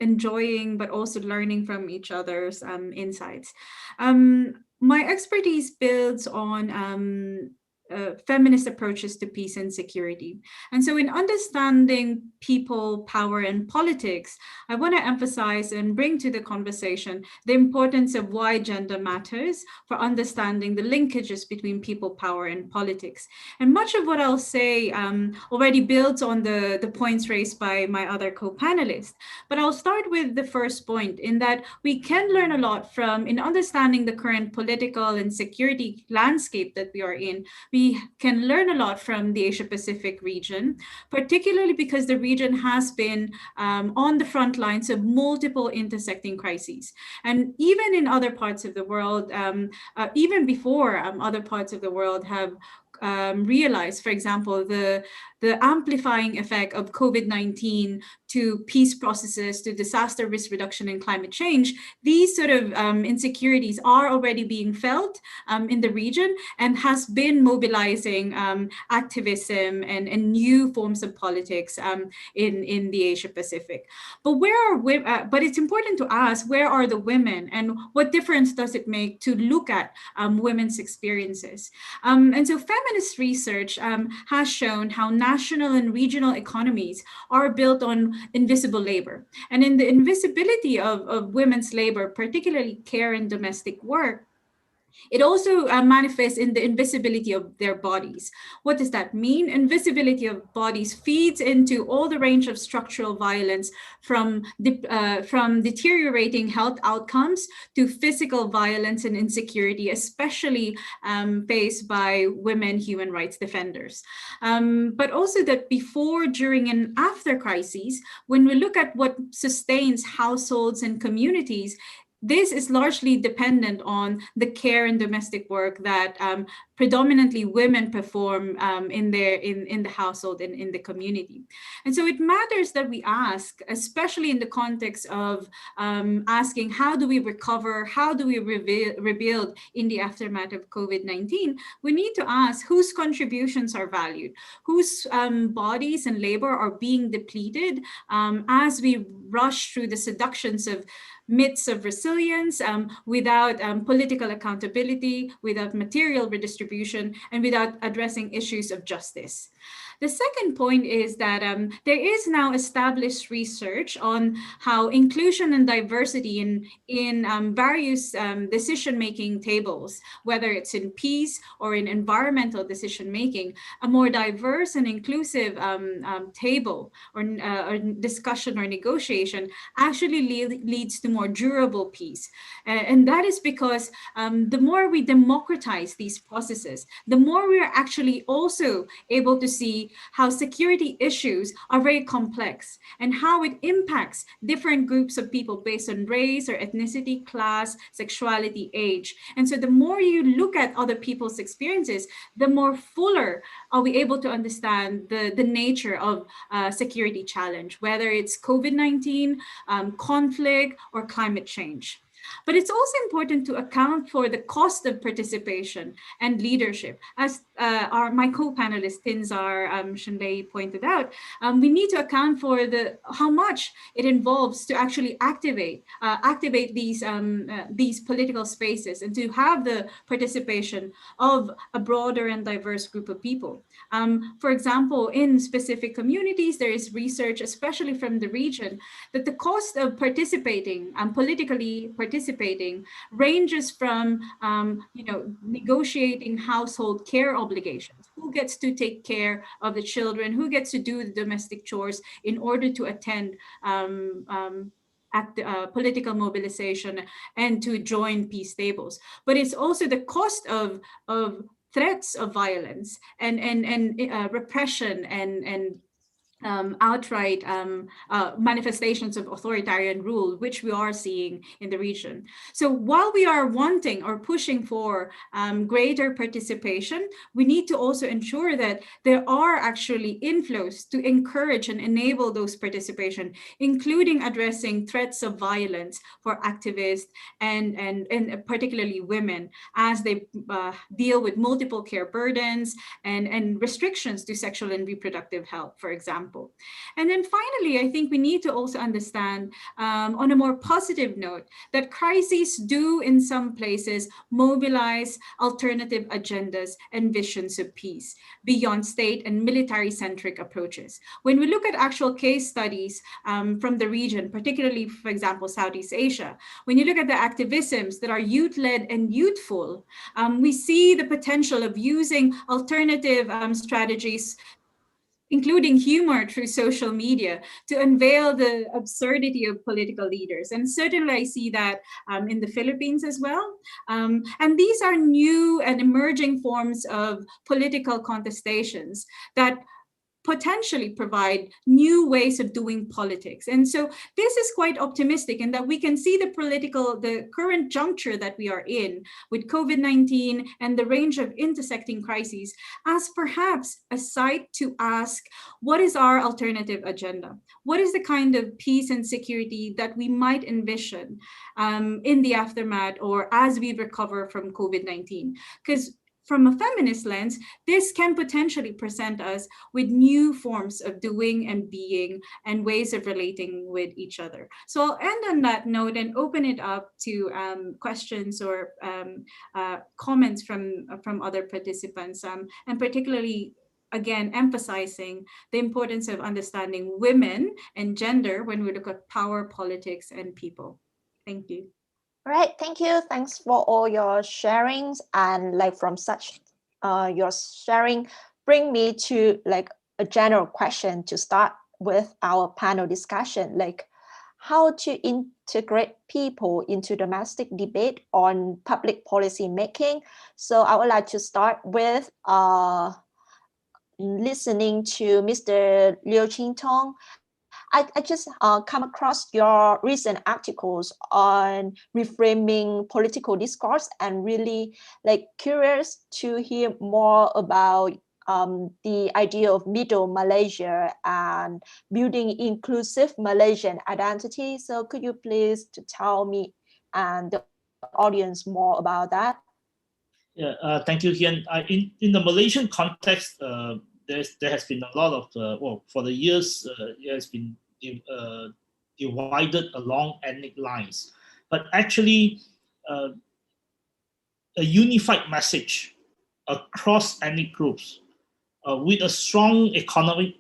enjoying but also learning from each other's insights. My expertise builds on feminist approaches to peace and security. And so in understanding people, power, and politics, I want to emphasize and bring to the conversation the importance of why gender matters for understanding the linkages between people, power, and politics. And much of what I'll say already builds on the points raised by my other co-panelists. But I'll start with the first point, in that we can learn a lot from, in understanding the current political and security landscape that we are in, we can learn a lot from the Asia Pacific region, particularly because the region has been on the front lines of multiple intersecting crises. And even in other parts of the world, even before other parts of the world have realized, for example, the amplifying effect of COVID-19 to peace processes, to disaster risk reduction and climate change, these sort of insecurities are already being felt in the region and has been mobilizing activism and new forms of politics in the Asia Pacific. But but it's important to ask, where are the women, and what difference does it make to look at women's experiences? And so feminist research has shown how national and regional economies are built on invisible labor. And in the invisibility of women's labor, particularly care and domestic work, it also manifests in the invisibility of their bodies. What does that mean? Invisibility of bodies feeds into all the range of structural violence, from deteriorating health outcomes to physical violence and insecurity, especially faced by women human rights defenders. But also that before, during, and after crises, when we look at what sustains households and communities, this is largely dependent on the care and domestic work that predominantly women perform in the household and in the community. And so it matters that we ask, especially in the context of asking, how do we recover, how do we rebuild in the aftermath of COVID-19? We need to ask whose contributions are valued, whose bodies and labor are being depleted as we rush through the seductions of myths of resilience, without political accountability, without material redistribution, and without addressing issues of justice. The second point is that there is now established research on how inclusion and diversity in various decision-making tables, whether it's in peace or in environmental decision-making, a more diverse and inclusive table or discussion or negotiation actually leads to more durable peace. And that is because the more we democratize these processes, the more we are actually also able to see how security issues are very complex and how it impacts different groups of people based on race or ethnicity, class, sexuality, age. And so the more you look at other people's experiences, the more fuller are we able to understand the nature of security challenge, whether it's COVID-19, conflict, or climate change. But it's also important to account for the cost of participation and leadership. As my co-panelist Tinzar Shanlei pointed out, we need to account for how much it involves to actually activate these political spaces and to have the participation of a broader and diverse group of people. For example, in specific communities, there is research, especially from the region, that the cost of participating, politically participating, ranges from negotiating household care obligations. Who gets to take care of the children? Who gets to do the domestic chores in order to attend political mobilization and to join peace tables? But it's also the cost of threats of violence and repression and outright manifestations of authoritarian rule, which we are seeing in the region. So while we are wanting or pushing for greater participation, we need to also ensure that there are actually inflows to encourage and enable those participation, including addressing threats of violence for activists and particularly women as they deal with multiple care burdens and restrictions to sexual and reproductive health, for example. example. And then finally, I think we need to also understand on a more positive note that crises do in some places mobilize alternative agendas and visions of peace beyond state and military-centric approaches. When we look at actual case studies from the region, particularly, for example, Southeast Asia, when you look at the activisms that are youth-led and youthful, we see the potential of using alternative strategies, including humor through social media, to unveil the absurdity of political leaders. And certainly I see that in the Philippines as well. And these are new and emerging forms of political contestations that potentially provide new ways of doing politics. And so this is quite optimistic in that we can see the current juncture that we are in with COVID-19 and the range of intersecting crises as perhaps a site to ask, what is our alternative agenda? What is the kind of peace and security that we might envision in the aftermath or as we recover from COVID-19? Because from a feminist lens, this can potentially present us with new forms of doing and being and ways of relating with each other. So I'll end on that note and open it up to questions or comments from other participants, and particularly, again, emphasizing the importance of understanding women and gender when we look at power, politics, and people. Thank you. All right, thank you. Thanks for all your sharings, and like from such your sharing bring me to like a general question to start with our panel discussion, like how to integrate people into domestic debate on public policy making. So I would like to start with listening to Mr. Liu Qingtong. I just come across your recent articles on reframing political discourse and really like curious to hear more about the idea of middle Malaysia and building inclusive Malaysian identity. So could you please to tell me and the audience more about that? Yeah, thank you, Hian. In the Malaysian context, there has been a lot of, for the years, it has been divided along ethnic lines. But actually, a unified message across ethnic groups with a strong economic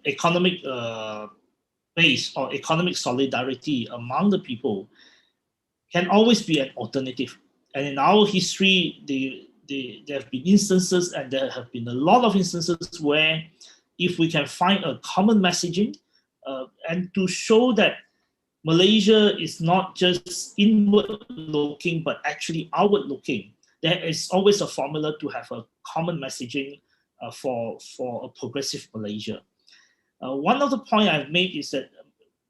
base or economic solidarity among the people can always be an alternative. And in our history, there have been instances, and there have been a lot of instances where if we can find a common messaging and to show that Malaysia is not just inward looking, but actually outward looking, there is always a formula to have a common messaging for a progressive Malaysia. One of the points I've made is that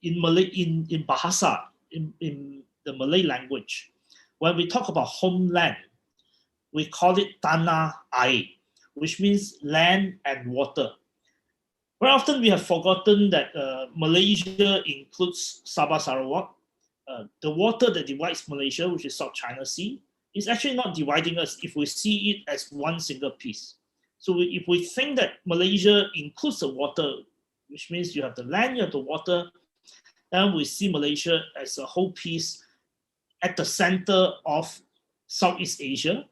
in Bahasa, in the Malay language, when we talk about homeland, we call it tanah air, which means land and water. Very often we have forgotten that Malaysia includes Sabah Sarawak. The water that divides Malaysia, which is South China Sea, is actually not dividing us if we see it as one single piece. So if we think that Malaysia includes the water, which means you have the land, you have the water, then we see Malaysia as a whole piece at the center of Southeast Asia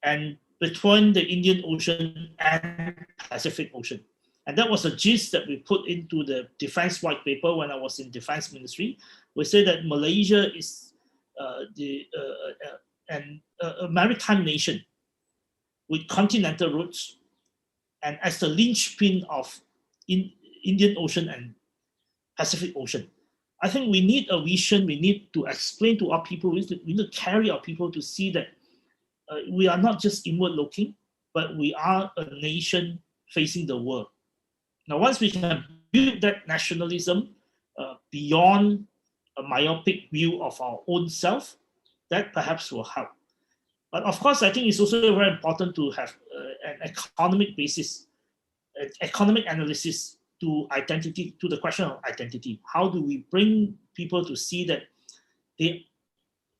and between the Indian Ocean and Pacific Ocean. And that was a gist that we put into the defense white paper when I was in defense ministry. We say that Malaysia is a maritime nation with continental roots and as the linchpin of Indian Ocean and Pacific Ocean. I think we need a vision. We need to explain to our people, we need to carry our people to see that we are not just inward looking, but we are a nation facing the world. Now, once we can build that nationalism beyond a myopic view of our own self, that perhaps will help. But of course, I think it's also very important to have an economic basis, economic analysis to identity, to the question of identity. How do we bring people to see that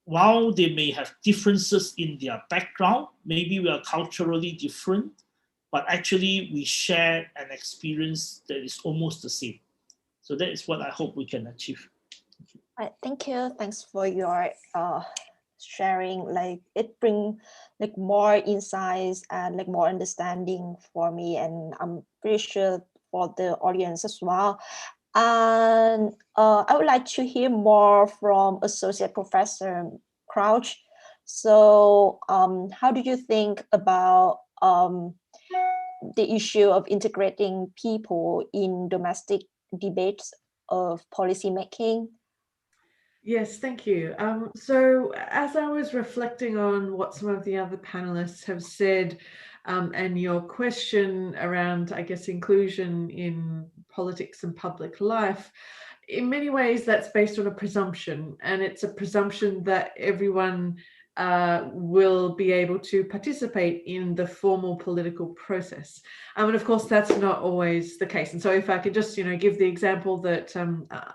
while they may have differences in their background, maybe we are culturally different, but actually we share an experience that is almost the same. So that is what I hope we can achieve. Right, thank you. Thanks for your sharing. Like it bring like more insights and like more understanding for me, and I'm pretty sure for the audience as well. And I would like to hear more from Associate Professor Crouch. So how do you think about the issue of integrating people in domestic debates of policy making? Yes, thank you. So as I was reflecting on what some of the other panelists have said, and your question around, I guess, inclusion in politics and public life, in many ways that's based on a presumption, and it's a presumption that everyone will be able to participate in the formal political process. And of course, that's not always the case. And so if I could just, give the example that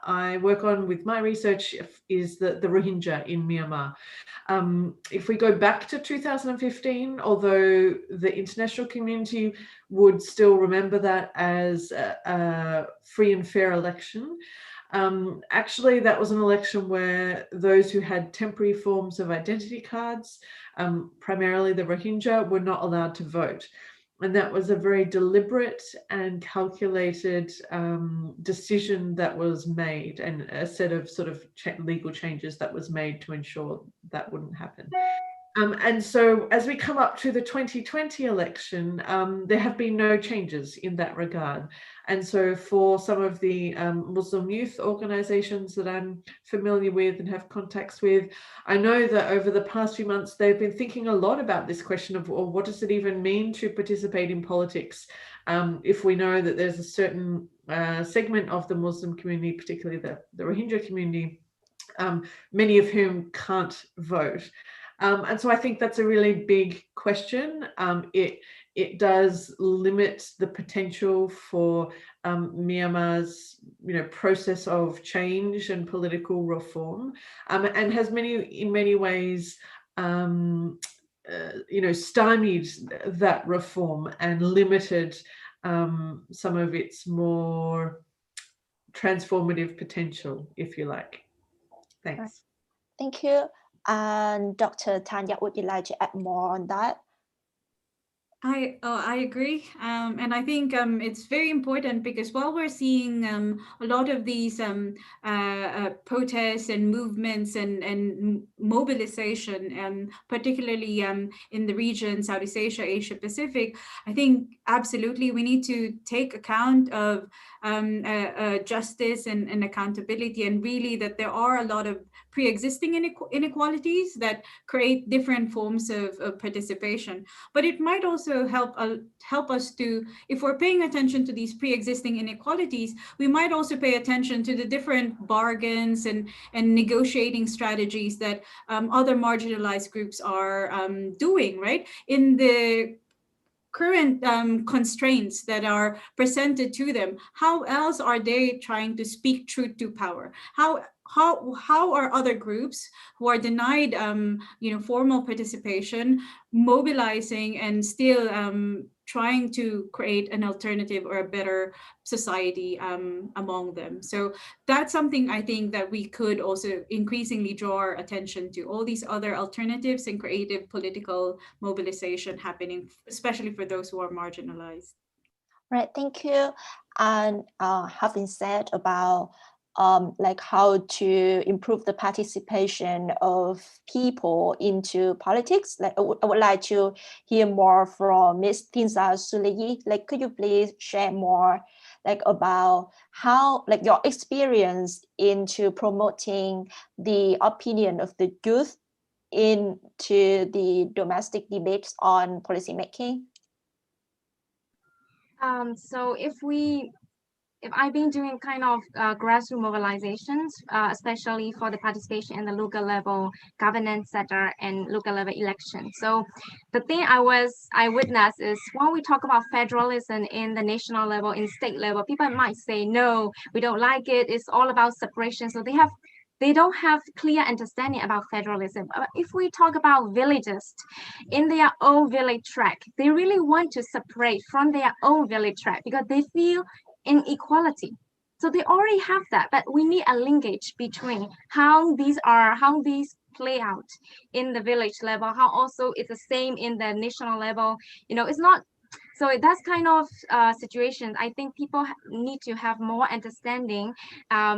I work on with my research is the Rohingya in Myanmar. If we go back to 2015, although the international community would still remember that as a free and fair election, actually, that was an election where those who had temporary forms of identity cards, primarily the Rohingya, were not allowed to vote. And that was a very deliberate and calculated decision that was made, and a set of sort of legal changes that was made to ensure that wouldn't happen. And so as we come up to the 2020 election, there have been no changes in that regard. And so for some of the Muslim youth organizations that I'm familiar with and have contacts with, I know that over the past few months, they've been thinking a lot about this question of, well, what does it even mean to participate in politics if we know that there's a certain segment of the Muslim community, particularly the Rohingya community, many of whom can't vote. And so I think that's a really big question. It does limit the potential for Myanmar's process of change and political reform, and has in many ways stymied that reform and limited some of its more transformative potential, if you like. Thanks. Thank you. And Dr. Tanya, would you like to add more on that? I agree, and I think it's very important because while we're seeing a lot of these protests and movements and mobilization, particularly in the region, Southeast Asia, Asia Pacific, I think absolutely we need to take account of justice and accountability, and really that there are a lot of pre-existing inequalities that create different forms of participation. But it might also help us to, if we're paying attention to these pre-existing inequalities, we might also pay attention to the different bargains and negotiating strategies that other marginalized groups are doing, right? In the current constraints that are presented to them, how else are they trying to speak truth to power? How are other groups who are denied formal participation mobilizing and still trying to create an alternative or a better society among them? So that's something I think that we could also increasingly draw our attention to, all these other alternatives and creative political mobilization happening, especially for those who are marginalized. Right, thank you. And having said about like how to improve the participation of people into politics, like I would like to hear more from Ms. Tinza Suleyi. Like, could you please share more like about how, like your experience into promoting the opinion of the youth into the domestic debates on policymaking? So if I've been doing kind of grassroots mobilizations, especially for the participation in the local level governance sector and local level election. So the thing I witnessed is when we talk about federalism in the national level, in state level, people might say, no, we don't like it. It's all about separation. So they don't have clear understanding about federalism. If we talk about villages in their own village tract, they really want to separate from their own village tract because they feel inequality. So they already have that, but we need a linkage between how these play out in the village level, how also it's the same in the national level. It's not. So that's kind of situations. I think people need to have more understanding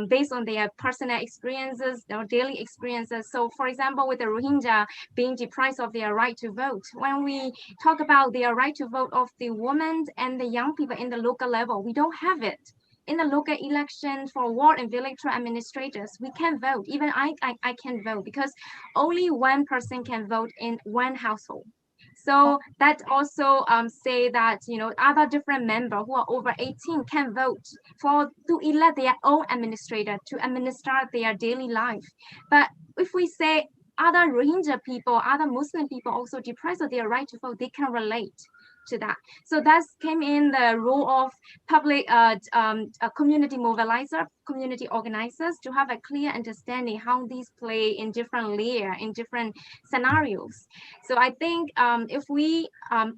based on their personal experiences, their daily experiences. So for example, with the Rohingya being deprived of their right to vote, when we talk about their right to vote of the women and the young people in the local level, we don't have it. In the local election for ward and village administrators, we can vote. Even I can vote because only one person can vote in one household. So that also say that other different members who are over 18 can vote to elect their own administrator to administer their daily life. But if we say other Rohingya people, other Muslim people also deprived of their right to vote, they can relate to that. So that came in the role of public community mobilizer, community organizers, to have a clear understanding how these play in different layer, in different scenarios. So I think if we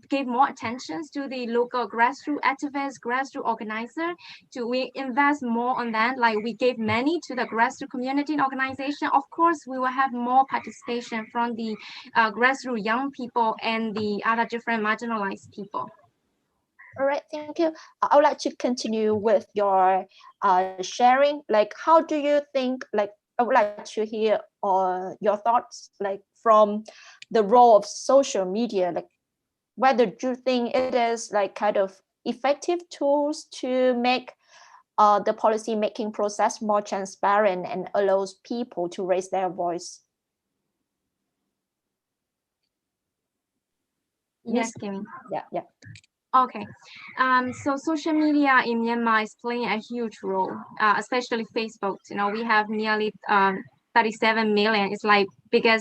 give more attention to the local grassroots activists, grassroots organizer, we invest more on that, like we gave money to the grassroots community and organization, of course we will have more participation from the grassroots young people and the other different marginalized people. All right, thank you. I would like to continue with your sharing. Like, how do you think, like, I would like to hear your thoughts, like, from the role of social media, like, whether do you think it is like kind of effective tools to make the policy making process more transparent and allows people to raise their voice? Yes, Kimmy. Yeah. Okay, so social media in Myanmar is playing a huge role, especially Facebook. We have nearly 37 million. It's like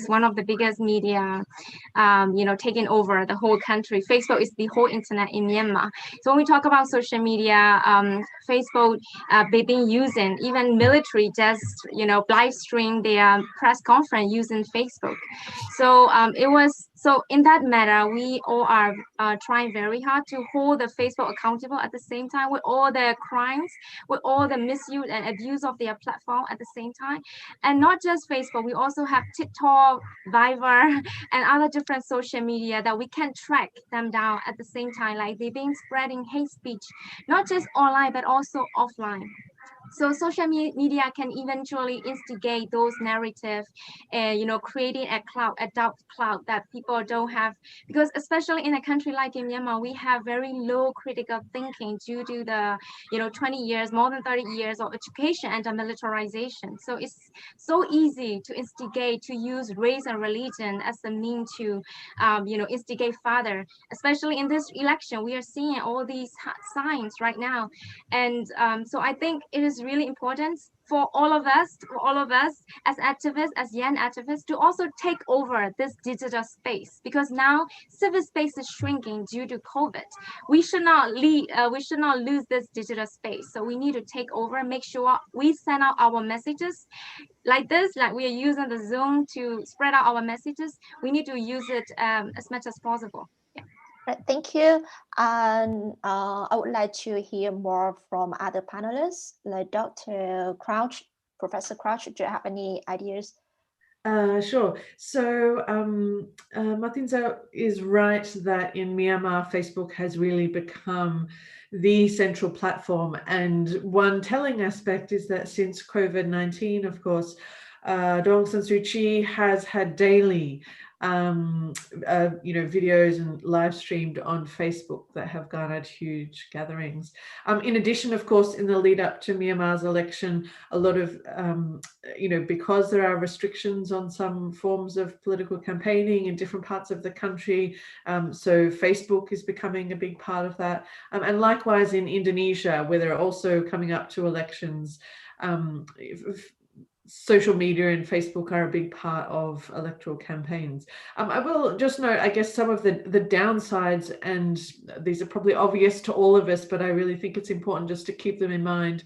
one of the biggest media, taking over the whole country. Facebook is the whole internet in Myanmar. So when we talk about social media, Facebook, they've been using, even military just, live stream their press conference using Facebook. So so in that matter, we all are trying very hard to hold the Facebook accountable at the same time with all the crimes, with all the misuse and abuse of their platform at the same time. And not just Facebook, we also have TikTok, Viber, and other different social media that we can track them down at the same time. Like they've been spreading hate speech, not just online, but also offline. So social media can eventually instigate those narratives, creating a doubt cloud that people don't have, because especially in a country like in Myanmar, we have very low critical thinking due to the, 20 years, more than 30 years of education and militarization. So it's so easy to instigate, to use race and religion as a means to, instigate further, especially in this election. We are seeing all these signs right now. And so I think it is really important for all of us as activists, as young activists, to also take over this digital space, because now civil space is shrinking due to COVID. We should not lose this digital space. So we need to take over, make sure we send out our messages like this, like we are using the Zoom to spread out our messages. We need to use it as much as possible. Thank you. And I would like to hear more from other panelists, like Dr. Crouch, Professor Crouch. Do you have any ideas? Sure. So Martinza is right that in Myanmar, Facebook has really become the central platform. And one telling aspect is that since COVID-19, of course, Daw Aung San Suu Kyi has had daily videos and live streamed on Facebook that have garnered huge gatherings. In addition, of course, in the lead up to Myanmar's election, a lot of, because there are restrictions on some forms of political campaigning in different parts of the country, so Facebook is becoming a big part of that. And likewise in Indonesia, where they're also coming up to elections, social media and Facebook are a big part of electoral campaigns. I will just note, I guess, some of the downsides, and these are probably obvious to all of us, but I really think it's important just to keep them in mind.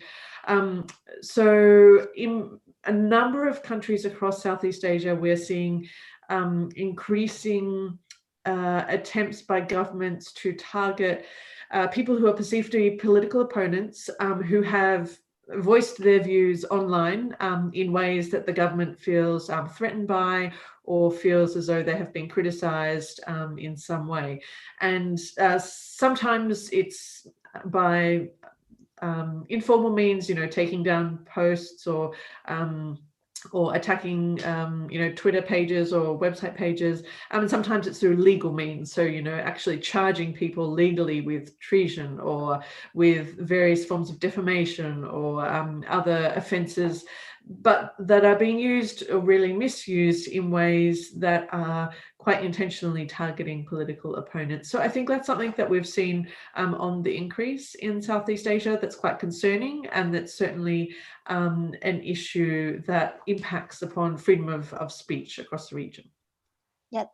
So in a number of countries across Southeast Asia, we're seeing increasing attempts by governments to target people who are perceived to be political opponents, who have voiced their views online in ways that the government feels threatened by or feels as though they have been criticised in some way. And sometimes it's by informal means, taking down posts or attacking, Twitter pages or website pages. And sometimes it's through legal means. So, actually charging people legally with treason or with various forms of defamation or other offences, but that are being used or really misused in ways that are quite intentionally targeting political opponents. So I think that's something that we've seen on the increase in Southeast Asia that's quite concerning, and that's certainly an issue that impacts upon freedom of speech across the region. Yeah,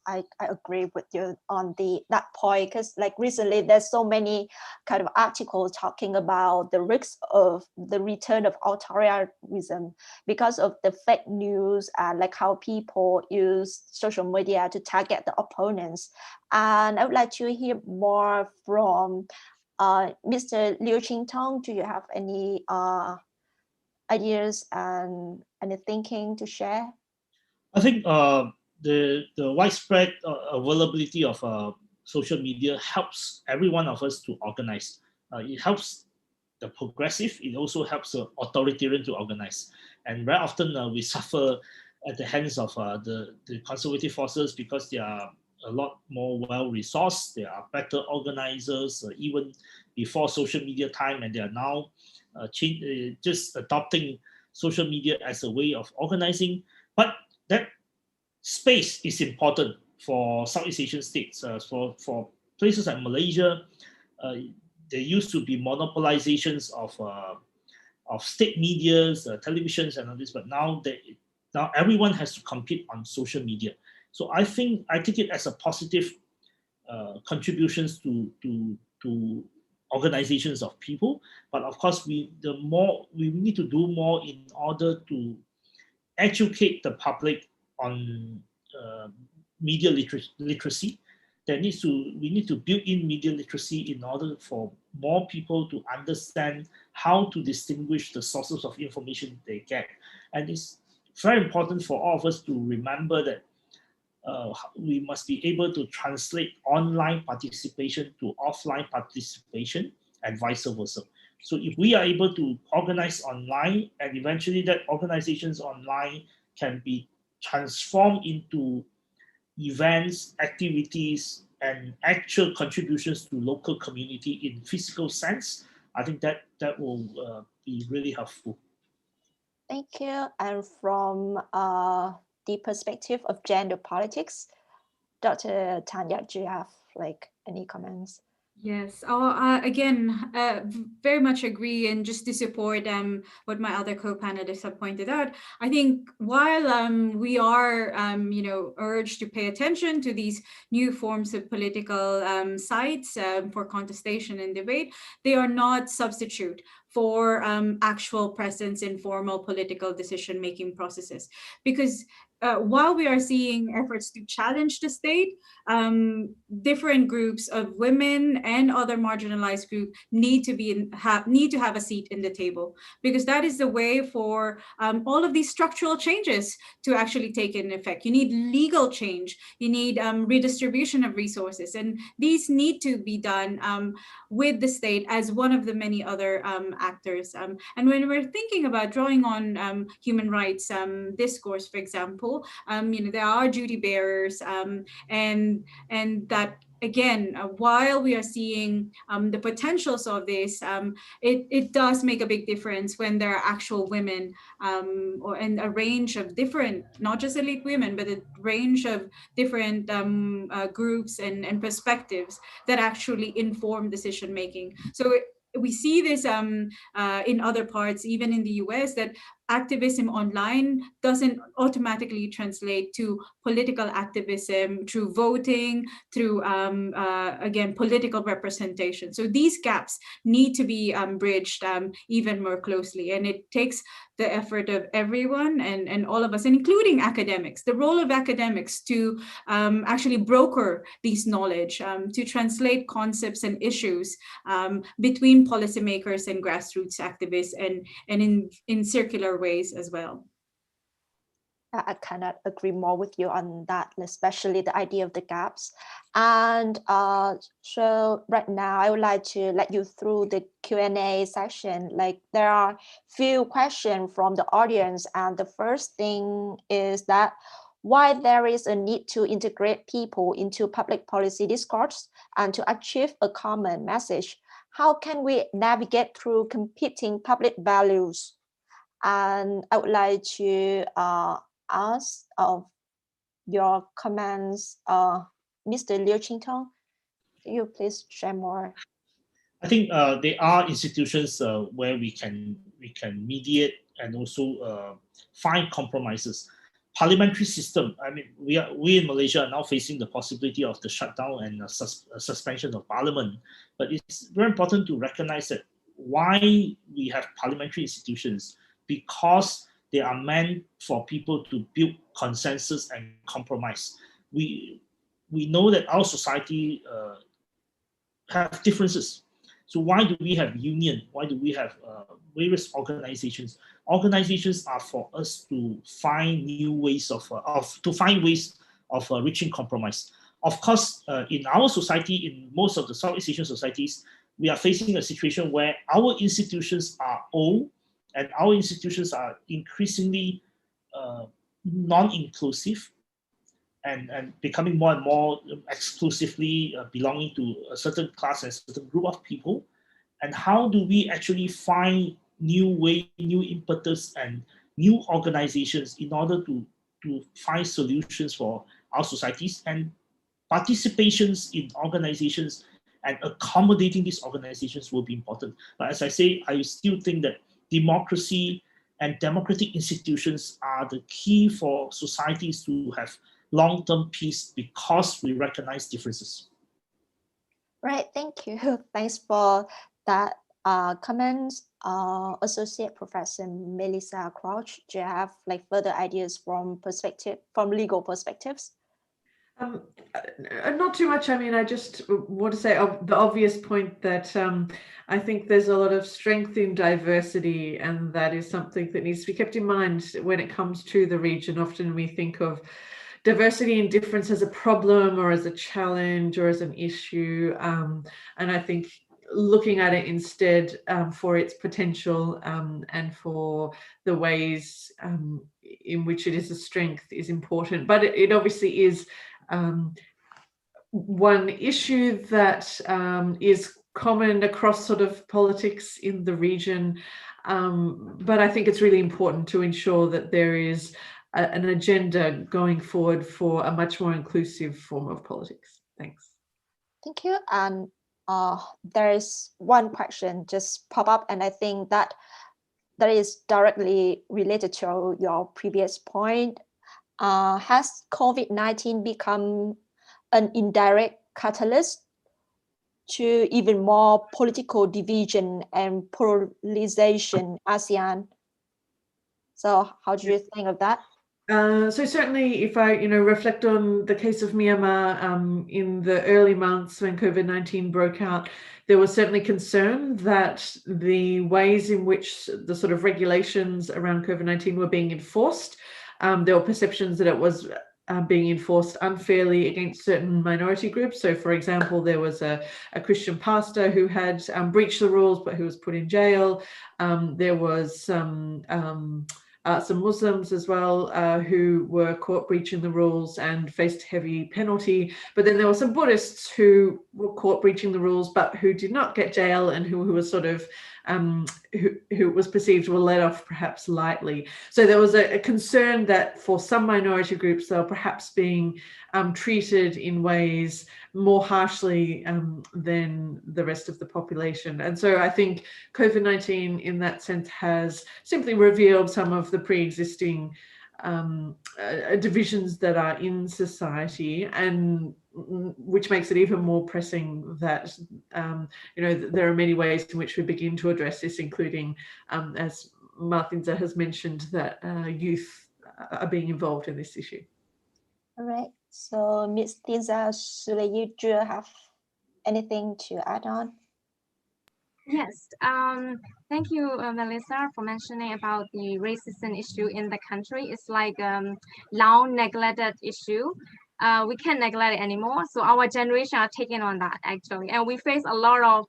I agree with you on that point, because like recently there's so many kind of articles talking about the risks of the return of authoritarianism because of the fake news and like how people use social media to target the opponents. And I would like to hear more from Mr. Liu Qingtong. Do you have any ideas and any thinking to share? I think the widespread availability of social media helps every one of us to organize. It helps the progressive. It also helps the authoritarian to organize. And very often we suffer at the hands of the conservative forces because they are a lot more well-resourced. They are better organizers even before social media time, and they are now just adopting social media as a way of organizing. But that space is important for Southeast Asian states. For places like Malaysia, there used to be monopolizations of state medias, televisions, and all this. But now everyone has to compete on social media. So I take it as a positive contributions to organizations of people. But of course, we need to do more in order to educate the public on media literacy. We need to build in media literacy in order for more people to understand how to distinguish the sources of information they get. And it's very important for all of us to remember that we must be able to translate online participation to offline participation and vice versa. So if we are able to organize online, and eventually that organizations online can be transformed into events, activities, and actual contributions to local community in physical sense, I think that will be really helpful. Thank you. And from the perspective of gender politics, Dr. Tanya, do you have like any comments? Yes. Again, very much agree, and just to support what my other co-panelists have pointed out, I think while we are urged to pay attention to these new forms of political sites for contestation and debate, they are not substitute for actual presence in formal political decision-making processes. Because while we are seeing efforts to challenge the state, different groups of women and other marginalized groups need to have a seat in the table, because that is the way for all of these structural changes to actually take in effect. You need legal change, you need redistribution of resources, and these need to be done with the state as one of the many other actors. And when we're thinking about drawing on human rights discourse, for example, there are duty bearers, and that again, while we are seeing the potentials of this, it does make a big difference when there are actual women and a range of different, not just elite women, but a range of different groups and perspectives that actually inform decision making. So we see this in other parts, even in the US, that activism online doesn't automatically translate to political activism through voting, through, again, political representation. So these gaps need to be bridged even more closely. And it takes the effort of everyone and all of us, including academics, the role of academics to actually broker these knowledge, to translate concepts and issues between policymakers and grassroots activists, and in circular ways as well. I cannot agree more with you on that, especially the idea of the gaps. And so right now, I would like to let you through the Q&A section. Like, there are few questions from the audience, and the first thing is that why there is a need to integrate people into public policy discourse and to achieve a common message. How can we navigate through competing public values? And I would like to ask of your comments, Mr. Liu Qingtong. Can you please share more? I think there are institutions where we can mediate and also find compromises. Parliamentary system. I mean, we in Malaysia are now facing the possibility of the shutdown and suspension of parliament. But it's very important to recognize that why we have parliamentary institutions, because they are meant for people to build consensus and compromise. We know that our society have differences. So why do we have union? Why do we have various organizations? Organizations are for us to find new ways of reaching compromise. Of course, in our society, in most of the Southeast Asian societies, we are facing a situation where our institutions are old and our institutions are increasingly non-inclusive and becoming more and more exclusively belonging to a certain class and a certain group of people. And how do we actually find new way, new impetus, and new organizations in order to find solutions for our societies? And participations in organizations and accommodating these organizations will be important. But as I say, I still think that democracy and democratic institutions are the key for societies to have long-term peace, because we recognize differences. Right, thank you. Thanks for that comments. Associate Professor Melissa Crouch, do you have like further ideas from legal perspectives? Not too much. I mean, I just want to say the obvious point that I think there's a lot of strength in diversity, and that is something that needs to be kept in mind when it comes to the region. Often we think of diversity and difference as a problem or as a challenge or as an issue. And I think looking at it instead for its potential and for the ways in which it is a strength is important. But it obviously is one issue that is common across sort of politics in the region. But I think it's really important to ensure that there is an agenda going forward for a much more inclusive form of politics. Thanks. Thank you. And there is one question just pop up, and I think that is directly related to your previous point. Has COVID-19 become an indirect catalyst to even more political division and polarization ASEAN? So how do you think of that? So certainly, if I reflect on the case of Myanmar in the early months when COVID-19 broke out, there was certainly concern that the ways in which the sort of regulations around COVID-19 were being enforced, there were perceptions that it was being enforced unfairly against certain minority groups. So, for example, there was a Christian pastor who had breached the rules, but who was put in jail. There was some Muslims as well who were caught breaching the rules and faced heavy penalty. But then there were some Buddhists who were caught breaching the rules, but who did not get jail and who were sort of who was perceived were let off perhaps lightly. So there was a concern that for some minority groups, they were perhaps being treated in ways more harshly than the rest of the population. And so I think COVID-19 in that sense has simply revealed some of the pre-existing divisions that are in society, and which makes it even more pressing that there are many ways in which we begin to address this, including as Marthinza has mentioned, that youth are being involved in this issue. All right, so Ms. Tinza Sule, do you have anything to add on? Yes, thank you, Melissa, for mentioning about the racism issue in the country. It's like long neglected issue. We can't neglect it anymore. So our generation are taking on that actually, and we face a lot of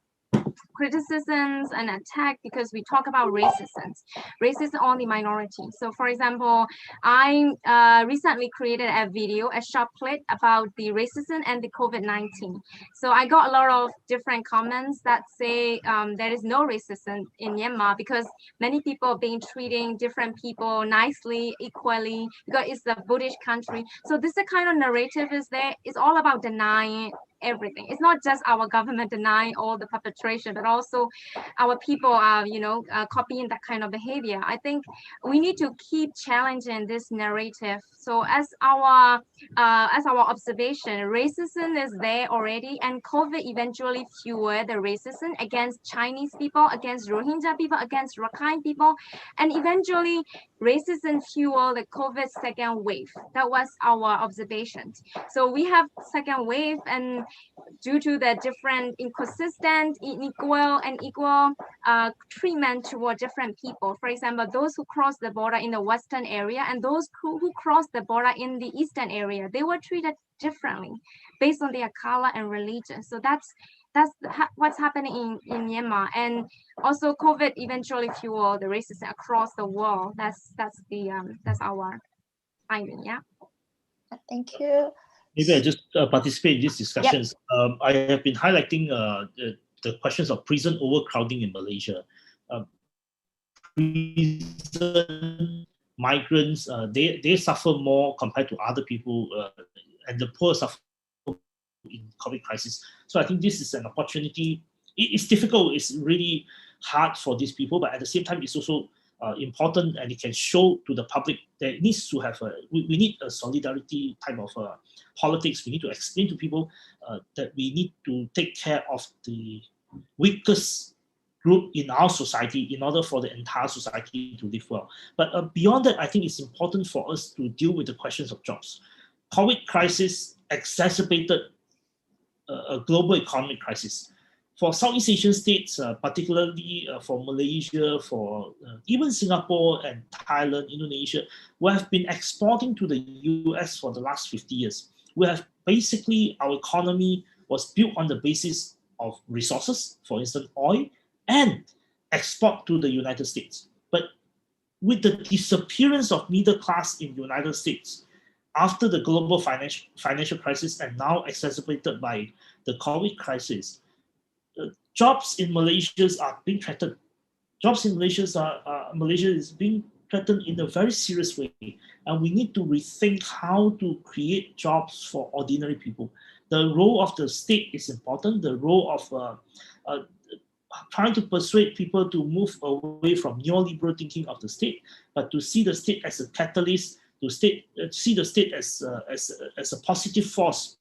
criticisms and attack because we talk about racism on the minority. So for example, I recently created a video, a short clip about the racism and the COVID-19. So I got a lot of different comments that say there is no racism in Myanmar because many people are being treating different people nicely, equally, because it's a Buddhist country. So this is kind of narrative is there. It's all about denying everything. It's not just our government denying all the perpetration, but also our people are, copying that kind of behavior. I think we need to keep challenging this narrative. So as our observation, racism is there already, and COVID eventually fueled the racism against Chinese people, against Rohingya people, against Rakhine people, and eventually racism fueled the COVID second wave. That was our observation. So we have second wave, and due to the different inconsistent, unequal, and equal treatment toward different people. For example, those who cross the border in the Western area and those who cross the border in the Eastern area, they were treated differently based on their color and religion. So that's what's happening in Myanmar. And also COVID eventually fueled the racism across the world. That's our finding. Yeah. Thank you. Maybe I just participate in these discussions. Yep. I have been highlighting the questions of prison overcrowding in Malaysia. Prison migrants, they suffer more compared to other people, and the poor suffer in COVID crisis. So I think this is an opportunity. It's difficult. It's really hard for these people, but at the same time, it's also important, and it can show to the public that it needs to have we need a solidarity type of politics. We need to explain to people that we need to take care of the weakest group in our society in order for the entire society to live well. But beyond that, I think it's important for us to deal with the questions of jobs. COVID crisis exacerbated a global economic crisis. For Southeast Asian states, particularly for Malaysia, for even Singapore and Thailand, Indonesia, we have been exporting to the US for the last 50 years. We have basically, our economy was built on the basis of resources, for instance, oil, and export to the United States. But with the disappearance of middle class in the United States, after the global financial crisis and now exacerbated by the COVID crisis, jobs in Malaysia are being threatened. Jobs in Malaysia is being threatened in a very serious way, and we need to rethink how to create jobs for ordinary people. The role of the state is important. The role of trying to persuade people to move away from neoliberal thinking of the state, but to see the state as a catalyst, to see the state as a positive force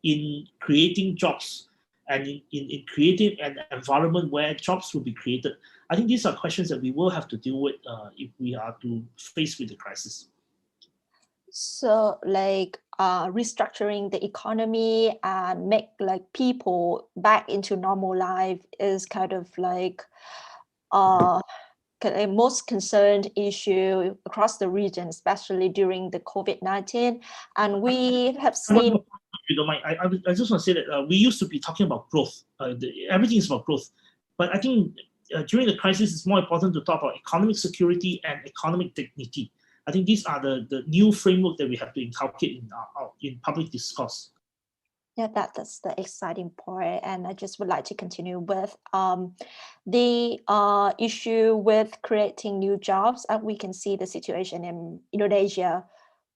in creating jobs and in creating an environment where jobs will be created. I think these are questions that we will have to deal with if we are to face with the crisis. So like restructuring the economy and make like people back into normal life is kind of like a most concerned issue across the region, especially during the COVID-19. And we have seen... If you don't mind, I just want to say that we used to be talking about growth. Everything is about growth. But I think during the crisis, it's more important to talk about economic security and economic dignity. I think these are the new framework that we have to inculcate in public discourse. Yeah, that's the exciting part. And I just would like to continue with the issue with creating new jobs. We can see the situation in Indonesia,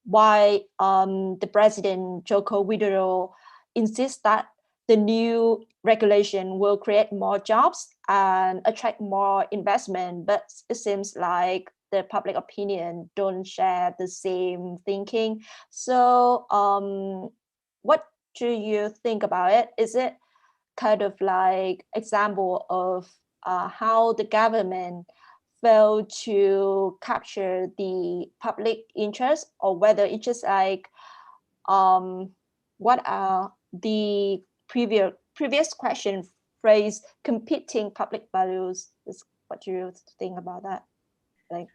why the President Joko Widodo insists that the new regulation will create more jobs and attract more investment, but it seems like the public opinion don't share the same thinking. So what do you think about it? Is it kind of like example of how the government failed to capture the public interest, or whether it's just like what are the previous question phrase competing public values? What do you think about that? Like,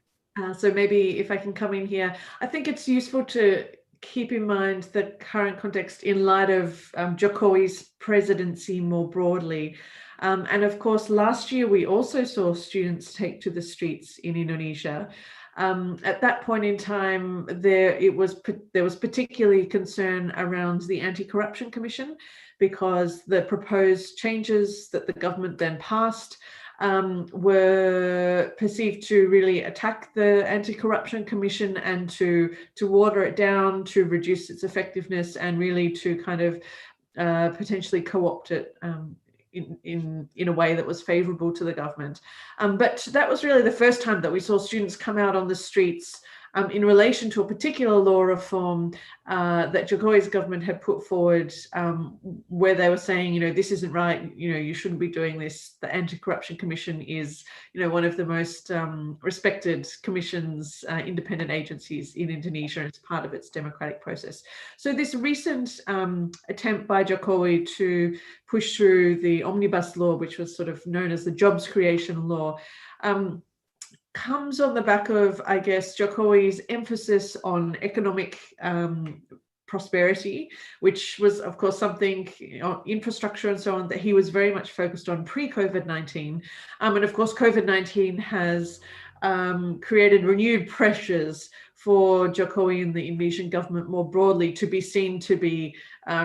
so maybe if I can come in here, I think it's useful to keep in mind the current context in light of Jokowi's presidency more broadly. And of course, last year we also saw students take to the streets in Indonesia. At that point in time, there was particularly concern around the Anti-Corruption Commission, because the proposed changes that the government then passed were perceived to really attack the Anti-Corruption Commission and to water it down, to reduce its effectiveness, and really to kind of potentially co-opt it in a way that was favorable to the government. But that was really the first time that we saw students come out on the streets in relation to a particular law reform that Jokowi's government had put forward, where they were saying, this isn't right, you shouldn't be doing this. The Anti-Corruption Commission is, one of the most respected commissions, independent agencies in Indonesia, and it's part of its democratic process. So this recent attempt by Jokowi to push through the omnibus law, which was sort of known as the jobs creation law, comes on the back of, I guess, Jokowi's emphasis on economic prosperity, which was, of course, something, infrastructure and so on, that he was very much focused on pre-COVID-19. And of course, COVID-19 has created renewed pressures for Jokowi and the Indonesian government more broadly to be seen to be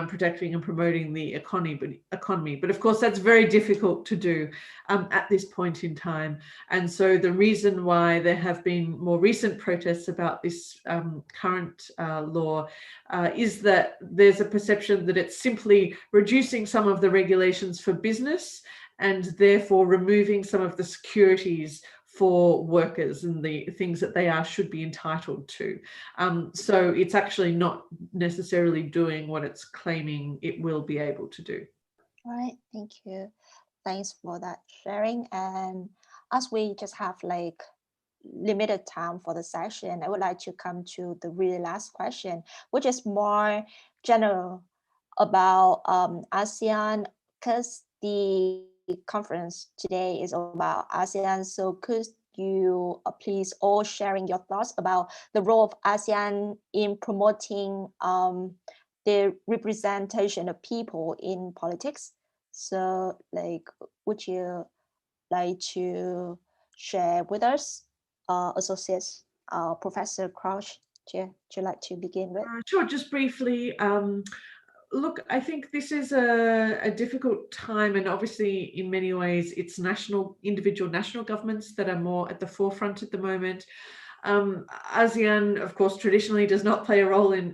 protecting and promoting the economy. But of course, that's very difficult to do at this point in time. And so the reason why there have been more recent protests about this current law is that there's a perception that it's simply reducing some of the regulations for business and therefore removing some of the securities for workers and the things that they should be entitled to. So it's actually not necessarily doing what it's claiming it will be able to do. All right, thank you. Thanks for that sharing. And as we just have like limited time for the session, I would like to come to the really last question, which is more general about ASEAN, because the conference today is about ASEAN. So could you please all sharing your thoughts about the role of ASEAN in promoting the representation of people in politics? So like, would you like to share with us, Associate Professor Crouch? Would you like to begin with? Sure, just briefly. Look, I think this is a difficult time, and obviously in many ways it's individual national governments that are more at the forefront at the moment. ASEAN, of course, traditionally does not play a role in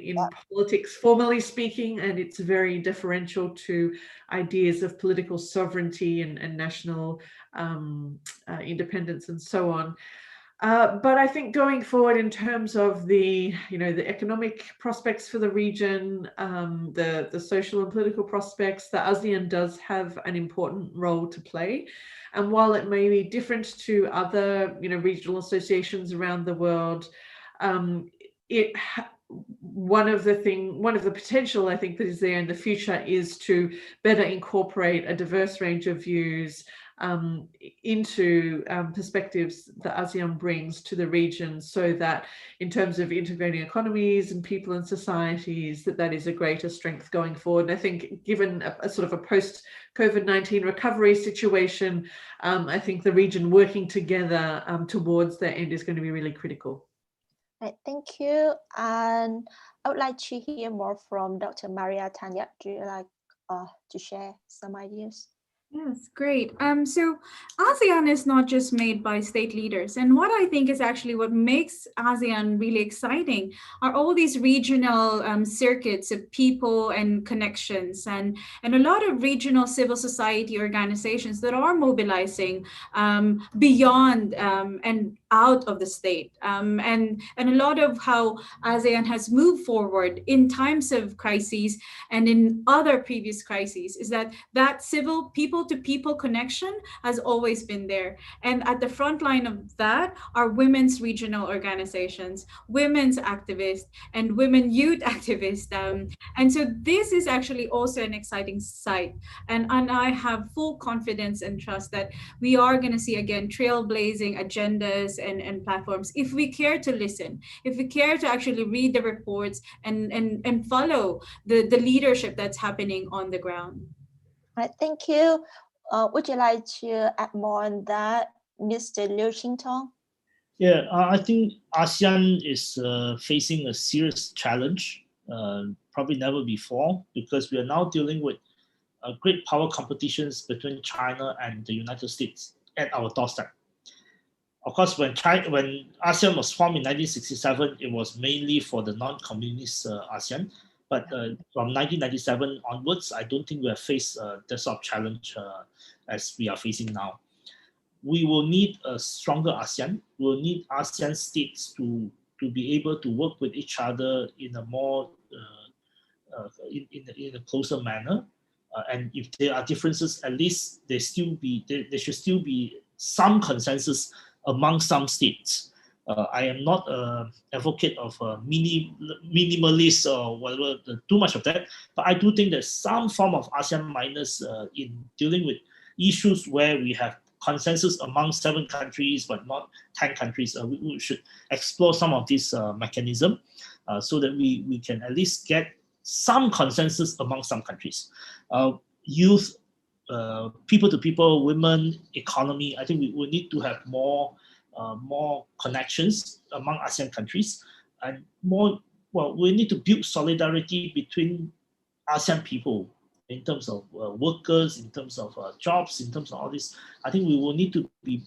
politics, formally speaking, and it's very deferential to ideas of political sovereignty and national independence and so on. But I think going forward in terms of the economic prospects for the region, the social and political prospects, the ASEAN does have an important role to play. And while it may be different to other, regional associations around the world, one of the potential I think that is there in the future is to better incorporate a diverse range of views, into perspectives that ASEAN brings to the region, so that in terms of integrating economies and people and societies, that is a greater strength going forward. And I think given a sort of a post-COVID-19 recovery situation, I think the region working together towards that end is going to be really critical. Right, thank you. And I would like to hear more from Dr. Maria Tanya. Do you like to share some ideas? Yes, great. So ASEAN is not just made by state leaders. And what I think is actually what makes ASEAN really exciting are all these regional circuits of people and connections, and a lot of regional civil society organizations that are mobilizing beyond and out of the state. And a lot of how ASEAN has moved forward in times of crises and in other previous crises is that civil people to people connection has always been there. And at the front line of that are women's regional organizations, women's activists, and women youth activists. And so this is actually also an exciting site. And I have full confidence and trust that we are going to see, again, trailblazing agendas and platforms if we care to listen, if we care to actually read the reports and follow the leadership that's happening on the ground. All right, thank you. Would you like to add more on that, Mr. Liu Xintong? Yeah, I think ASEAN is facing a serious challenge, probably never before, because we are now dealing with great power competitions between China and the United States at our doorstep. Of course, when ASEAN was formed in 1967, it was mainly for the non-communist ASEAN. But from 1997 onwards, I don't think we have faced that sort of challenge as we are facing now. We will need a stronger ASEAN. We will need ASEAN states to be able to work with each other in a more in a closer manner. And if there are differences, at least there should still be some consensus among some states. I am not an advocate of minimalist or whatever, too much of that, but I do think there's some form of ASEAN-minus in dealing with issues where we have consensus among 7 countries but not 10 countries. We should explore some of this mechanism so that we can at least get some consensus among some countries. Youth, people to people, women, economy, I think we need to have more connections among ASEAN countries, and we need to build solidarity between ASEAN people in terms of workers, in terms of jobs, in terms of all this. I think we will need to be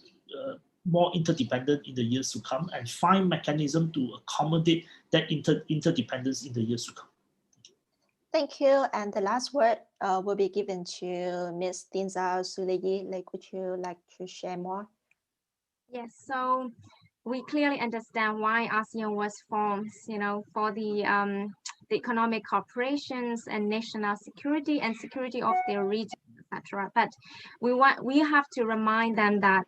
more interdependent in the years to come and find mechanism to accommodate that interdependence in the years to come. Thank you. And the last word will be given to Ms. Dinza Suleyi. Would you like to share more? Yes, so we clearly understand why ASEAN was formed, for the economic corporations and national security and security of their region, etc. But we have to remind them that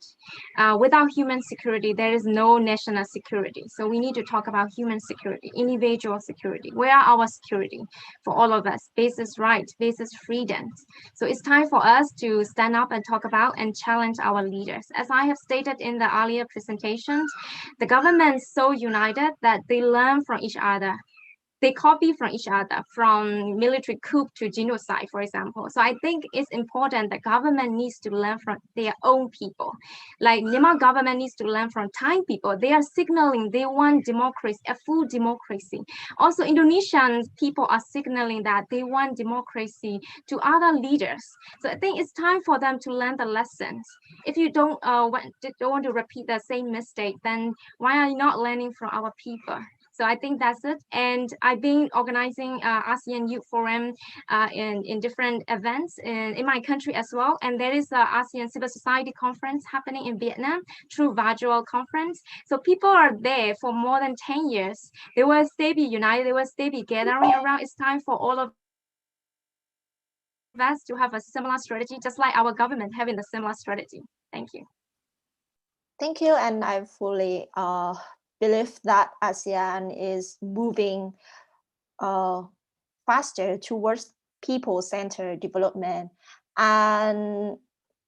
without human security, there is no national security. So we need to talk about human security, individual security. Where are our security for all of us? Basic rights, basic freedoms. So it's time for us to stand up and talk about and challenge our leaders. As I have stated in the earlier presentations, the government is so united that they learn from each other. They copy from each other, from military coup to genocide, for example. So I think it's important that government needs to learn from their own people. Like Myanmar government needs to learn from Thai people. They are signaling they want democracy, a full democracy. Also, Indonesian people are signaling that they want democracy to other leaders. So I think it's time for them to learn the lessons. If you don't want to repeat the same mistake, then why are you not learning from our people? So I think that's it. And I've been organizing ASEAN Youth Forum in different events in my country as well. And there is an ASEAN Civil Society Conference happening in Vietnam through virtual conference. So people are there for more than 10 years. They will stay be united. They will stay be gathering around. It's time for all of us to have a similar strategy, just like our government having the similar strategy. Thank you. Thank you. And I fully believe that ASEAN is moving faster towards people-centered development. And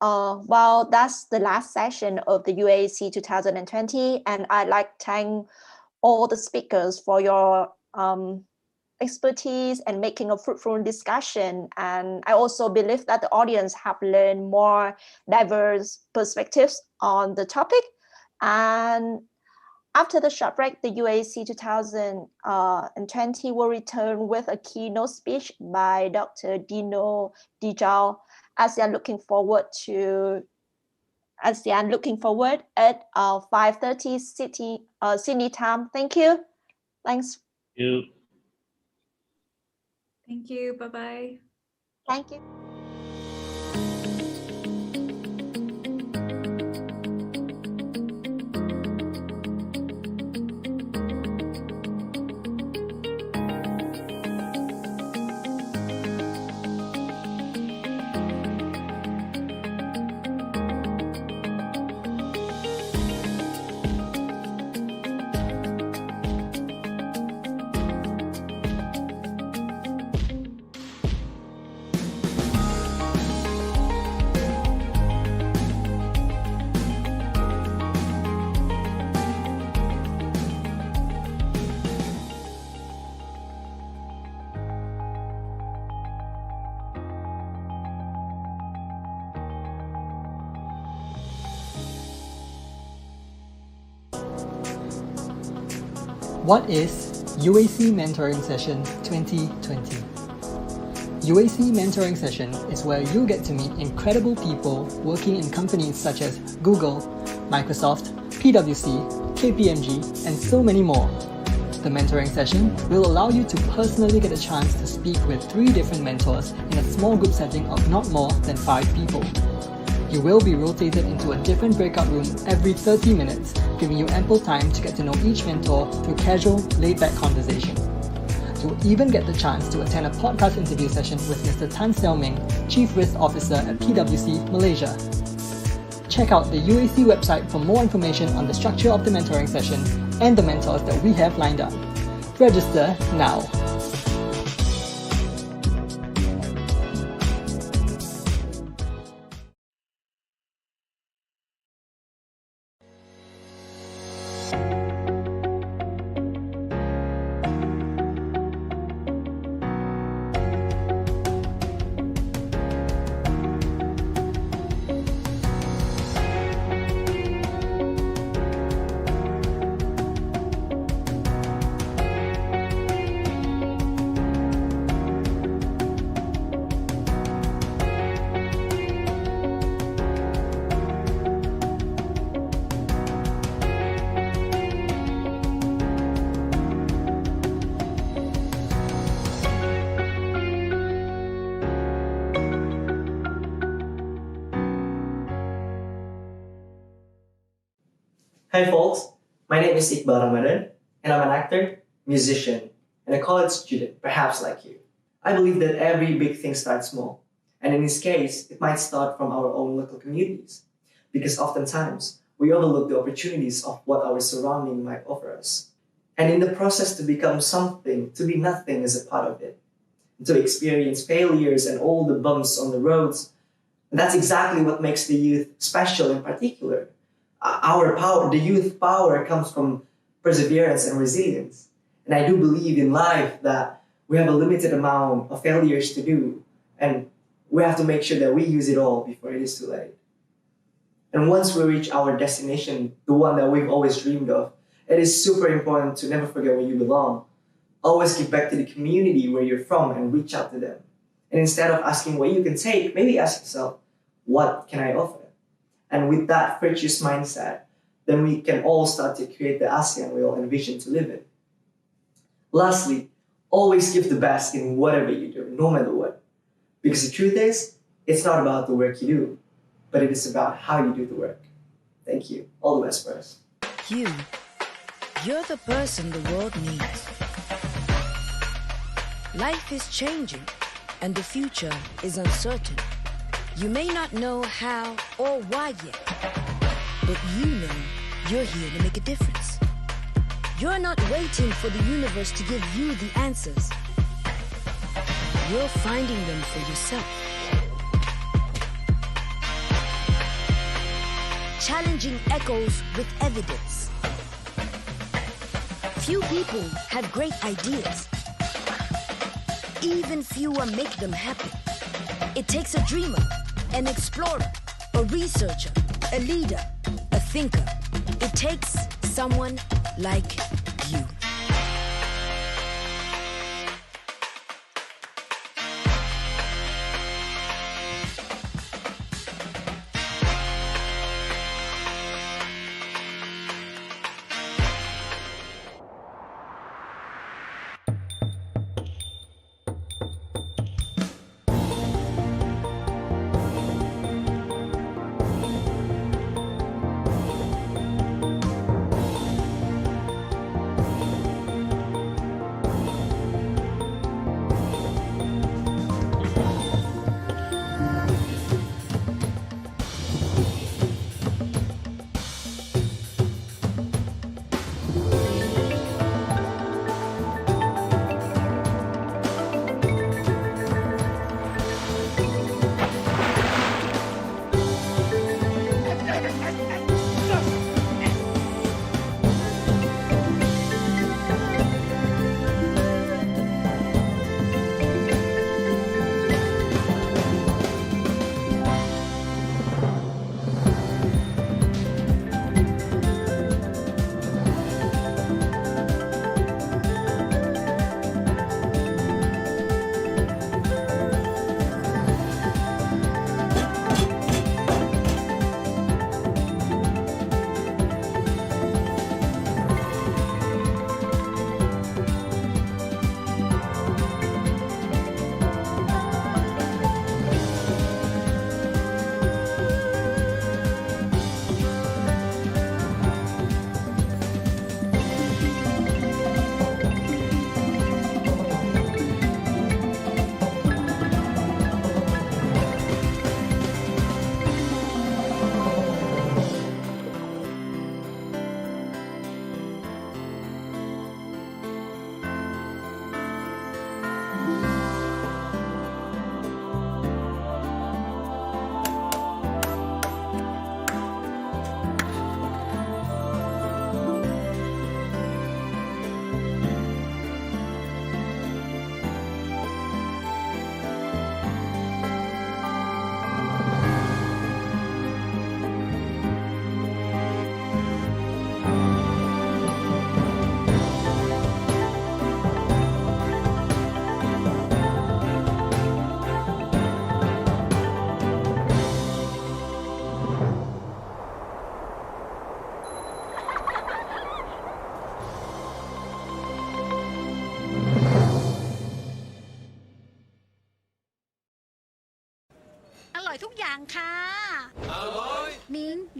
Well, that's the last session of the UAC 2020, and I'd like to thank all the speakers for your expertise and making a fruitful discussion. And I also believe that the audience have learned more diverse perspectives on the topic. And after the short break, the UAC 2020 will return with a keynote speech by Dr. Dino Dijal. ASEAN looking forward at 5:30 Sydney time. Thank you. Thanks. Thank you. Bye-bye. Thank you. What is UAC Mentoring Session 2020? UAC Mentoring Session is where you get to meet incredible people working in companies such as Google, Microsoft, PwC, KPMG, and so many more. The mentoring session will allow you to personally get a chance to speak with 3 different mentors in a small group setting of not more than 5 people. You will be rotated into a different breakout room every 30 minutes, giving you ample time to get to know each mentor through casual, laid-back conversation. You'll even get the chance to attend a podcast interview session with Mr. Tan Xiao Ming, Chief Risk Officer at PwC, Malaysia. Check out the UAC website for more information on the structure of the mentoring session and the mentors that we have lined up. Register now. Hi folks, my name is Iqbal Ramadan, and I'm an actor, musician, and a college student, perhaps like you. I believe that every big thing starts small, and in this case, it might start from our own local communities, because oftentimes we overlook the opportunities of what our surrounding might offer us. And in the process to become something, to be nothing is a part of it. And to experience failures and all the bumps on the roads, and that's exactly what makes the youth special in particular. Our power, the youth power, comes from perseverance and resilience. And I do believe in life that we have a limited amount of failures to do, and we have to make sure that we use it all before it is too late. And once we reach our destination, the one that we've always dreamed of, it is super important to never forget where you belong. Always give back to the community where you're from and reach out to them. And instead of asking what you can take, maybe ask yourself, what can I offer? And with that virtuous mindset, then we can all start to create the ASEAN we all envision to live in. Lastly, always give the best in whatever you do, no matter what. Because the truth is, it's not about the work you do, but it is about how you do the work. Thank you. All the best for us. You're the person the world needs. Life is changing, and the future is uncertain. You may not know how or why yet, but you know you're here to make a difference. You're not waiting for the universe to give you the answers. You're finding them for yourself. challenging echoes with evidence. Few people have great ideas. Even fewer make them happen. It takes a dreamer, an explorer, a researcher, a leader, a thinker. It takes someone like you.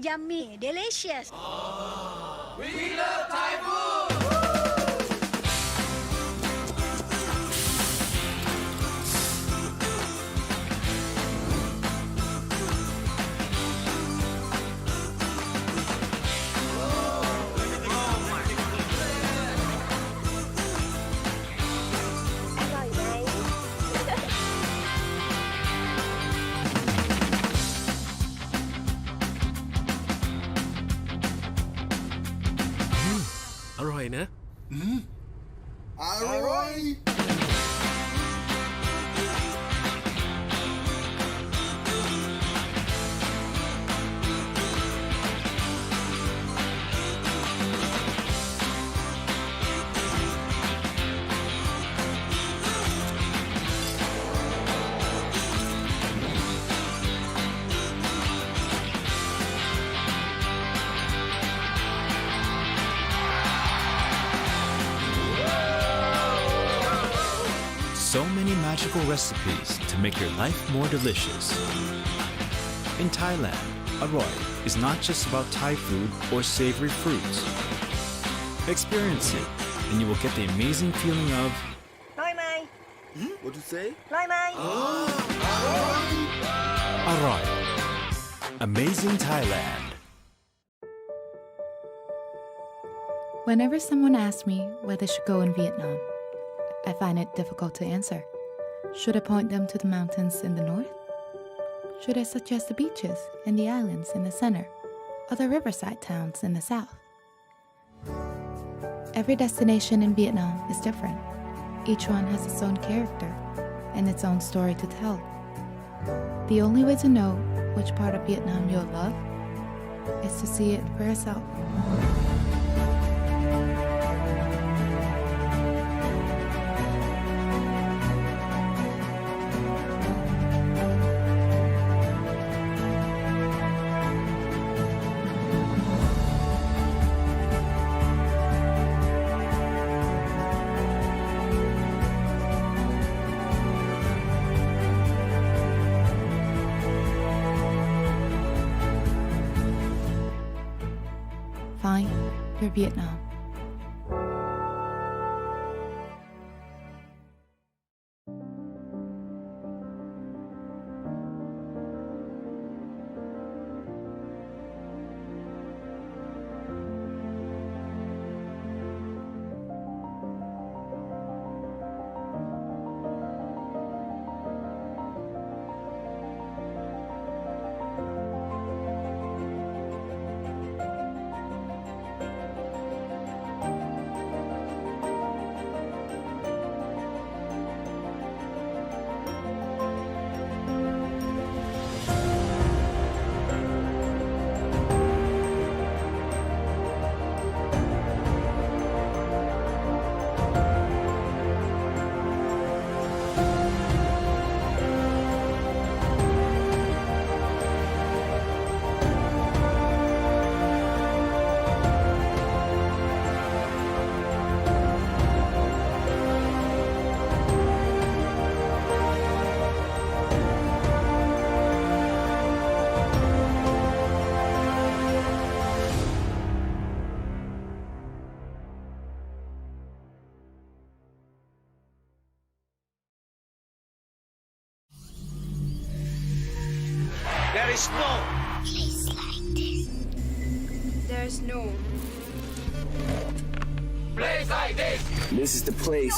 Yummy, delicious. We love Thai food. So many magical recipes to make your life more delicious. In Thailand, Aroy is not just about Thai food or savory fruits. Experience it, and you will get the amazing feeling of Loi mai. What'd you say? Loi mai. Aroy. Amazing Thailand. Whenever someone asks me where they should go in Vietnam, I find it difficult to answer. Should I point them to the mountains in the north? Should I suggest the beaches and the islands in the center? or the riverside towns in the south. Every destination in Vietnam is different. Each one has its own character and its own story to tell. The only way to know which part of Vietnam you'll love is to see it for yourself. Find your Vietnam. There is no Place like this. There's no place like this. This is the place.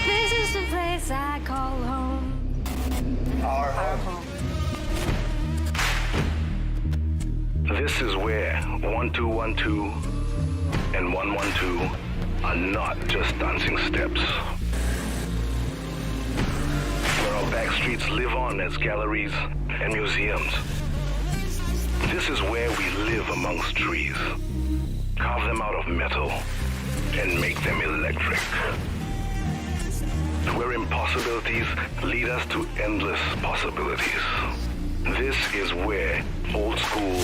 This is the place I call home. Our home. This is where 1212 and 112 are not just dancing steps. Where our back streets live on as galleries and museums. This is where we live amongst trees. Carve them out of metal and make them electric. Where impossibilities lead us to endless possibilities. This is where old school,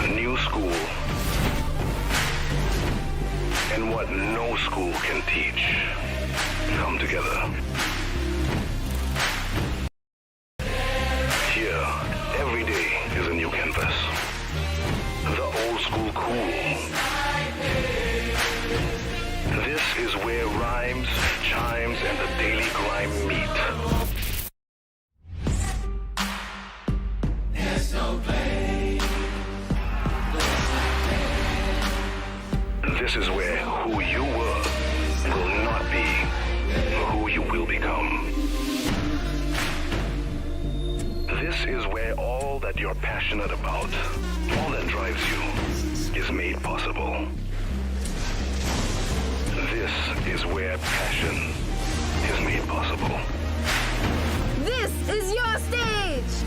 new school, and what no school can teach come together. Here, every day is a new canvas. The old school cool. This is where rhymes, chimes, and the daily grime meet. There's no place. This is where who you were will not be who you will become. This is where all that you're passionate about, all that drives you, is made possible. This is where passion is made possible. This is your stage.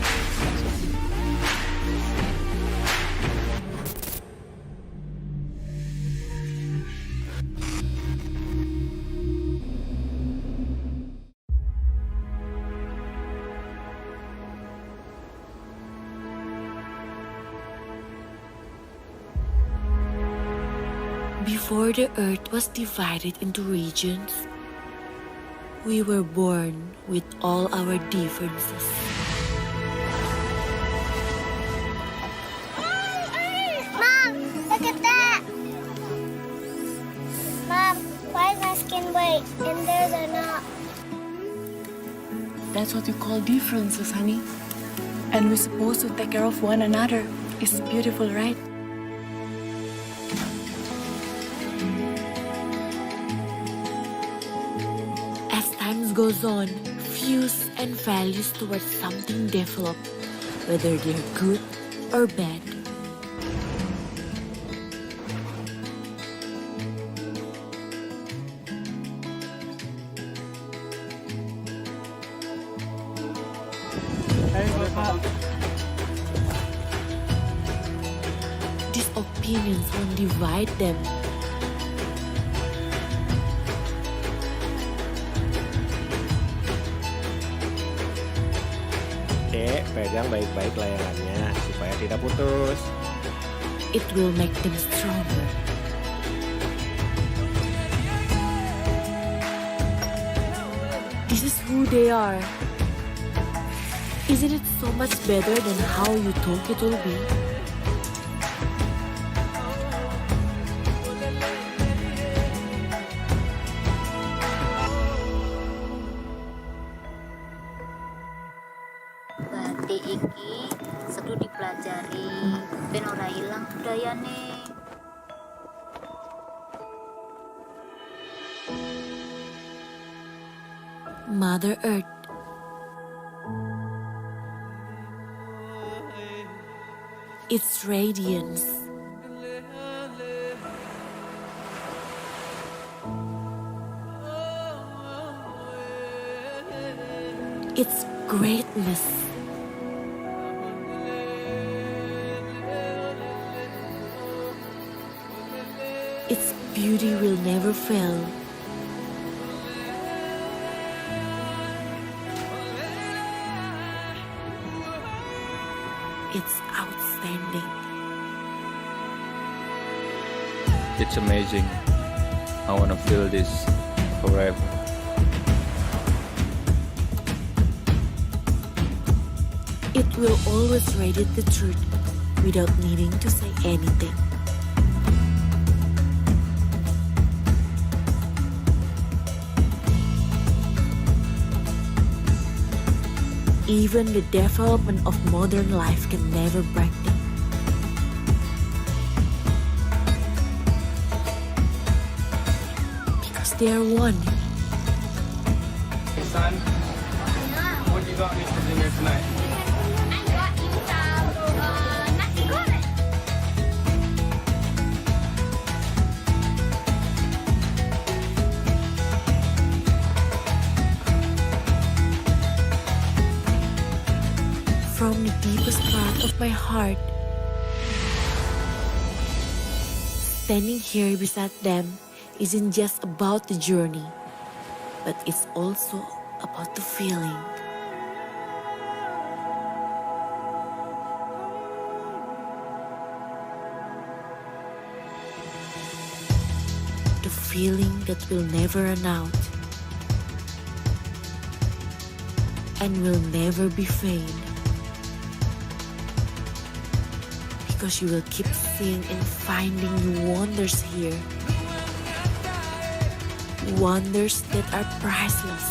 Before the earth was divided into regions, we were born with all our differences. Mom, look at that! Mom, why is my skin white and theirs are not? That's what you call differences, honey. And we're supposed to take care of one another. It's beautiful, right? As time goes on, views and values towards something develop, whether they're good or bad. These opinions won't divide them. Dek, pegang baik-baik layangannya supaya tidak putus. It will make them stronger. This is who they are. Isn't it so much better than how you thought it will be? Batik iki sedu dipelajari ben ora ilang budayane. Mother Earth. Its radiance. Its greatness. Its beauty will never fail. It's outstanding. It's amazing. I want to feel this forever. It will always radiate the truth without needing to say anything. Even the development of modern life can never break them. Because they are one. Hey son, what you got me for dinner tonight? Nasi goreng. From the deepest part of my heart, standing here beside them isn't just about the journey, but it's also about the feeling. The feeling that will never run out and will never be faint. Because you will keep seeing and finding new wonders here. Wonders that are priceless.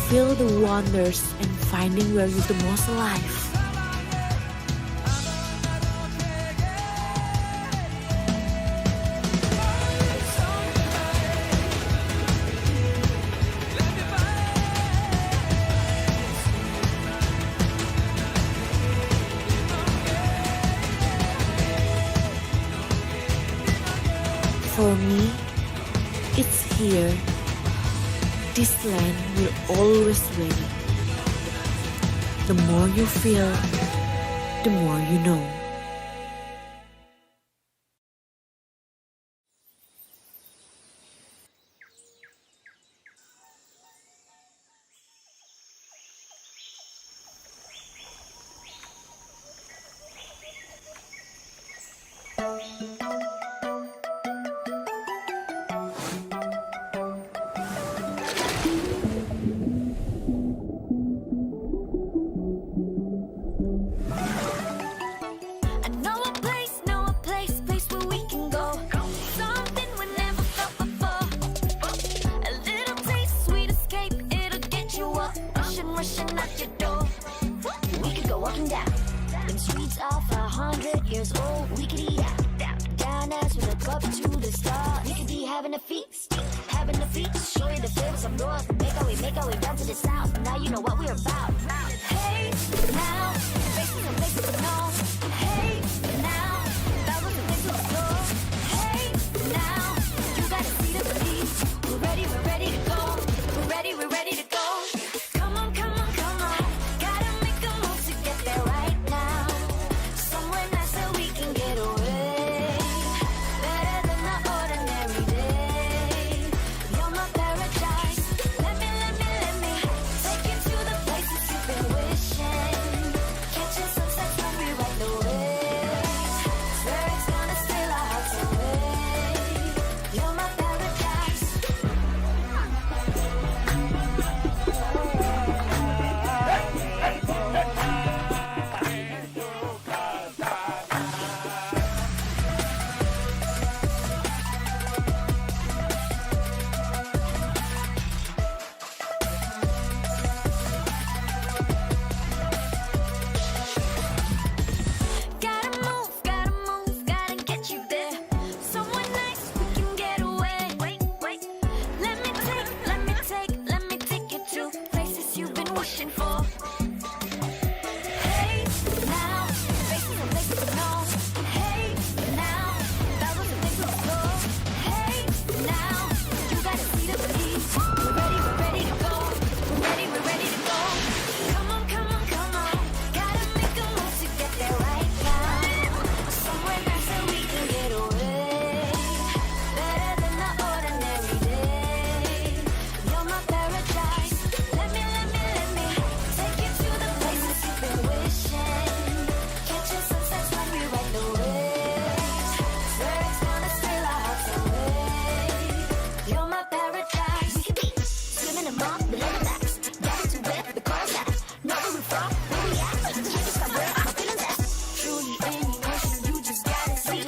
Feel the wonders and finding where you're the most alive. For me, it's here. This land will always win. The more you feel, the more you know. Walking down them streets of 100 years old. We could eat out, down designers will look up to the stars. We could be having a feast, show you the flavors of north. Make our way down to the south. Now you know what we're about. Hey, now, faces and places to know. Hey, now, thousands of things to explore. Hey, now, you gotta see the belief. We're ready to go. We're ready to go. Come on, gotta make a move to get there right now. Somewhere nice so we can get away. Better than the ordinary day. You're my paradise. Let me take you to the places you've been wishing. Catching sunsets when we ride the waves. Swear it's gonna steal our hearts away. You're my paradise. Gotta get you there. Somewhere nice we can get away. Let me take you to places you've been wishing for. Hey, now, faces and places to know. Hey, now, thousands of things to explore. Hey, now, you gotta see the belief. We're ready to go. We're ready to go. Come on, gotta make a move to get there right now. Somewhere nice so we can get away. Better than the ordinary day. You're my paradise. Let me take you to the places you've been wishing. Catching sunsets when we ride the waves. Swear it's gonna steal our hearts away. You're my paradise. We could be swimming among the lumberjacks. Gather to where the cars at. Know where we're from, where we at. Here is somewhere our feelings at. Truly any ocean, you just gotta see.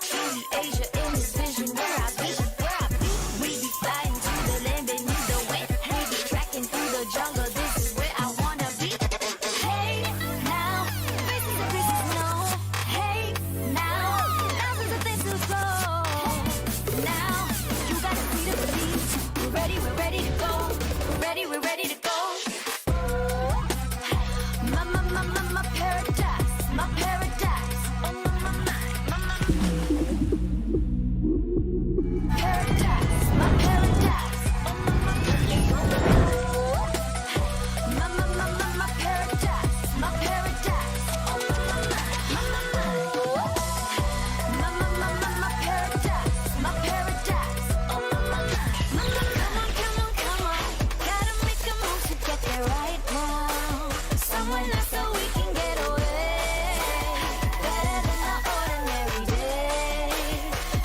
Truly Asia in this vision, where I be. We be flying to the land beneath the wind. We be tracking through the jungle, this is where I wanna be. Hey, now, faces and places to know. Hey, now, thousands of things to explore. Now, you gotta see the belief. We're ready to go. We're ready to go. My paradise, my paradise. Oh my paradise, my paradise. Oh my paradise, my paradise. Oh my paradise, my paradise. Oh come on, gotta make a move to get there right now. Somewhere nice so we can get away. Better than the ordinary day.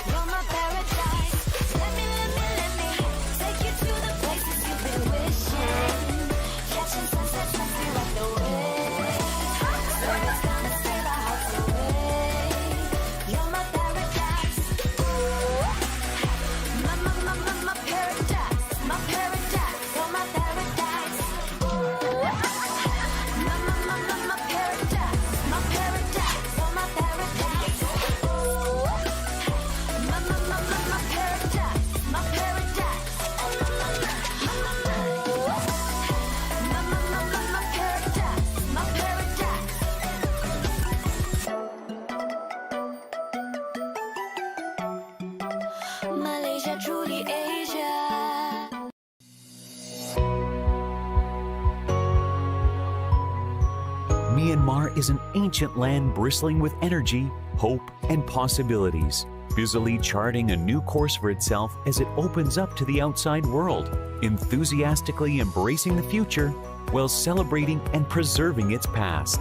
You're my paradise. Let me take you to the places you've been wishing. Catching sunsets when we ride the waves. Swear it's gonna steal our hearts away. You're my paradise. My paradise, my paradise. You're my paradise. My paradise, my paradise. You're my paradise. My paradise, my paradise. My paradise, Malaysia, truly Asia. Myanmar is an ancient land bristling with energy, hope, and possibilities, busily charting a new course for itself as it opens up to the outside world, enthusiastically embracing the future while celebrating and preserving its past.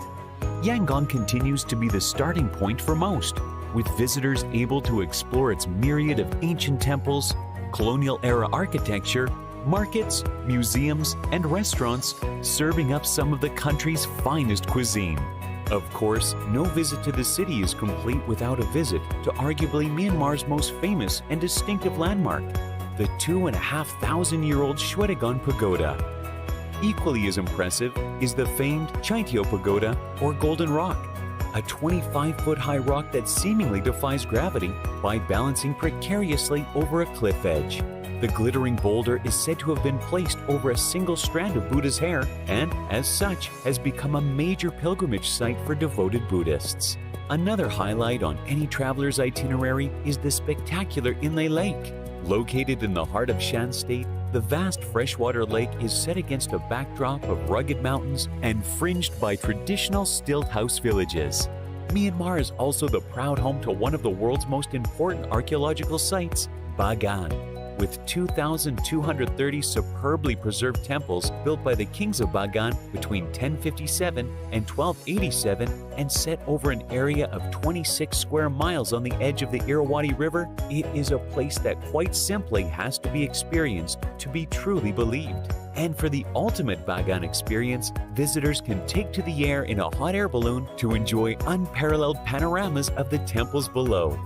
Yangon continues to be the starting point for most, with visitors able to explore its myriad of ancient temples, colonial-era architecture, markets, museums, and restaurants serving up some of the country's finest cuisine. Of course, no visit to the city is complete without a visit to arguably Myanmar's most famous and distinctive landmark, the 2,500-year-old Shwedagon Pagoda. Equally as impressive is the famed Chaityo Pagoda, or Golden Rock, a 25-foot high rock that seemingly defies gravity by balancing precariously over a cliff edge. The glittering boulder is said to have been placed over a single strand of Buddha's hair and, as such, has become a major pilgrimage site for devoted Buddhists. Another highlight on any traveler's itinerary is the spectacular Inle Lake. Located in the heart of Shan State, the vast freshwater lake is set against a backdrop of rugged mountains and fringed by traditional stilt house villages. Myanmar is also the proud home to one of the world's most important archaeological sites, Bagan. With 2,230 superbly preserved temples built by the kings of Bagan between 1057 and 1287 and set over an area of 26 square miles on the edge of the Irrawaddy River, it is a place that quite simply has to be experienced to be truly believed. And for the ultimate Bagan experience, visitors can take to the air in a hot air balloon to enjoy unparalleled panoramas of the temples below.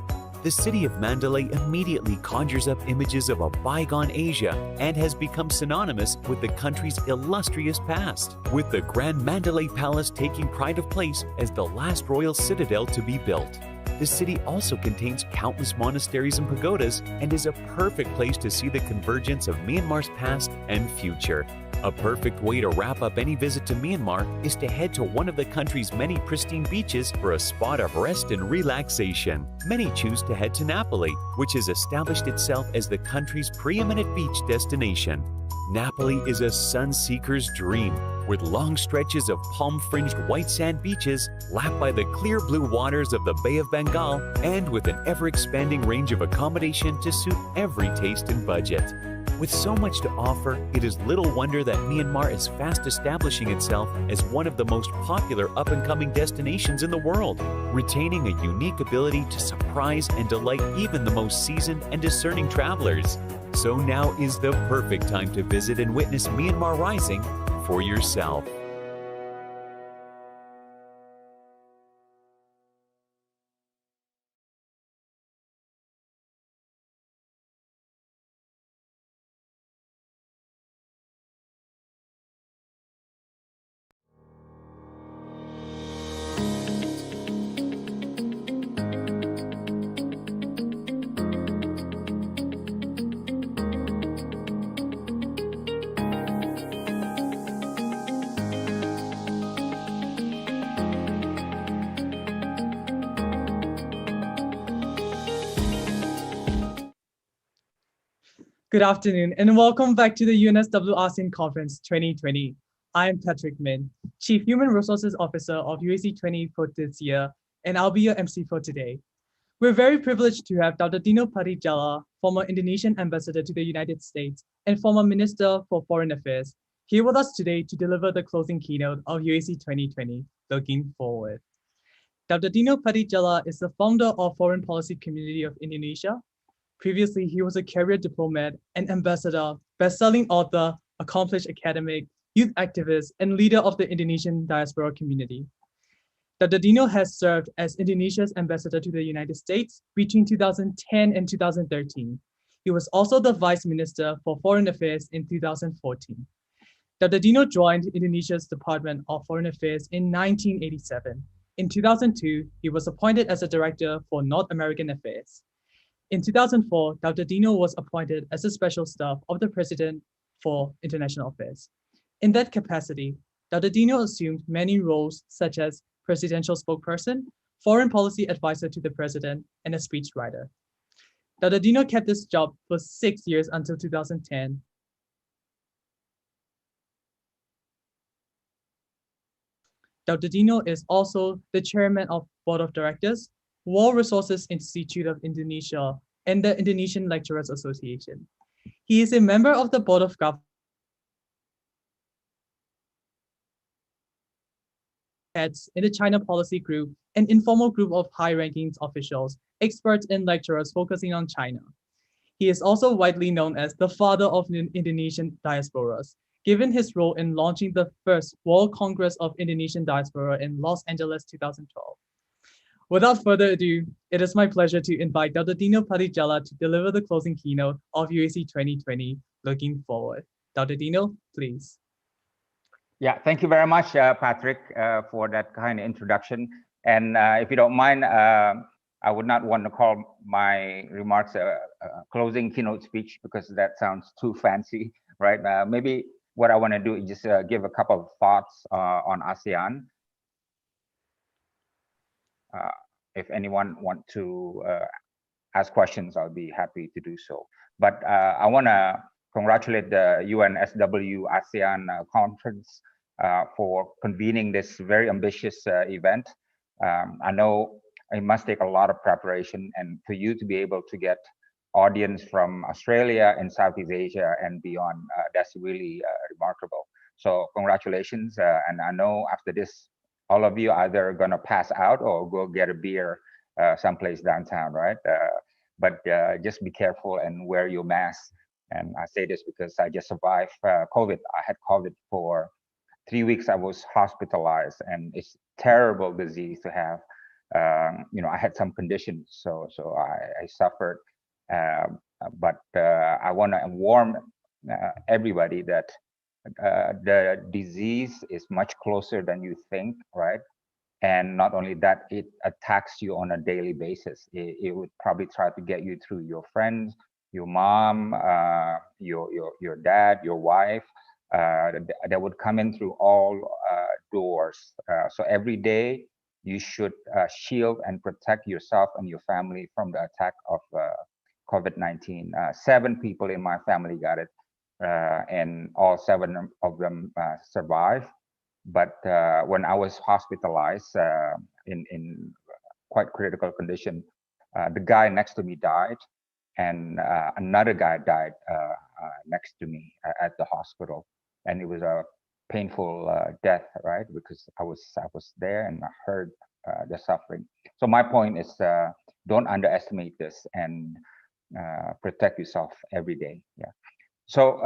The city of Mandalay immediately conjures up images of a bygone Asia and has become synonymous with the country's illustrious past, with the Grand Mandalay Palace taking pride of place as the last royal citadel to be built. The city also contains countless monasteries and pagodas and is a perfect place to see the convergence of Myanmar's past and future. A perfect way to wrap up any visit to Myanmar is to head to one of the country's many pristine beaches for a spot of rest and relaxation. Many choose to head to Napoli, which has established itself as the country's preeminent beach destination. Napoli is a sun-seeker's dream, with long stretches of palm-fringed white sand beaches lapped by the clear blue waters of the Bay of Bengal and with an ever-expanding range of accommodation to suit every taste and budget. With so much to offer, it is little wonder that Myanmar is fast establishing itself as one of the most popular up-and-coming destinations in the world, retaining a unique ability to surprise and delight even the most seasoned and discerning travelers. So now is the perfect time to visit and witness Myanmar Rising for yourself. Good afternoon and welcome back to the UNSW ASEAN Conference 2020. I'm Patrick Min, Chief Human Resources Officer of UAC 20 for this year, and I'll be your MC for today. We're very privileged to have Dr. Dino Patijala, former Indonesian Ambassador to the United States and former Minister for Foreign Affairs, here with us today to deliver the closing keynote of UAC 2020, Looking Forward. Dr. Dino Patijala is the founder of Foreign Policy Community of Indonesia. Previously, he was a career diplomat and ambassador, best-selling author, accomplished academic, youth activist, and leader of the Indonesian diaspora community. Dr. Dino has served as Indonesia's ambassador to the United States between 2010 and 2013. He was also the Vice Minister for Foreign Affairs in 2014. Dr. Dino joined Indonesia's Department of Foreign Affairs in 1987. In 2002, he was appointed as a Director for North American Affairs. In 2004, Dr. Dino was appointed as a Special Staff of the President for International Affairs. In that capacity, Dr. Dino assumed many roles such as Presidential Spokesperson, Foreign Policy Advisor to the President, and a speechwriter. Dr. Dino kept this job for 6 years until 2010. Dr. Dino is also the Chairman of Board of Directors, World Resources Institute of Indonesia, and the Indonesian Lecturers Association. He is a member of the Board of Governors heads in the China Policy Group, an informal group of high-ranking officials, experts, and lecturers focusing on China. He is also widely known as the father of Indonesian diasporas, given his role in launching the first World Congress of Indonesian Diaspora in Los Angeles 2012. Without further ado, it is my pleasure to invite Dr. Dino Patijala to deliver the closing keynote of UAC 2020, Looking Forward. Dr. Dino, please. Yeah, thank you very much, Patrick, for that kind introduction. And if you don't mind, I would not want to call my remarks a closing keynote speech because that sounds too fancy, right? Maybe what I want to do is just give a couple of thoughts on ASEAN. If anyone want to ask questions, I'll be happy to do so. But I want to congratulate the UNSW ASEAN conference for convening this very ambitious event. I know it must take a lot of preparation, and for you to be able to get audience from Australia and Southeast Asia and beyond, that's really remarkable. So congratulations, and I know after this, all of you either gonna pass out or go get a beer someplace downtown, right? But just be careful and wear your mask. And I say this because I just survived COVID. I had COVID for 3 weeks. I was hospitalized, and it's terrible disease to have. I had some conditions, so I suffered. But I want to warn everybody that the disease is much closer than you think, right? And not only that, it attacks you on a daily basis. It would probably try to get you through your friends, your mom, your dad, your wife. That would come in through all doors. So every day you should shield and protect yourself and your family from the attack of COVID-19. 7 people in my family got it, and all 7 of them survived. But when I was hospitalized in quite critical condition, the guy next to me died, and another guy died next to me at the hospital, and it was a painful death, right? Because I was there and I heard the suffering. So my point is, don't underestimate this and protect yourself every day. Yeah. So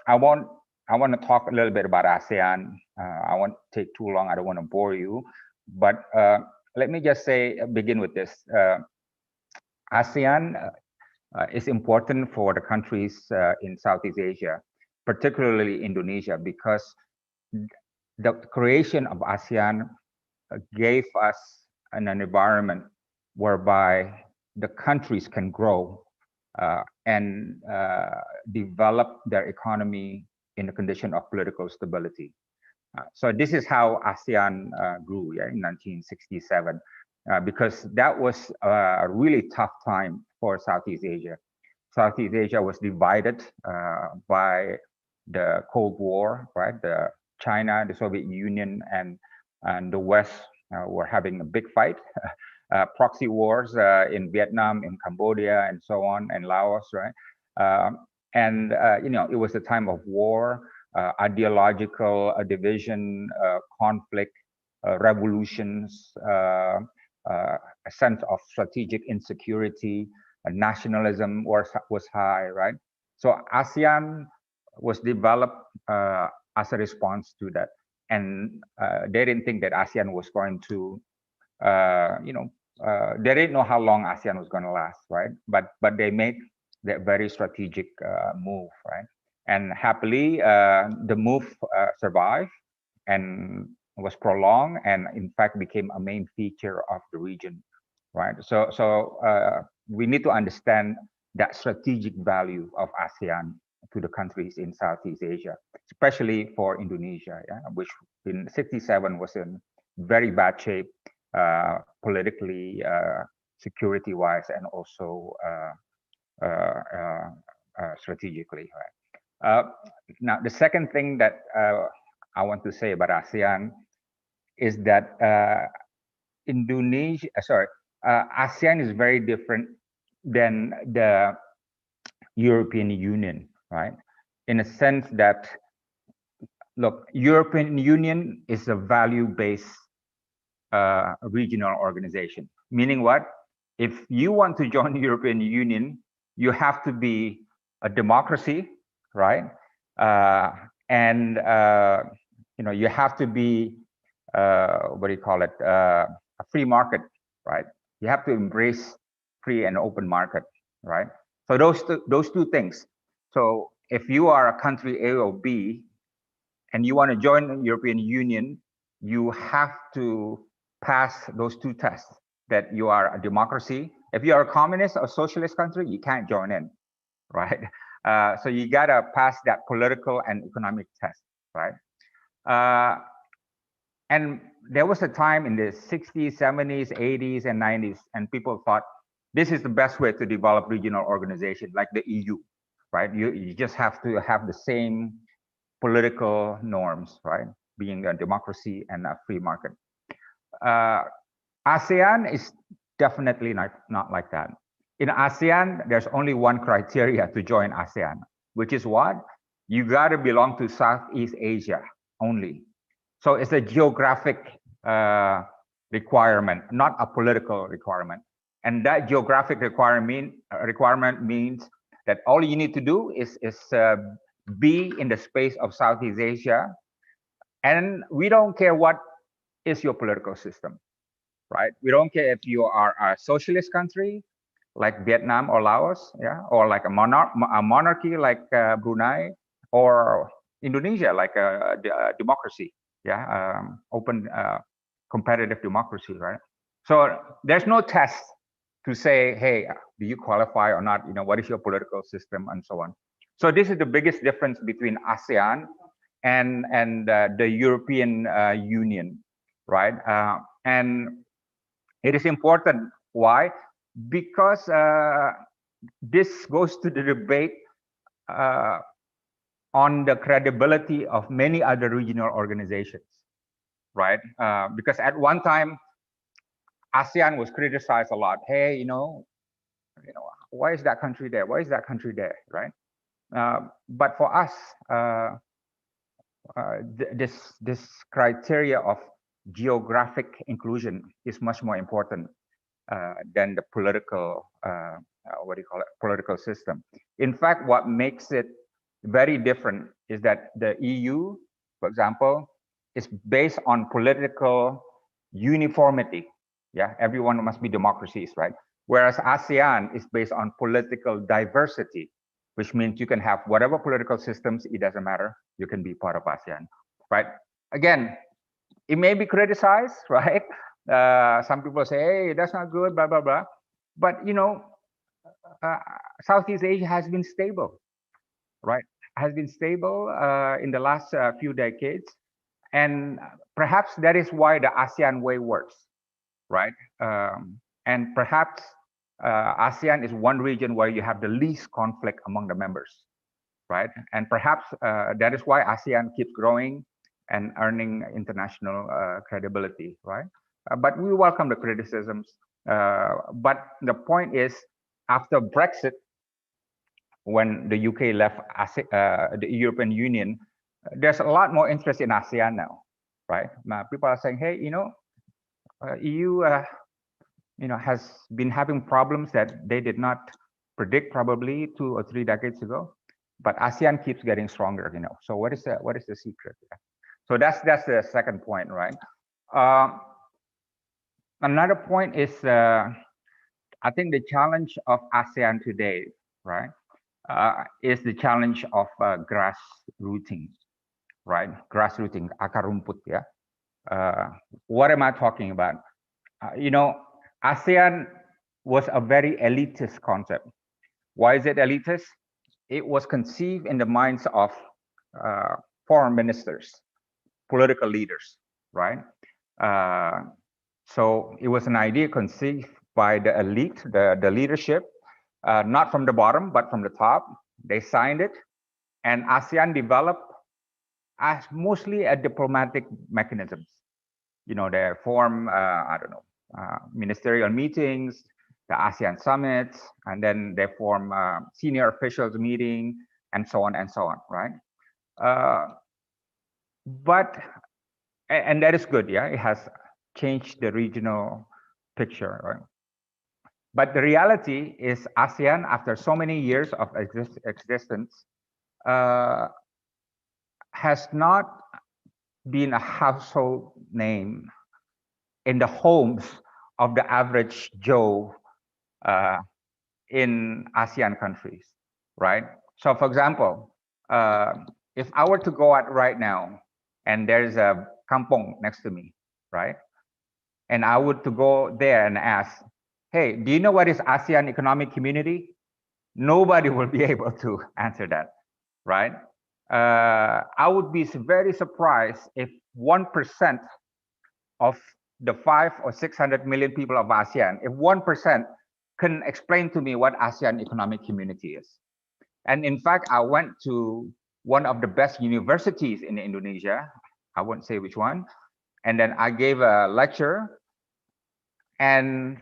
I want to talk a little bit about ASEAN. I won't take too long. I don't want to bore you, but let me just say, begin with this. ASEAN is important for the countries in Southeast Asia, particularly Indonesia, because the creation of ASEAN gave us an environment whereby the countries can grow and develop their economy in a condition of political stability. So this is how ASEAN grew, in 1967, because that was a really tough time for Southeast Asia. Southeast Asia was divided by the Cold War, right? China, the Soviet Union, and the West were having a big fight. Proxy wars in Vietnam, in Cambodia, and so on, and Laos, right? It was a time of war, ideological division, conflict, revolutions, a sense of strategic insecurity, nationalism was high, right? So ASEAN was developed as a response to that, and they didn't think that ASEAN was going to they didn't know how long ASEAN was going to last, right? But they made that very strategic move, right? And happily, the move survived and was prolonged, and in fact became a main feature of the region, right? So we need to understand that strategic value of ASEAN to the countries in Southeast Asia, especially for Indonesia, which in '67 was in very bad shape. Politically, security-wise, and also strategically. Right? Now, the second thing that I want to say about ASEAN is that ASEAN is very different than the European Union, right? In a sense that, look, European Union is a value-based regional organization. Meaning what? If you want to join the European Union, you have to be a democracy, right? You have to be a free market, right? You have to embrace free and open market, right? So those two things. So if you are a country A or B, and you want to join the European Union, you have to pass those two tests, that you are a democracy. If you are a communist or socialist country, you can't join in, right? So you gotta pass that political and economic test, right? And there was a time in the 60s, 70s, 80s, and 90s, and people thought this is the best way to develop regional organization, like the EU, right? You just have to have the same political norms, right? Being a democracy and a free market. ASEAN is definitely not like that. In ASEAN, there's only one criteria to join ASEAN, which is what? You gotta belong to Southeast Asia only. So it's a geographic requirement, not a political requirement. And that geographic requirement means that all you need to do is be in the space of Southeast Asia. And we don't care what is your political system, right? We don't care if you are a socialist country like Vietnam or Laos, yeah, or like a monarchy like Brunei, or Indonesia like a democracy, yeah, open competitive democracy, right? So there's no test to say, hey, do you qualify or not? What is your political system and so on. So this is the biggest difference between ASEAN and the European Union, right? And it is important. Why? Because this goes to the debate on the credibility of many other regional organizations, right? Because at one time, ASEAN was criticized a lot. Hey, why is that country there? Why is that country there, right? But for us, this criteria of geographic inclusion is much more important than the political, political system. In fact, what makes it very different is that the EU, for example, is based on political uniformity. Yeah, everyone must be democracies, right? Whereas ASEAN is based on political diversity, which means you can have whatever political systems, it doesn't matter, you can be part of ASEAN, right? Again, it may be criticized, right? Some people say, hey, that's not good, blah, blah, blah. But, Southeast Asia has been stable, right? Has been stable in the last few decades. And perhaps that is why the ASEAN way works, right? And perhaps ASEAN is one region where you have the least conflict among the members, right? And perhaps that is why ASEAN keeps growing and earning international credibility, right? But we welcome the criticisms. But the point is, after Brexit, when the UK left the European Union, there's a lot more interest in ASEAN now, right? Now, people are saying, hey, EU, has been having problems that they did not predict probably 2 or 3 decades ago, but ASEAN keeps getting stronger, So what is the secret? So that's the second point, right? Another point is, I think the challenge of ASEAN today, right, is the challenge of grassrooting, right? Grassrooting, akar rumput, yeah. What am I talking about? ASEAN was a very elitist concept. Why is it elitist? It was conceived in the minds of foreign ministers, political leaders, right? So it was an idea conceived by the elite, the leadership, not from the bottom, but from the top. They signed it, and ASEAN developed as mostly a diplomatic mechanisms. They form, ministerial meetings, the ASEAN summits, and then they form senior officials meeting, and so on, right? And that is good, yeah? It has changed the regional picture, right? But the reality is ASEAN, after so many years of existence, has not been a household name in the homes of the average Joe in ASEAN countries, right? So for example, if I were to go out right now and there's a kampong next to me, right? and I would to go there and ask, hey, do you know what is ASEAN Economic Community? Nobody will be able to answer that, right? I would be very surprised if 1% of the 5 or 600 million people of ASEAN, if 1% can explain to me what ASEAN Economic Community is. And in fact, I went to one of the best universities in Indonesia. I won't say which one. And then I gave a lecture. And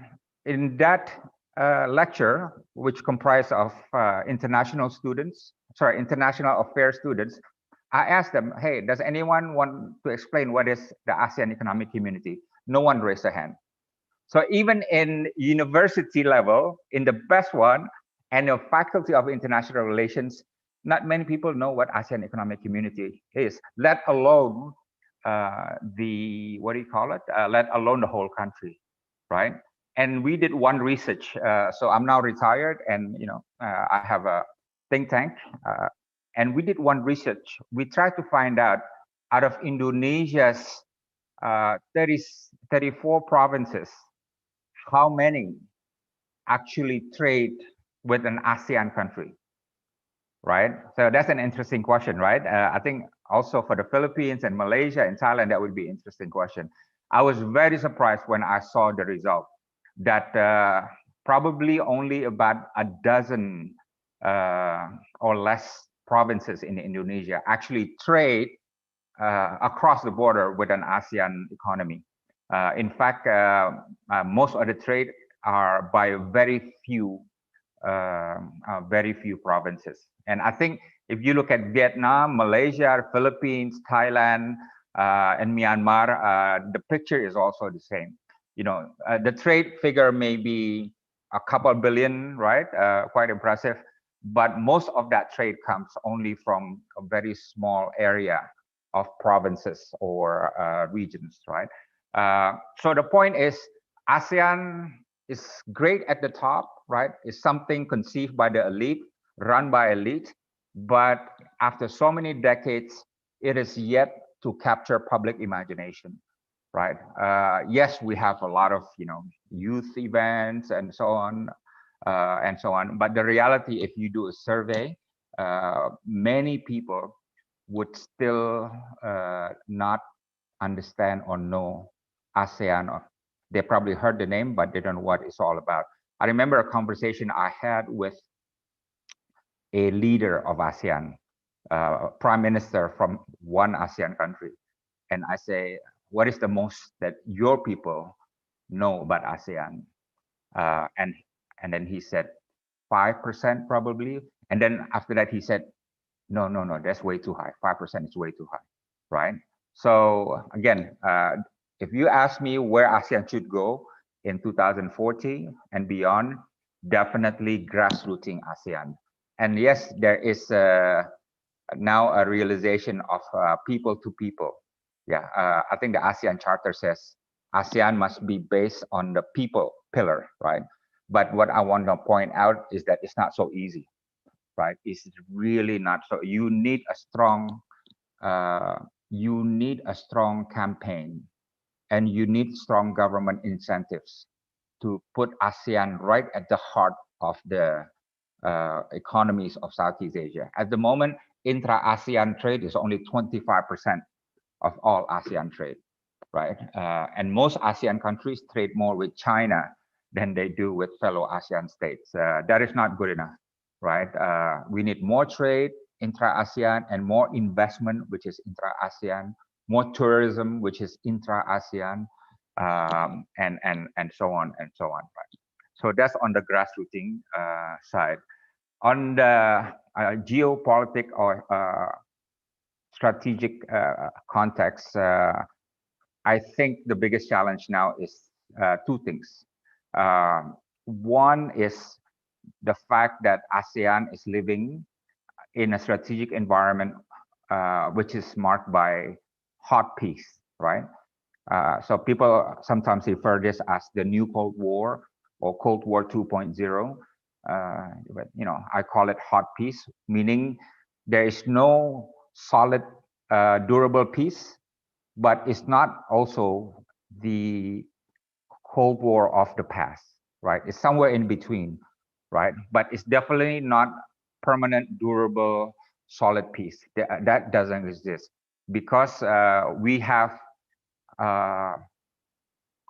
in that lecture, which comprised of international affairs students, I asked them, hey, does anyone want to explain what is the ASEAN Economic Community? No one raised a hand. So even in university level, in the best one, and the Faculty of International Relations, not many people know what ASEAN Economic Community is, let alone let alone the whole country, right? And we did one research. So I'm now retired, and I have a think tank, and we did one research. We tried to find out of Indonesia's 34 provinces, how many actually trade with an ASEAN country, right? So that's an interesting question, right? I think also for the Philippines and Malaysia and Thailand, that would be an interesting question. I was very surprised when I saw the result that probably only about a dozen or less provinces in Indonesia actually trade across the border with an ASEAN economy. In fact, most of the trade are by very few provinces. And I think if you look at Vietnam, Malaysia, Philippines, Thailand, and Myanmar, the picture is also the same. The trade figure may be a couple billion, right? Quite impressive. But most of that trade comes only from a very small area of provinces or regions, right? So the point is, ASEAN is great at the top, right? It's something conceived by the elite, run by elite, but after so many decades, it is yet to capture public imagination, right? Yes, we have a lot of youth events and so on, but the reality, if you do a survey, many people would still not understand or know ASEAN. They probably heard the name, but they don't know what it's all about. I remember a conversation I had with a leader of ASEAN, prime minister from one ASEAN country. And I say, what is the most that your people know about ASEAN? And then he said, 5% probably. And then after that, he said, no, that's way too high. 5% is way too high, right? So again, if you ask me where ASEAN should go in 2040 and beyond, definitely grassrooting ASEAN. And yes, there is now a realization of people to people. Yeah, I think the ASEAN Charter says ASEAN must be based on the people pillar, right? But what I want to point out is that it's not so easy, right? It's really not so. You need a strong campaign, and you need strong government incentives to put ASEAN right at the heart of the economies of Southeast Asia. At the moment, intra-ASEAN trade is only 25% of all ASEAN trade, right? And most ASEAN countries trade more with China than they do with fellow ASEAN states. That is not good enough, right? We need more trade intra-ASEAN and more investment, which is intra-ASEAN, more tourism, which is intra-ASEAN, and so on and so on, right? So that's on the grassrooting side. On the geopolitical or strategic context, I think the biggest challenge now is two things. One is the fact that ASEAN is living in a strategic environment which is marked by hot peace, right? So people sometimes refer this as the new Cold War or Cold War 2.0. But I call it hot peace, meaning there is no solid, durable peace, but it's not also the Cold War of the past, right? It's somewhere in between, right? But it's definitely not permanent, durable, solid peace. That doesn't exist because we have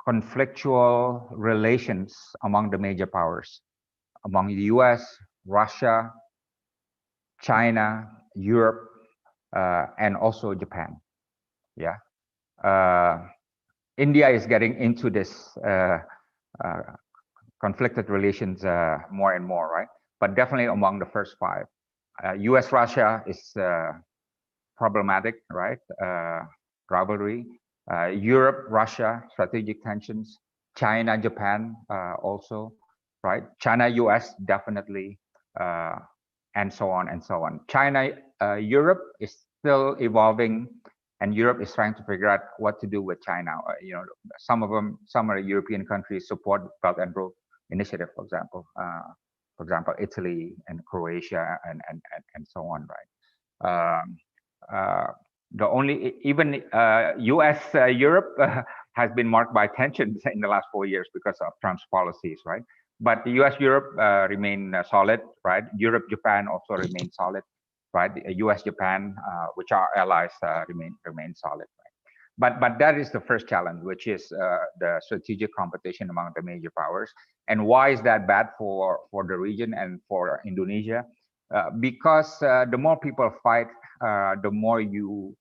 conflictual relations among the major powers, among the US, Russia, China, Europe, and also Japan. Yeah. India is getting into this conflicted relations more and more, right? But definitely among the first five. US Russia is problematic, right? Rivalry. Europe, Russia, strategic tensions. China, Japan also, right? China, US definitely, and so on and so on. China, Europe is still evolving, and Europe is trying to figure out what to do with China. You know, some of the European countries support Belt and Road Initiative, for example. Italy and Croatia and so on, right? The only even U.S. Europe has been marked by tensions in the last 4 years because of Trump's policies, right? But the U.S. Europe remain solid, right? Europe Japan also remain solid, right? The U.S. Japan, which are allies, remain solid, right? But that is the first challenge, which is the strategic competition among the major powers. And why is that bad for the region and for Indonesia? Because the more people fight, the more you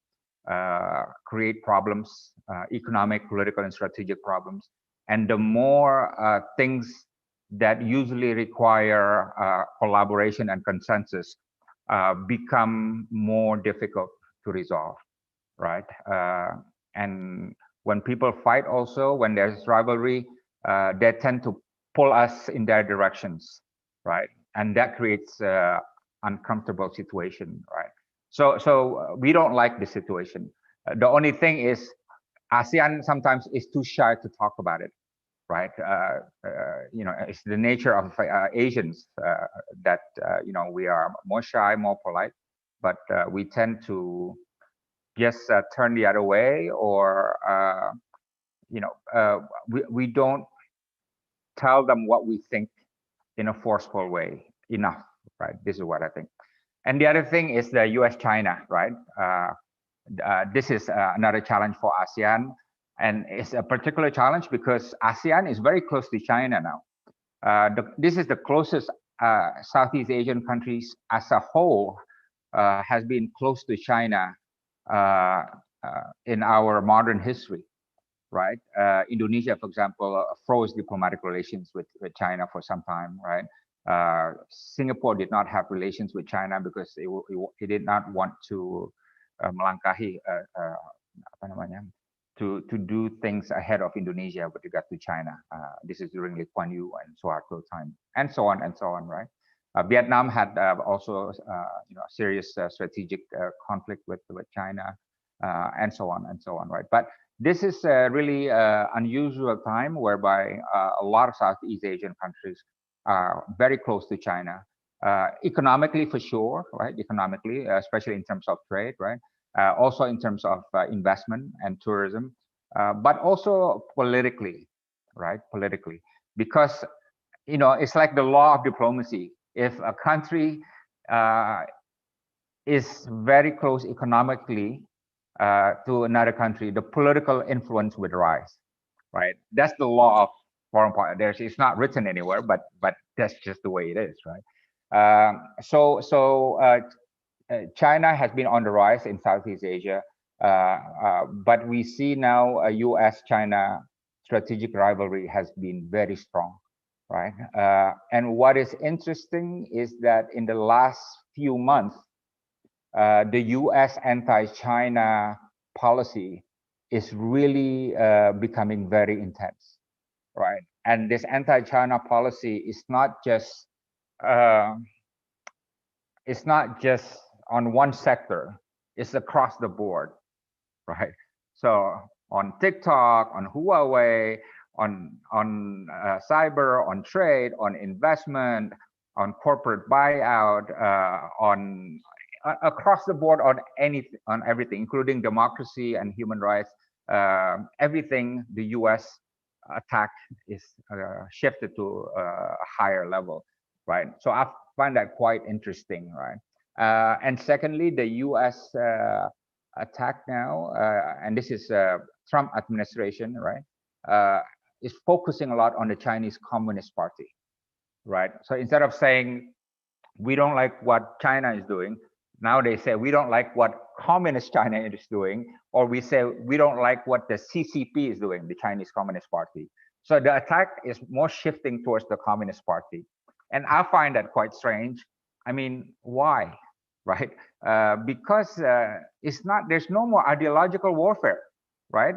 create problems, economic, political, and strategic problems, and the more things that usually require collaboration and consensus become more difficult to resolve, right? And when people fight also, when there's rivalry, they tend to pull us in their directions, right? And that creates uncomfortable situation, right? So we don't like the situation. The only thing is ASEAN sometimes is too shy to talk about it, right? You know, it's the nature of Asians that, you know, we are more shy, more polite, but we tend to just turn the other way, or, you know, we don't tell them what we think in a forceful way enough, right? This is what I think. And the other thing is the US-China, right? This is another challenge for ASEAN. And it's a particular challenge because ASEAN is very close to China now. This is the closest Southeast Asian countries as a whole has been close to China in our modern history, right? Indonesia, for example, froze diplomatic relations with China for some time, right? Singapore did not have relations with China because it did not want to melangkahi apa namanya, to do things ahead of Indonesia with regard to China. This is during Lee Kuan Yew and Suharto time, and so on and so on, right? Vietnam had also you know, serious strategic conflict with China, and so on and so on, right? But this is a really unusual time whereby a lot of Southeast Asian countries are very close to China, economically for sure, right? Economically, especially in terms of trade, right? Also in terms of investment and tourism, but also politically, right? Politically, because, you know, it's like the law of diplomacy. If a country is very close economically to another country, the political influence would rise, right? That's the law of foreign policy. It's not written anywhere, but that's just the way it is, right? China has been on the rise in Southeast Asia, but we see now a U.S.-China strategic rivalry has been very strong, right? And what is interesting is that in the last few months, the U.S. anti-China policy is really becoming very intense, right? And this anti-China policy is not just on one sector; it's across the board, right? So on TikTok, on Huawei, on cyber, on trade, on investment, on corporate buyout, on across the board, on everything, including democracy and human rights, everything the U.S. attack is shifted to a higher level, right? So I find that quite interesting, right? And secondly, the U.S. Attack now, and this is Trump administration, right? Is focusing a lot on the Chinese Communist Party, right? So instead of saying we don't like what China is doing, now they say we don't like what communist China is doing, or we say we don't like what the CCP is doing, the Chinese Communist Party. So the attack is more shifting towards the Communist Party. And I find that quite strange. I mean, why? Right? Because it's not, there's no more ideological warfare, right?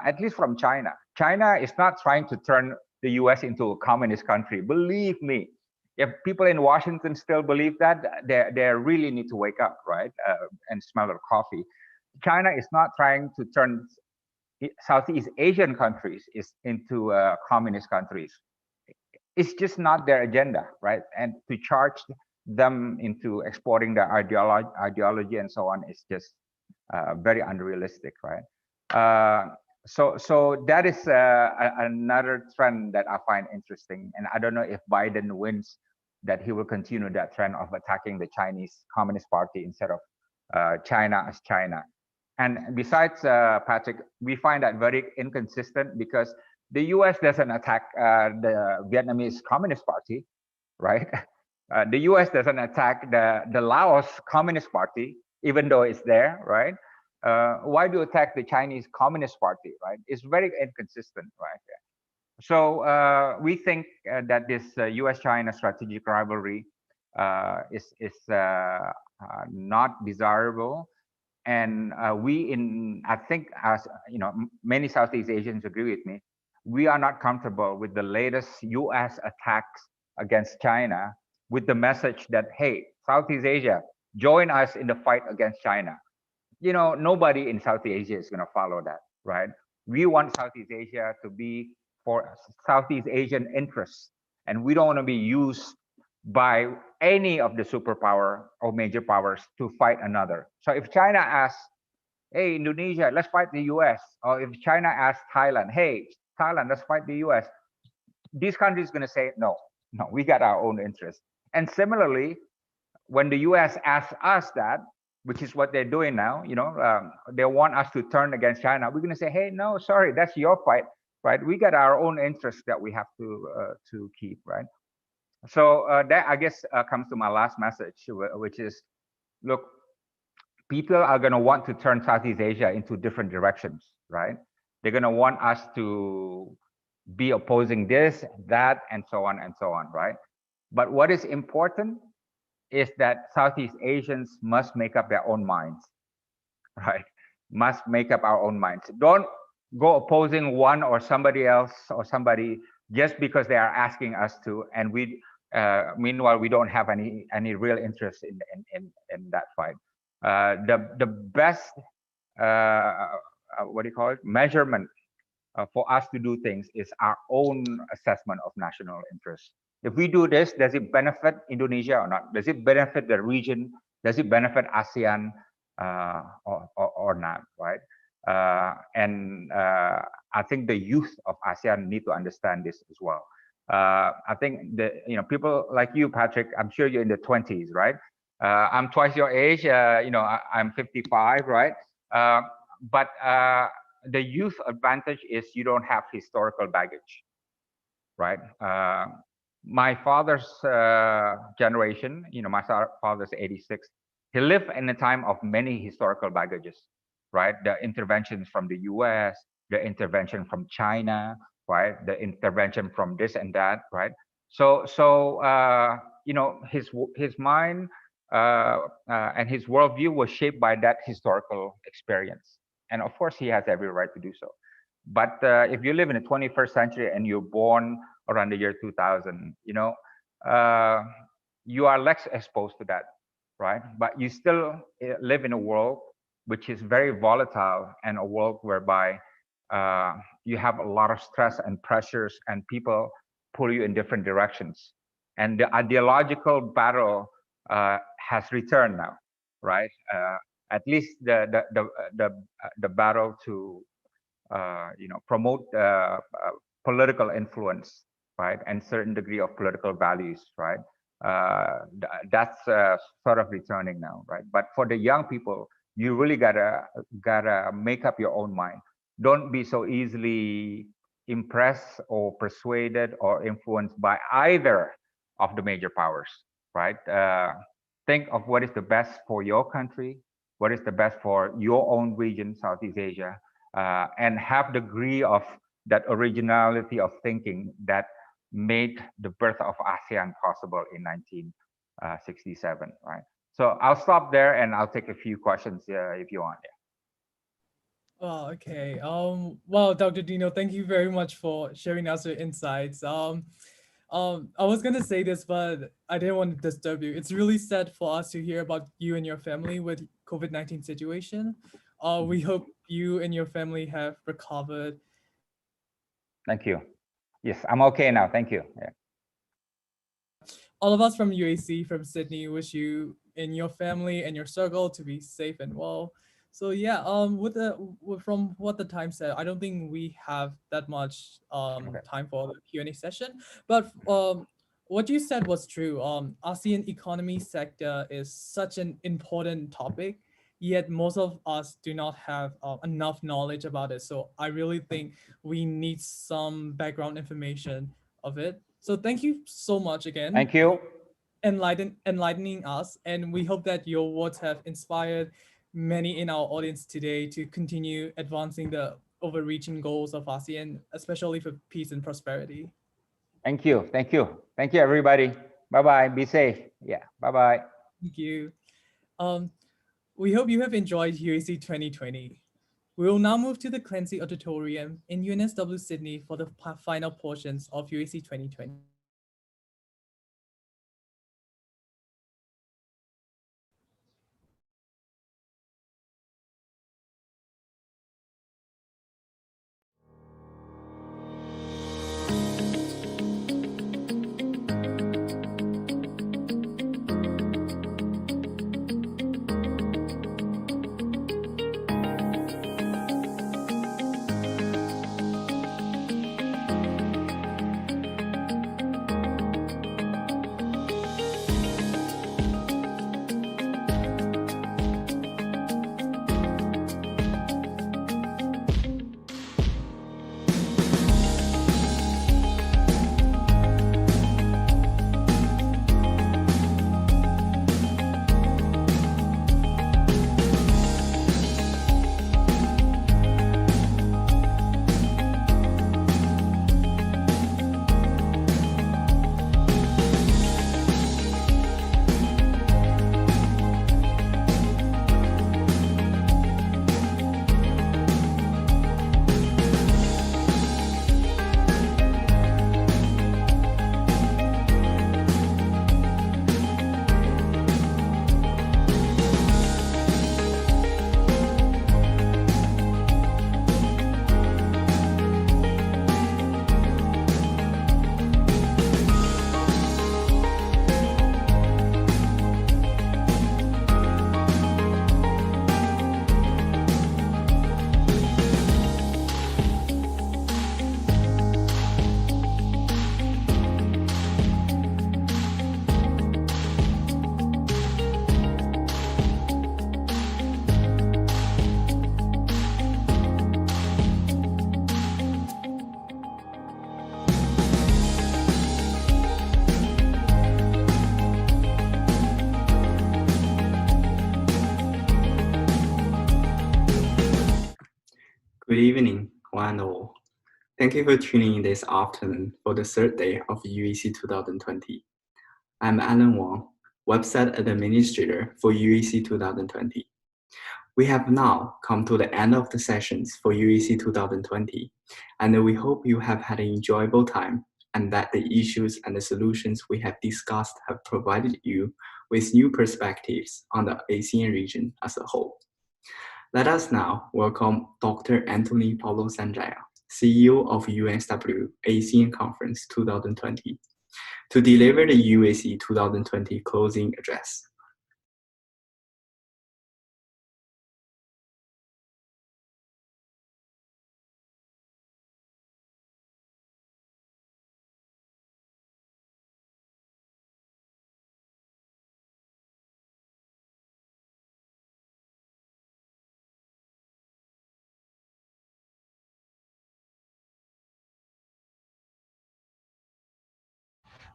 At least from China. China is not trying to turn the US into a communist country. Believe me, if people in Washington still believe that, they really need to wake up, right? And smell their coffee. China is not trying to turn Southeast Asian countries into communist countries. It's just not their agenda, right? And to charge them into exporting their ideology and so on is just very unrealistic, right? So that is another trend that I find interesting. And I don't know if Biden wins, that he will continue that trend of attacking the Chinese Communist Party instead of China as China. And besides, Patrick, we find that very inconsistent because the US doesn't attack the Vietnamese Communist Party, right? The US doesn't attack the Laos Communist Party, even though it's there, right? Why do you attack the Chinese Communist Party, right? It's very inconsistent, right? So we think that this US-China strategic rivalry is not desirable, and I think, as you know, many Southeast Asians agree with me, we are not comfortable with the latest US attacks against China with the message that, hey, Southeast Asia, join us in the fight against China. You know, nobody in Southeast Asia is going to follow that, right? We want Southeast Asia to be for Southeast Asian interests, and we don't want to be used by any of the superpower or major powers to fight another. So if China asks, hey, Indonesia, let's fight the US, or if China asks Thailand, hey, Thailand, let's fight the US, these countries are going to say, no, we got our own interests. And similarly, when the US asks us that, which is what they're doing now, you know, they want us to turn against China, we're going to say, hey, no, sorry, that's your fight, right? We got our own interests that we have to keep, right? So that, I guess, comes to my last message, which is, look, people are going to want to turn Southeast Asia into different directions, right? They're going to want us to be opposing this, that, and so on, right? But what is important is that Southeast Asians must make up their own minds, right? Must make up our own minds. Don't go opposing one or somebody else or somebody just because they are asking us to, and we meanwhile we don't have any real interest in that fight. The best what do you call it, measurement for us to do things is our own assessment of national interest. If we do this, does it benefit Indonesia or not? Does it benefit the region? Does it benefit ASEAN or not, right? And I think the youth of ASEAN need to understand this as well. I think that, you know, people like you, Patrick, I'm sure you're in the 20s, right? I'm twice your age. You know, I'm 55, right? But the youth advantage is you don't have historical baggage, right? My father's generation, you know, my father's 86. He lived in a time of many historical baggages, right? The interventions from the US, the intervention from China, right? The intervention from this and that, right? So you know, his mind and his worldview was shaped by that historical experience, and of course, he has every right to do so. But if you live in the 21st century and you're born around the year 2000, you know, you are less exposed to that, right? But you still live in a world which is very volatile, and a world whereby you have a lot of stress and pressures, and people pull you in different directions. And the ideological battle has returned now, right? At least the battle to you know, promote political influence, right, and certain degree of political values, right? That's sort of returning now, right? But for the young people, you really gotta make up your own mind. Don't be so easily impressed or persuaded or influenced by either of the major powers, right? Think of what is the best for your country, what is the best for your own region, Southeast Asia, and have degree of that originality of thinking that made the birth of ASEAN possible in 1967, right? So I'll stop there and I'll take a few questions if you want. Oh, okay. Well, Dr. Dino, thank you very much for sharing us your insights. I was gonna say this, but I didn't want to disturb you. It's really sad for us to hear about you and your family with COVID-19 situation. We hope you and your family have recovered. Thank you. Yes, I'm okay now. Thank you. Yeah. All of us from UAC, from Sydney, wish you and your family and your circle to be safe and well. So yeah, from what the time said, I don't think we have that much time for the Q&A session. But what you said was true. ASEAN economy sector is such an important topic, yet most of us do not have enough knowledge about it. So I really think we need some background information of it. So thank you so much again. Thank you. Enlightening us, and we hope that your words have inspired many in our audience today to continue advancing the overreaching goals of ASEAN, especially for peace and prosperity. Thank you. Thank you. Thank you, everybody. Bye-bye. Be safe. Yeah. Bye-bye. Thank you. We hope you have enjoyed UAC 2020. We will now move to the Clancy Auditorium in UNSW Sydney for the final portions of UAC 2020. Good evening, one and all. Thank you for tuning in this afternoon for the third day of UEC 2020. I'm Alan Wang, website administrator for UEC 2020. We have now come to the end of the sessions for UEC 2020, and we hope you have had an enjoyable time and that the issues and the solutions we have discussed have provided you with new perspectives on the ASEAN region as a whole. Let us now welcome Dr. Anthony Paulo Sanjaya, CEO of UNSW ASEAN Conference 2020, to deliver the UAC 2020 closing address.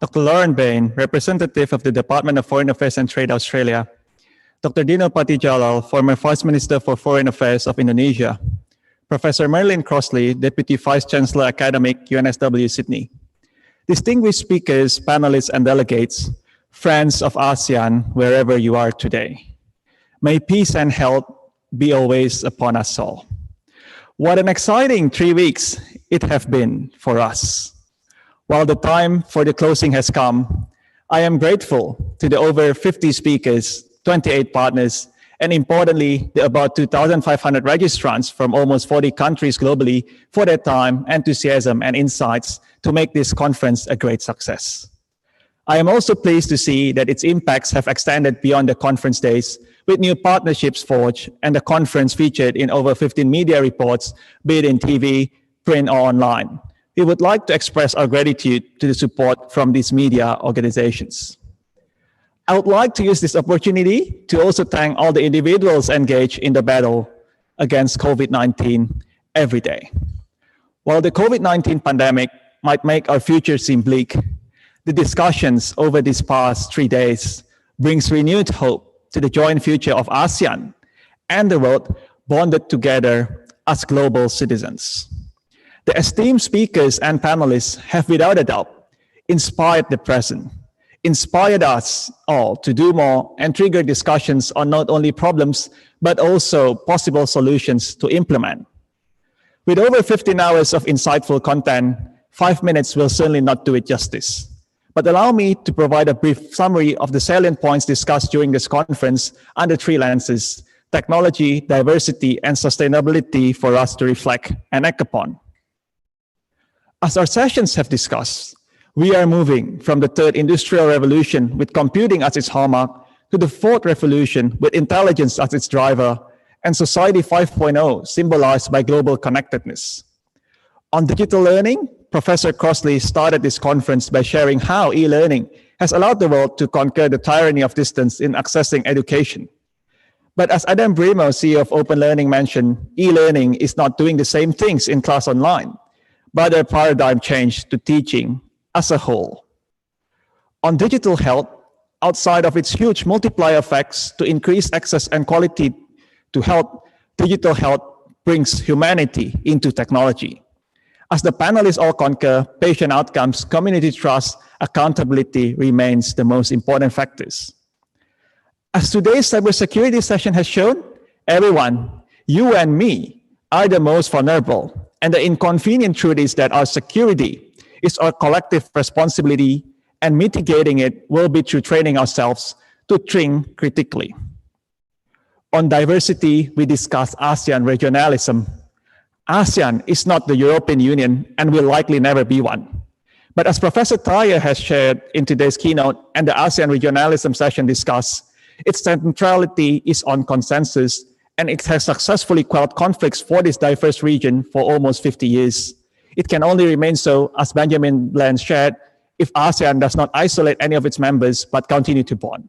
Dr. Lauren Bain, representative of the Department of Foreign Affairs and Trade Australia, Dr. Dino Patijalal, former Vice Minister for Foreign Affairs of Indonesia, Professor Marilyn Crossley, Deputy Vice Chancellor Academic, UNSW Sydney, distinguished speakers, panelists, and delegates, friends of ASEAN, wherever you are today. May peace and health be always upon us all. What an exciting 3 weeks it have been for us. While the time for the closing has come, I am grateful to the over 50 speakers, 28 partners, and importantly, the about 2,500 registrants from almost 40 countries globally for their time, enthusiasm, and insights to make this conference a great success. I am also pleased to see that its impacts have extended beyond the conference days, with new partnerships forged and the conference featured in over 15 media reports, be it in TV, print, or online. We would like to express our gratitude to the support from these media organizations. I would like to use this opportunity to also thank all the individuals engaged in the battle against COVID-19 every day. While the COVID-19 pandemic might make our future seem bleak, the discussions over these past 3 days brings renewed hope to the joint future of ASEAN and the world bonded together as global citizens. The esteemed speakers and panelists have without a doubt inspired the present, inspired us all to do more and trigger discussions on not only problems, but also possible solutions to implement. With over 15 hours of insightful content, 5 minutes will certainly not do it justice. But allow me to provide a brief summary of the salient points discussed during this conference under 3 lenses: technology, diversity, and sustainability for us to reflect and act upon. As our sessions have discussed, we are moving from the 3rd industrial revolution with computing as its hallmark to the 4th revolution with intelligence as its driver and Society 5.0 symbolized by global connectedness. On digital learning, Professor Crossley started this conference by sharing how e-learning has allowed the world to conquer the tyranny of distance in accessing education. But as Adam Brimo, CEO of Open Learning, mentioned, e-learning is not doing the same things in class online, but a paradigm change to teaching as a whole. On digital health, outside of its huge multiplier effects to increase access and quality to health, digital health brings humanity into technology. As the panelists all concur, patient outcomes, community trust, accountability remains the most important factors. As today's cybersecurity session has shown, everyone, you and me, are the most vulnerable. And the inconvenient truth is that our security is our collective responsibility, and mitigating it will be through training ourselves to think critically. On diversity, we discuss ASEAN regionalism. ASEAN is not the European Union and will likely never be one. But as Professor Thayer has shared in today's keynote and the ASEAN regionalism session discussed, its centrality is on consensus, and it has successfully quelled conflicts for this diverse region for almost 50 years. It can only remain so, as Benjamin Bland shared, if ASEAN does not isolate any of its members, but continue to bond.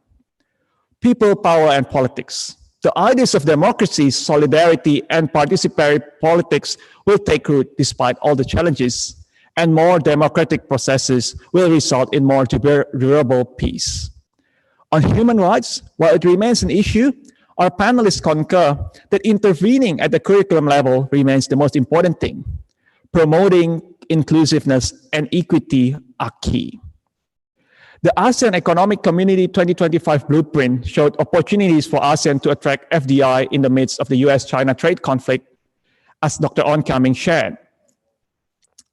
People, power, and politics. The ideas of democracy, solidarity, and participatory politics will take root despite all the challenges, and more democratic processes will result in more durable peace. On human rights, while it remains an issue, our panelists concur that intervening at the curriculum level remains the most important thing. Promoting inclusiveness and equity are key. The ASEAN Economic Community 2025 Blueprint showed opportunities for ASEAN to attract FDI in the midst of the US-China trade conflict, as Dr. Oncoming shared.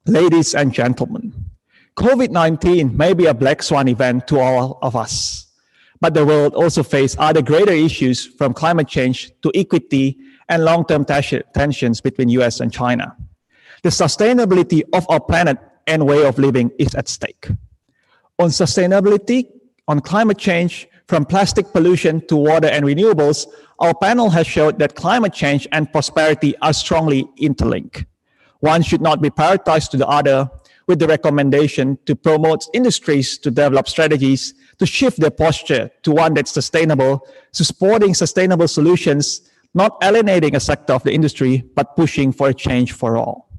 Ladies and gentlemen, COVID-19 may be a black swan event to all of us, but the world also faces other greater issues, from climate change to equity and long-term tensions between US and China. The sustainability of our planet and way of living is at stake. On sustainability, on climate change, from plastic pollution to water and renewables, our panel has showed that climate change and prosperity are strongly interlinked. One should not be prioritized to the other, with the recommendation to promote industries to develop strategies to shift their posture to one that's sustainable, supporting sustainable solutions, not alienating a sector of the industry, but pushing for a change for all.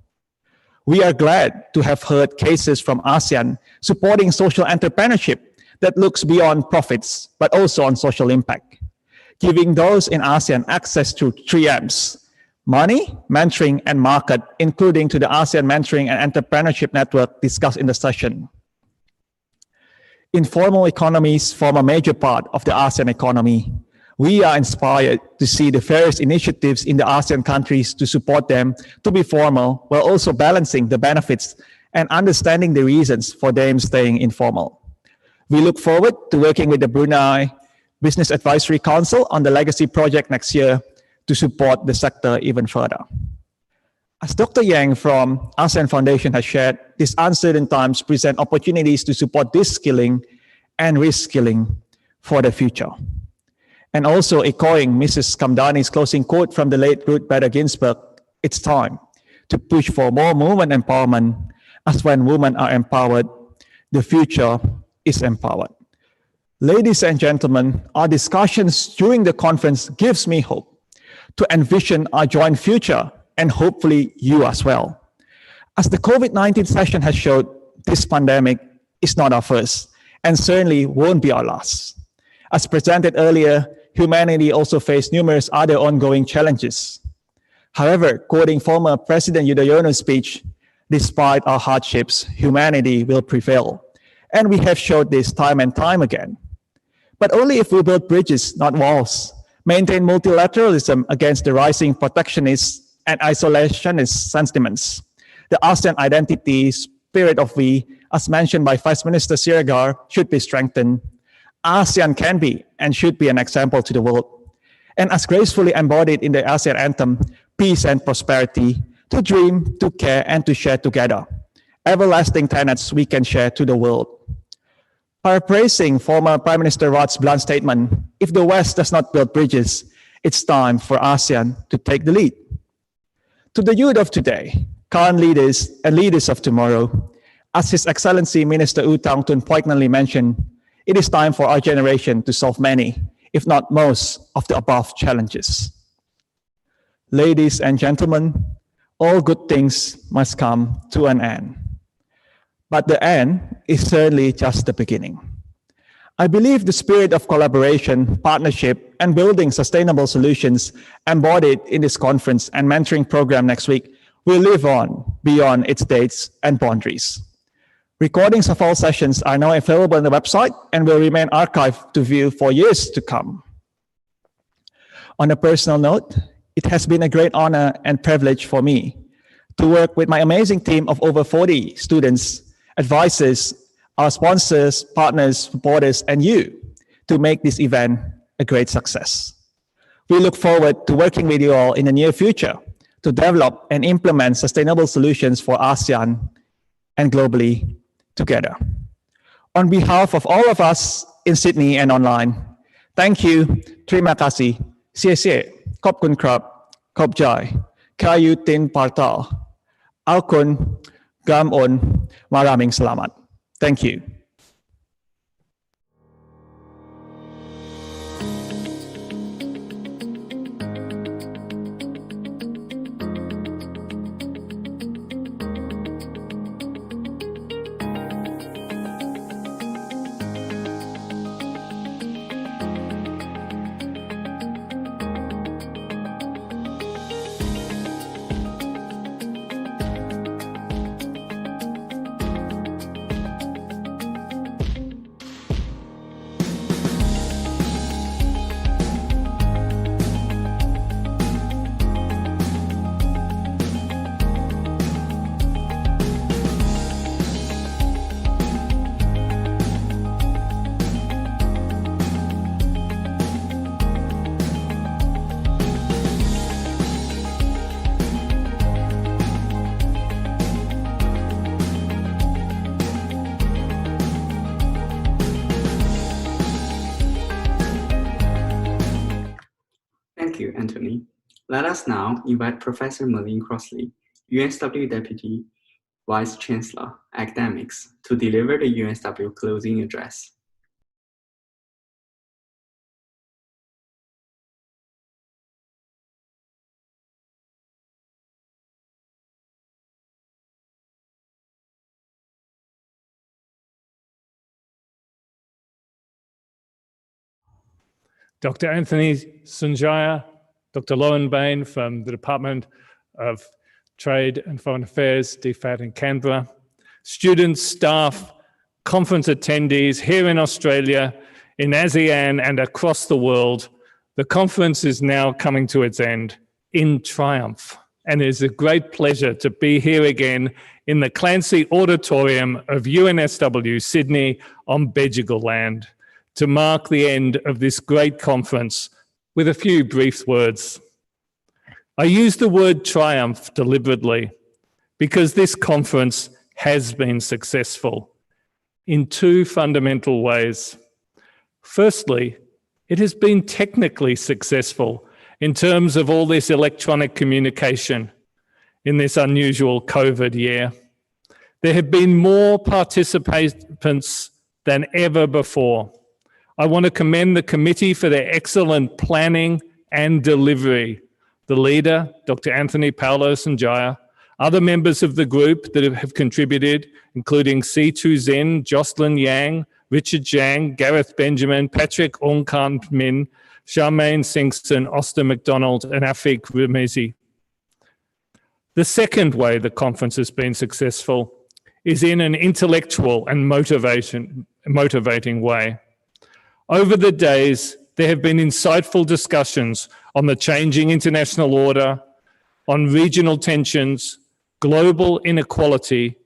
We are glad to have heard cases from ASEAN supporting social entrepreneurship that looks beyond profits, but also on social impact, giving those in ASEAN access to 3Ms: money, mentoring, and market, including to the ASEAN Mentoring and Entrepreneurship Network discussed in the session. Informal economies form a major part of the ASEAN economy. We are inspired to see the various initiatives in the ASEAN countries to support them to be formal, while also balancing the benefits and understanding the reasons for them staying informal. We look forward to working with the Brunei Business Advisory Council on the Legacy Project next year to support the sector even further. As Dr. Yang from ASEAN Foundation has shared, these uncertain times present opportunities to support this skilling and reskilling for the future. And also echoing Mrs. Kamdani's closing quote from the late Ruth Bader Ginsburg, it's time to push for more women empowerment, as when women are empowered, the future is empowered. Ladies and gentlemen, our discussions during the conference gives me hope to envision our joint future, and hopefully you as well. As the COVID-19 session has showed, this pandemic is not our first, and certainly won't be our last. As presented earlier, humanity also faced numerous other ongoing challenges. However, quoting former President Yudhoyono's speech, despite our hardships, humanity will prevail. And we have showed this time and time again. But only if we build bridges, not walls, maintain multilateralism against the rising protectionist and isolationist sentiments. The ASEAN identity, spirit of we, as mentioned by Vice Minister Siregar, should be strengthened. ASEAN can be and should be an example to the world. And as gracefully embodied in the ASEAN anthem, peace and prosperity, to dream, to care, and to share together. Everlasting tenets we can share to the world. Paraphrasing former Prime Minister Rod's blunt statement, if the West does not build bridges, it's time for ASEAN to take the lead. To the youth of today, current leaders and leaders of tomorrow, as His Excellency Minister U Tang Tun poignantly mentioned, it is time for our generation to solve many, if not most, of the above challenges. Ladies and gentlemen, all good things must come to an end. But the end is certainly just the beginning. I believe the spirit of collaboration, partnership, and building sustainable solutions embodied in this conference and mentoring program next week will live on beyond its dates and boundaries. Recordings of all sessions are now available on the website and will remain archived to view for years to come. On a personal note, it has been a great honor and privilege for me to work with my amazing team of over 40 students, advisors, our sponsors, partners, supporters, and you to make this event a great success. We look forward to working with you all in the near future to develop and implement sustainable solutions for ASEAN and globally together. On behalf of all of us in Sydney and online, thank you, terima kasih, CSA, Khop Kun Krab, Khop Jai, Kayu Tin Partal, Alkun, Gam On, Maraming Selamat. Thank you. Thank you, Anthony. Let us now invite Professor Merlin Crossley, UNSW Deputy Vice Chancellor, Academics, to deliver the UNSW closing address. Dr. Anthony Sunjaya, Dr. Lauren Bain from the Department of Trade and Foreign Affairs, DFAT in Canberra, students, staff, conference attendees here in Australia, in ASEAN and across the world. The conference is now coming to its end in triumph. And it is a great pleasure to be here again in the Clancy Auditorium of UNSW Sydney on Bejigal land to mark the end of this great conference with a few brief words. I use the word triumph deliberately because this conference has been successful in two fundamental ways. Firstly, it has been technically successful in terms of all this electronic communication in this unusual COVID year. There have been more participants than ever before. I want to commend the committee for their excellent planning and delivery. The leader, Dr. Anthony Paulo Sanjaya, other members of the group that have contributed, including C2 Zen, Jocelyn Yang, Richard Zhang, Gareth Benjamin, Patrick Ongkan Min, Charmaine Singson, Austin McDonald, and Afiq Ramizi. The second way the conference has been successful is in an intellectual and motivating way. Over the days, there have been insightful discussions on the changing international order, on regional tensions, global inequality,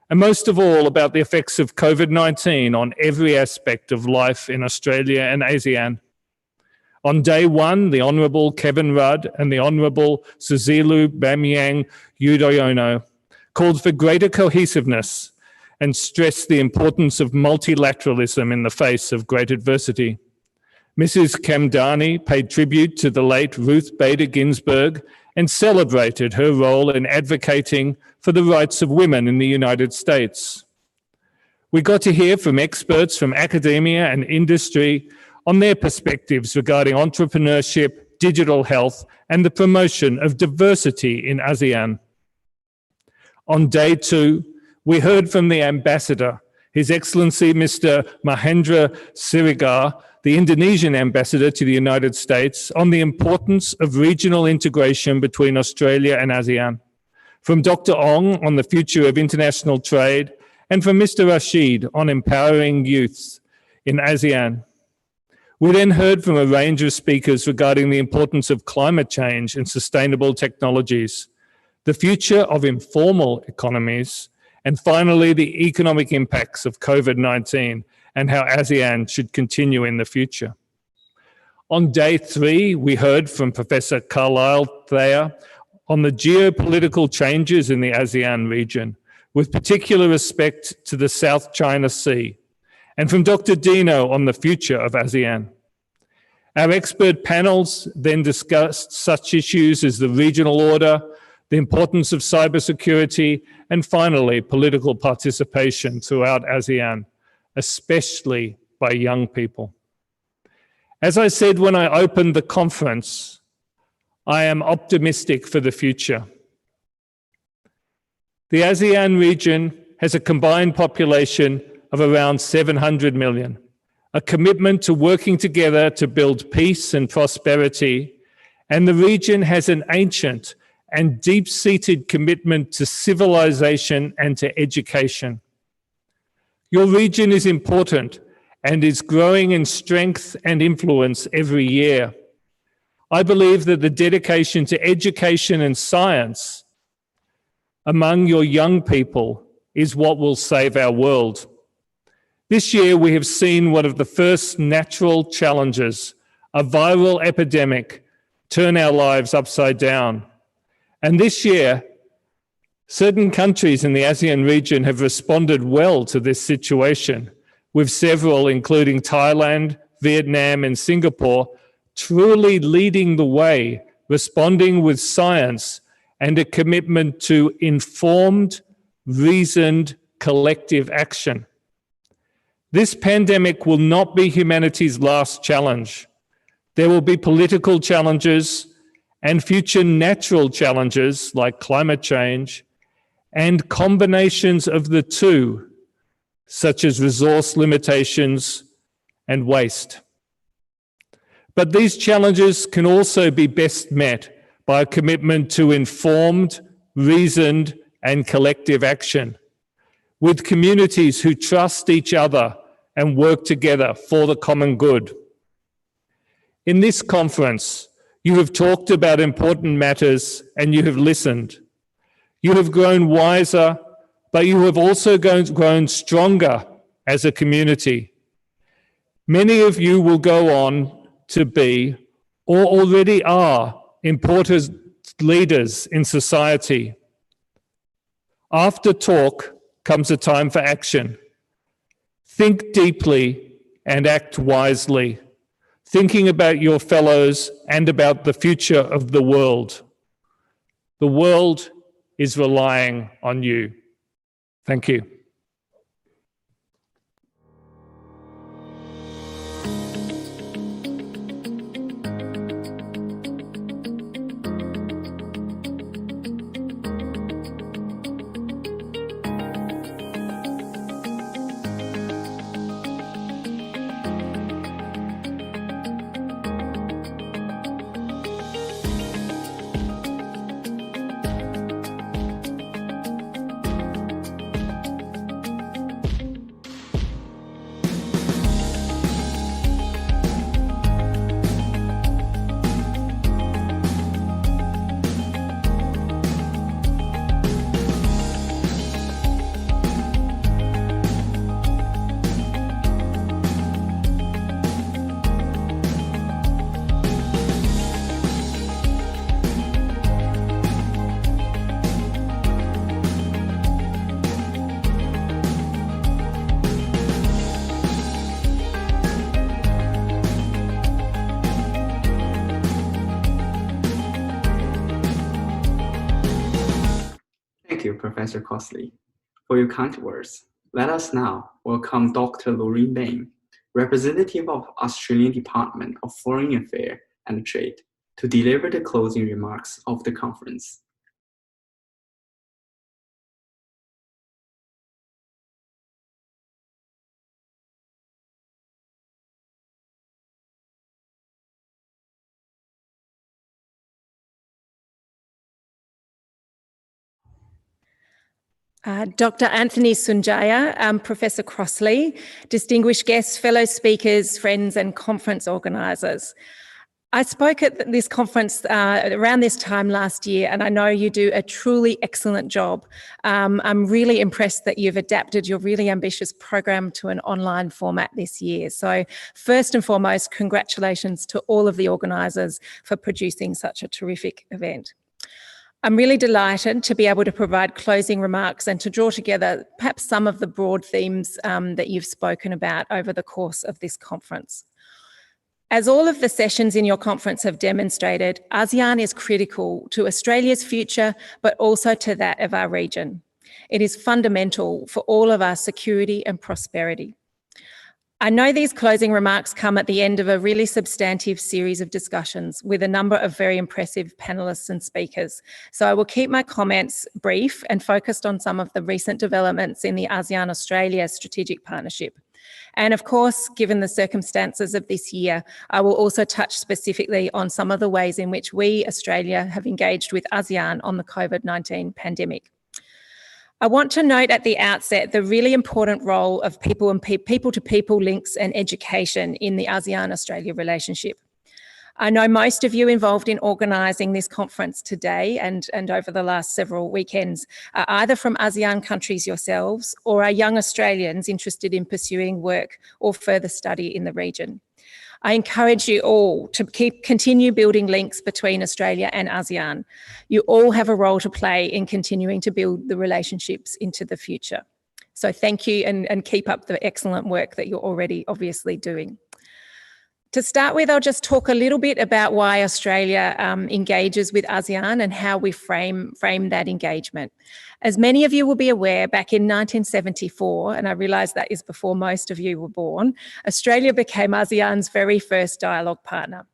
and most of all about the effects of COVID-19 on every aspect of life in Australia and ASEAN. On day one, the Honourable Kevin Rudd and the Honourable Suzilu Bamyang Yudhoyono called for greater cohesiveness and stressed the importance of multilateralism in the face of great adversity. Mrs. Kamdani paid tribute to the late Ruth Bader Ginsburg and celebrated her role in advocating for the rights of women in the United States. We got to hear from experts from academia and industry on their perspectives regarding entrepreneurship, digital health, and the promotion of diversity in ASEAN. On day two, we heard from the ambassador, His Excellency Mr. Mahendra Siregar, the Indonesian ambassador to the United States, on the importance of regional integration between Australia and ASEAN. From Dr. Ong on the future of international trade, and from Mr. Rashid on empowering youths in ASEAN. We then heard from a range of speakers regarding the importance of climate change and sustainable technologies, the future of informal economies, and finally, the economic impacts of COVID-19 and how ASEAN should continue in the future. On day three, we heard from Professor Carlisle Thayer on the geopolitical changes in the ASEAN region, with particular respect to the South China Sea, and from Dr. Dino on the future of ASEAN. Our expert panels then discussed such issues as the regional order, the importance of cybersecurity, and finally, political participation throughout ASEAN, especially by young people. As I said when I opened the conference, I am optimistic for the future. The ASEAN region has a combined population of around 700 million, a commitment to working together to build peace and prosperity, and the region has an ancient and deep-seated commitment to civilization and to education. Your region is important and is growing in strength and influence every year. I believe that the dedication to education and science among your young people is what will save our world. This year, we have seen one of the first natural challenges, a viral epidemic, turn our lives upside down. And this year, certain countries in the ASEAN region have responded well to this situation, with several, including Thailand, Vietnam, and Singapore, truly leading the way, responding with science and a commitment to informed, reasoned, collective action. This pandemic will not be humanity's last challenge. There will be political challenges and future natural challenges like climate change, and combinations of the two, such as resource limitations and waste. But these challenges can also be best met by a commitment to informed, reasoned, and collective action, with communities who trust each other and work together for the common good. In this conference, you have talked about important matters and you have listened. You have grown wiser, but you have also grown stronger as a community. Many of you will go on to be, or already are, important leaders in society. After talk comes a time for action. Think deeply and act wisely, thinking about your fellows and about the future of the world. The world is relying on you. Thank you. Thank you, Professor Crossley, for your kind words. Let us now welcome Dr. Lorraine Bain, representative of Australian Department of Foreign Affairs and Trade, to deliver the closing remarks of the conference. Dr. Anthony Sunjaya, Professor Crossley, distinguished guests, fellow speakers, friends, and conference organisers. I spoke at this conference around this time last year, and I know you do a truly excellent job. I'm really impressed that you've adapted your really ambitious program to an online format this year. So first and foremost, congratulations to all of the organisers for producing such a terrific event. I'm really delighted to be able to provide closing remarks and to draw together perhaps some of the broad themes that you've spoken about over the course of this conference. As all of the sessions in your conference have demonstrated, ASEAN is critical to Australia's future, but also to that of our region. It is fundamental for all of our security and prosperity. I know these closing remarks come at the end of a really substantive series of discussions with a number of very impressive panellists and speakers. So I will keep my comments brief and focused on some of the recent developments in the ASEAN-Australia strategic partnership. And of course, given the circumstances of this year, I will also touch specifically on some of the ways in which we, Australia, have engaged with ASEAN on the COVID-19 pandemic. I want to note at the outset the really important role of people-to-people links and education in the ASEAN-Australia relationship. I know most of you involved in organising this conference today and over the last several weekends are either from ASEAN countries yourselves or are young Australians interested in pursuing work or further study in the region. I encourage you all to continue building links between Australia and ASEAN. You all have a role to play in continuing to build the relationships into the future. So thank you and keep up the excellent work that you're already obviously doing. To start with, I'll just talk a little bit about why Australia engages with ASEAN and how we frame that engagement. As many of you will be aware, back in 1974, and I realise that is before most of you were born, Australia became ASEAN's very first dialogue partner.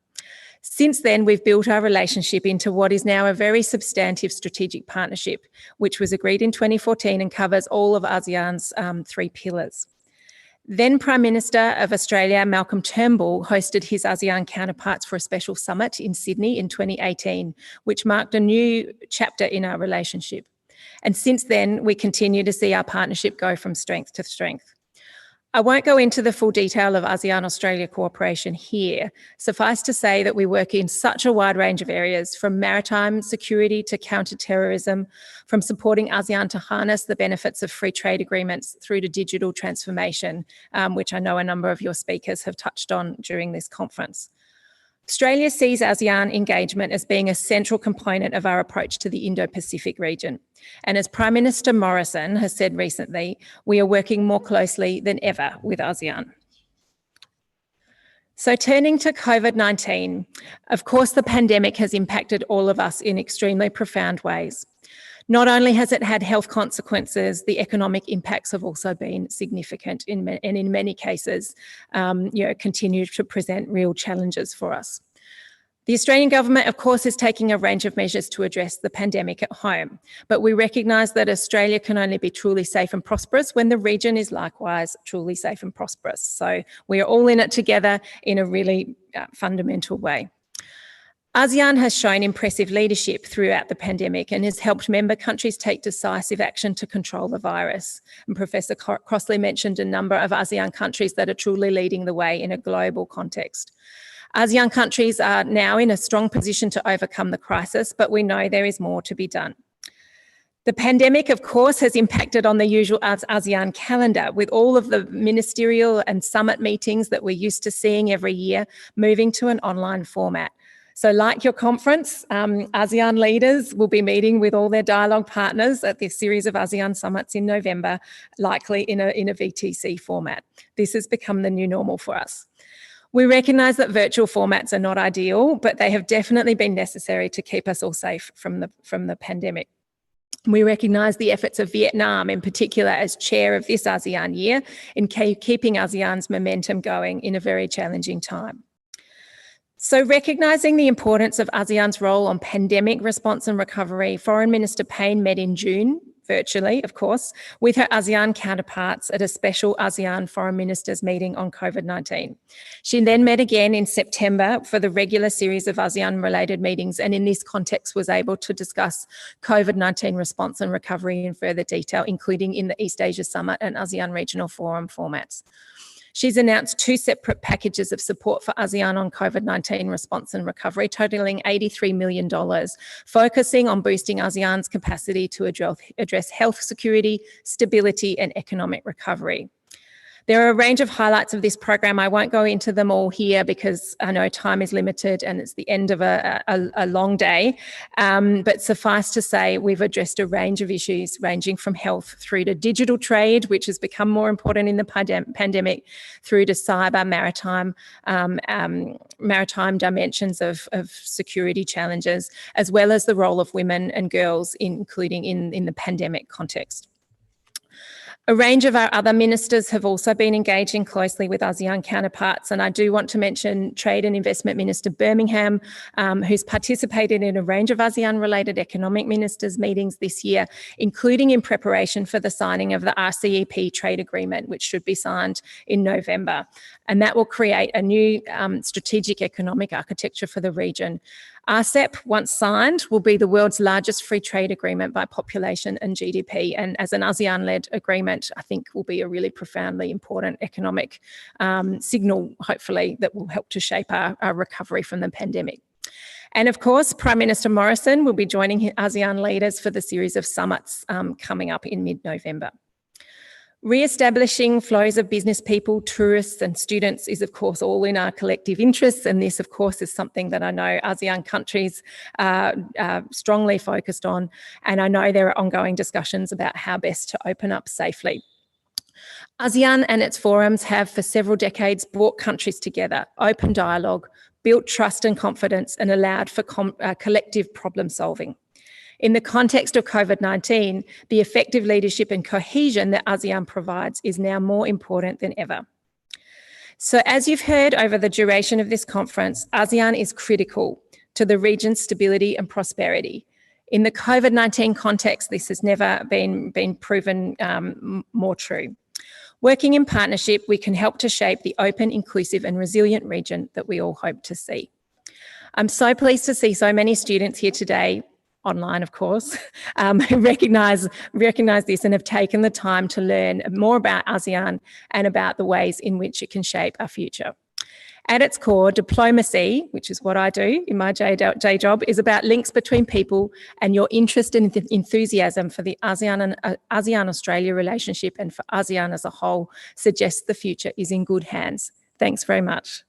Since then, we've built our relationship into what is now a very substantive strategic partnership, which was agreed in 2014 and covers all of ASEAN's 3 pillars. Then Prime Minister of Australia, Malcolm Turnbull, hosted his ASEAN counterparts for a special summit in Sydney in 2018, which marked a new chapter in our relationship. And since then, we continue to see our partnership go from strength to strength. I won't go into the full detail of ASEAN-Australia cooperation here. Suffice to say that we work in such a wide range of areas, from maritime security to counter-terrorism, from supporting ASEAN to harness the benefits of free trade agreements through to digital transformation, which I know a number of your speakers have touched on during this conference. Australia sees ASEAN engagement as being a central component of our approach to the Indo-Pacific region. And as Prime Minister Morrison has said recently, we are working more closely than ever with ASEAN. So turning to COVID-19, of course, the pandemic has impacted all of us in extremely profound ways. Not only has it had health consequences, the economic impacts have also been significant and in many cases, continue to present real challenges for us. The Australian government, of course, is taking a range of measures to address the pandemic at home, but we recognise that Australia can only be truly safe and prosperous when the region is likewise truly safe and prosperous. So we are all in it together in a really fundamental way. ASEAN has shown impressive leadership throughout the pandemic and has helped member countries take decisive action to control the virus. And Professor Crossley mentioned a number of ASEAN countries that are truly leading the way in a global context. ASEAN countries are now in a strong position to overcome the crisis, but we know there is more to be done. The pandemic, of course, has impacted on the usual ASEAN calendar, with all of the ministerial and summit meetings that we're used to seeing every year moving to an online format. So like your conference, ASEAN leaders will be meeting with all their dialogue partners at this series of ASEAN summits in November, likely in a VTC format. This has become the new normal for us. We recognise that virtual formats are not ideal, but they have definitely been necessary to keep us all safe from the pandemic. We recognise the efforts of Vietnam, in particular, as chair of this ASEAN year, in keeping ASEAN's momentum going in a very challenging time. So recognising the importance of ASEAN's role on pandemic response and recovery, Foreign Minister Payne met in June, virtually, of course, with her ASEAN counterparts at a special ASEAN Foreign Ministers meeting on COVID-19. She then met again in September for the regular series of ASEAN-related meetings, and in this context was able to discuss COVID-19 response and recovery in further detail, including in the East Asia Summit and ASEAN Regional Forum formats. She's announced 2 separate packages of support for ASEAN on COVID-19 response and recovery, totalling $83 million, focusing on boosting ASEAN's capacity to address health security, stability, and economic recovery. There are a range of highlights of this program. I won't go into them all here because I know time is limited and it's the end of a long day. But suffice to say, we've addressed a range of issues ranging from health through to digital trade, which has become more important in the pandemic, through to cyber, maritime dimensions of security challenges, as well as the role of women and girls, including in the pandemic context. A range of our other ministers have also been engaging closely with ASEAN counterparts, and I do want to mention Trade and Investment Minister Birmingham, who's participated in a range of ASEAN-related economic ministers' meetings this year, including in preparation for the signing of the RCEP trade agreement, which should be signed in November. And that will create a new strategic economic architecture for the region. RCEP, once signed, will be the world's largest free trade agreement by population and GDP. And as an ASEAN-led agreement, I think will be a really profoundly important economic signal, hopefully, that will help to shape our recovery from the pandemic. And of course, Prime Minister Morrison will be joining ASEAN leaders for the series of summits coming up in mid-November. Re-establishing flows of business people, tourists and students is, of course, all in our collective interests. And this, of course, is something that I know ASEAN countries are strongly focused on. And I know there are ongoing discussions about how best to open up safely. ASEAN and its forums have for several decades brought countries together, open dialogue, built trust and confidence, and allowed for collective problem solving. In the context of COVID-19, the effective leadership and cohesion that ASEAN provides is now more important than ever. So as you've heard over the duration of this conference, ASEAN is critical to the region's stability and prosperity. In the COVID-19 context, this has never been proven more true. Working in partnership, we can help to shape the open, inclusive and resilient region that we all hope to see. I'm so pleased to see so many students here today, online of course, who recognise this and have taken the time to learn more about ASEAN and about the ways in which it can shape our future. At its core, diplomacy, which is what I do in my day job, is about links between people, and your interest and enthusiasm for the ASEAN-Australia relationship and for ASEAN as a whole suggests the future is in good hands. Thanks very much.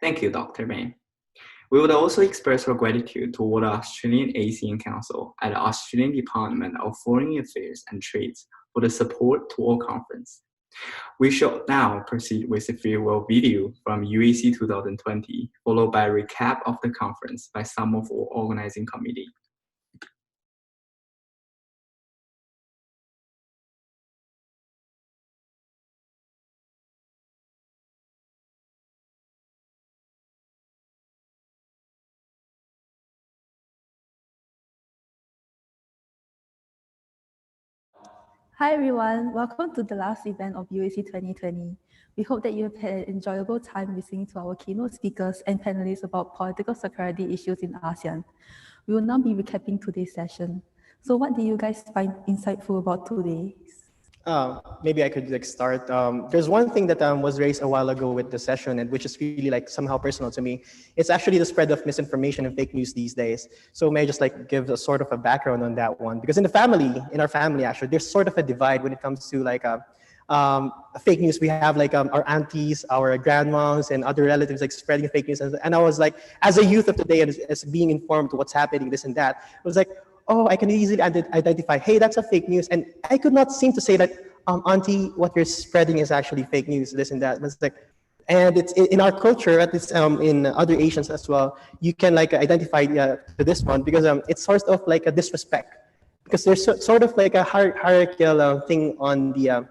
Thank you, Dr. Bain. We would also express our gratitude toward the Australian ASEAN Council and the Australian Department of Foreign Affairs and Trade for the support to our conference. We shall now proceed with a farewell video from UAC 2020, followed by a recap of the conference by some of our organizing committee. Hi everyone, welcome to the last event of UAC 2020. We hope that you have had an enjoyable time listening to our keynote speakers and panelists about political security issues in ASEAN. We will now be recapping today's session. So what did you guys find insightful about today? Maybe I could start. There's one thing that was raised a while ago with the session, and which is really somehow personal to me. It's actually the spread of misinformation and fake news these days. So may I just give a sort of a background on that one? Because in our family actually, there's sort of a divide when it comes to fake news. We have our aunties, our grandmas, and other relatives spreading fake news. And I was as a youth of today, and as being informed to what's happening, this and that, it was oh, I can easily identify, hey, that's a fake news. And I could not seem to say that, auntie, what you're spreading is actually fake news, this and that. But it's and it's in our culture, at least in other Asians as well, you can identify to this one because it's sort of a disrespect. Because there's sort of a hierarchical thing on the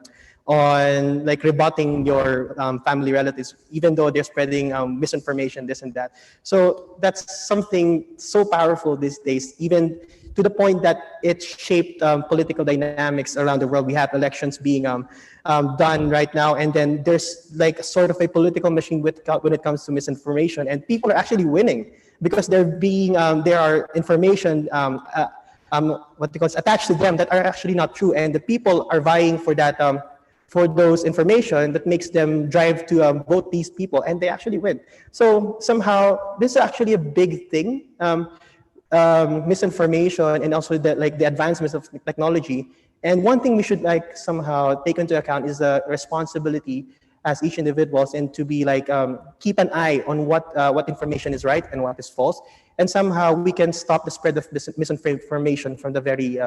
on rebutting your family relatives, even though they're spreading misinformation, this and that. So that's something so powerful these days, even to the point that it shaped political dynamics around the world. We have elections being done right now, and then there's sort of a political machine when it comes to misinformation, and people are actually winning because there are information attached to them that are actually not true, and the people are vying for that for those information that makes them drive to vote these people, and they actually win. So somehow this is actually a big thing. Misinformation and also the advancements of technology. And one thing we should somehow take into account is the responsibility as each individuals, and to be keep an eye on what information is right and what is false, and somehow we can stop the spread of misinformation from the very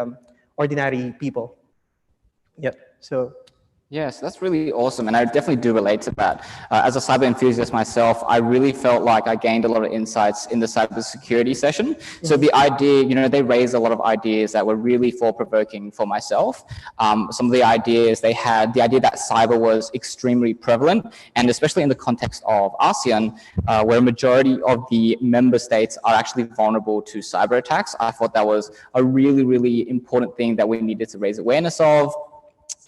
ordinary people. Yep. So. Yes, that's really awesome, and I definitely do relate to that. As a cyber enthusiast myself, I really felt like I gained a lot of insights in the cybersecurity session. So the idea, they raised a lot of ideas that were really thought-provoking for myself. Some of the ideas they had, the idea that cyber was extremely prevalent, and especially in the context of ASEAN, where a majority of the member states are actually vulnerable to cyber attacks. I thought that was a really, really important thing that we needed to raise awareness of.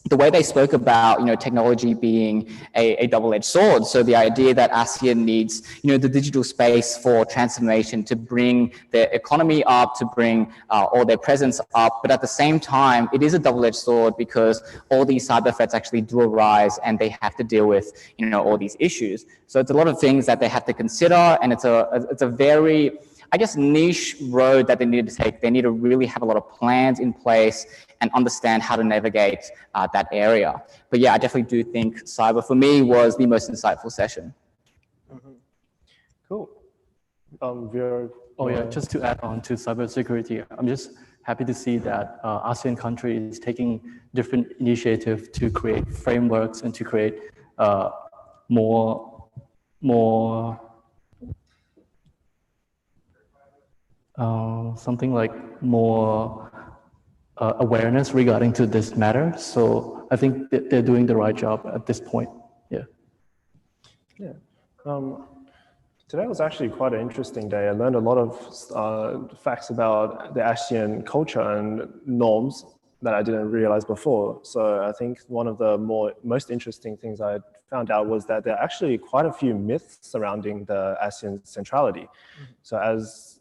The way they spoke about, technology being a double-edged sword. So the idea that ASEAN needs, the digital space for transformation to bring their economy up, to bring all their presence up. But at the same time, it is a double-edged sword because all these cyber threats actually do arise and they have to deal with, all these issues. So it's a lot of things that they have to consider, and it's a very, I guess, niche road that they need to take. They need to really have a lot of plans in place and understand how to navigate that area. But yeah, I definitely do think cyber for me was the most insightful session. Cool. Just to add on to cybersecurity, I'm just happy to see that ASEAN countries is taking different initiatives to create frameworks and to create more something like more awareness regarding to this matter. So I think that they're doing the right job at this point. Yeah. Yeah. Today was actually quite an interesting day. I learned a lot of facts about the ASEAN culture and norms that I didn't realize before. So I think one of the most interesting things I found out was that there are actually quite a few myths surrounding the ASEAN centrality. So as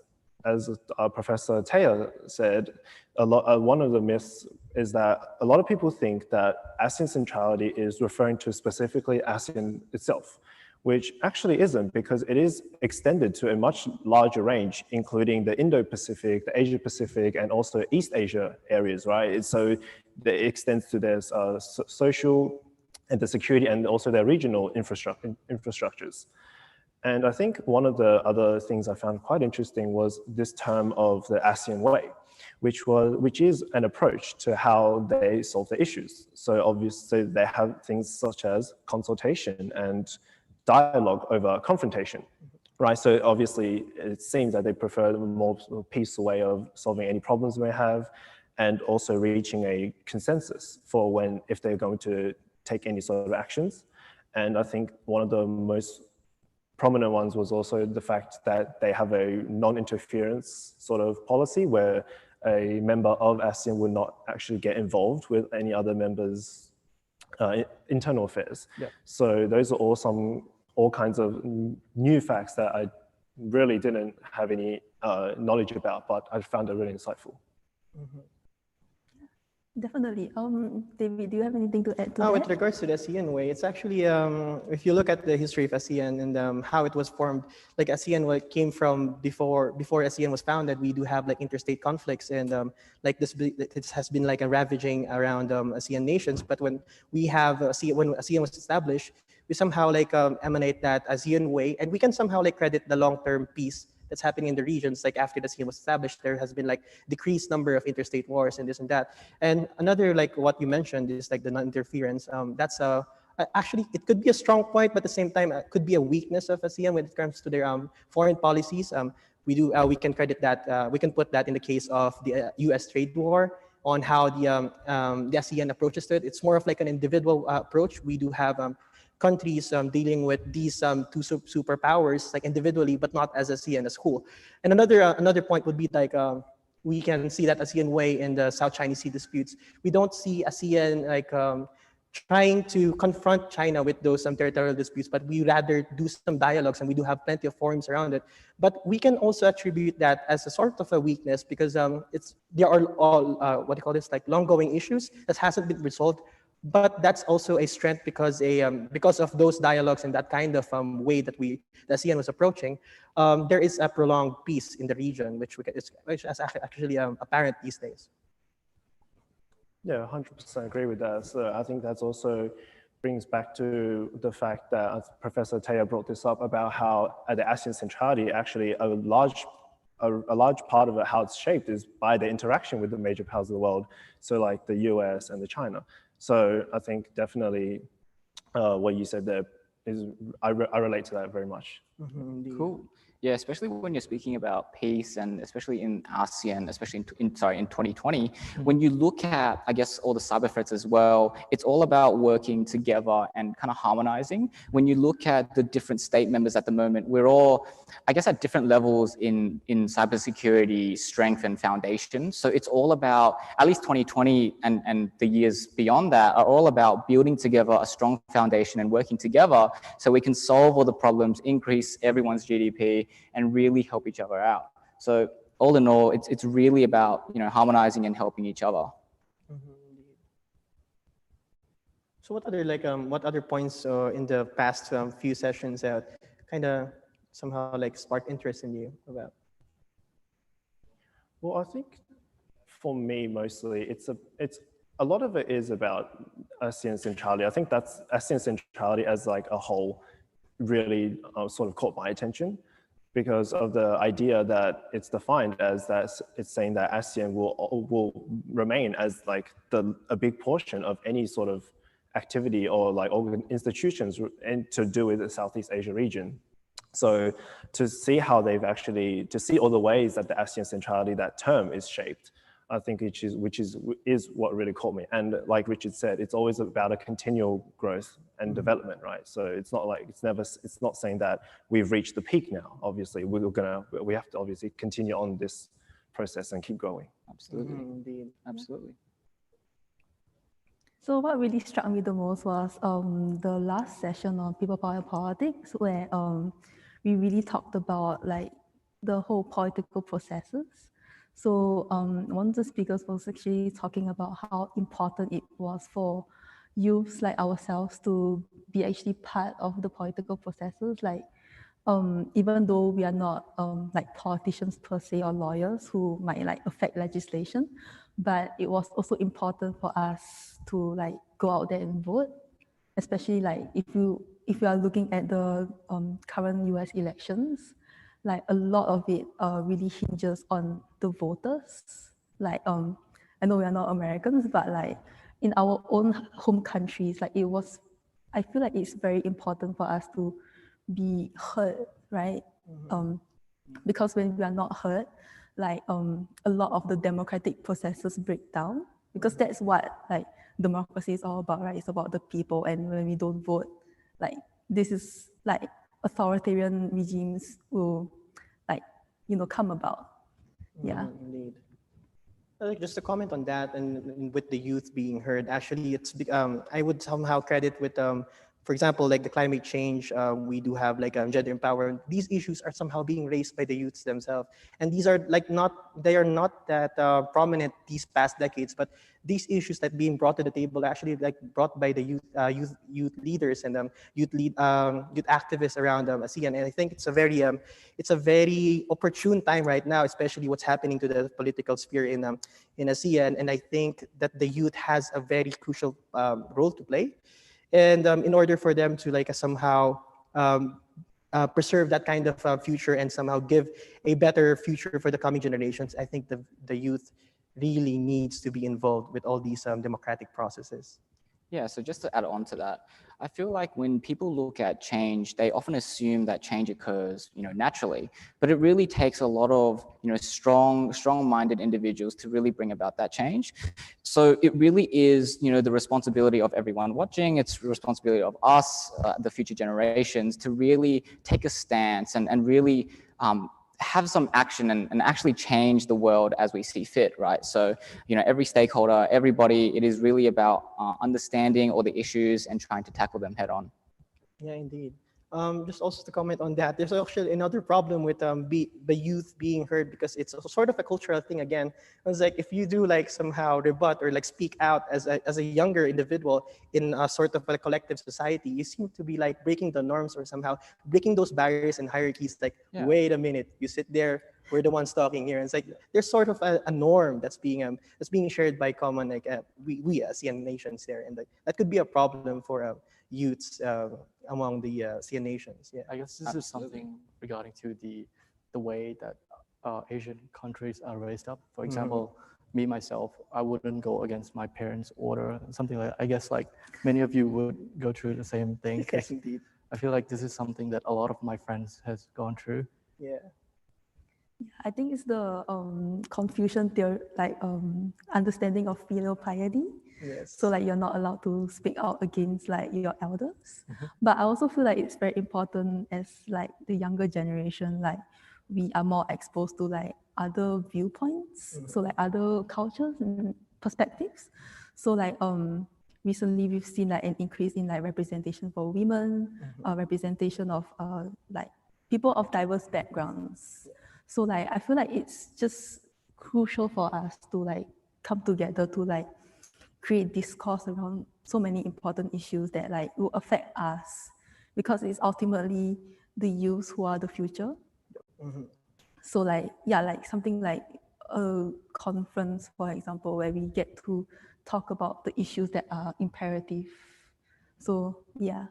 Professor Taylor said, one of the myths is that a lot of people think that ASEAN centrality is referring to specifically ASEAN itself, which actually isn't, because it is extended to a much larger range, including the Indo-Pacific, the Asia-Pacific, and also East Asia areas, right? So it extends to their social and the security and also their regional infrastructures. And I think one of the other things I found quite interesting was this term of the ASEAN way, which is an approach to how they solve the issues. So obviously they have things such as consultation and dialogue over confrontation, right? So obviously it seems that they prefer a more peaceful way of solving any problems we may have, and also reaching a consensus for if they're going to take any sort of actions. And I think one of the most prominent ones was also the fact that they have a non-interference sort of policy where a member of ASEAN would not actually get involved with any other members' internal affairs. Yeah. So those are all kinds of new facts that I really didn't have any knowledge about, but I found it really insightful. Definitely. David, do you have anything to add to that? With regards to the ASEAN way, it's actually, if you look at the history of ASEAN and how it was formed, like ASEAN came from before ASEAN was founded, we do have like interstate conflicts, and like it has been like a ravaging around ASEAN nations. But when when ASEAN was established, we somehow like emanate that ASEAN way, and we can somehow like credit the long-term peace that's happening in the regions. Like after the ASEAN was established, there has been like decreased number of interstate wars and this and that. And another, like what you mentioned, is like the non-interference. That's actually, it could be a strong point, but at the same time, it could be a weakness of ASEAN when it comes to their foreign policies. We can credit that, we can put that in the case of the US trade war, on how the ASEAN approaches to it. It's more of like an individual approach. We do have countries dealing with these two superpowers like individually, but not as ASEAN as whole. And another point would be like we can see that ASEAN way in the South China Sea disputes. We don't see ASEAN like trying to confront China with those territorial disputes, but we rather do some dialogues, and we do have plenty of forums around it. But we can also attribute that as a sort of a weakness, because they are all what do you call this, like long-going issues that hasn't been resolved. But that's also a strength because of those dialogues and that kind of way that the ASEAN was approaching, there is a prolonged peace in the region, which is actually apparent these days. Yeah, 100% agree with that. So I think that's also brings back to the fact that, as Professor Taya brought this up, about how at the ASEAN centrality, actually a large part of it, how it's shaped, is by the interaction with the major powers of the world. So like the US and the China. So I think definitely what you said there I relate to that very much. Cool. Yeah, especially when you're speaking about peace, and especially in ASEAN, especially in 2020, when you look at, I guess, all the cyber threats as well, it's all about working together and kind of harmonizing. When you look at the different state members at the moment, we're all, I guess, at different levels in cybersecurity strength and foundation. So it's all about, at least 2020 and the years beyond that are all about building together a strong foundation and working together so we can solve all the problems, increase everyone's GDP, and really help each other out. So all in all, it's really about, you know, harmonizing and helping each other. So what other points in the past few sessions that kind of somehow like sparked interest in you about? Well, I think for me mostly it's a lot of it is about ASEAN centrality. I think that's ASEAN centrality as like a whole really sort of caught my attention, because of the idea that it's defined as that it's saying that ASEAN will remain as like a big portion of any sort of activity or like institutions to do with the Southeast Asia region. So to see how to see all the ways that the ASEAN centrality, that term, is shaped, I think which is what really caught me. And like Richard said, it's always about a continual growth and development, right? So it's not like it's not saying that we've reached the peak now. Obviously, we have to obviously continue on this process and keep going. Absolutely, indeed, absolutely. So what really struck me the most was the last session on people, power, and politics, where we really talked about like the whole political processes. So one of the speakers was actually talking about how important it was for youths like ourselves to be actually part of the political processes. Like even though we are not like politicians per se or lawyers who might like affect legislation, but it was also important for us to like go out there and vote, especially like if you if you are looking at the current US elections, like a lot of it really hinges on the voters. Like, I know we are not Americans, but like in our own home countries, like I feel like it's very important for us to be heard, right? Because when we are not heard, like a lot of the democratic processes break down, because that's what like democracy is all about, right? It's about the people, and when we don't vote, like this is like authoritarian regimes will like come about. Yeah. Indeed. Like just to comment on that, and with the youth being heard, actually, I would somehow credit with for example, like the climate change. We do have like gender empowerment. These issues are somehow being raised by the youths themselves, and these are like they are not that prominent these past decades, but these issues that being brought to the table are actually like brought by the youth leaders and youth activists around ASEAN. And I think it's a very opportune time right now, especially what's happening to the political sphere in ASEAN. And I think that the youth has a very crucial role to play. And in order for them to like somehow preserve that kind of future and somehow give a better future for the coming generations, I think the youth really needs to be involved with all these democratic processes. Yeah, so just to add on to that, I feel like when people look at change, they often assume that change occurs, naturally, but it really takes a lot of, strong-minded individuals to really bring about that change. So it really is, the responsibility of everyone watching. It's the responsibility of us, the future generations, to really take a stance and really have some action and actually change the world as we see fit, right? So, every stakeholder, everybody, it is really about understanding all the issues and trying to tackle them head on. Yeah, indeed. Just also to comment on that, there's actually another problem with the youth being heard, because it's a sort of a cultural thing again. It's like if you do like somehow rebut or like speak out as a younger individual in a sort of a collective society, you seem to be like breaking the norms or somehow breaking those barriers and hierarchies. Like, wait a minute, you sit there, we're the ones talking here. And it's like there's sort of a norm that's being shared by common like we ASEAN nations there, and that could be a problem for youths among the ASEAN nations. Yeah, I guess this is something regarding to the way that Asian countries are raised up. For example, me myself, I wouldn't go against my parents' order, something like that. I guess like many of you would go through the same thing. Yes, indeed. I feel like this is something that a lot of my friends has gone through. Yeah. I think it's the Confucian theory, like understanding of filial piety. Yes. So like you're not allowed to speak out against like your elders. But I also feel like it's very important as like the younger generation, like we are more exposed to like other viewpoints, so like other cultures and perspectives. So like recently we've seen like an increase in like representation for women, representation of like people of diverse backgrounds. So like I feel like it's just crucial for us to like come together to like create discourse around so many important issues that like will affect us, because it's ultimately the youth who are the future. So like like something like a conference, for example, where we get to talk about the issues that are imperative. So yeah.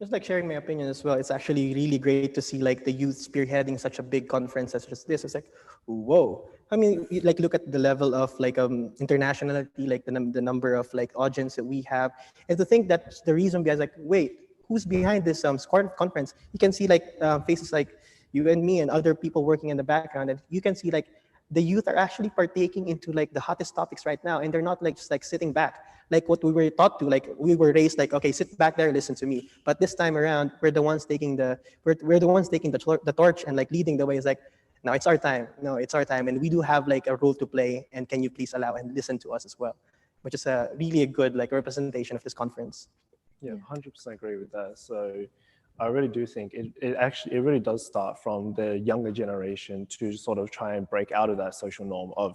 Just like sharing my opinion as well, it's actually really great to see like the youth spearheading such a big conference such as this. It's like, whoa. I mean, like look at the level of like internationality, like the number of like audience that we have, and to think that the reason behind like, wait, who's behind this conference? You can see like faces like you and me and other people working in the background, and you can see like the youth are actually partaking into like the hottest topics right now, and they're not like just like sitting back like what we were taught to. Like we were raised like, okay, sit back there, listen to me. But this time around, we're the ones taking the torch and like leading the way. It's like, no, it's our time. No, it's our time, and we do have like a role to play. And can you please allow and listen to us as well? Which is really a good like representation of this conference. Yeah, 100% agree with that. So I really do think it really does start from the younger generation to sort of try and break out of that social norm of,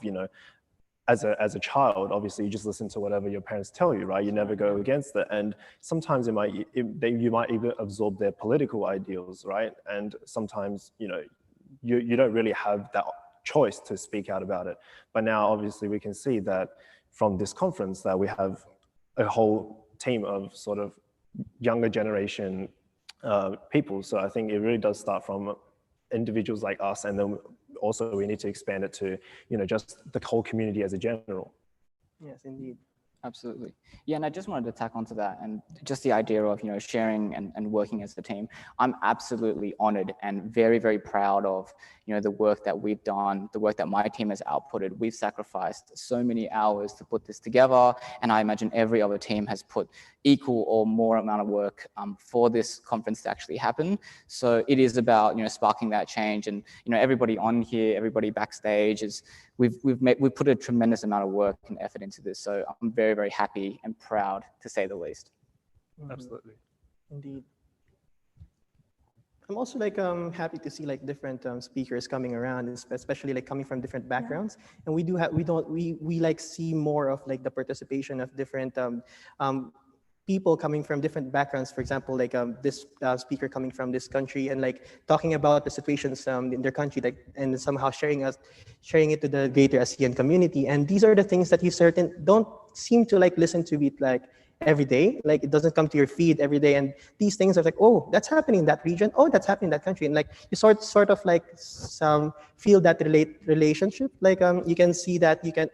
as a child, obviously you just listen to whatever your parents tell you, right? You never go against it. And sometimes you might even absorb their political ideals, right? And sometimes, you don't really have that choice to speak out about it. But now obviously we can see that from this conference that we have a whole team of sort of younger generation people. So I think it really does start from individuals like us, and then also we need to expand it to, just the whole community as a general. Yes, indeed. Absolutely. Yeah, and I just wanted to tack onto that, and just the idea of, sharing and working as a team. I'm absolutely honored and very, very proud of, the work that we've done, the work that my team has outputted. We've sacrificed so many hours to put this together, and I imagine every other team has put equal or more amount of work for this conference to actually happen. So it is about, sparking that change, and, everybody on here, everybody backstage we've put a tremendous amount of work and effort into this. So I'm very, very happy and proud, to say the least. Absolutely. Indeed. I'm also happy to see different speakers coming around, especially coming from different backgrounds. And we see more of the participation of different people coming from different backgrounds. For example, this speaker coming from this country and talking about the situations in their country, and somehow sharing it to the greater ASEAN community. And these are the things that you don't seem to listen to it every day. It doesn't come to your feed every day. And these things are oh, that's happening in that region. Oh, that's happening in that country. And you sort of feel that relationship. You can see that you can,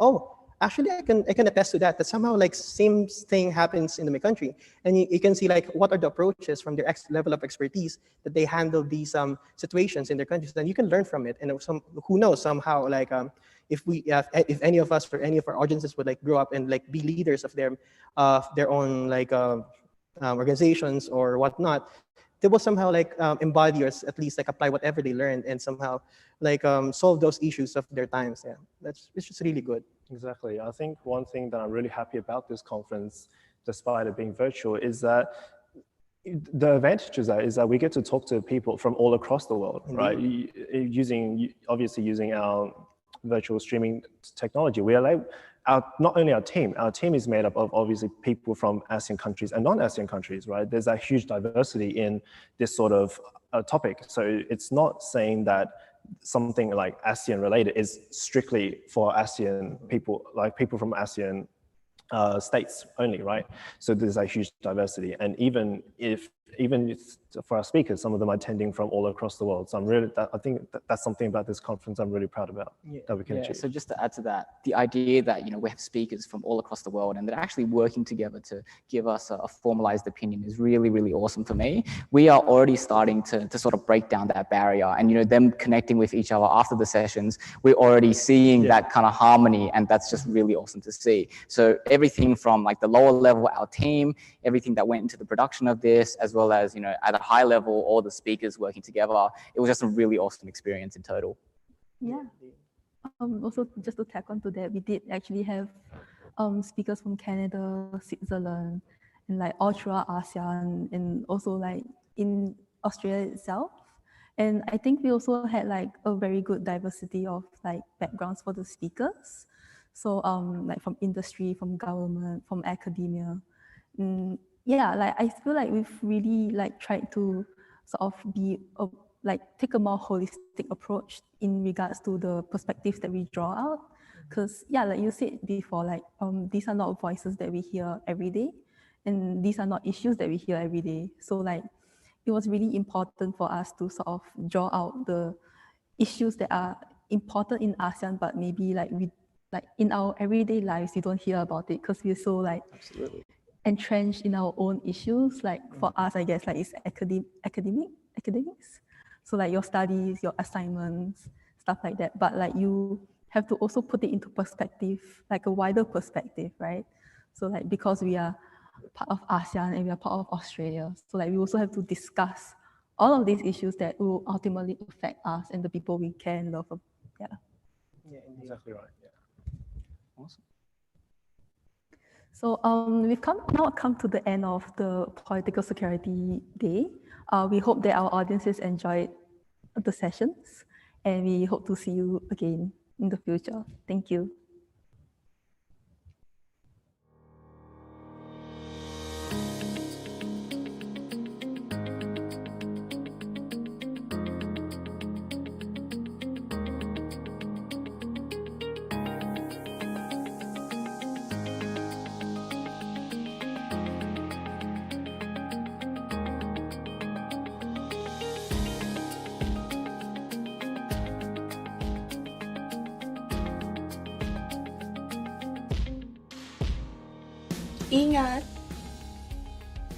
actually, I can attest to that somehow same thing happens in my country. And you can see what are the approaches from their level of expertise that they handle these situations in their countries. Then you can learn from it. And who knows, somehow if any of us or any of our audiences would grow up and be leaders of their own organizations or whatnot, they will somehow embody or at least apply whatever they learned and somehow solve those issues of their times. Yeah, it's just really good. Exactly. I think one thing that I'm really happy about this conference, despite it being virtual, is that the advantages is that we get to talk to people from all across the world, right? Obviously using our virtual streaming technology. We are not only our team is made up of obviously people from ASEAN countries and non-ASEAN countries, right? There's a huge diversity in this sort of topic. So it's not saying that something like ASEAN related is strictly for ASEAN people, people from ASEAN states only, right? So there's a huge diversity. And even for our speakers, some of them are attending from all across the world. So I think that's something about this conference I'm really proud about that we can achieve. So just to add to that, the idea that, we have speakers from all across the world and they're actually working together to give us a formalized opinion is really, really awesome for me. We are already starting to sort of break down that barrier, and, them connecting with each other after the sessions, we're already seeing that kind of harmony, and that's just really awesome to see. So everything from the lower level, our team, everything that went into the production of this, as well as, at a high level, all the speakers working together, it was just a really awesome experience in total. Yeah. Also, just to tack on to that, we did actually have speakers from Canada, Switzerland, and all throughout ASEAN, and also in Australia itself. And I think we also had a very good diversity of backgrounds for the speakers. So from industry, from government, from academia. I feel we've really tried to sort of be take a more holistic approach in regards to the perspectives that we draw out. Because like you said before, these are not voices that we hear every day, and these are not issues that we hear every day. So it was really important for us to sort of draw out the issues that are important in ASEAN, but maybe we in our everyday lives we don't hear about it because we're so Absolutely. entrenched in our own issues. For us, I guess it's academics. So your studies, your assignments, stuff like that. But you have to also put it into perspective, a wider perspective, right? So because we are part of ASEAN and we are part of Australia, so we also have to discuss all of these issues that will ultimately affect us and the people we care and love. Yeah. Yeah, exactly right. Yeah. Awesome. So we've now come to the end of the Political Security Day. We hope that our audiences enjoyed the sessions, and we hope to see you again in the future. Thank you. Ingat.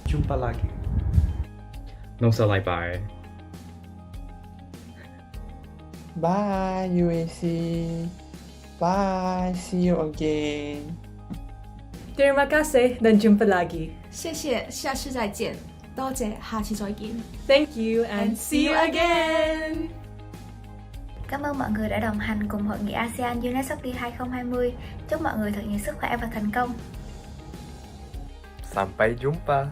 Jumpa lagi. No salai bye. Bye, UAC. Bye, see you again. Terima kasih dan jumpa lagi. 谢谢，下次再见。多謝，下次再見。 Thank you and see you again. Cảm ơn mọi người đã đồng hành cùng Hội nghị ASEAN UNSW 2020. Chúc mọi người thật nhiều sức khỏe và thành công. Sampai jumpa.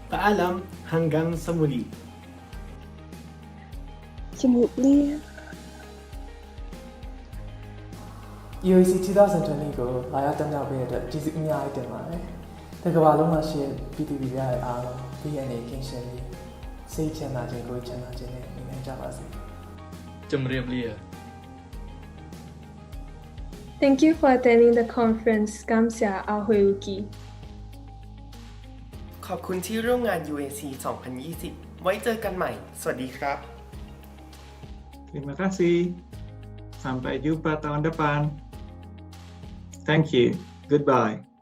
Paalam, hanggang sa muli. Chào lia. UAC 2020ကိုလာရောက်တက်ရောက်ပေးတဲ့အတွက်ကျေးဇူးအများကြီးတင်ပါတယ်။ဒီကမ္ဘာလုံးမှာရှိတဲ့ပြည်သူတွေရဲ့အားလုံးပြည်ရနေကင်းရှင်းပြီးစိတ်ချမ်းသာခြင်းကိုချမ်းသာခြင်းနဲ့နေနိုင်ကြပါစေ။ ជម្រាបលា Thank you for attending the conference. Kamsia Ahoyuki. ขอบคุณที่ร่วมงาน UAC 2020 ไว้เจอกันใหม่ สวัสดีครับ Terima kasih. Sampai jumpa tahun depan. Thank you. Goodbye.